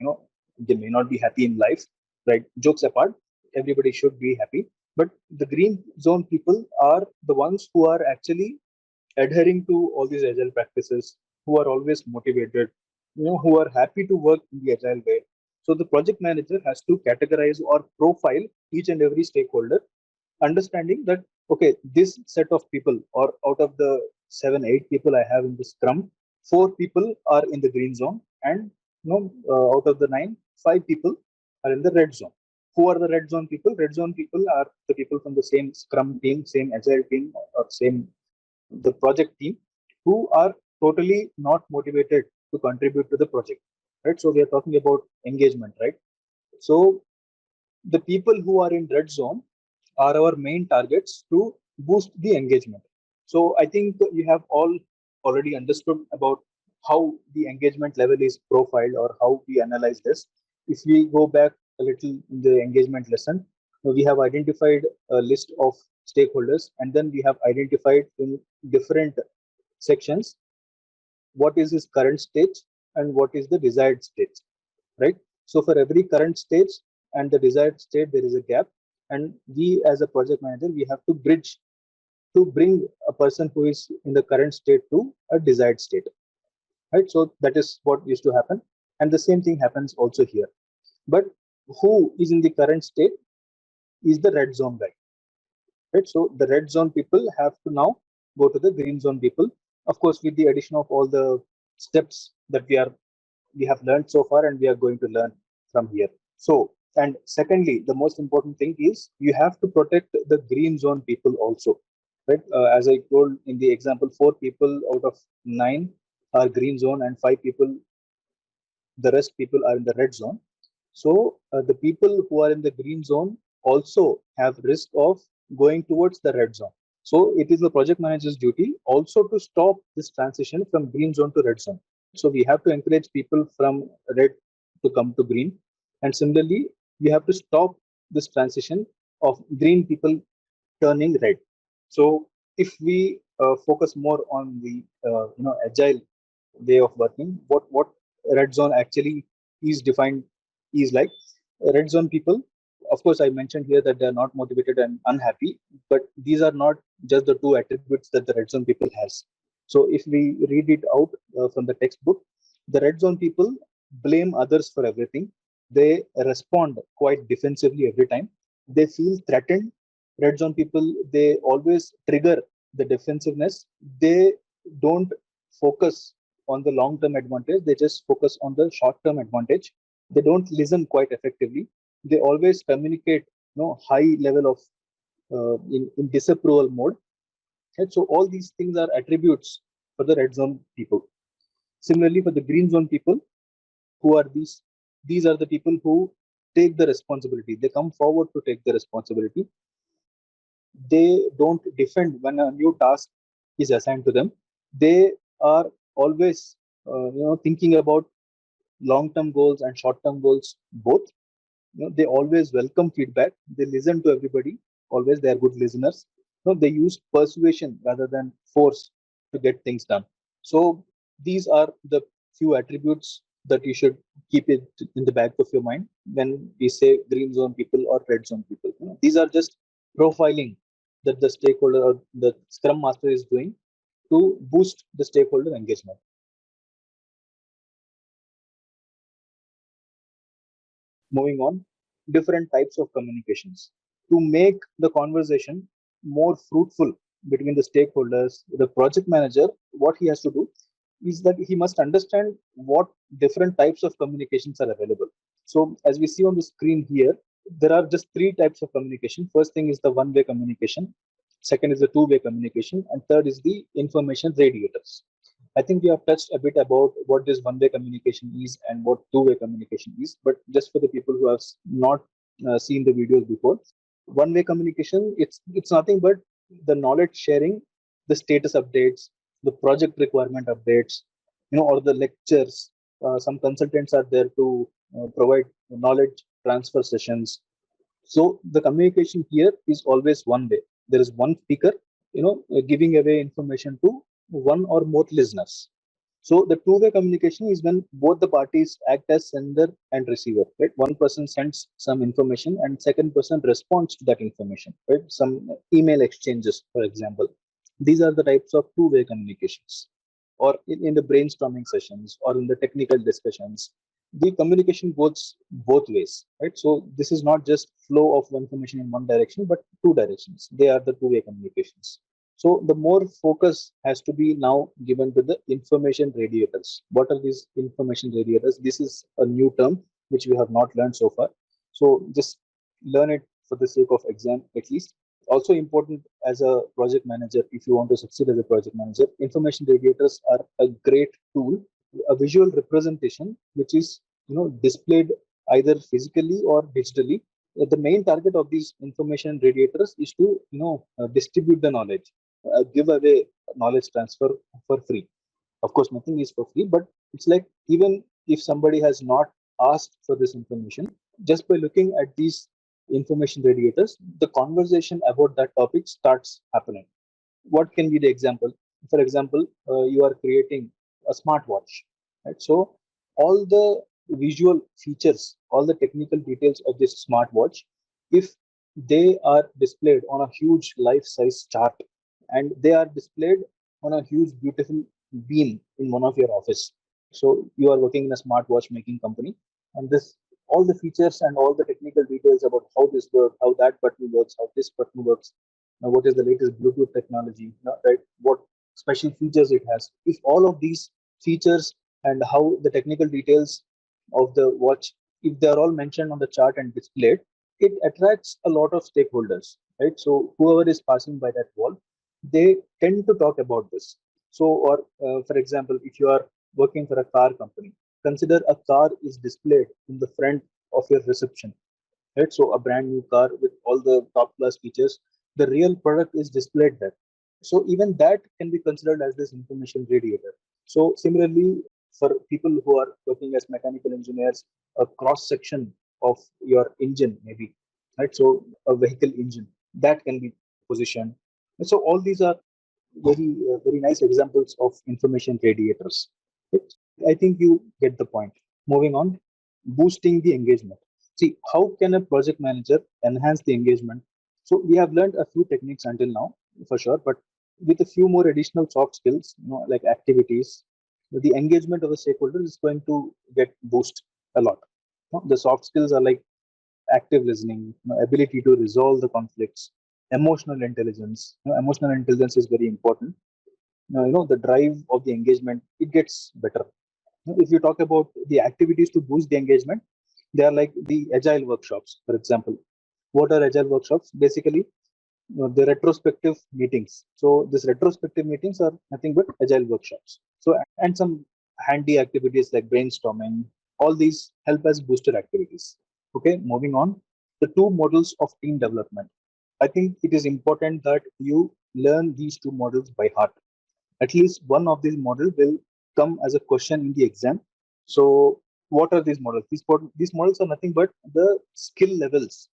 They may not be happy in life, right? Jokes apart, everybody should be happy. But the green zone people are the ones who are actually adhering to all these agile practices, who are always motivated, who are happy to work in the agile way. So the project manager has to categorize or profile each and every stakeholder, understanding that okay, this set of people, or out of the 7 8 people I have in the scrum, 4 people are in the green zone, and out of the 9, 5 people are in the red zone. Who are the red zone people? Red zone people are the people from the same scrum team, same agile team, or same the project team, who are totally not motivated to contribute to the project, right? So we are talking about engagement, right? So the people who are in red zone are our main targets to boost the engagement. So I think you have all already understood about how the engagement level is profiled or how we analyze this. If we go back a little in the engagement lesson, we have identified a list of stakeholders, and then we have identified in different sections what is his current stage and what is the desired stage, right? So for every current stage and the desired state, there is a gap, and we as a project manager, we have to bridge to bring a person who is in the current state to a desired state, right? So that is what used to happen, and the same thing happens also here. But who is in the current state is the red zone guy, right? So the red zone people have to now go to the green zone people. Of course, with the addition of all the steps that we have learned so far, and we are going to learn from here. So, and secondly, the most important thing is you have to protect the green zone people also, right? As I told in the example, 4 people out of 9 are green zone, and 5 people, the rest people are in the red zone. So the people who are in the green zone also have risk of going towards the red zone. So it is the project manager's duty also to stop this transition from green zone to red zone. So we have to encourage people from red to come to green, and similarly we have to stop this transition of green people turning red. So if we focus more on the agile way of working, what red zone actually is defined is like red zone people. Of course, I mentioned here that they are not motivated and unhappy, but these are not just the two attributes that the red zone people has. So if we read it out from the textbook, the red zone people blame others for everything. They respond quite defensively every time. They feel threatened. Red zone people, they always trigger the defensiveness. They don't focus on the long term advantage, they just focus on the short term advantage. They don't listen quite effectively. They always communicate high level of in disapproval mode. And so all these things are attributes for the red zone people. Similarly, for the green zone people, who are these are the people who take the responsibility. They come forward to take the responsibility. They don't defend when a new task is assigned to them. They are always thinking about long term goals and short term goals both. They always welcome feedback. They listen to everybody. Always, they are good listeners. They use persuasion rather than force to get things done. So these are the few attributes that you should keep it in the back of your mind when we say green zone people or red zone people. These are just profiling that the stakeholder or the Scrum Master is doing to boost the stakeholder engagement. Moving on, different types of communications. To make the conversation more fruitful between the stakeholders, the project manager, what he has to do is that he must understand what different types of communications are available. So, as we see on the screen here, there are just 3 types of communication. First thing is the one-way communication, second is the two-way communication, and third is the information radiators. I think we have touched a bit about what this one-way communication is and what two-way communication is. But just for the people who have not seen the videos before, one-way communication, it's nothing but the knowledge sharing, the status updates, the project requirement updates, or the lectures. Some consultants are there to provide knowledge transfer sessions. So the communication here is always one way. There is one speaker, giving away information to one or more listeners. So the two-way communication is when both the parties act as sender and receiver. Right? One person sends some information and second person responds to that information. Right? Some email exchanges, for example. These are the types of two-way communications. Or in the brainstorming sessions or in the technical discussions, the communication goes both ways. Right? So this is not just flow of information in one direction, but two directions. They are the two-way communications. So the more focus has to be now given to the information radiators. What are these information radiators? This is a new term which we have not learned so far. So just learn it for the sake of exam at least. Also important as a project manager, if you want to succeed as a project manager, information radiators are a great tool, a visual representation which is displayed either physically or digitally. The main target of these information radiators is to distribute the knowledge, give away knowledge transfer for free. Of course, nothing is for free, but it's like even if somebody has not asked for this information, just by looking at these information radiators, the conversation about that topic starts happening. What can be the example? For example, you are creating a smartwatch, right? So all the visual features, all the technical details of this smartwatch, if they are displayed on a huge life-size chart and they are displayed on a huge, beautiful beam in one of your office. So you are working in a smartwatch making company, and this all the features and all the technical details about how this works, how that button works, how this button works, what is the latest Bluetooth technology, right? What special features it has. If all of these features and how the technical details of the watch, if they are all mentioned on the chart and displayed, it attracts a lot of stakeholders, right? So whoever is passing by that wall, they tend to talk about this. So, or for example, if you are working for a car company, consider a car is displayed in the front of your reception, right? So a brand new car with all the top class features, the real product is displayed there. So even that can be considered as this information radiator. So similarly, for people who are working as mechanical engineers, a cross section of your engine maybe, right? So a vehicle engine that can be positioned. So all these are very nice examples of information radiators. Right? I think you get the point. Moving on, boosting the engagement. See, how can a project manager enhance the engagement? So we have learned a few techniques until now, for sure, but with a few more additional soft skills, like activities, the engagement of a stakeholder is going to get boosted a lot. The soft skills are like active listening, ability to resolve the conflicts, emotional intelligence. Emotional intelligence is very important. The drive of the engagement, it gets better. If you talk about the activities to boost the engagement, they are like the agile workshops, for example. What are agile workshops? Basically, the retrospective meetings. So these retrospective meetings are nothing but agile workshops. So and some handy activities like brainstorming, all these help as booster activities. Okay, moving on. The two models of team development. I think it is important that you learn these two models by heart. At least one of these models will come as a question in the exam. So what are these models? These models are nothing but the skill levels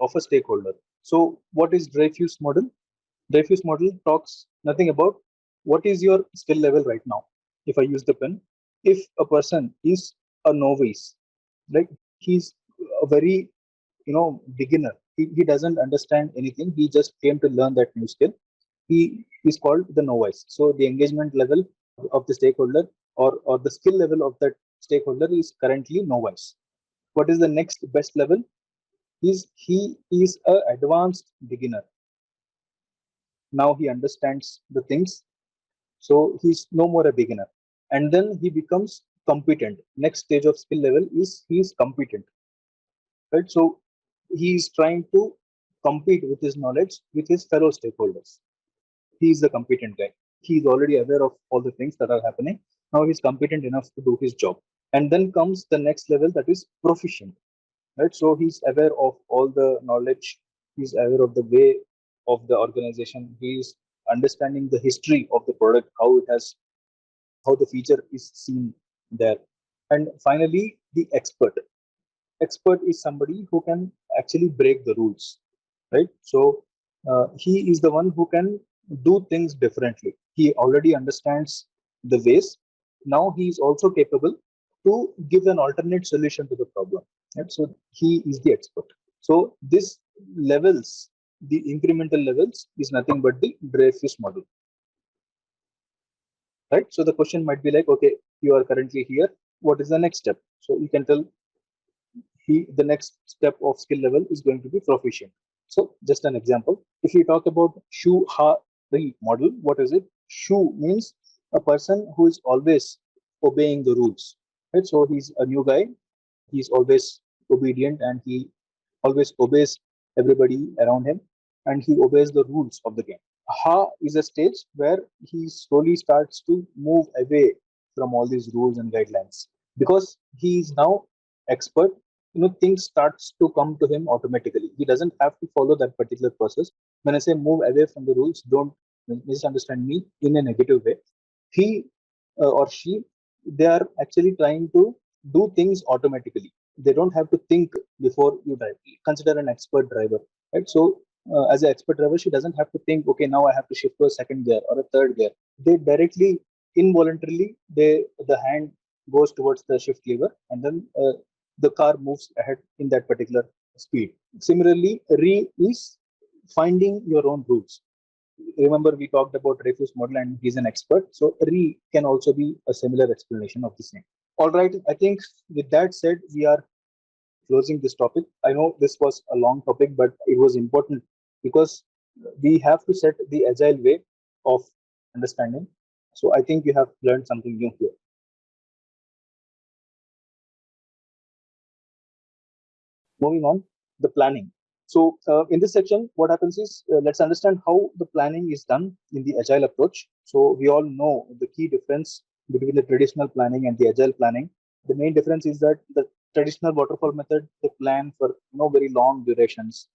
of a stakeholder. So what is Dreyfus model? Dreyfus model talks nothing about what is your skill level right now. If I use the pen, if a person is a novice, like he's a very beginner, he doesn't understand anything, he just came to learn that new skill, he is called the novice. So the engagement level of the stakeholder, or the skill level of that stakeholder, is currently novice. What is the next best level? He is a advanced beginner. Now he understands the things, so he's no more a beginner. And then he becomes competent. Next stage of skill level is he is competent, right? So he is trying to compete with his knowledge with his fellow stakeholders. He is the competent guy. He is already aware of all the things that are happening. Now he's competent enough to do his job. And then comes the next level, that is proficient, right? So he's aware of all the knowledge. He's aware of the way of the organization. He's understanding the history of the product, how it has, how the feature is seen there. And finally, the expert. Expert is somebody who can actually break the rules, right? So he is the one who can do things differently. He already understands the ways. Now he is also capable to give an alternate solution to the problem, right? So he is the expert. So this levels, the incremental levels, is nothing but the Dreyfus model, right? So the question might be like, okay, you are currently here, what is the next step? So you can tell the next step of skill level is going to be proficient. So just an example, if we talk about Shu Ha Ri model, what is it? Shu means a person who is always obeying the rules, right? So he's a new guy, he's always obedient, and he always obeys everybody around him, and he obeys the rules of the game. Ha is a stage where he slowly starts to move away from all these rules and guidelines, because he is now expert. Things starts to come to him automatically. He doesn't have to follow that particular process. When I say move away from the rules, don't misunderstand me in a negative way. He or she, they are actually trying to do things automatically. They don't have to think before you drive. Consider an expert driver, right? So as an expert driver, she doesn't have to think, okay, now I have to shift to a second gear or a third gear. They directly, involuntarily, the hand goes towards the shift lever, and then the car moves ahead in that particular speed. Similarly, re is finding your own routes. Remember, we talked about Dreyfus model, and he's an expert. So re can also be a similar explanation of the same. All right, I think with that said, we are closing this topic. I know this was a long topic, but it was important because we have to set the agile way of understanding. So I think you have learned something new here. Moving on, the planning. So in this section, what happens is let's understand how the planning is done in the agile approach. So we all know the key difference between the traditional planning and the agile planning. The main difference is that the traditional waterfall method, they plan for very long durations,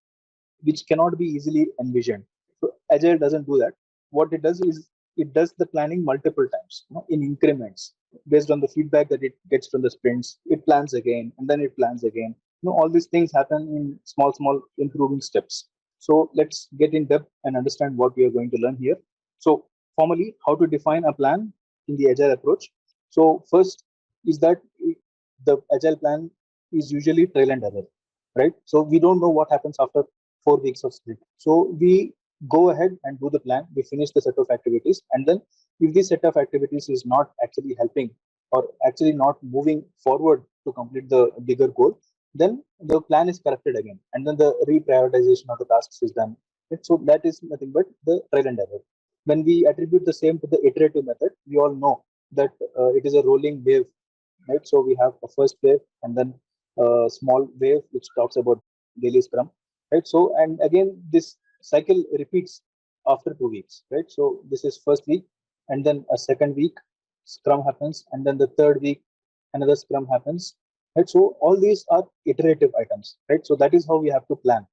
which cannot be easily envisioned. So Agile doesn't do that. What it does is it does the planning multiple times, in increments based on the feedback that it gets from the sprints. It plans again and then it plans again. All these things happen in small improving steps. So let's get in depth and understand what we are going to learn here. So formally, how to define a plan in the Agile approach. So first is that the Agile plan is usually trail and error, right? So we don't know what happens after 4 weeks of sprint. So we go ahead and do the plan. We finish the set of activities, and then if this set of activities is not actually helping or actually not moving forward to complete the bigger goal, then the plan is corrected again, and then the reprioritization of the tasks is done. Right? So that is nothing but the trial and error. When we attribute the same to the iterative method, we all know that it is a rolling wave, right? So we have a first wave and then a small wave which talks about daily scrum, right? So and again this cycle repeats after 2 weeks, right? So this is first week, and then a second week scrum happens, and then the third week another scrum happens, right? So all these are iterative items, right? So that is how we have to plan.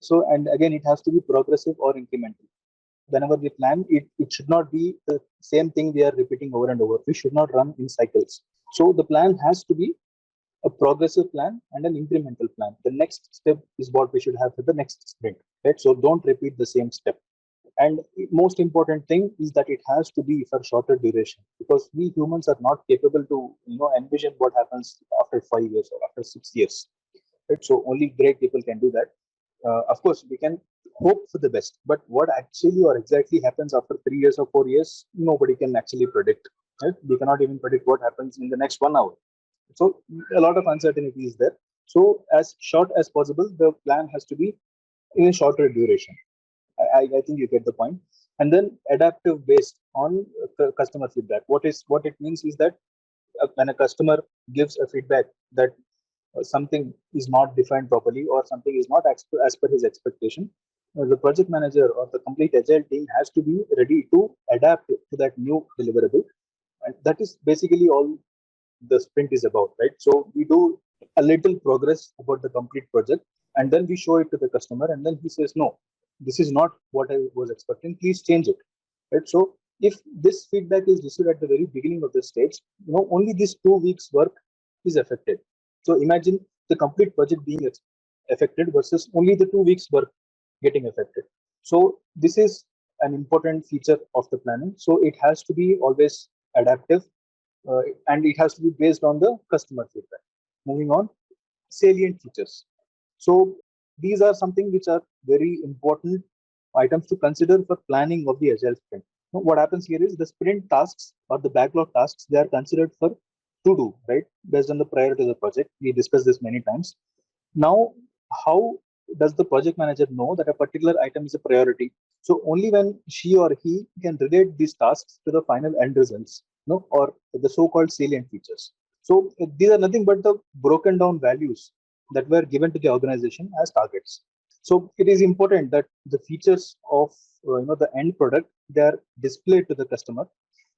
So and again it has to be progressive or incremental. Whenever we plan, it should not be the same thing we are repeating over and over. We should not run in cycles. So the plan has to be a progressive plan and an incremental plan. The next step is what we should have for the next sprint, right? So don't repeat the same step. And most important thing is that it has to be for shorter duration, because we humans are not capable to envision what happens after 5 years or after 6 years, right? So only great people can do that. Of course, we can hope for the best, but what actually or exactly happens after 3 years or 4 years, nobody can actually predict. Right? We cannot even predict what happens in the next 1 hour. So a lot of uncertainty is there. So as short as possible, the plan has to be in a shorter duration. I think you get the point. And then adaptive based on customer feedback. What it means is that when a customer gives a feedback that something is not defined properly or something is not as per his expectation, the project manager or the complete agile team has to be ready to adapt to that new deliverable. And that is basically all the sprint is about, right? So we do a little progress about the complete project, and then we show it to the customer, and then he says, no, this is not what I was expecting, please change it, right? So if this feedback is received at the very beginning of the stage, only these 2 weeks work is affected. So imagine the complete project being affected versus only the 2 weeks work getting affected. So this is an important feature of the planning. So it has to be always adaptive, uh, and it has to be based on the customer feedback. Moving on, salient features. So these are something which are very important items to consider for planning of the agile sprint. Now, what happens here is the sprint tasks or the backlog tasks, they are considered for to do, right, based on the priority of the project. We discussed this many times. Now, how does the project manager know that a particular item is a priority? So only when she or he can relate these tasks to the final end results, or the so-called salient features. So these are nothing but the broken down values that were given to the organization as targets. So it is important that the features of the end product, they are displayed to the customer,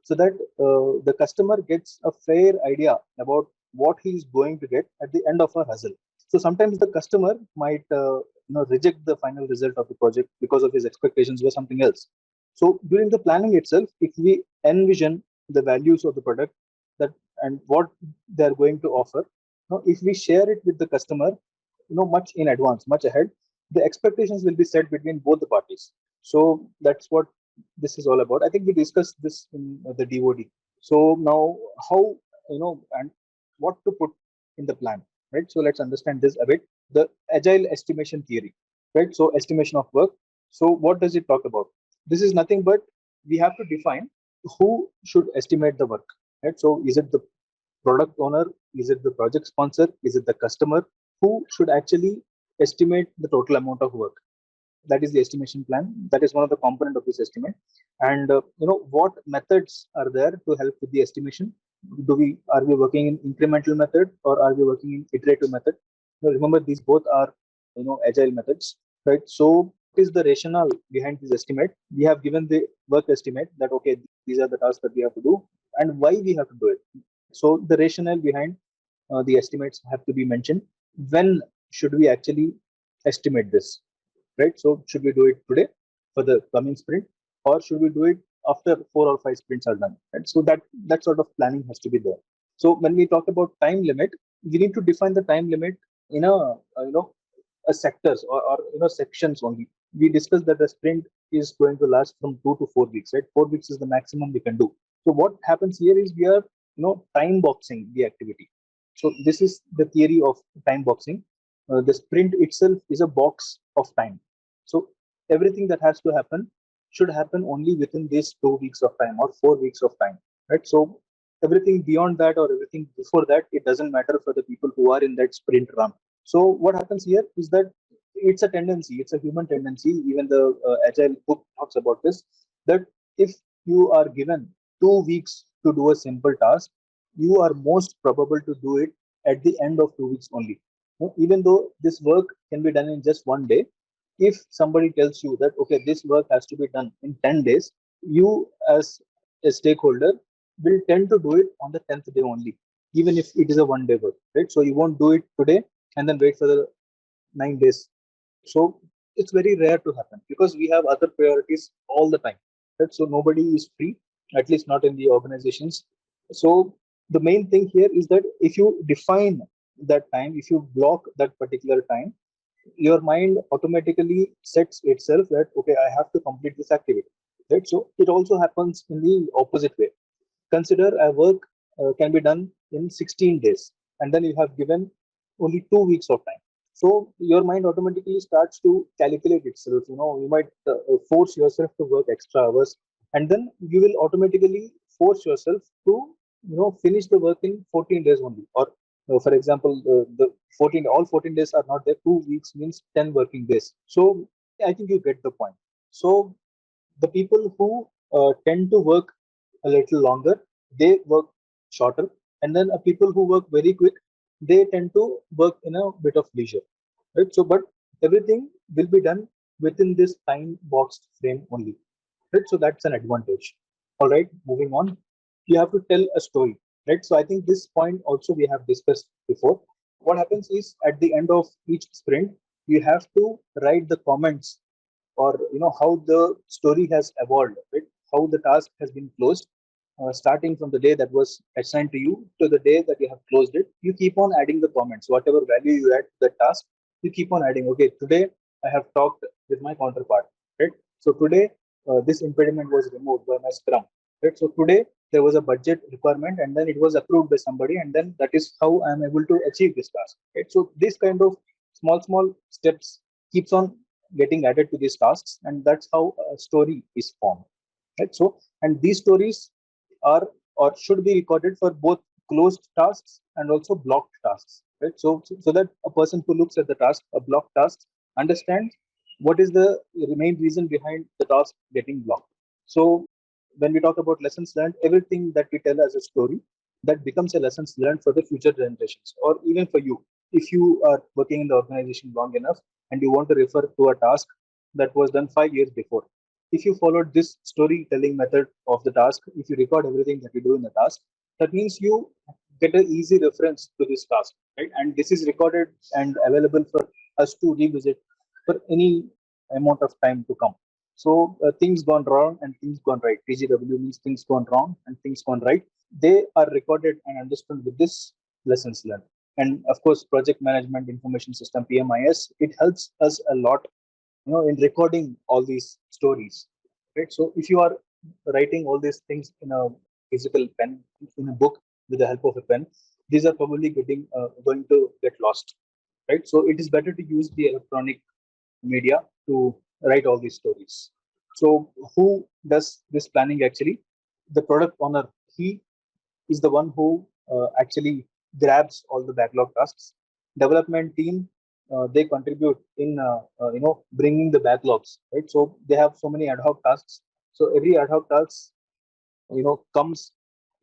so that the customer gets a fair idea about what he is going to get at the end of a hustle. So sometimes the customer might reject the final result of the project because of his expectations were something else. So during the planning itself, if we envision the values of the product that and what they are going to offer, if we share it with the customer, much in advance, much ahead, the expectations will be set between both the parties. So that's what this is all about. I think we discussed this in the DOD. So now how and what to put in the plan, right? So let's understand this a bit. The agile estimation theory, right? So estimation of work. So what does it talk about? This is nothing but we have to define who should estimate the work, right? So is it the product owner? Is it the project sponsor? Is it the customer? who should actually estimate the total amount of work. That is the estimation plan. That is one of the component of this estimate. And what methods are there to help with the estimation? Are we working in incremental method or are we working in iterative method? Remember, these both are agile methods, right? So what is the rationale behind this estimate? We have given the work estimate that okay, these are the tasks that we have to do and why we have to do it. So the rationale behind the estimates have to be mentioned. When should we actually estimate this, right? So should we do it today for the coming sprint, or should we do it after 4 or 5 sprints are done? Right? So that sort of planning has to be there. So when we talk about time limit, we need to define the time limit in a sectors or sections only. We discussed that a sprint is going to last from 2 to 4 weeks, right? 4 weeks is the maximum we can do. So what happens here is we are time boxing the activity. So this is the theory of time boxing. The sprint itself is a box of time. So everything that has to happen should happen only within these 2 weeks of time or 4 weeks of time, right? So everything beyond that or everything before that, it doesn't matter for the people who are in that sprint run. So what happens here is that it's a tendency, it's a human tendency. Even the agile book talks about this, that if you are given 2 weeks to do a simple task, you are most probable to do it at the end of 2 weeks only. Even though this work can be done in just one day, if somebody tells you that okay, this work has to be done in 10 days, you as a stakeholder will tend to do it on the 10th day only, even if it is a 1 day work, right? So you won't do it today and then wait for the 9 days. So it's very rare to happen because we have other priorities all the time, right? So nobody is free, at least not in the organizations. So the main thing here is that if you define that time, if you block that particular time, your mind automatically sets itself that okay, I have to complete this activity, right? So it also happens in the opposite way. Consider a work can be done in 16 days and then you have given only 2 weeks of time. So your mind automatically starts to calculate itself. You might force yourself to work extra hours, and then you will automatically force yourself to finish the work in 14 days only. Or for example, the 14 all 14 days are not there. 2 weeks means 10 working days. So I think you get the point. So the people who tend to work a little longer, they work shorter, and then people who work very quick, they tend to work in a bit of leisure, right? So, but everything will be done within this time boxed frame only, right? So that's an advantage. All right, moving on. You have to tell a story, right? So I think this point also we have discussed before. What happens is at the end of each sprint, you have to write the comments or how the story has evolved, right? How the task has been closed, starting from the day that was assigned to you to the day that you have closed it. You keep on adding the comments, whatever value you add to the task, you keep on adding. Okay, today I have talked with my counterpart, right? So today this impediment was removed by my Scrum, right? So today there was a budget requirement and then it was approved by somebody, and then that is how I am able to achieve this task, right? So this kind of small steps keeps on getting added to these tasks, and that's how a story is formed, right? So and these stories are or should be recorded for both closed tasks and also blocked tasks, right? So that a person who looks at the task, a blocked task, understands what is the main reason behind the task getting blocked. So when we talk about lessons learned, everything that we tell as a story, that becomes a lessons learned for the future generations, or even for you. If you are working in the organization long enough and you want to refer to a task that was done 5 years before, if you followed this storytelling method of the task, if you record everything that you do in the task, that means you get an easy reference to this task, right? And this is recorded and available for us to revisit for any amount of time to come. So things gone wrong and things gone right. TGW means things gone wrong and things gone right. They are recorded and understood with this lessons learned. And of course, project management information system (PMIS) it helps us a lot, in recording all these stories, right? So if you are writing all these things in a physical pen, in a book with the help of a pen, these are probably going to get lost, right? So it is better to use the electronic media to write all these stories. So who does this planning actually? The product owner. He is the one who actually grabs all the backlog tasks. Development team, they contribute in bringing the backlogs, right? So they have so many ad hoc tasks. So every ad hoc task comes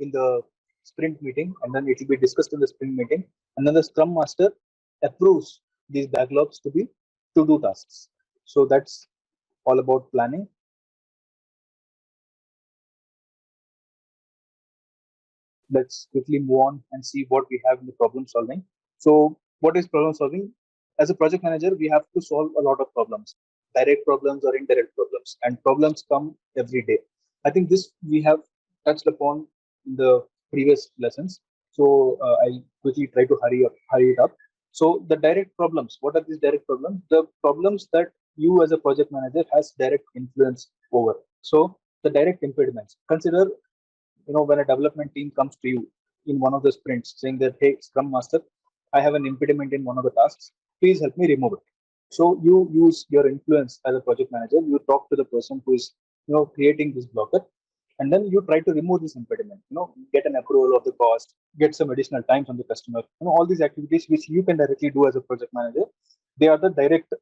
in the sprint meeting, and then it will be discussed in the sprint meeting, and then the scrum master approves these backlogs to be to do tasks. So that's all about planning. Let's quickly move on and see what we have in the problem solving. So what is problem solving? As a project manager, we have to solve a lot of problems, direct problems or indirect problems, and problems come every day. I think this we have touched upon in the previous lessons. So I'll quickly try to hurry it up. So the direct problems, what are these direct problems? The problems that you as a project manager has direct influence over. So the direct impediments. Consider, when a development team comes to you in one of the sprints saying that, hey, scrum master, I have an impediment in one of the tasks, please help me remove it. So you use your influence as a project manager, you talk to the person who is creating this blocker, and then you try to remove this impediment, get an approval of the cost, get some additional time from the customer, all these activities which you can directly do as a project manager. They are the direct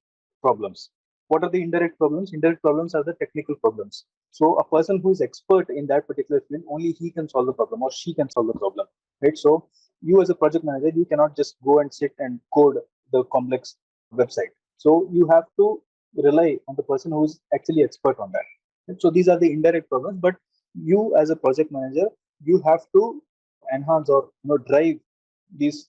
problems. What are the indirect problems? Indirect problems are the technical problems. So a person who is expert in that particular field, only he can solve the problem or she can solve the problem, right? So you as a project manager, you cannot just go and sit and code the complex website. So you have to rely on the person who is actually expert on that. Right? So these are the indirect problems, but you as a project manager, you have to enhance or drive this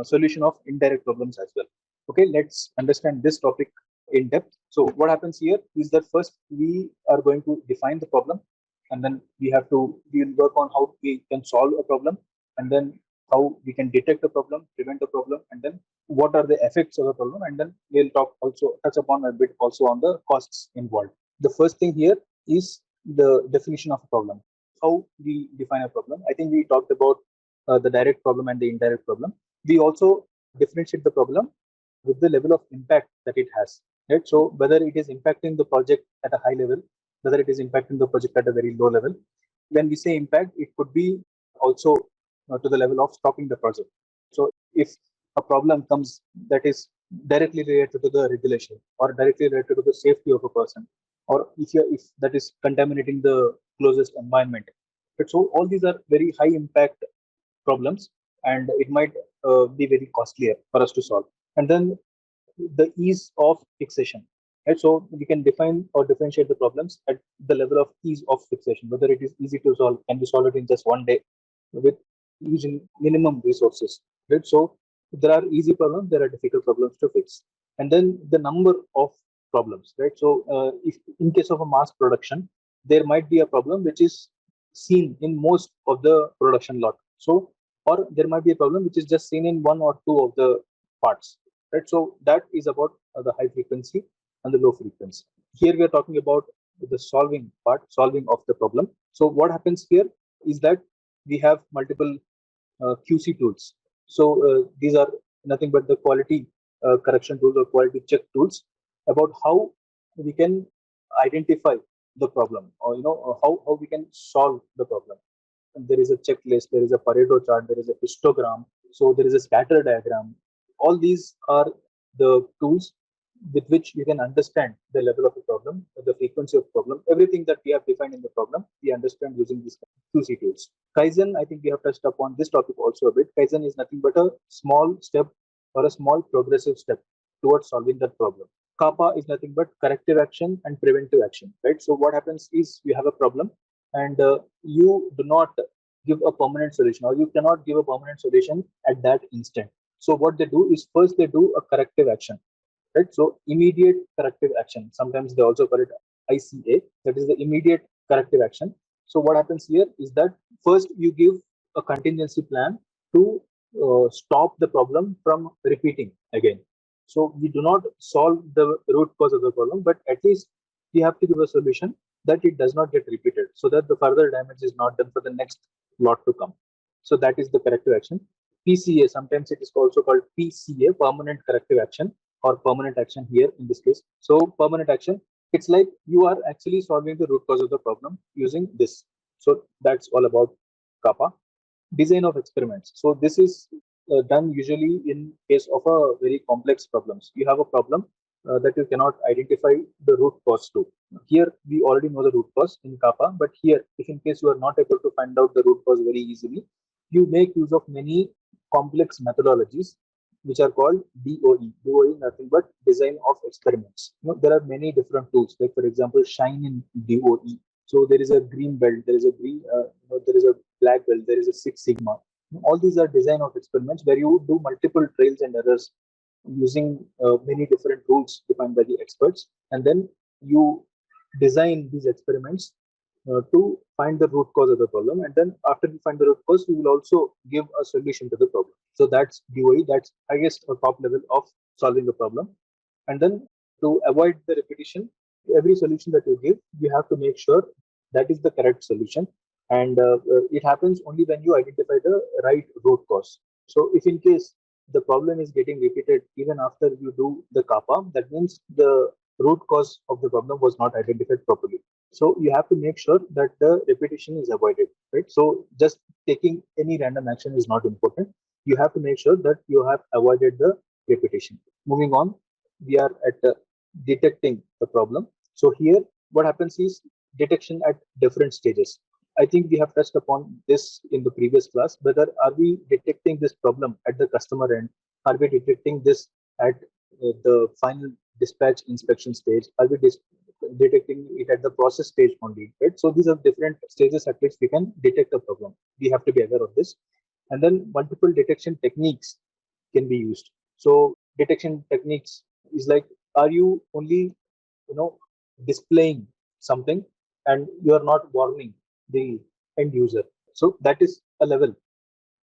solution of indirect problems as well. Okay, let's understand this topic in depth. So what happens here is that first we are going to define the problem, and then we'll work on how we can solve a problem, and then how we can detect a problem, prevent a problem, and then what are the effects of the problem, and then we'll touch upon a bit also on the costs involved. The first thing here is the definition of a problem. How we define a problem. I think we talked about the direct problem and the indirect problem. We also differentiate the problem with the level of impact that it has. Right? So whether it is impacting the project at a high level, whether it is impacting the project at a very low level. When we say impact, it could be also to the level of stopping the project. So if a problem comes that is directly related to the regulation or directly related to the safety of a person, or if that is contaminating the closest environment. But so all these are very high impact problems, and it might be very costlier for us to solve. And then the ease of fixation. Right? So we can define or differentiate the problems at the level of ease of fixation, whether it is easy to solve, can be solved in just one day with using minimum resources. Right? So there are easy problems, there are difficult problems to fix. And then the number of problems, right? So if in case of a mass production, there might be a problem which is seen in most of the production lot. So, or there might be a problem which is just seen in one or two of the parts, right? So that is about the high frequency and the low frequency. Here we are talking about the solving of the problem. So what happens here is that we have multiple QC tools. So these are nothing but the quality correction tools or quality check tools about how we can identify the problem, or how we can solve the problem. And there is a checklist, there is a Pareto chart, there is a histogram, so there is a scatter diagram. All these are the tools with which you can understand the level of the problem, the frequency of the problem, everything that we have defined in the problem, we understand using these QC tools. Kaizen, I think we have touched upon this topic also a bit. Kaizen is nothing but a small step or a small progressive step towards solving that problem. Kappa is nothing but corrective action and preventive action, right? So what happens is you have a problem, and you do not give a permanent solution, or you cannot give a permanent solution at that instant. So what they do is first they do a corrective action, right? So immediate corrective action. Sometimes they also call it ICA. That is the immediate corrective action. So what happens here is that first you give a contingency plan to stop the problem from repeating again. So we do not solve the root cause of the problem, but at least we have to give a solution that it does not get repeated, so that the further damage is not done for the next lot to come. So that is the corrective action. PCA, sometimes it is also called PCA, permanent corrective action, or permanent action here in this case. So permanent action, it's like you are actually solving the root cause of the problem using this. So that's all about kappa. Design of experiments. So this is done usually in case of a very complex problems. You have a problem that you cannot identify the root cause to. Here we already know the root cause in kappa, but here if in case you are not able to find out the root cause very easily, you make use of many complex methodologies which are called DOE. DOE nothing but design of experiments. There are many different tools, like for example shine in DOE. So there is a green belt, there is a green there is a black belt, there is a Six Sigma. All these are design of experiments where you do multiple trials and errors using many different rules defined by the experts, and then you design these experiments to find the root cause of the problem, and then after you find the root cause you will also give a solution to the problem. So that's DOE, that's highest or top level of solving the problem. And then to avoid the repetition, every solution that you give, you have to make sure that is the correct solution, and it happens only when you identify the right root cause. So if in case the problem is getting repeated even after you do the kappa, that means the root cause of the problem was not identified properly. So you have to make sure that the repetition is avoided, right? So just taking any random action is not important. You have to make sure that you have avoided the repetition. Moving on, we are at detecting the problem. So here what happens is detection at different stages. I think we have touched upon this in the previous class. Whether are we detecting this problem at the customer end? Are we detecting this at the final dispatch inspection stage? Are we detecting it at the process stage only? Right. So these are different stages at which we can detect a problem. We have to be aware of this. And then multiple detection techniques can be used. So detection techniques is like, are you only displaying something and you are not warning the end user? So that is a level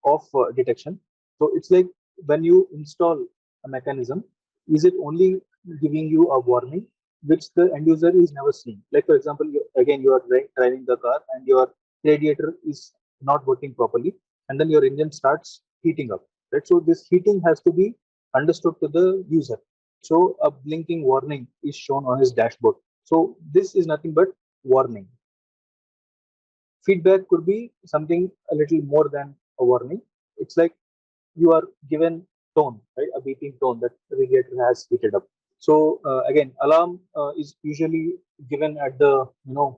of detection. So it's like when you install a mechanism, is it only giving you a warning which the end user is never seeing? Like for example, again you are driving the car and your radiator is not working properly, and then your engine starts heating up, right? So this heating has to be understood to the user. So a blinking warning is shown on his dashboard. So this is nothing but warning. Feedback could be something a little more than a warning. It's like you are given tone, right? A beeping tone that the radiator has heated up. So again, alarm is usually given at the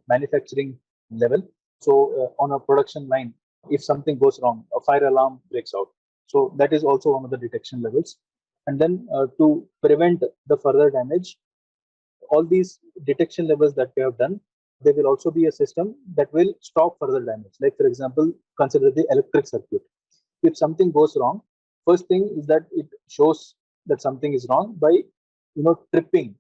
manufacturing level. So on a production line, if something goes wrong, a fire alarm breaks out. So that is also one of the detection levels. And then to prevent the further damage, all these detection levels that we have done, there will also be a system that will stop further damage. Like for example, consider the electric circuit. If something goes wrong, first thing is that it shows that something is wrong by tripping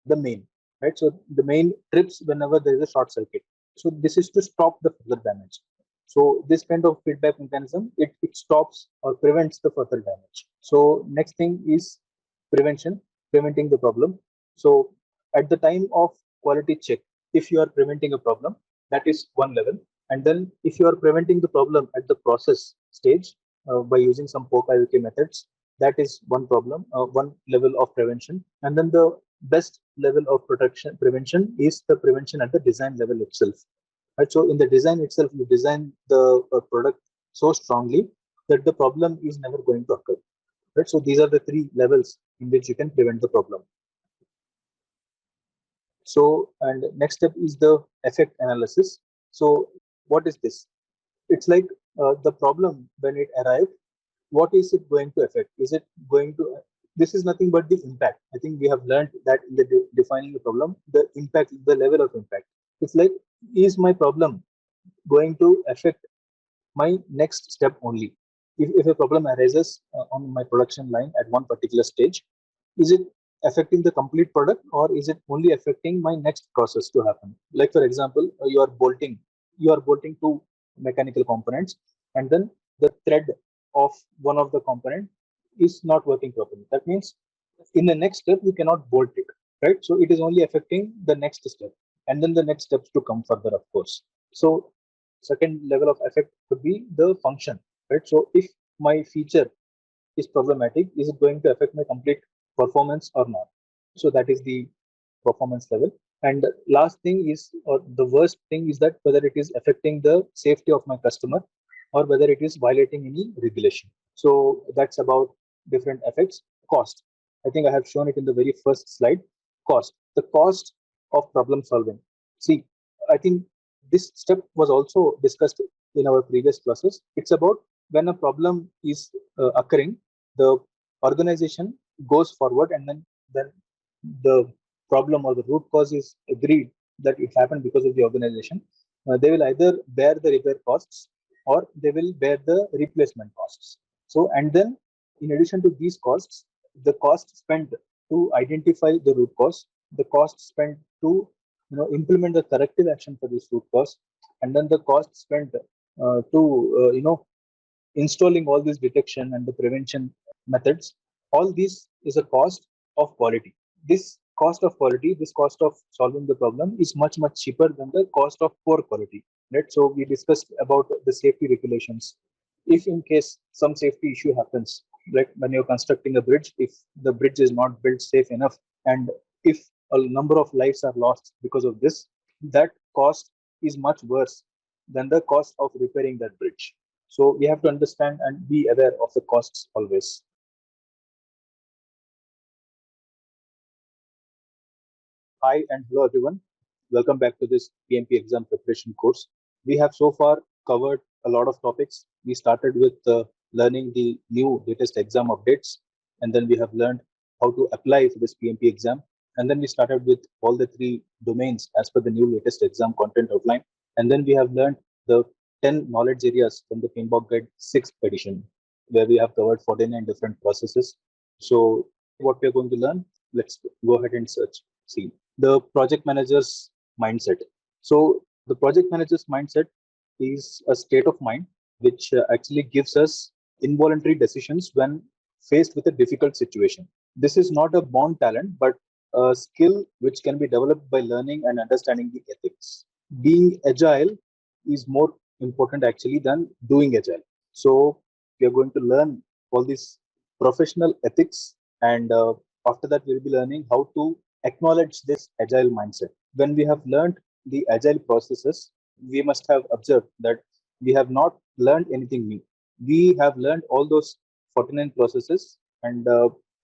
the main, right? So the main trips whenever there is a short circuit. So this is to stop the further damage. So this kind of feedback mechanism, it stops or prevents the further damage. So next thing is prevention, preventing the problem. So at the time of quality check, if you are preventing a problem, that is one level. And then if you are preventing the problem at the process stage by using some POK-IOK methods, that is one problem, one level of prevention. And then the best level of prevention is the prevention at the design level itself. Right? So in the design itself, you design the product so strongly that the problem is never going to occur. Right? So these are the three levels in which you can prevent the problem. So, and next step is the effect analysis. So what is this? It's like the problem when it arrived, what is it going to affect? Is it going to, this is nothing but the impact. I think we have learned that in the defining the problem, the impact, the level of impact. It's like, is my problem going to affect my next step only? If a problem arises on my production line at one particular stage, is it affecting the complete product or is it only affecting my next process to happen? Like for example, you are bolting two mechanical components, and then the thread of one of the component is not working properly. That means in the next step you cannot bolt it, right? So it is only affecting the next step, and then the next steps to come further, of course. So second level of effect could be the function, right? So if my feature is problematic, is it going to affect my complete performance or not? So that is the performance level. And last thing is, or the worst thing is that whether it is affecting the safety of my customer or whether it is violating any regulation. So that's about different effects. Cost. I think I have shown it in the very first slide. Cost. The cost of problem solving. See, I think this step was also discussed in our previous classes. It's about when a problem is occurring, the organization goes forward, and then the problem or the root cause is agreed that it happened because of the organization. They will either bear the repair costs or they will bear the replacement costs. So, and then in addition to these costs, the cost spent to identify the root cause, the cost spent to implement the corrective action for this root cause, and then the cost spent to installing all these detection and the prevention methods. All this is a cost of quality. This cost of quality, this cost of solving the problem is much cheaper than the cost of poor quality. Right. So we discussed about the safety regulations. If in case some safety issue happens, like when you're constructing a bridge, if the bridge is not built safe enough, and if a number of lives are lost because of this, that cost is much worse than the cost of repairing that bridge. So we have to understand and be aware of the costs always. Hi and hello everyone. Welcome back to this PMP exam preparation course. We have so far covered a lot of topics. We started with learning the new latest exam updates, and then we have learned how to apply for this PMP exam. And then we started with all the three domains as per the new latest exam content outline. And then we have learned the 10 knowledge areas from the PMBOK Guide 6th edition, where we have covered 49 different processes. So what we are going to learn, let's go ahead and search. See, the project manager's mindset. So the project manager's mindset is a state of mind which actually gives us involuntary decisions when faced with a difficult situation. This is not a born talent, but a skill which can be developed by learning and understanding the ethics. Being agile is more important actually than doing agile. So we are going to learn all these professional ethics, and after that we'll be learning how to acknowledge this agile mindset. When we have learned the agile processes, we must have observed that we have not learned anything new. We have learned all those 49 processes, and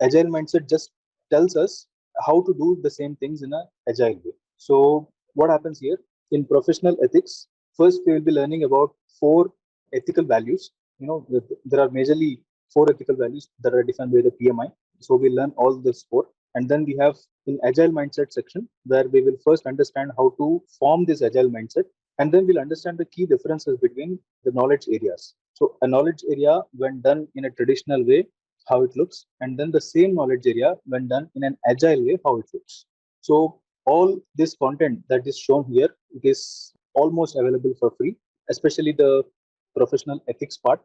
agile mindset just tells us how to do the same things in a agile way. So what happens here in professional ethics? First, we will be learning about four ethical values. There are majorly four ethical values that are defined by the PMI. So we learn all this four, and then we have in agile mindset section where we will first understand how to form this agile mindset, and then we'll understand the key differences between the knowledge areas. So a knowledge area when done in a traditional way, how it looks, and then the same knowledge area when done in an agile way, how it looks. So all this content that is shown here, it is almost available for free, especially the professional ethics part.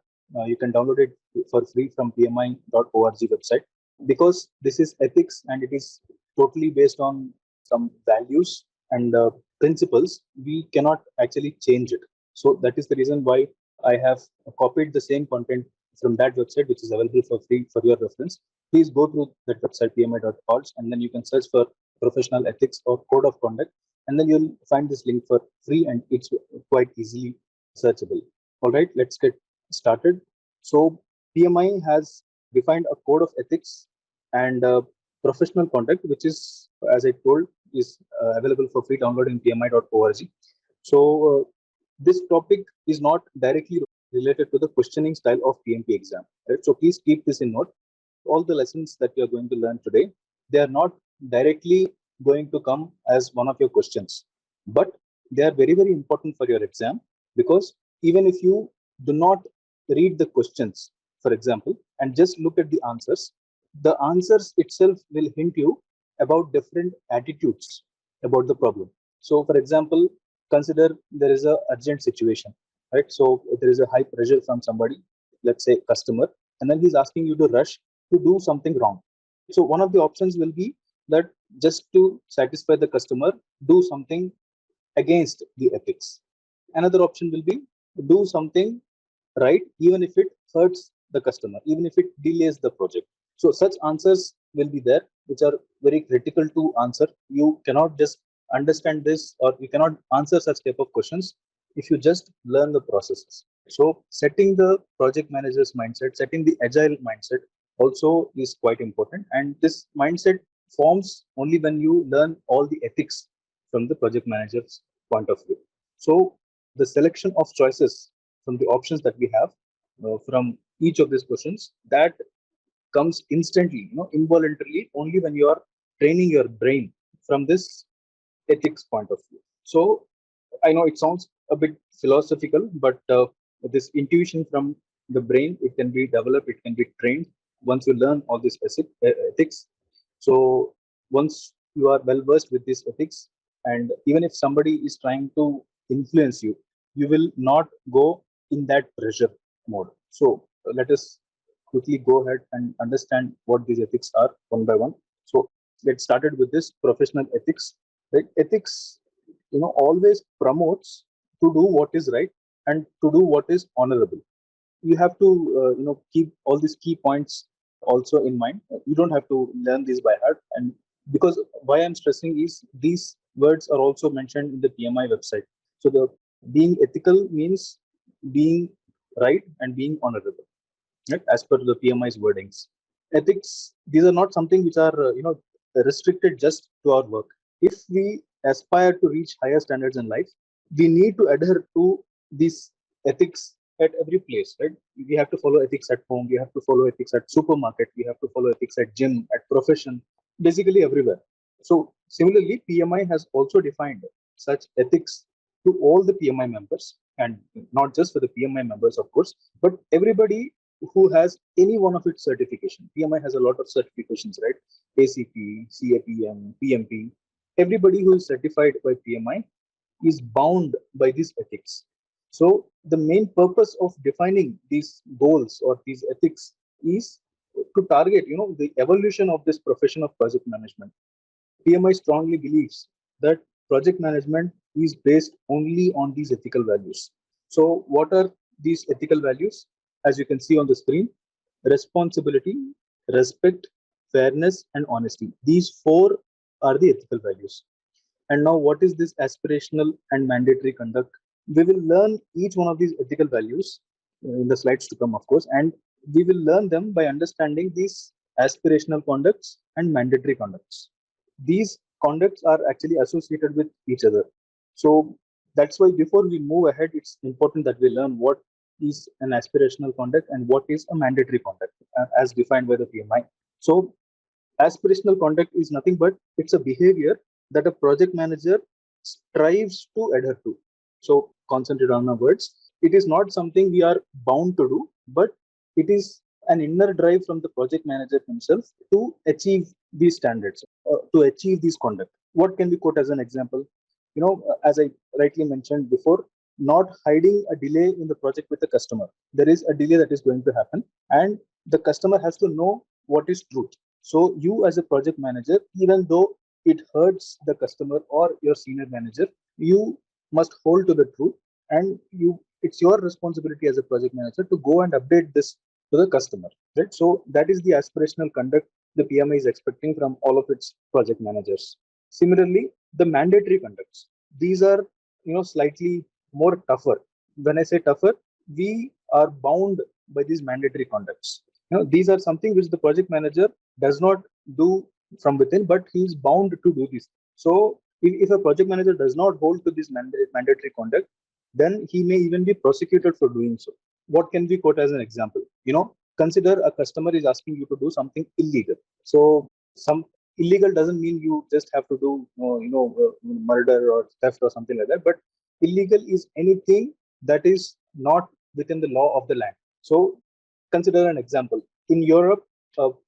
You can download it for free from pmi.org website, because this is ethics and it is totally based on some values and principles. We cannot actually change it. So that is the reason why I have copied the same content from that website, which is available for free for your reference. Please go through that website, pmi.org, and then you can search for professional ethics or code of conduct, and then you'll find this link for free, and it's quite easily searchable. All right, let's get started. So PMI has defined a code of ethics and professional conduct, which is, as I told, is available for free download in pmi.org. So this topic is not directly related to the questioning style of PMP exam. Right? So please keep this in note. All the lessons that we are going to learn today, they are not directly going to come as one of your questions, but they are very important for your exam, because even if you do not read the questions, for example, and just look at the answers itself will hint you about different attitudes about the problem. So for example, consider there is a urgent situation, right? So there is a high pressure from somebody, let's say customer, and then he's asking you to rush to do something wrong. So one of the options will be that just to satisfy the customer, do something against the ethics. Another option will be do something right, even if it hurts the customer, even if it delays the project. So such answers will be there, which are very critical to answer. You cannot just understand this, or you cannot answer such type of questions if you just learn the processes. So setting the project manager's mindset, setting the agile mindset also is quite important. And this mindset forms only when you learn all the ethics from the project manager's point of view. So the selection of choices from the options that we have from each of these questions, that comes instantly, involuntarily, only when you are training your brain from this ethics point of view. So I know it sounds a bit philosophical, but this intuition from the brain, it can be developed, it can be trained once you learn all these ethics. So once you are well versed with these ethics, and even if somebody is trying to influence you, you will not go in that pressure mode. So let us quickly go ahead and understand what these ethics are one by one. So let's started with this professional ethics. Right? Ethics, always promotes to do what is right and to do what is honorable. You have to keep all these key points also in mind. You don't have to learn these by heart, and because why I'm stressing is these words are also mentioned in the PMI website. So the being ethical means being right and being honorable, right, as per the PMI's wordings. Ethics, these are not something which are restricted just to our work. If we aspire to reach higher standards in life, we need to adhere to these ethics at every place, right? We have to follow ethics at home, we have to follow ethics at supermarket, we have to follow ethics at gym, at profession, basically everywhere. So similarly, PMI has also defined such ethics to all the PMI members, and not just for the PMI members, of course, but everybody who has any one of its certification. PMI has a lot of certifications, right? ACP, CAPM, PMP. Everybody who is certified by PMI is bound by these ethics. So the main purpose of defining these goals or these ethics is to target, the evolution of this profession of project management. PMI strongly believes that project management is based only on these ethical values. So, what are these ethical values? As you can see on the screen: responsibility, respect, fairness, and honesty. These four are the ethical values. And now, what is this aspirational and mandatory conduct? We will learn each one of these ethical values in the slides to come, of course, and we will learn them by understanding these aspirational conducts and mandatory conducts. These conducts are actually associated with each other. So that's why before we move ahead, it's important that we learn what is an aspirational conduct and what is a mandatory conduct as defined by the PMI. So aspirational conduct is nothing but it's a behavior that a project manager strives to adhere to. So concentrate on the words. It is not something we are bound to do, but it is an inner drive from the project manager himself to achieve these standards, to achieve these conduct. What can we quote as an example? As I rightly mentioned before, not hiding a delay in the project with the customer. There is a delay that is going to happen, and the customer has to know what is truth. So you as a project manager, even though it hurts the customer or your senior manager, you must hold to the truth, and it's your responsibility as a project manager to go and update this to the customer. Right. So that is the aspirational conduct the PMI is expecting from all of its project managers. Similarly, the mandatory conducts. These are slightly more tougher. When I say tougher, we are bound by these mandatory conducts. These are something which the project manager does not do from within, but he is bound to do this. So if a project manager does not hold to this mandatory conduct, then he may even be prosecuted for doing so. What can we quote as an example? Consider a customer is asking you to do something illegal. So some illegal doesn't mean you just have to do murder or theft or something like that, but illegal is anything that is not within the law of the land. So consider an example. In Europe,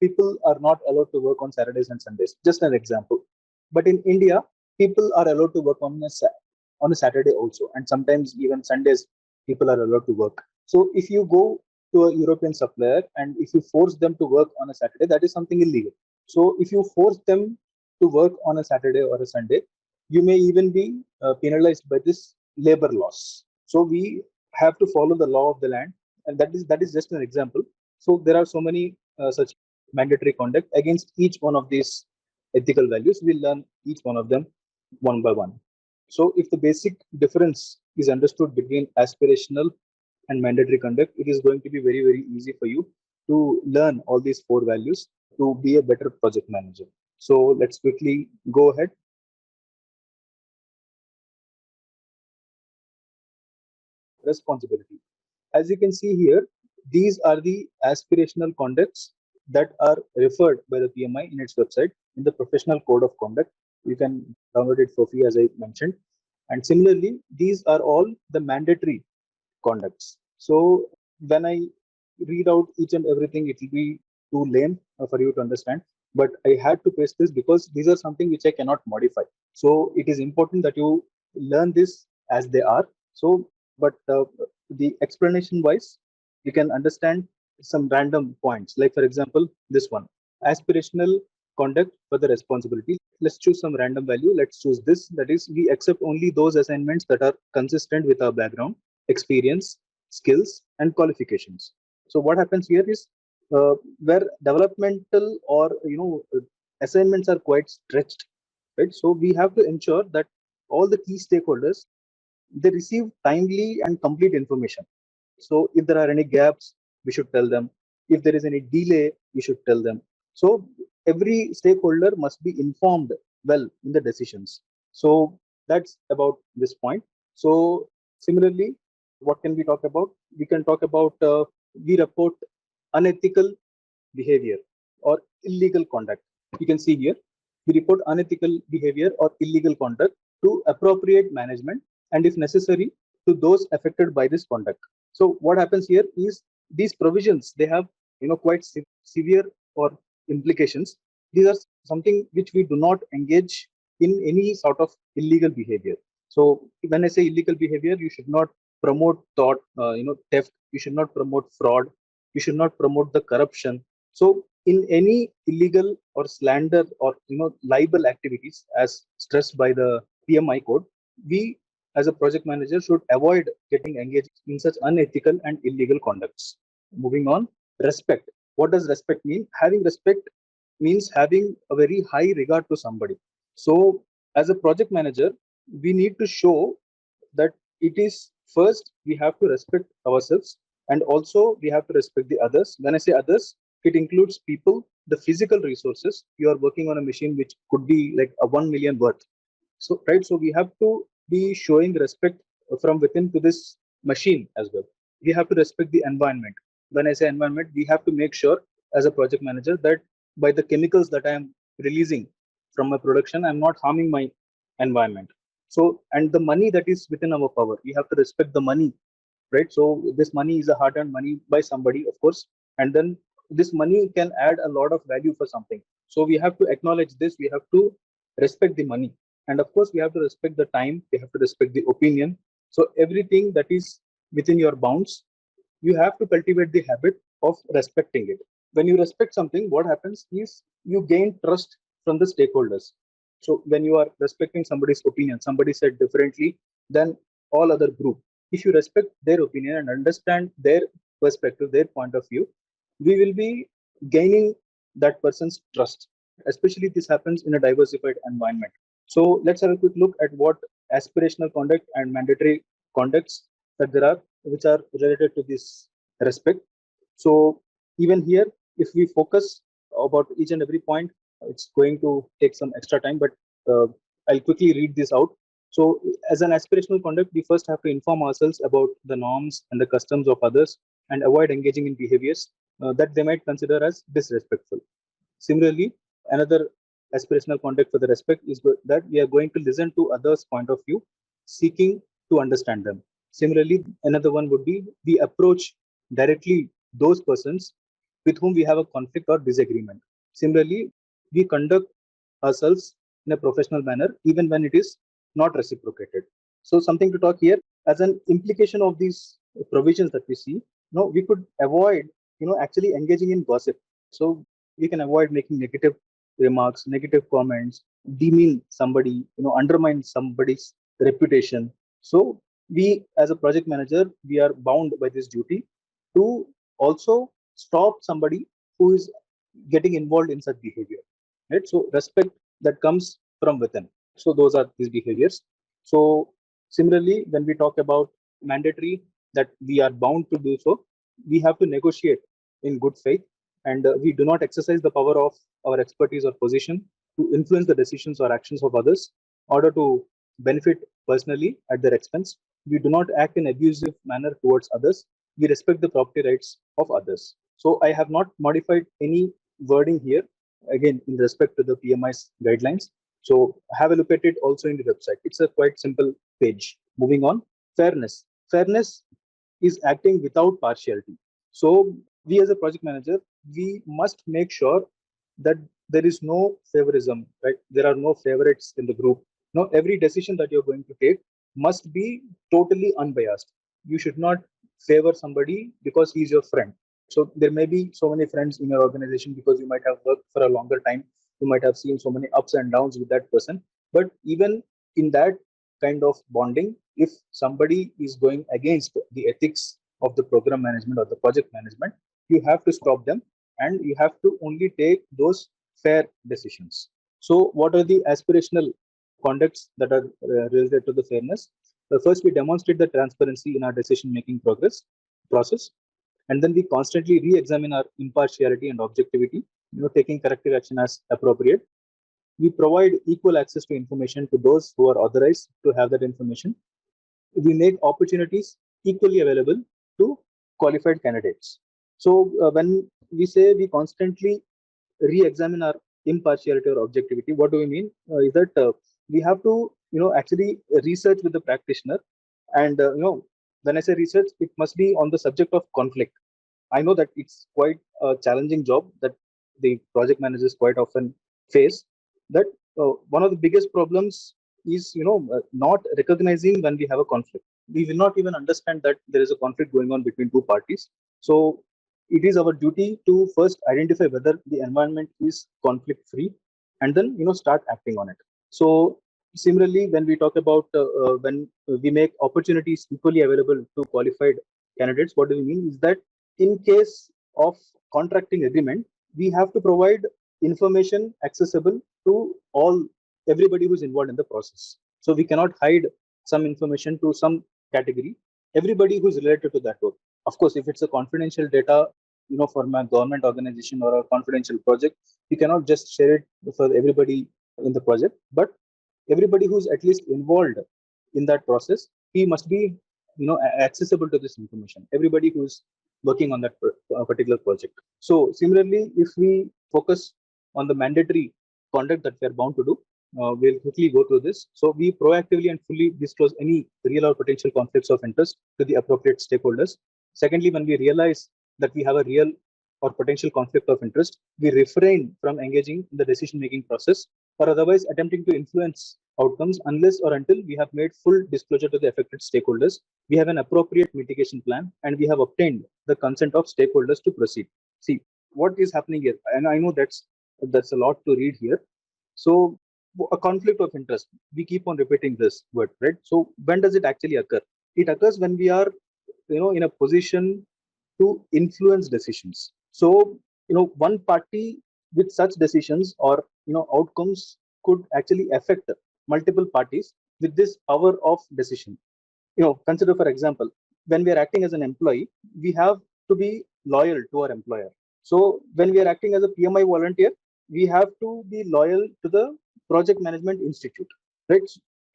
people are not allowed to work on Saturdays and Sundays. Just an example. But in India, people are allowed to work on a Saturday also, and sometimes even Sundays people are allowed to work. So if you go to a European supplier and if you force them to work on a Saturday, that is something illegal. So if you force them to work on a Saturday or a Sunday, you may even be penalized by this labor laws. So we have to follow the law of the land, and that is just an example. So there are so many such mandatory conduct against each one of these ethical values. We'll learn each one of them one by one. So if the basic difference is understood between aspirational and mandatory conduct, it is going to be very, very easy for you to learn all these four values to be a better project manager. So let's quickly go ahead. Responsibility. As you can see here, these are the aspirational conducts that are referred by the PMI in its website in the Professional Code of Conduct. You can download it for free, as I mentioned. And similarly, these are all the mandatory conducts. So when I read out each and everything, it will be too lame for you to understand. But I had to paste this because these are something which I cannot modify. So it is important that you learn this as they are. So, but the explanation wise, you can understand some random points. Like for example, this one, aspirational conduct for the responsibility. Let's choose some random value. Let's choose this. That is, we accept only those assignments that are consistent with our background, experience, skills, and qualifications. So what happens here is where developmental or assignments are quite stretched, right? So we have to ensure that all the key stakeholders, they receive timely and complete information. So if there are any gaps, we should tell them. If there is any delay, we should tell them. So every stakeholder must be informed well in the decisions. So that's about this point. So similarly, what can we talk about? We can talk about we report unethical behavior or illegal conduct. You can see here, we report unethical behavior or illegal conduct to appropriate management and if necessary to those affected by this conduct. So what happens here is these provisions, they have quite severe or implications. These are something which we do not engage in any sort of illegal behavior. So when I say illegal behavior, you should not promote thought, theft. You should not promote fraud. You should not promote the corruption. So in any illegal or slander or libel activities as stressed by the PMI code, we as a project manager should avoid getting engaged in such unethical and illegal conducts. Moving on, respect. What does respect mean? Having respect means having a very high regard to somebody. So as a project manager, we need to show that it is first we have to respect ourselves and also we have to respect the others. When I say others, it includes people, the physical resources. You are working on a machine which could be like a 1 million worth. So right, so we have to be showing respect from within to this machine as well. We have to respect the environment. When I say environment, we have to make sure as a project manager that by the chemicals that I am releasing from my production, I'm not harming my environment. So, and the money that is within our power, we have to respect the money, right? So this money is a hard-earned money by somebody, of course, and then this money can add a lot of value for something. So we have to acknowledge this. We have to respect the money, and of course, we have to respect the time. We have to respect the opinion. So everything that is within your bounds, you have to cultivate the habit of respecting it. When you respect something, what happens is you gain trust from the stakeholders. So when you are respecting somebody's opinion, somebody said differently than all other group. If you respect their opinion and understand their perspective, their point of view, we will be gaining that person's trust. Especially this happens in a diversified environment. So let's have a quick look at what aspirational conduct and mandatory conducts that there are, which are related to this respect. So even here, if we focus about each and every point, it's going to take some extra time, but I'll quickly read this out. So as an aspirational conduct, we first have to inform ourselves about the norms and the customs of others and avoid engaging in behaviors that they might consider as disrespectful. Similarly, another aspirational conduct for the respect is that we are going to listen to others' point of view, seeking to understand them. Similarly, another one would be we approach directly those persons with whom we have a conflict or disagreement. Similarly, we conduct ourselves in a professional manner, even when it is not reciprocated. So, something to talk here as an implication of these provisions that we see. No, we could avoid, actually engaging in gossip. So, we can avoid making negative remarks, negative comments, demean somebody, undermine somebody's reputation. So, we as a project manager, we are bound by this duty to also stop somebody who is getting involved in such behavior, right? So respect that comes from within. So those are these behaviors. So similarly, when we talk about mandatory, that we are bound to do so, we have to negotiate in good faith, and we do not exercise the power of our expertise or position to influence the decisions or actions of others in order to benefit personally at their expense. We do not act in abusive manner towards others. We respect the property rights of others. So I have not modified any wording here, again, in respect to the PMI's guidelines. So have a look at it also in the website. It's a quite simple page. Moving on, fairness. Fairness is acting without partiality. So we as a project manager, we must make sure that there is no favorism, right? There are no favorites in the group. No, every decision that you're going to take must be totally unbiased. You should not favor somebody because he's your friend. So there may be so many friends in your organization because you might have worked for a longer time. You might have seen so many ups and downs with that person. But even in that kind of bonding, if somebody is going against the ethics of the program management or the project management, you have to stop them and you have to only take those fair decisions. So what are the aspirational conducts that are related to the fairness? First, we demonstrate the transparency in our decision making process, and then we constantly re-examine our impartiality and objectivity, taking corrective action as appropriate. We provide equal access to information to those who are authorized to have that information. We make opportunities equally available to qualified candidates. So when we say we constantly re-examine our impartiality or objectivity, what do we mean? Is that we have to, actually research with the practitioner, and when I say research, it must be on the subject of conflict. I know that it's quite a challenging job that the project managers quite often face. That one of the biggest problems is, not recognizing when we have a conflict. We will not even understand that there is a conflict going on between two parties. So it is our duty to first identify whether the environment is conflict free, and then start acting on it. So similarly, when we talk about when we make opportunities equally available to qualified candidates, what do we mean is that in case of contracting agreement, we have to provide information accessible to everybody who's involved in the process. So we cannot hide some information to some category. Everybody who's related to that work. Of course, if it's a confidential data, for my government organization or a confidential project, you cannot just share it for everybody in the project. But everybody who's at least involved in that process, he must be, accessible to this information. Everybody who's working on that particular project. So similarly, if we focus on the mandatory conduct that we are bound to do, we'll quickly go through this. So we proactively and fully disclose any real or potential conflicts of interest to the appropriate stakeholders. Secondly, when we realize that we have a real or potential conflict of interest, we refrain from engaging in the decision-making process or otherwise attempting to influence outcomes unless or until we have made full disclosure to the affected stakeholders. We have an appropriate mitigation plan, and we have obtained the consent of stakeholders to proceed. See what is happening here, and I know that's a lot to read here. So a conflict of interest, we keep on repeating this word, right? So when does it actually occur? It occurs when we are, in a position to influence decisions. So one party with such decisions or outcomes could actually affect multiple parties with this power of decision. Consider, for example, when we are acting as an employee, we have to be loyal to our employer. So when we are acting as a PMI volunteer, we have to be loyal to the project management institute, right?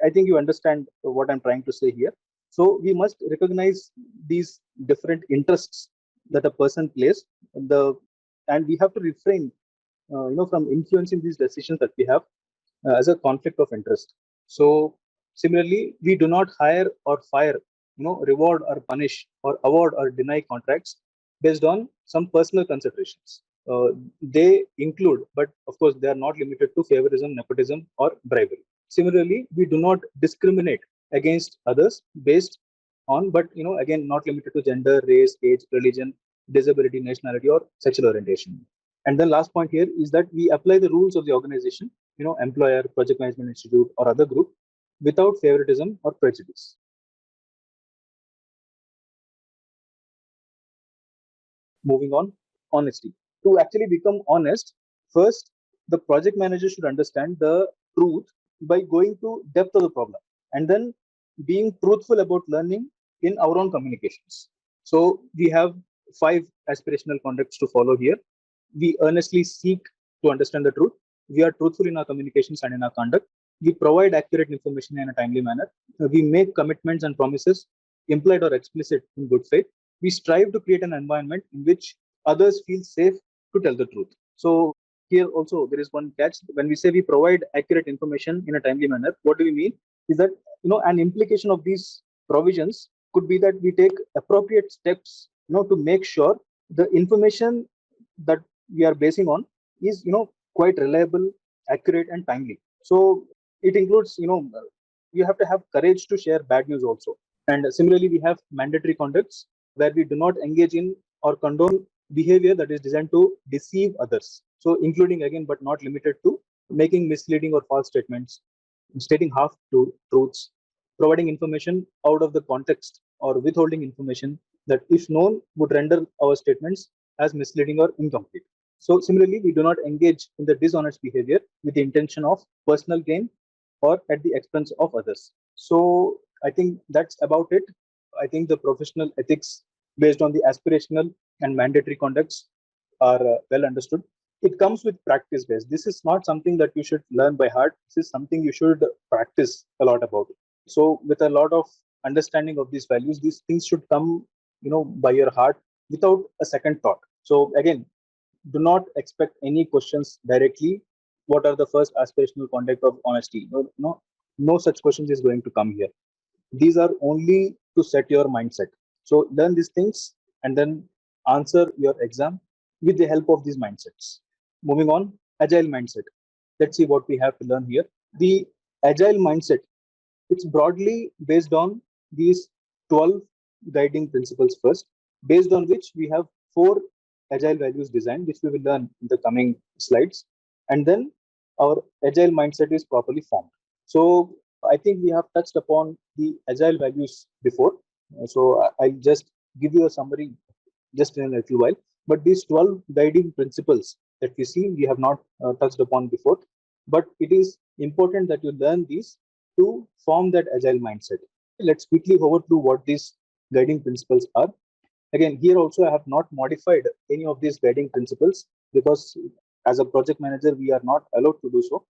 I think you understand what I'm trying to say here. So we must recognize these different interests that a person plays, and we have to refrain, from influencing these decisions that we have as a conflict of interest. So similarly, we do not hire or fire, reward or punish or award or deny contracts based on some personal considerations. They include, but of course, they are not limited to favoritism, nepotism, or bribery. Similarly, we do not discriminate against others based on, but again, not limited to gender, race, age, religion, disability, nationality, or sexual orientation. And the last point here is that we apply the rules of the organization, employer, project management institute, or other group without favoritism or prejudice. Moving on, honesty. To actually become honest, first, the project manager should understand the truth by going to depth of the problem, and then being truthful about learning in our own communications. So we have 5 aspirational conducts to follow here. We earnestly seek to understand the truth. We are truthful in our communications and in our conduct. We provide accurate information in a timely manner. We make commitments and promises, implied or explicit, in good faith. We strive to create an environment in which others feel safe to tell the truth. So here also there is one catch. When we say we provide accurate information in a timely manner, what do we mean? Is that an implication of these provisions could be that we take appropriate steps to make sure the information that we are basing on is quite reliable, accurate, and timely. So it includes you have to have courage to share bad news also. And similarly, we have mandatory conducts where we do not engage in or condone behavior that is designed to deceive others. So including, again, but not limited to, making misleading or false statements, stating half truths, providing information out of the context, or withholding information that, if known, would render our statements as misleading or incomplete. So similarly, we do not engage in the dishonest behavior with the intention of personal gain or at the expense of others. So I think that's about it. I think the professional ethics based on the aspirational and mandatory conducts are well understood. It comes with practice based. This is not something that you should learn by heart. This is something you should practice a lot about. So with a lot of understanding of these values, these things should come, by your heart without a second thought. So again, do not expect any questions directly. What are the first aspirational conduct of honesty? No such questions is going to come here. These are only to set your mindset. So learn these things and then answer your exam with the help of these mindsets. Moving on, agile mindset. Let's see what we have to learn here. The agile mindset, it's broadly based on these 12 guiding principles first, based on which we have 4 agile values designed, which we will learn in the coming slides. And then our agile mindset is properly formed. So I think we have touched upon the agile values before. So I'll just give you a summary just in a little while. But these 12 guiding principles that we see, we have not touched upon before. But it is important that you learn these to form that agile mindset. Let's quickly hover through what these guiding principles are. Again, here also I have not modified any of these guiding principles because as a project manager, we are not allowed to do so.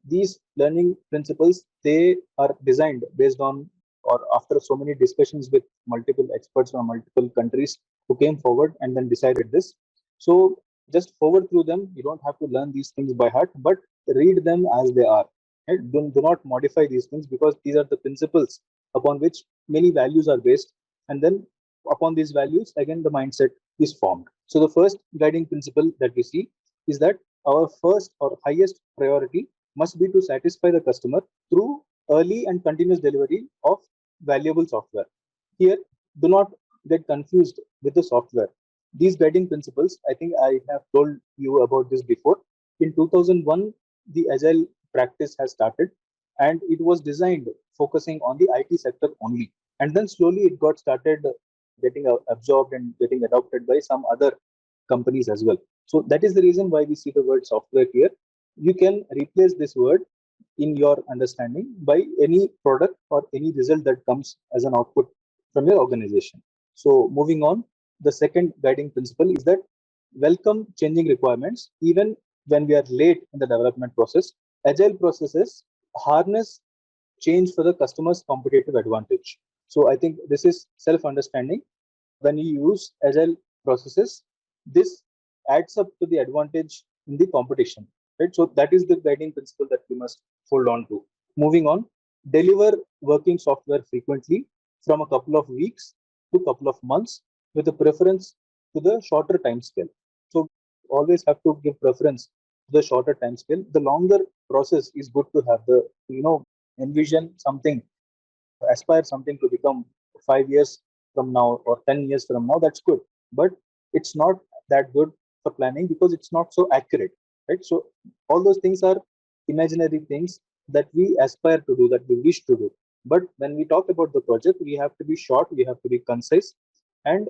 These learning principles, they are designed based on or after so many discussions with multiple experts from multiple countries who came forward and then decided this. So just forward through them. You don't have to learn these things by heart, but read them as they are. Right? Do not modify these things because these are the principles upon which many values are based. And then upon these values, again, the mindset is formed. So the first guiding principle that we see is that our first or highest priority must be to satisfy the customer through early and continuous delivery of valuable software. Here, do not get confused with the software. These guiding principles, I think I have told you about this before. In 2001, the Agile practice has started and it was designed focusing on the IT sector only. And then slowly it got started getting absorbed and getting adopted by some other companies as well. So that is the reason why we see the word software here. You can replace this word in your understanding by any product or any result that comes as an output from your organization. So moving on, the second guiding principle is that welcome changing requirements even when we are late in the development process. Agile processes harness change for the customer's competitive advantage. So I think this is self-understanding. When you use agile processes, this adds up to the advantage in the competition. Right? So that is the guiding principle that we must hold on to. Moving on, deliver working software frequently from a couple of weeks to couple of months with a preference to the shorter time scale. So always have to give preference to the shorter time scale. The longer process is good to have the, envision something, aspire something to become 5 years from now or 10 years from now, that's good. But it's not that good for planning because it's not so accurate, right? So all those things are imaginary things that we aspire to do, that we wish to do. But when we talk about the project, we have to be short, we have to be concise, and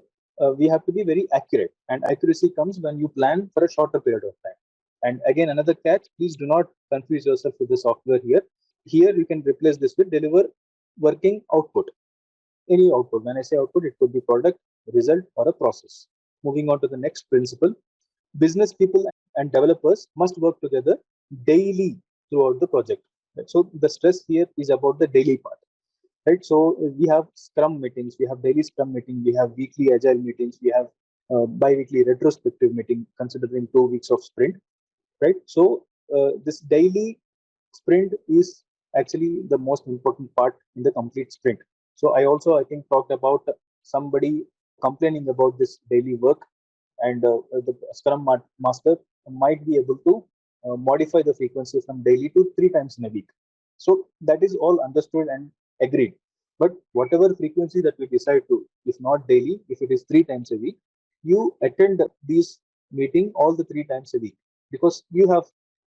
we have to be very accurate. And accuracy comes when you plan for a shorter period of time. And again, another catch, please do not confuse yourself with the software here. Here you can replace this with deliver working output. any output. When I say output, it could be product, result, or a process. Moving on to the next principle, business people and developers must work together daily throughout the project. Right? So the stress here is about the daily part. Right? So we have Scrum meetings, we have daily Scrum meeting, we have weekly Agile meetings, we have bi-weekly retrospective meeting considering 2 weeks of sprint. Right? So this daily sprint is actually the most important part in the complete sprint. So I think talked about somebody complaining about this daily work, and the Master might be able to modify the frequency from daily to 3 times in a week. So that is all understood and agreed. But whatever frequency that we decide to, if not daily, if it is 3 times a week, you attend this meeting all the 3 times a week, because you have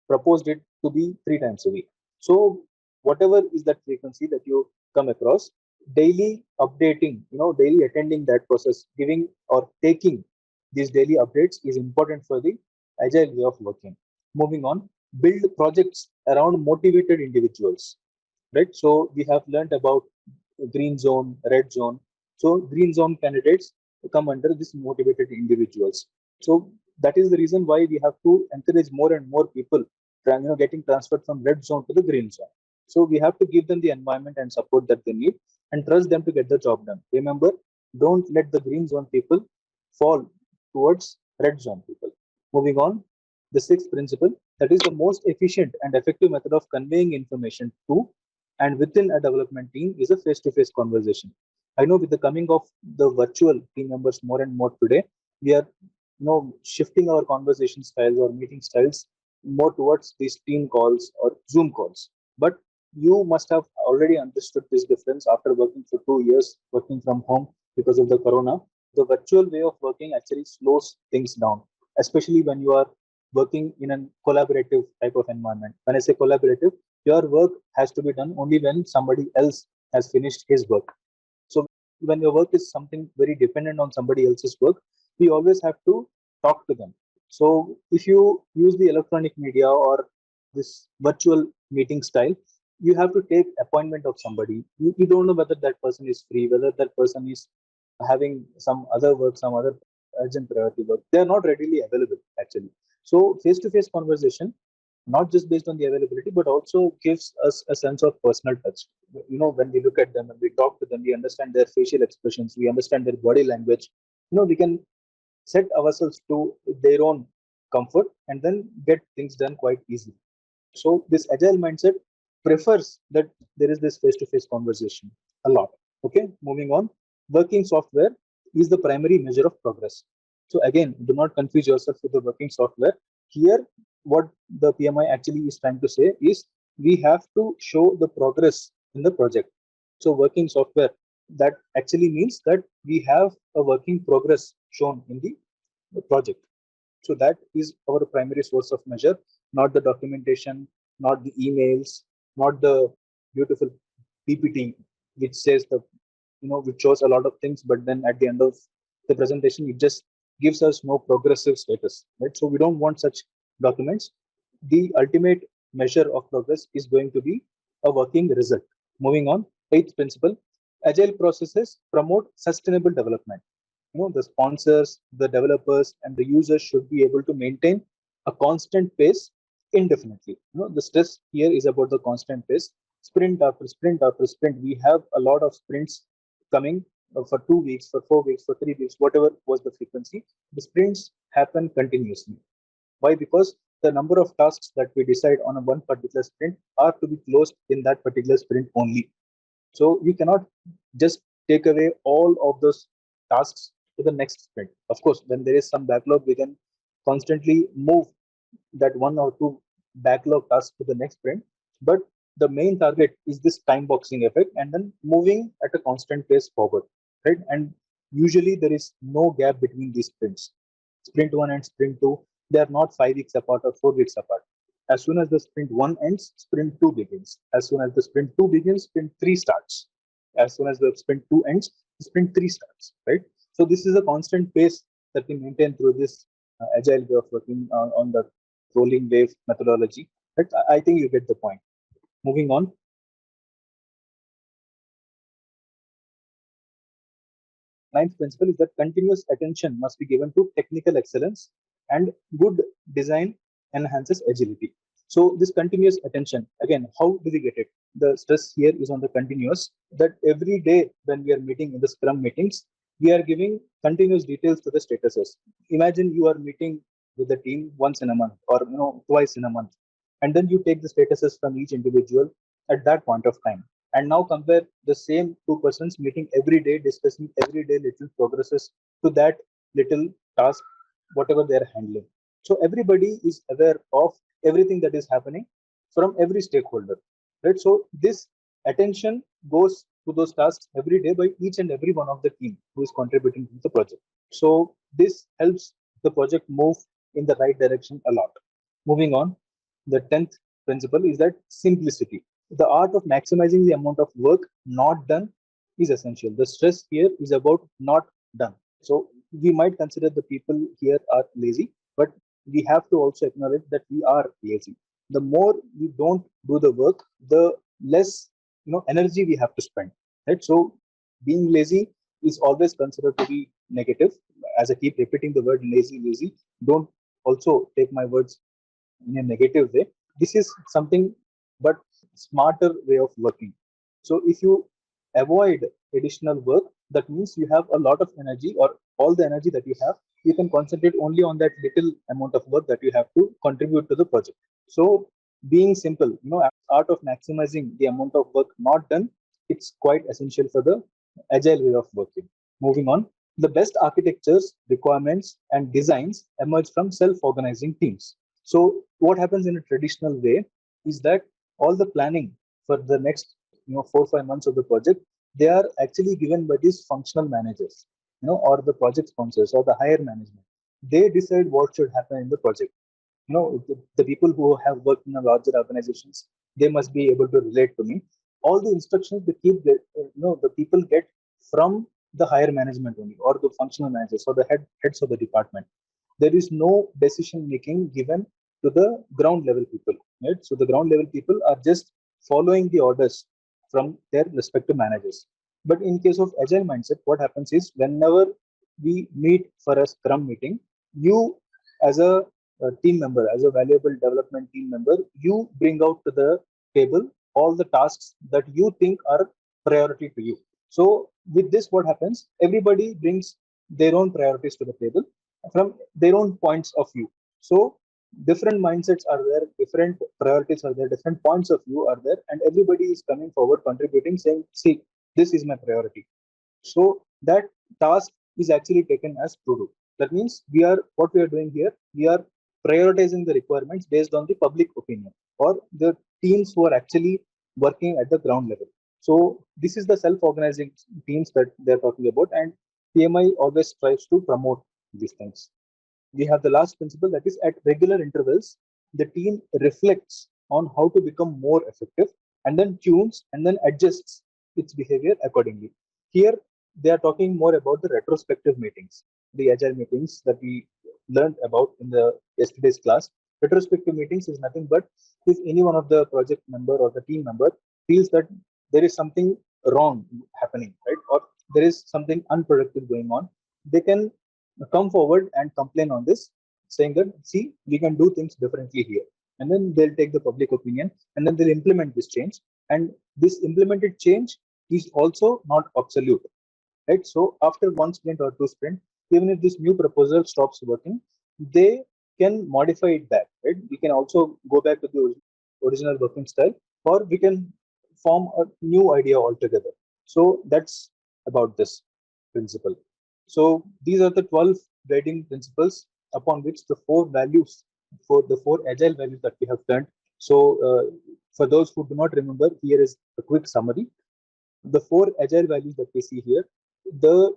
proposed it to be 3 times a week. So whatever is that frequency that you come across, daily updating, daily attending that process, giving or taking these daily updates is important for the agile way of working. Moving on, build projects around motivated individuals. Right? So we have learned about green zone, red zone. So green zone candidates come under this motivated individuals. So that is the reason why we have to encourage more and more people, getting transferred from red zone to the green zone. So we have to give them the environment and support that they need, and trust them to get the job done. Remember, don't let the green zone people fall towards red zone people. Moving on, the sixth principle, that is the most efficient and effective method of conveying information to and within a development team is a face-to-face conversation. I know with the coming of the virtual team members more and more today, we are shifting our conversation styles or meeting styles more towards these team calls or Zoom calls. But you must have already understood this difference after working for 2 years, working from home because of the corona. The virtual way of working actually slows things down, especially when you are working in a collaborative type of environment. When I say collaborative, your work has to be done only when somebody else has finished his work. So when your work is something very dependent on somebody else's work, we always have to talk to them. So if you use the electronic media or this virtual meeting style, you have to take appointment of somebody. You don't know whether that person is free, whether that person is having some other work, some other urgent priority work. They are not readily available actually. So face-to-face conversation, not just based on the availability, but also gives us a sense of personal touch. When we look at them and we talk to them, we understand their facial expressions, we understand their body language. We can set ourselves to their own comfort and then get things done quite easily. So this agile mindset prefers that there is this face-to-face conversation a lot. Okay, moving on. Working software is the primary measure of progress. So again, do not confuse yourself with the working software. Here, what the PMI actually is trying to say is we have to show the progress in the project. So working software, that actually means that we have a working progress shown in the project. So that is our primary source of measure, not the documentation, not the emails, not the beautiful PPT, which says which shows a lot of things, but then at the end of the presentation, it just gives us no progressive status, right? So we don't want such documents. The ultimate measure of progress is going to be a working result. Moving on, eighth principle, agile processes promote sustainable development. The sponsors, the developers, and the users should be able to maintain a constant pace indefinitely. The stress here is about the constant pace. Sprint after sprint after sprint, we have a lot of sprints coming for 2 weeks, for 4 weeks, for 3 weeks, whatever was the frequency. The sprints happen continuously. Why? Because the number of tasks that we decide on a one particular sprint are to be closed in that particular sprint only. So we cannot just take away all of those tasks to the next sprint. Of course, when there is some backlog, we can constantly move that one or two backlog tasks to the next sprint. But the main target is this time boxing effect and then moving at a constant pace forward, right? And usually there is no gap between these sprints. Sprint one and sprint two, they are not 5 weeks apart or 4 weeks apart. As soon as the sprint one ends, sprint two begins. As soon as the sprint two begins, sprint three starts. As soon as the sprint two ends, sprint three starts, right? So this is a constant pace that we maintain through this agile way of working on the rolling wave methodology. But I think you get the point. Moving on, ninth principle is that continuous attention must be given to technical excellence, and good design enhances agility. So this continuous attention, again, how do we get it? The stress here is on the continuous, that every day when we are meeting in the Scrum meetings, we are giving continuous details to the statuses. Imagine you are meeting with the team once in a month, or twice in a month, and then you take the statuses from each individual at that point of time, and now compare the same two persons meeting every day, discussing every day little progresses to that little task, whatever they are handling. So everybody is aware of everything that is happening from every stakeholder, right? So this attention goes to those tasks every day by each and every one of the team who is contributing to the project. So this helps the project move in the right direction a lot. Moving on, the 10th principle is that simplicity. The art of maximizing the amount of work not done is essential. The stress here is about not done. So we might consider the people here are lazy, but we have to also acknowledge that we are lazy. The more we don't do the work, the less energy we have to spend. Right. So being lazy is always considered to be negative. As I keep repeating the word lazy, lazy, don't also take my words in a negative way. This is something but smarter way of working. So if you avoid additional work, that means you have a lot of energy, or all the energy that you have, you can concentrate only on that little amount of work that you have to contribute to the project. So being simple, art of maximizing the amount of work not done, it's quite essential for the agile way of working. Moving on, the best architectures, requirements, and designs emerge from self-organizing teams. So what happens in a traditional way is that all the planning for the next 4 or 5 months of the project, they are actually given by these functional managers, or the project sponsors or the higher management. They decide what should happen in the project. The people who have worked in a larger organizations, they must be able to relate to me. All the instructions the people get from the higher management only, or the functional managers, or the heads of the department. There is no decision making given to the ground level people, right? So the ground level people are just following the orders from their respective managers. But in case of agile mindset, what happens is, whenever we meet for a Scrum meeting, you as a team member, as a valuable development team member, you bring out to the table all the tasks that you think are priority to you. So with this, what happens? Everybody brings their own priorities to the table from their own points of view. So different mindsets are there, different priorities are there, different points of view are there, and everybody is coming forward, contributing, saying, "See, this is my priority." So that task is actually taken as to do. That means what we are doing here, we are prioritizing the requirements based on the public opinion, or the teams who are actually working at the ground level. So this is the self-organizing teams that they're talking about, and PMI always tries to promote these things. We have the last principle, that is, at regular intervals, the team reflects on how to become more effective, and then tunes and then adjusts its behavior accordingly. Here, they are talking more about the retrospective meetings, the agile meetings that we learned about in the yesterday's class. Retrospective meetings is nothing but if any one of the project member or the team member feels that there is something wrong happening, right, or there is something unproductive going on, they can come forward and complain on this, saying that, see, we can do things differently here. And then they'll take the public opinion, and then they'll implement this change. And this implemented change is also not absolute, right? So after one sprint or two sprint, even if this new proposal stops working, they can modify it back, right? We can also go back to the original working style, or we can form a new idea altogether. So that's about this principle. So these are the 12 guiding principles upon which the four values, for the four agile values that we have learned. So for those who do not remember, here is a quick summary. The four agile values that we see here, the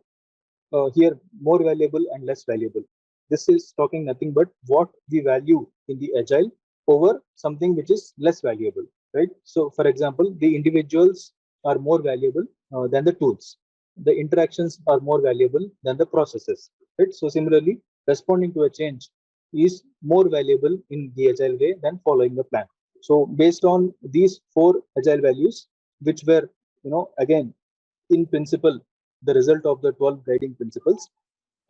here more valuable and less valuable. This is talking nothing but what we value in the agile over something which is less valuable, right? So for example, the individuals are more valuable than the tools. The interactions are more valuable than the processes, right? So similarly, responding to a change is more valuable in the agile way than following the plan. So based on these four agile values, which were, again, in principle, the result of the 12 guiding principles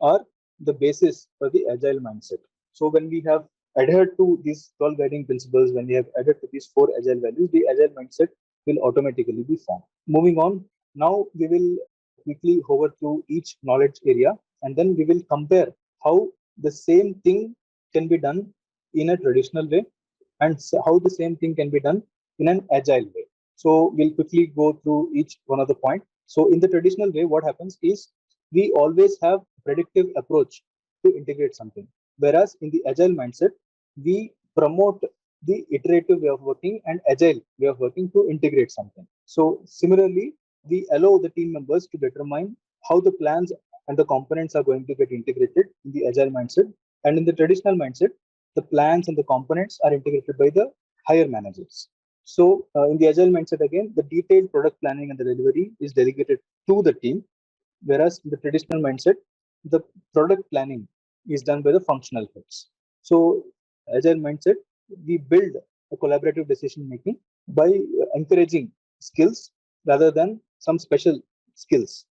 are the basis for the agile mindset. So when we have adhered to these 12 guiding principles, when we have adhered to these four agile values, the agile mindset will automatically be formed. Moving on, now we will quickly hover through each knowledge area, and then we will compare how the same thing can be done in a traditional way and how the same thing can be done in an agile way. So we'll quickly go through each one of the point. So in the traditional way, what happens is we always have predictive approach to integrate something. Whereas in the agile mindset, we promote the iterative way of working and agile way of working to integrate something. So similarly, we allow the team members to determine how the plans and the components are going to get integrated in the agile mindset. And in the traditional mindset, the plans and the components are integrated by the higher managers. So in the agile mindset, again, the detailed product planning and the delivery is delegated to the team, whereas in the traditional mindset, the product planning is done by the functional heads. So agile mindset, we build a collaborative decision making by encouraging skills rather than some special skills.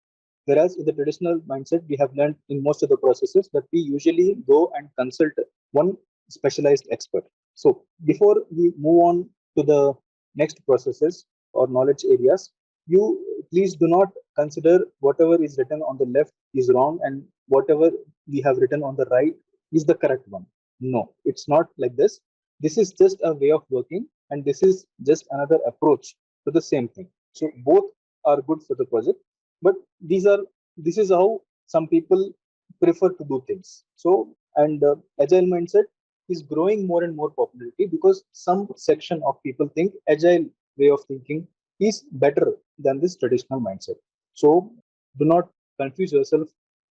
Whereas in the traditional mindset, we have learned in most of the processes that we usually go and consult one specialized expert. So before we move on to the next processes or knowledge areas, you please do not consider whatever is written on the left is wrong and whatever we have written on the right is the correct one. No, it's not like this. This is just a way of working, and this is just another approach to the same thing. So both are good for the project, but this is how some people prefer to do things. So and agile mindset is growing more and more popularity because some section of people think agile way of thinking is better than this traditional mindset. So do not confuse yourself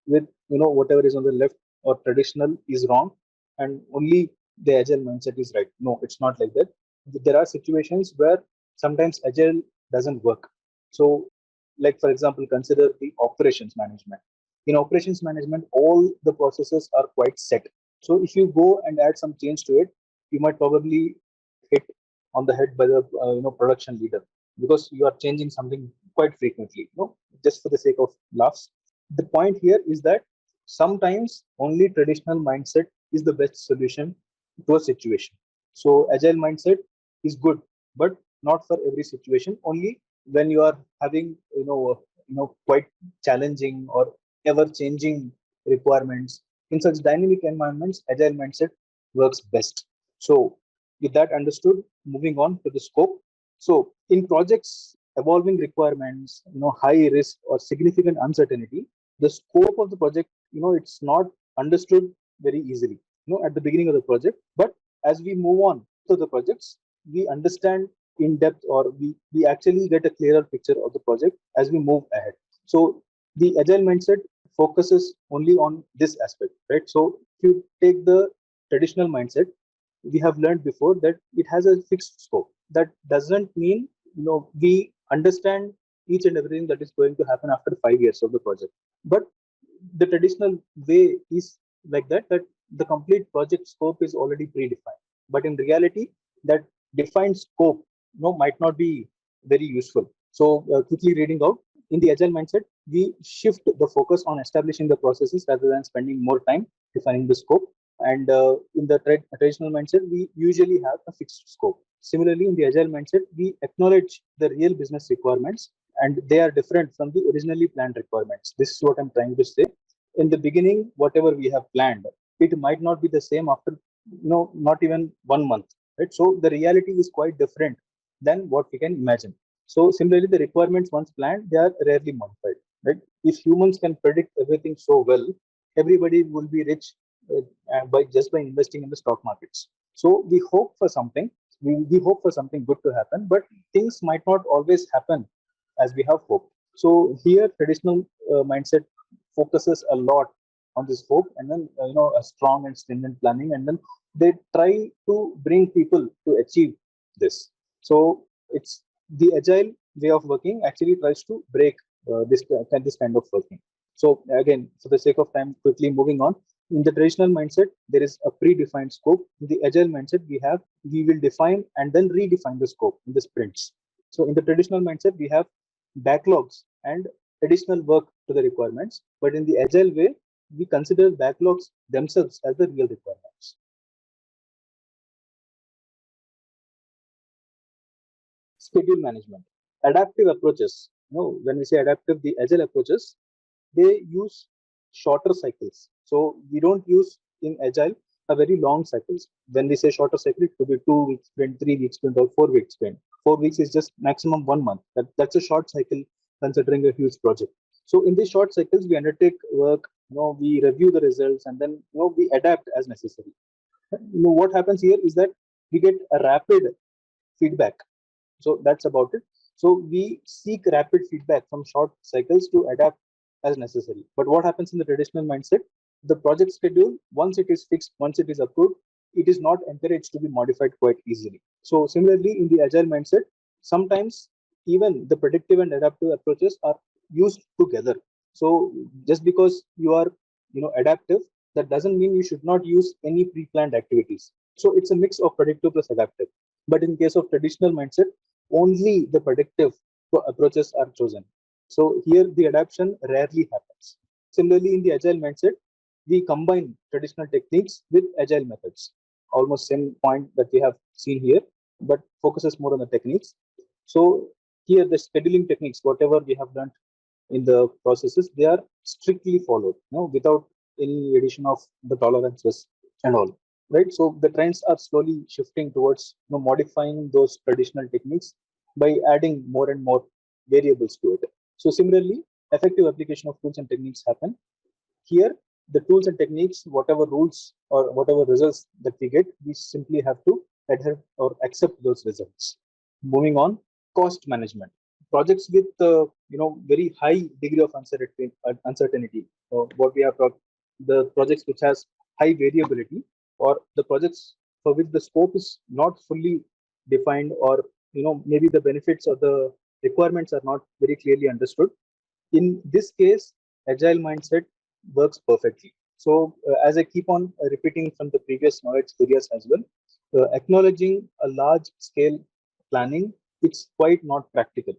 with whatever is on the left or traditional is wrong and only the agile mindset is right. No, it's not like that. There are situations where sometimes agile doesn't work. So like for example, consider the operations management. In operations management, all the processes are quite set. So if you go and add some change to it, you might probably hit on the head by the production leader because you are changing something quite frequently. Just for the sake of laughs. The point here is that sometimes only traditional mindset is the best solution to a situation. So agile mindset is good, but not for every situation. Only when you are having quite challenging or ever changing requirements. In such dynamic environments, agile mindset works best. So with that understood, moving on to the scope. So in projects evolving requirements, high risk or significant uncertainty, the scope of the project, it's not understood very easily, at the beginning of the project. But as we move on to the projects, we understand in depth, or we actually get a clearer picture of the project as we move ahead. So the agile mindset focuses only on this aspect, right? So if you take the traditional mindset, we have learned before that it has a fixed scope. That doesn't mean we understand each and everything that is going to happen after 5 years of the project. But the traditional way is like that the complete project scope is already predefined. But in reality, that defined scope might not be very useful. So quickly reading out, in the agile mindset, we shift the focus on establishing the processes rather than spending more time defining the scope. And in the traditional mindset, we usually have a fixed scope. Similarly, in the agile mindset, we acknowledge the real business requirements, and they are different from the originally planned requirements. This is what I'm trying to say. In the beginning, whatever we have planned, it might not be the same after not even 1 month, right? So the reality is quite different than what we can imagine. So similarly, the requirements once planned, they are rarely modified, right? If humans can predict everything so well, everybody will be rich by investing in the stock markets. So we hope for something. We hope for something good to happen, but things might not always happen as we have hoped. So here, traditional mindset focuses a lot on this hope, and then a strong and stringent planning, and then they try to bring people to achieve this. So it's the agile way of working actually tries to break this kind of working. So again, for the sake of time, quickly moving on. In the traditional mindset, there is a predefined scope. In the agile mindset, we will define and then redefine the scope in the sprints. So in the traditional mindset, we have backlogs and additional work to the requirements, but in the agile way, we consider backlogs themselves as the real requirements. Schedule management, adaptive approaches. When we say adaptive, the agile approaches, they use shorter cycles. So we don't use in agile a very long cycles. When we say shorter cycle, it could be 2 weeks sprint, 3 weeks sprint, or 4 weeks sprint. 4 weeks is just maximum 1 month. That's a short cycle considering a huge project. So in these short cycles, we undertake work. We review the results, and then we adapt as necessary. What happens here is that we get a rapid feedback. So that's about it. So we seek rapid feedback from short cycles to adapt as necessary. But what happens in the traditional mindset? The project schedule, once it is fixed, once it is approved, it is not encouraged to be modified quite easily. So similarly, in the agile mindset, sometimes even the predictive and adaptive approaches are used together. So just because you are adaptive, that doesn't mean you should not use any pre-planned activities. So it's a mix of predictive plus adaptive. But in case of traditional mindset, only the predictive approaches are chosen. So here the adaptation rarely happens. Similarly, in the agile mindset, we combine traditional techniques with agile methods. Almost same point that we have seen here, but focuses more on the techniques. So here the scheduling techniques, whatever we have done in the processes, they are strictly followed, without any addition of the tolerances and all. Right, so the trends are slowly shifting towards modifying those traditional techniques by adding more and more variables to it. So similarly, effective application of tools and techniques happen here. The tools and techniques, whatever rules or whatever results that we get, we simply have to adhere or accept those results. Moving on, cost management. Projects with very high degree of uncertainty. What we have talked, the projects which has high variability, or the projects for which the scope is not fully defined, or maybe the benefits or the requirements are not very clearly understood. In this case, agile mindset works perfectly. So as I keep on repeating from the previous knowledge areas as well, acknowledging a large scale planning, it's quite not practical.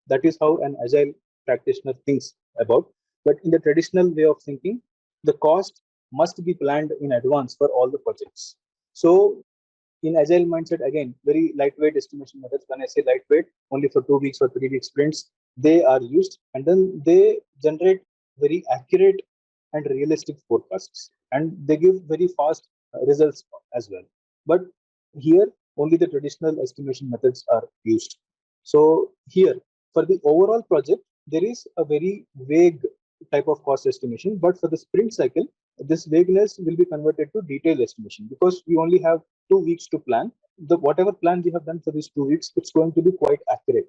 That is how an agile practitioner thinks about. But in the traditional way of thinking, the cost must be planned in advance for all the projects. So in agile mindset, again, very lightweight estimation methods. When I say lightweight, only for 2 weeks or 3 week sprints, they are used, and then they generate very accurate and realistic forecasts, and they give very fast results as well. But here, only the traditional estimation methods are used. So here, for the overall project, there is a very vague type of cost estimation, but for the sprint cycle, this vagueness will be converted to detailed estimation, because we only have 2 weeks to plan. The whatever plan we have done for these 2 weeks, it's going to be quite accurate,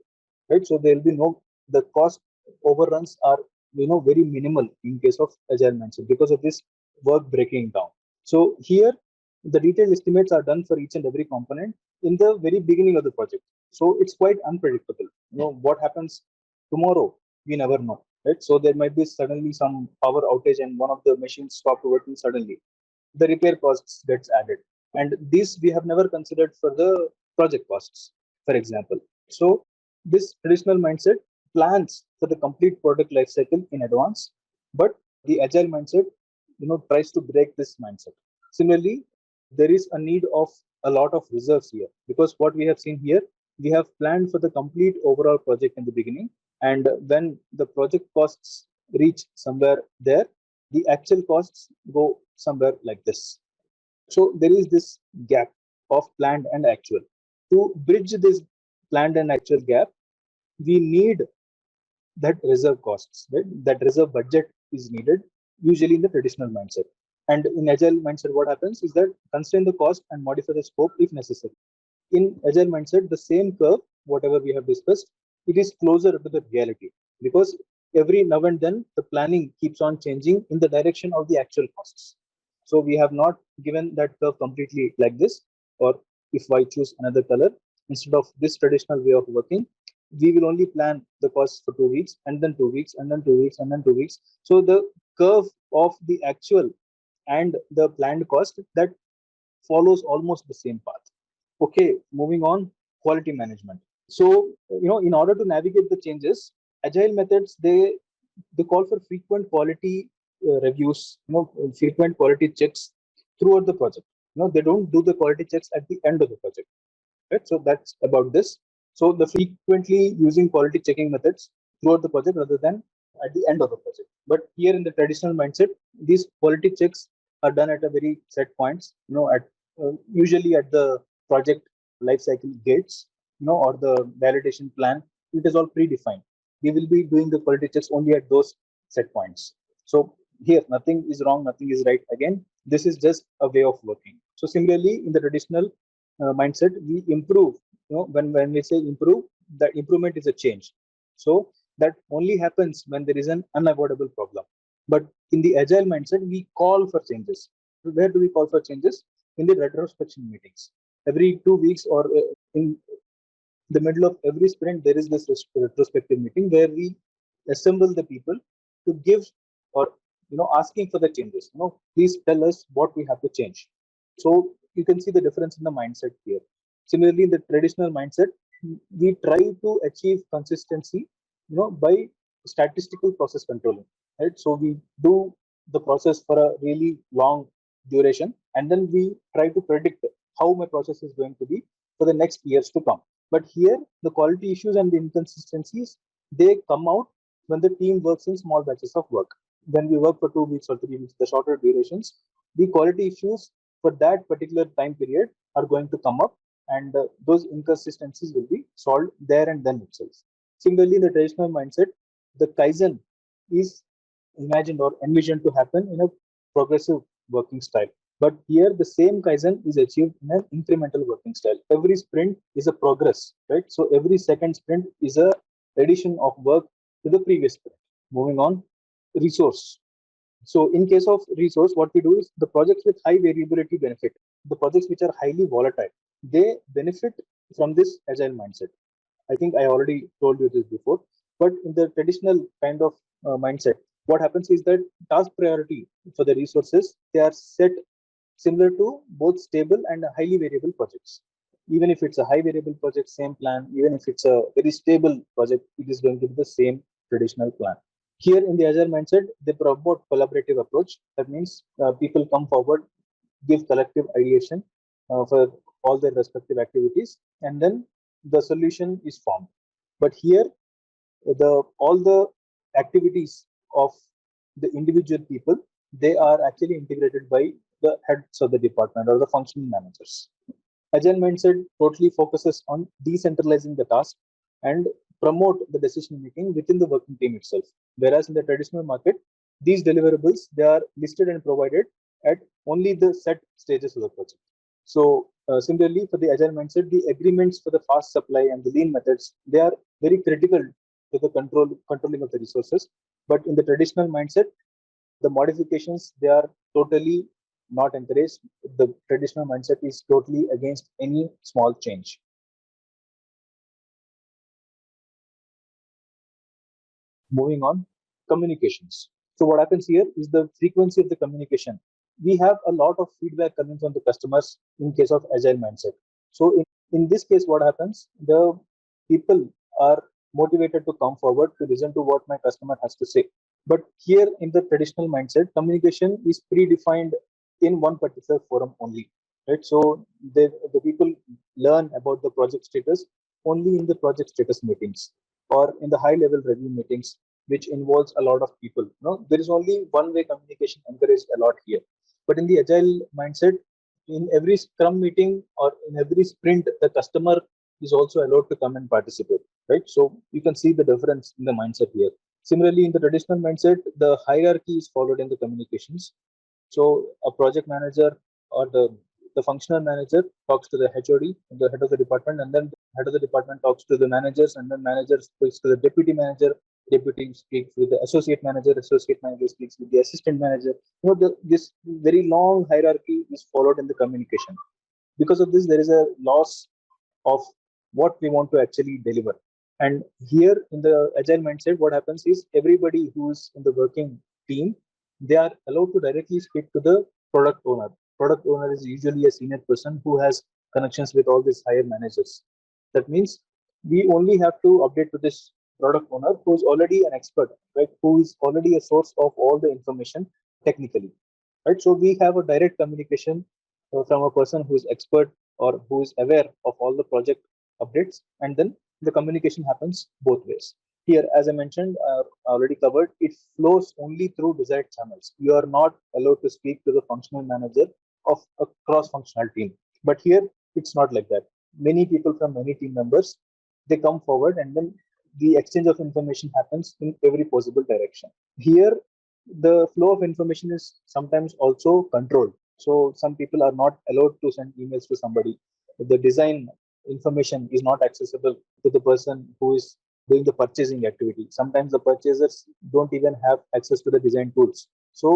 right? So there will be no, the cost overruns are very minimal in case of agile mindset because of this work breaking down. So here the detailed estimates are done for each and every component in the very beginning of the project. So it's quite unpredictable. What happens tomorrow, we never know, right? So there might be suddenly some power outage and one of the machines stopped working suddenly. The repair costs gets added, and this we have never considered for the project costs, for example. So this traditional mindset plans for the complete product life cycle in advance, but the agile mindset tries to break this mindset. Similarly, there is a need of a lot of reserves here, because what we have seen here, we have planned for the complete overall project in the beginning, and when the project costs reach somewhere there, the actual costs go somewhere like this. So there is this gap of planned and actual. To bridge this planned and actual gap, we need that reserve costs, right? That reserve budget is needed usually in the traditional mindset. And in agile mindset, what happens is that constrain the cost and modify the scope if necessary. In agile mindset, the same curve, whatever we have discussed, it is closer to the reality, because every now and then the planning keeps on changing in the direction of the actual costs. So we have not given that curve completely like this, or if I choose another color, instead of this traditional way of working, we will only plan the costs for 2 weeks, and then 2 weeks, and then 2 weeks, and then 2 weeks. So the curve of the actual and the planned cost, that follows almost the same path. Okay, moving on, quality management. So in order to navigate the changes, agile methods, they They call for frequent quality reviews, frequent quality checks throughout the project. They don't do the quality checks at the end of the project, right? So that's about this. So the frequently using quality checking methods throughout the project rather than at the end of the project. But here in the traditional mindset, these quality checks are done at a very set points, at usually at the project life cycle gates, or the validation plan. It is all predefined. We will be doing the quality checks only at those set points. So here nothing is wrong, nothing is right. Again, this is just a way of working. So similarly, in the traditional mindset, we improve. When we say improve, the improvement is a change. So that only happens when there is an unavoidable problem. But in the agile mindset, we call for changes. Where do we call for changes? In the retrospection meetings every 2 weeks, or in the middle of every sprint, there is this retrospective meeting where we assemble the people to give, or asking for the changes. Please tell us what we have to change. So you can see the difference in the mindset here. Similarly, in the traditional mindset, we try to achieve consistency, by statistical process controlling, right? So we do the process for a really long duration, and then we try to predict how my process is going to be for the next years to come. But here, the quality issues and the inconsistencies, they come out when the team works in small batches of work. When we work for 2 weeks or 3 weeks, the shorter durations, the quality issues for that particular time period are going to come up, and those inconsistencies will be solved there and then itself. Similarly, in the traditional mindset, the Kaizen is imagined or envisioned to happen in a progressive working style. But here, the same Kaizen is achieved in an incremental working style. Every sprint is a progress, right? So every second sprint is a addition of work to the previous sprint. Moving on, resource. So in case of resource, what we do is the projects with high variability benefit. The projects which are highly volatile, they benefit from this agile mindset. I think I already told you this before. But in the traditional kind of mindset, what happens is that task priority for the resources, they are set similar to both stable and highly variable projects. Even if it's a high variable project, same plan. Even if it's a very stable project, it is going to be the same traditional plan. Here in the agile mindset, they promote collaborative approach. That means people come forward, give collective ideation for all their respective activities, and then the solution is formed. But here, the all the activities of the individual people, they are actually integrated by the heads of the department or the functional managers. Agile mindset totally focuses on decentralizing the task and promote the decision making within the working team itself. Whereas in the traditional market, these deliverables, they are listed and provided at only the set stages of the project. So similarly, for the agile mindset, the agreements for the fast supply and the lean methods, they are very critical to the controlling of the resources. But in the traditional mindset, the modifications, they are totally not encouraged. The traditional mindset is totally against any small change. Moving on, communications. So what happens here is the frequency of the communication. We have a lot of feedback coming from the customers in case of agile mindset. So in this case, what happens? The people are motivated to come forward to listen to what my customer has to say. But here in the traditional mindset, communication is predefined in one particular forum only. Right? So the people learn about the project status only in the project status meetings or in the high level review meetings, which involves a lot of people. There is only one way communication encouraged a lot here. But in the agile mindset, in every scrum meeting or in every sprint, the customer is also allowed to come and participate, right? So you can see the difference in the mindset here. Similarly, in the traditional mindset, the hierarchy is followed in the communications. So a project manager or the functional manager talks to the HOD, the head of the department, and then the head of the department talks to the managers, and then manager speaks to the deputy manager, deputy speaks with the associate manager speaks with the assistant manager. This very long hierarchy is followed in the communication. Because of this, there is a loss of what we want to actually deliver. And here in the agile mindset, what happens is everybody who's in the working team, they are allowed to directly speak to the product owner. Product owner is usually a senior person who has connections with all these higher managers. That means we only have to update to this product owner who is already an expert, right? Who is already a source of all the information technically, right? So we have a direct communication from a person who is expert or who is aware of all the project updates, and then the communication happens both ways. Here, as I mentioned, already covered, it flows only through desired channels. You are not allowed to speak to the functional manager of a cross-functional team. But here, it's not like that. Many people from many team members, they come forward, and then the exchange of information happens in every possible direction. Here, the flow of information is sometimes also controlled. So some people are not allowed to send emails to somebody. The design information is not accessible to the person who is doing the purchasing activity. Sometimes the purchasers don't even have access to the design tools. So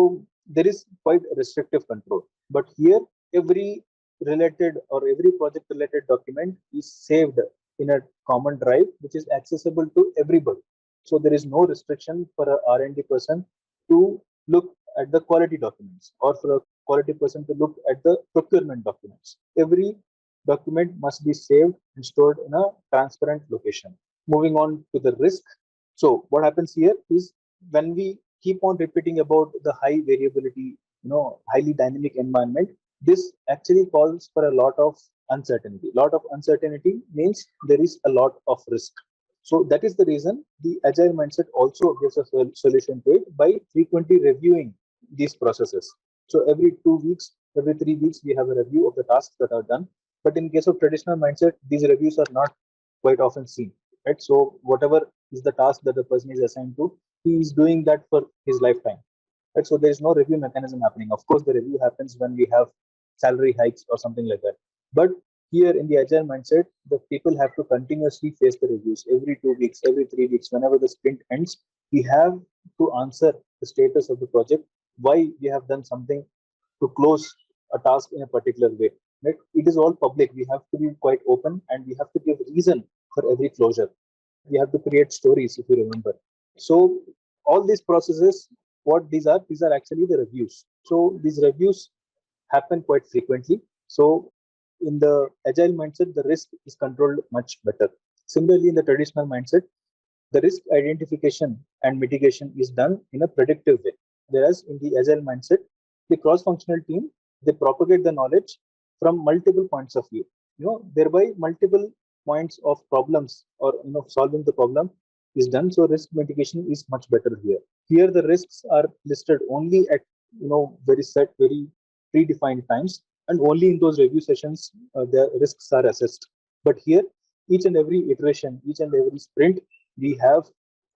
there is quite restrictive control. But here, every related or every project related document is saved in a common drive, which is accessible to everybody. So there is no restriction for a R&D person to look at the quality documents or for a quality person to look at the procurement documents. Every document must be saved and stored in a transparent location. Moving on to the risk. So what happens here is when we keep on repeating about the high variability, highly dynamic environment, this actually calls for a lot of uncertainty. A lot of uncertainty means there is a lot of risk. So that is the reason the agile mindset also gives a solution to it by frequently reviewing these processes. So every 2 weeks, every 3 weeks, we have a review of the tasks that are done. But in case of traditional mindset, these reviews are not quite often seen, right? So whatever is the task that the person is assigned to, he is doing that for his lifetime, right? So there is no review mechanism happening. Of course, the review happens when we have salary hikes or something like that. But here in the agile mindset, the people have to continuously face the reviews every 2 weeks, every 3 weeks. Whenever the sprint ends, we have to answer the status of the project, why we have done something to close a task in a particular way. Right? It is all public. We have to be quite open, and we have to give reason for every closure. We have to create stories, if you remember. So all these processes, what these are actually the reviews. So these reviews happen quite frequently. So in the agile mindset, the risk is controlled much better. Similarly, in the traditional mindset, the risk identification and mitigation is done in a predictive way. Whereas in the agile mindset, the cross-functional team, they propagate the knowledge from multiple points of view. Thereby multiple points of problems or solving the problem is done. So risk mitigation is much better here. Here the risks are listed only at very set, very predefined times, and only in those review sessions the risks are assessed. But here, each and every iteration, each and every sprint, we have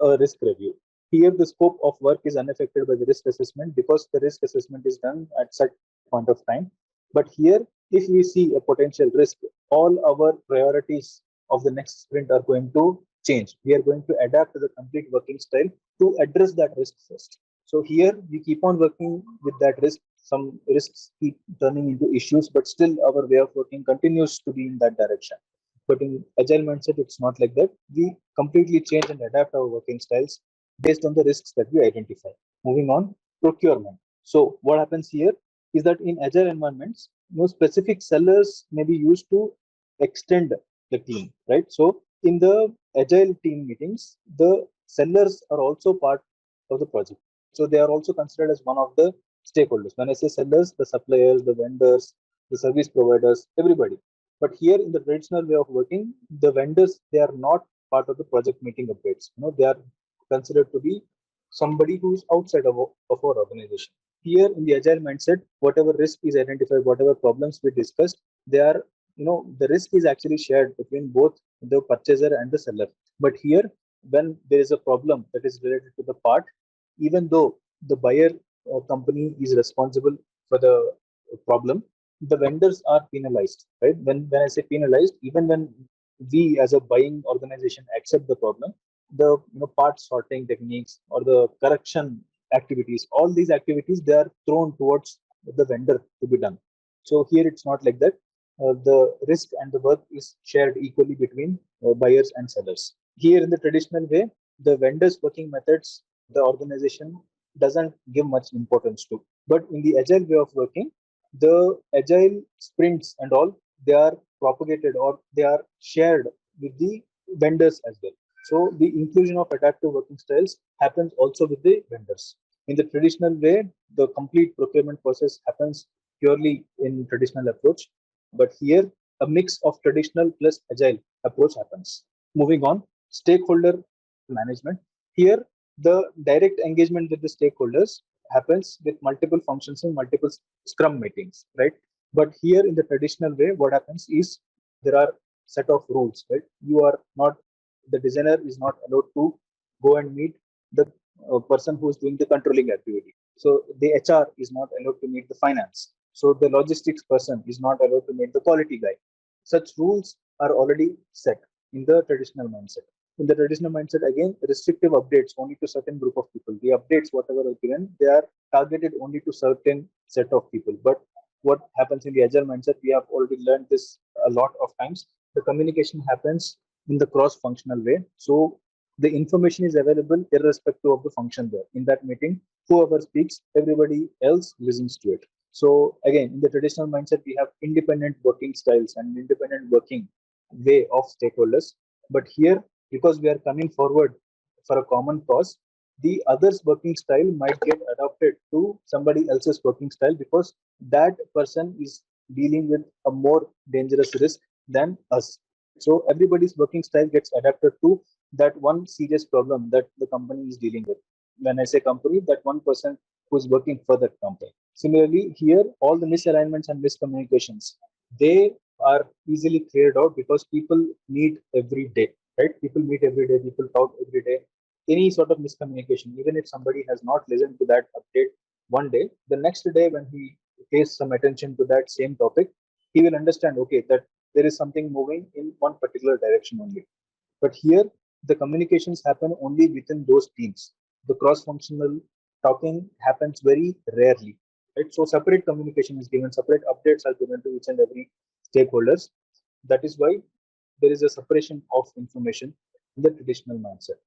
a risk review. Here, the scope of work is unaffected by the risk assessment because the risk assessment is done at such point of time. But here, if we see a potential risk, all our priorities of the next sprint are going to change. We are going to adapt to the complete working style to address that risk first. So here we keep on working with that risk. Some risks keep turning into issues, but still our way of working continues to be in that direction. But in agile mindset, it's not like that. We completely change and adapt our working styles based on the risks that we identify. Moving on, procurement. So what happens here is that in agile environments, specific sellers may be used to extend the team, right? So in the agile team meetings, the sellers are also part of the project. So they are also considered as one of the stakeholders. When I say sellers, the suppliers, the vendors, the service providers, everybody. But here in the traditional way of working, the vendors, they are not part of the project meeting updates. They are considered to be somebody who's outside of our organization. Here in the agile mindset, whatever risk is identified, whatever problems we discussed, they are, the risk is actually shared between both the purchaser and the seller. But here, when there is a problem that is related to the part, even though the buyer company is responsible for the problem, the vendors are penalized, right? When I say penalized, even when we as a buying organization accept the problem, the part sorting techniques or the correction activities, all these activities, they are thrown towards the vendor to be done. So here it's not like that. The risk and the work is shared equally between buyers and sellers. Here in the traditional way, the vendors working methods, the organization doesn't give much importance to. But in the agile way of working, the agile sprints and all, they are propagated or they are shared with the vendors as well. So the inclusion of adaptive working styles happens also with the vendors. In the traditional way, the complete procurement process happens purely in traditional approach, but here a mix of traditional plus agile approach happens. Moving on, stakeholder management. Here, the direct engagement with the stakeholders happens with multiple functions in multiple Scrum meetings, right? But here in the traditional way, what happens is there are set of rules, right? You are not, the designer is not allowed to go and meet the person who is doing the controlling activity. So the HR is not allowed to meet the finance. So the logistics person is not allowed to meet the quality guy. Such rules are already set in the traditional mindset. In the traditional mindset, again, restrictive updates only to certain group of people. The updates, whatever are given, they are targeted only to certain set of people. But what happens in the agile mindset, we have already learned this a lot of times. The communication happens in the cross-functional way. So the information is available irrespective of the function there. In that meeting, whoever speaks, everybody else listens to it. So again, in the traditional mindset, we have independent working styles and independent working way of stakeholders. But here, because we are coming forward for a common cause, the other's working style might get adopted to somebody else's working style because that person is dealing with a more dangerous risk than us. So everybody's working style gets adapted to that one serious problem that the company is dealing with. When I say company, that one person who is working for that company. Similarly, here all the misalignments and miscommunications, they are easily cleared out because people meet every day, right? People meet every day, people talk every day. Any sort of miscommunication, even if somebody has not listened to that update one day, the next day when he pays some attention to that same topic, he will understand, okay, that there is something moving in one particular direction only. But here, the communications happen only within those teams. The cross-functional talking happens very rarely. Right? So separate communication is given, separate updates are given to each and every stakeholders. That is why there is a separation of information in the traditional mindset.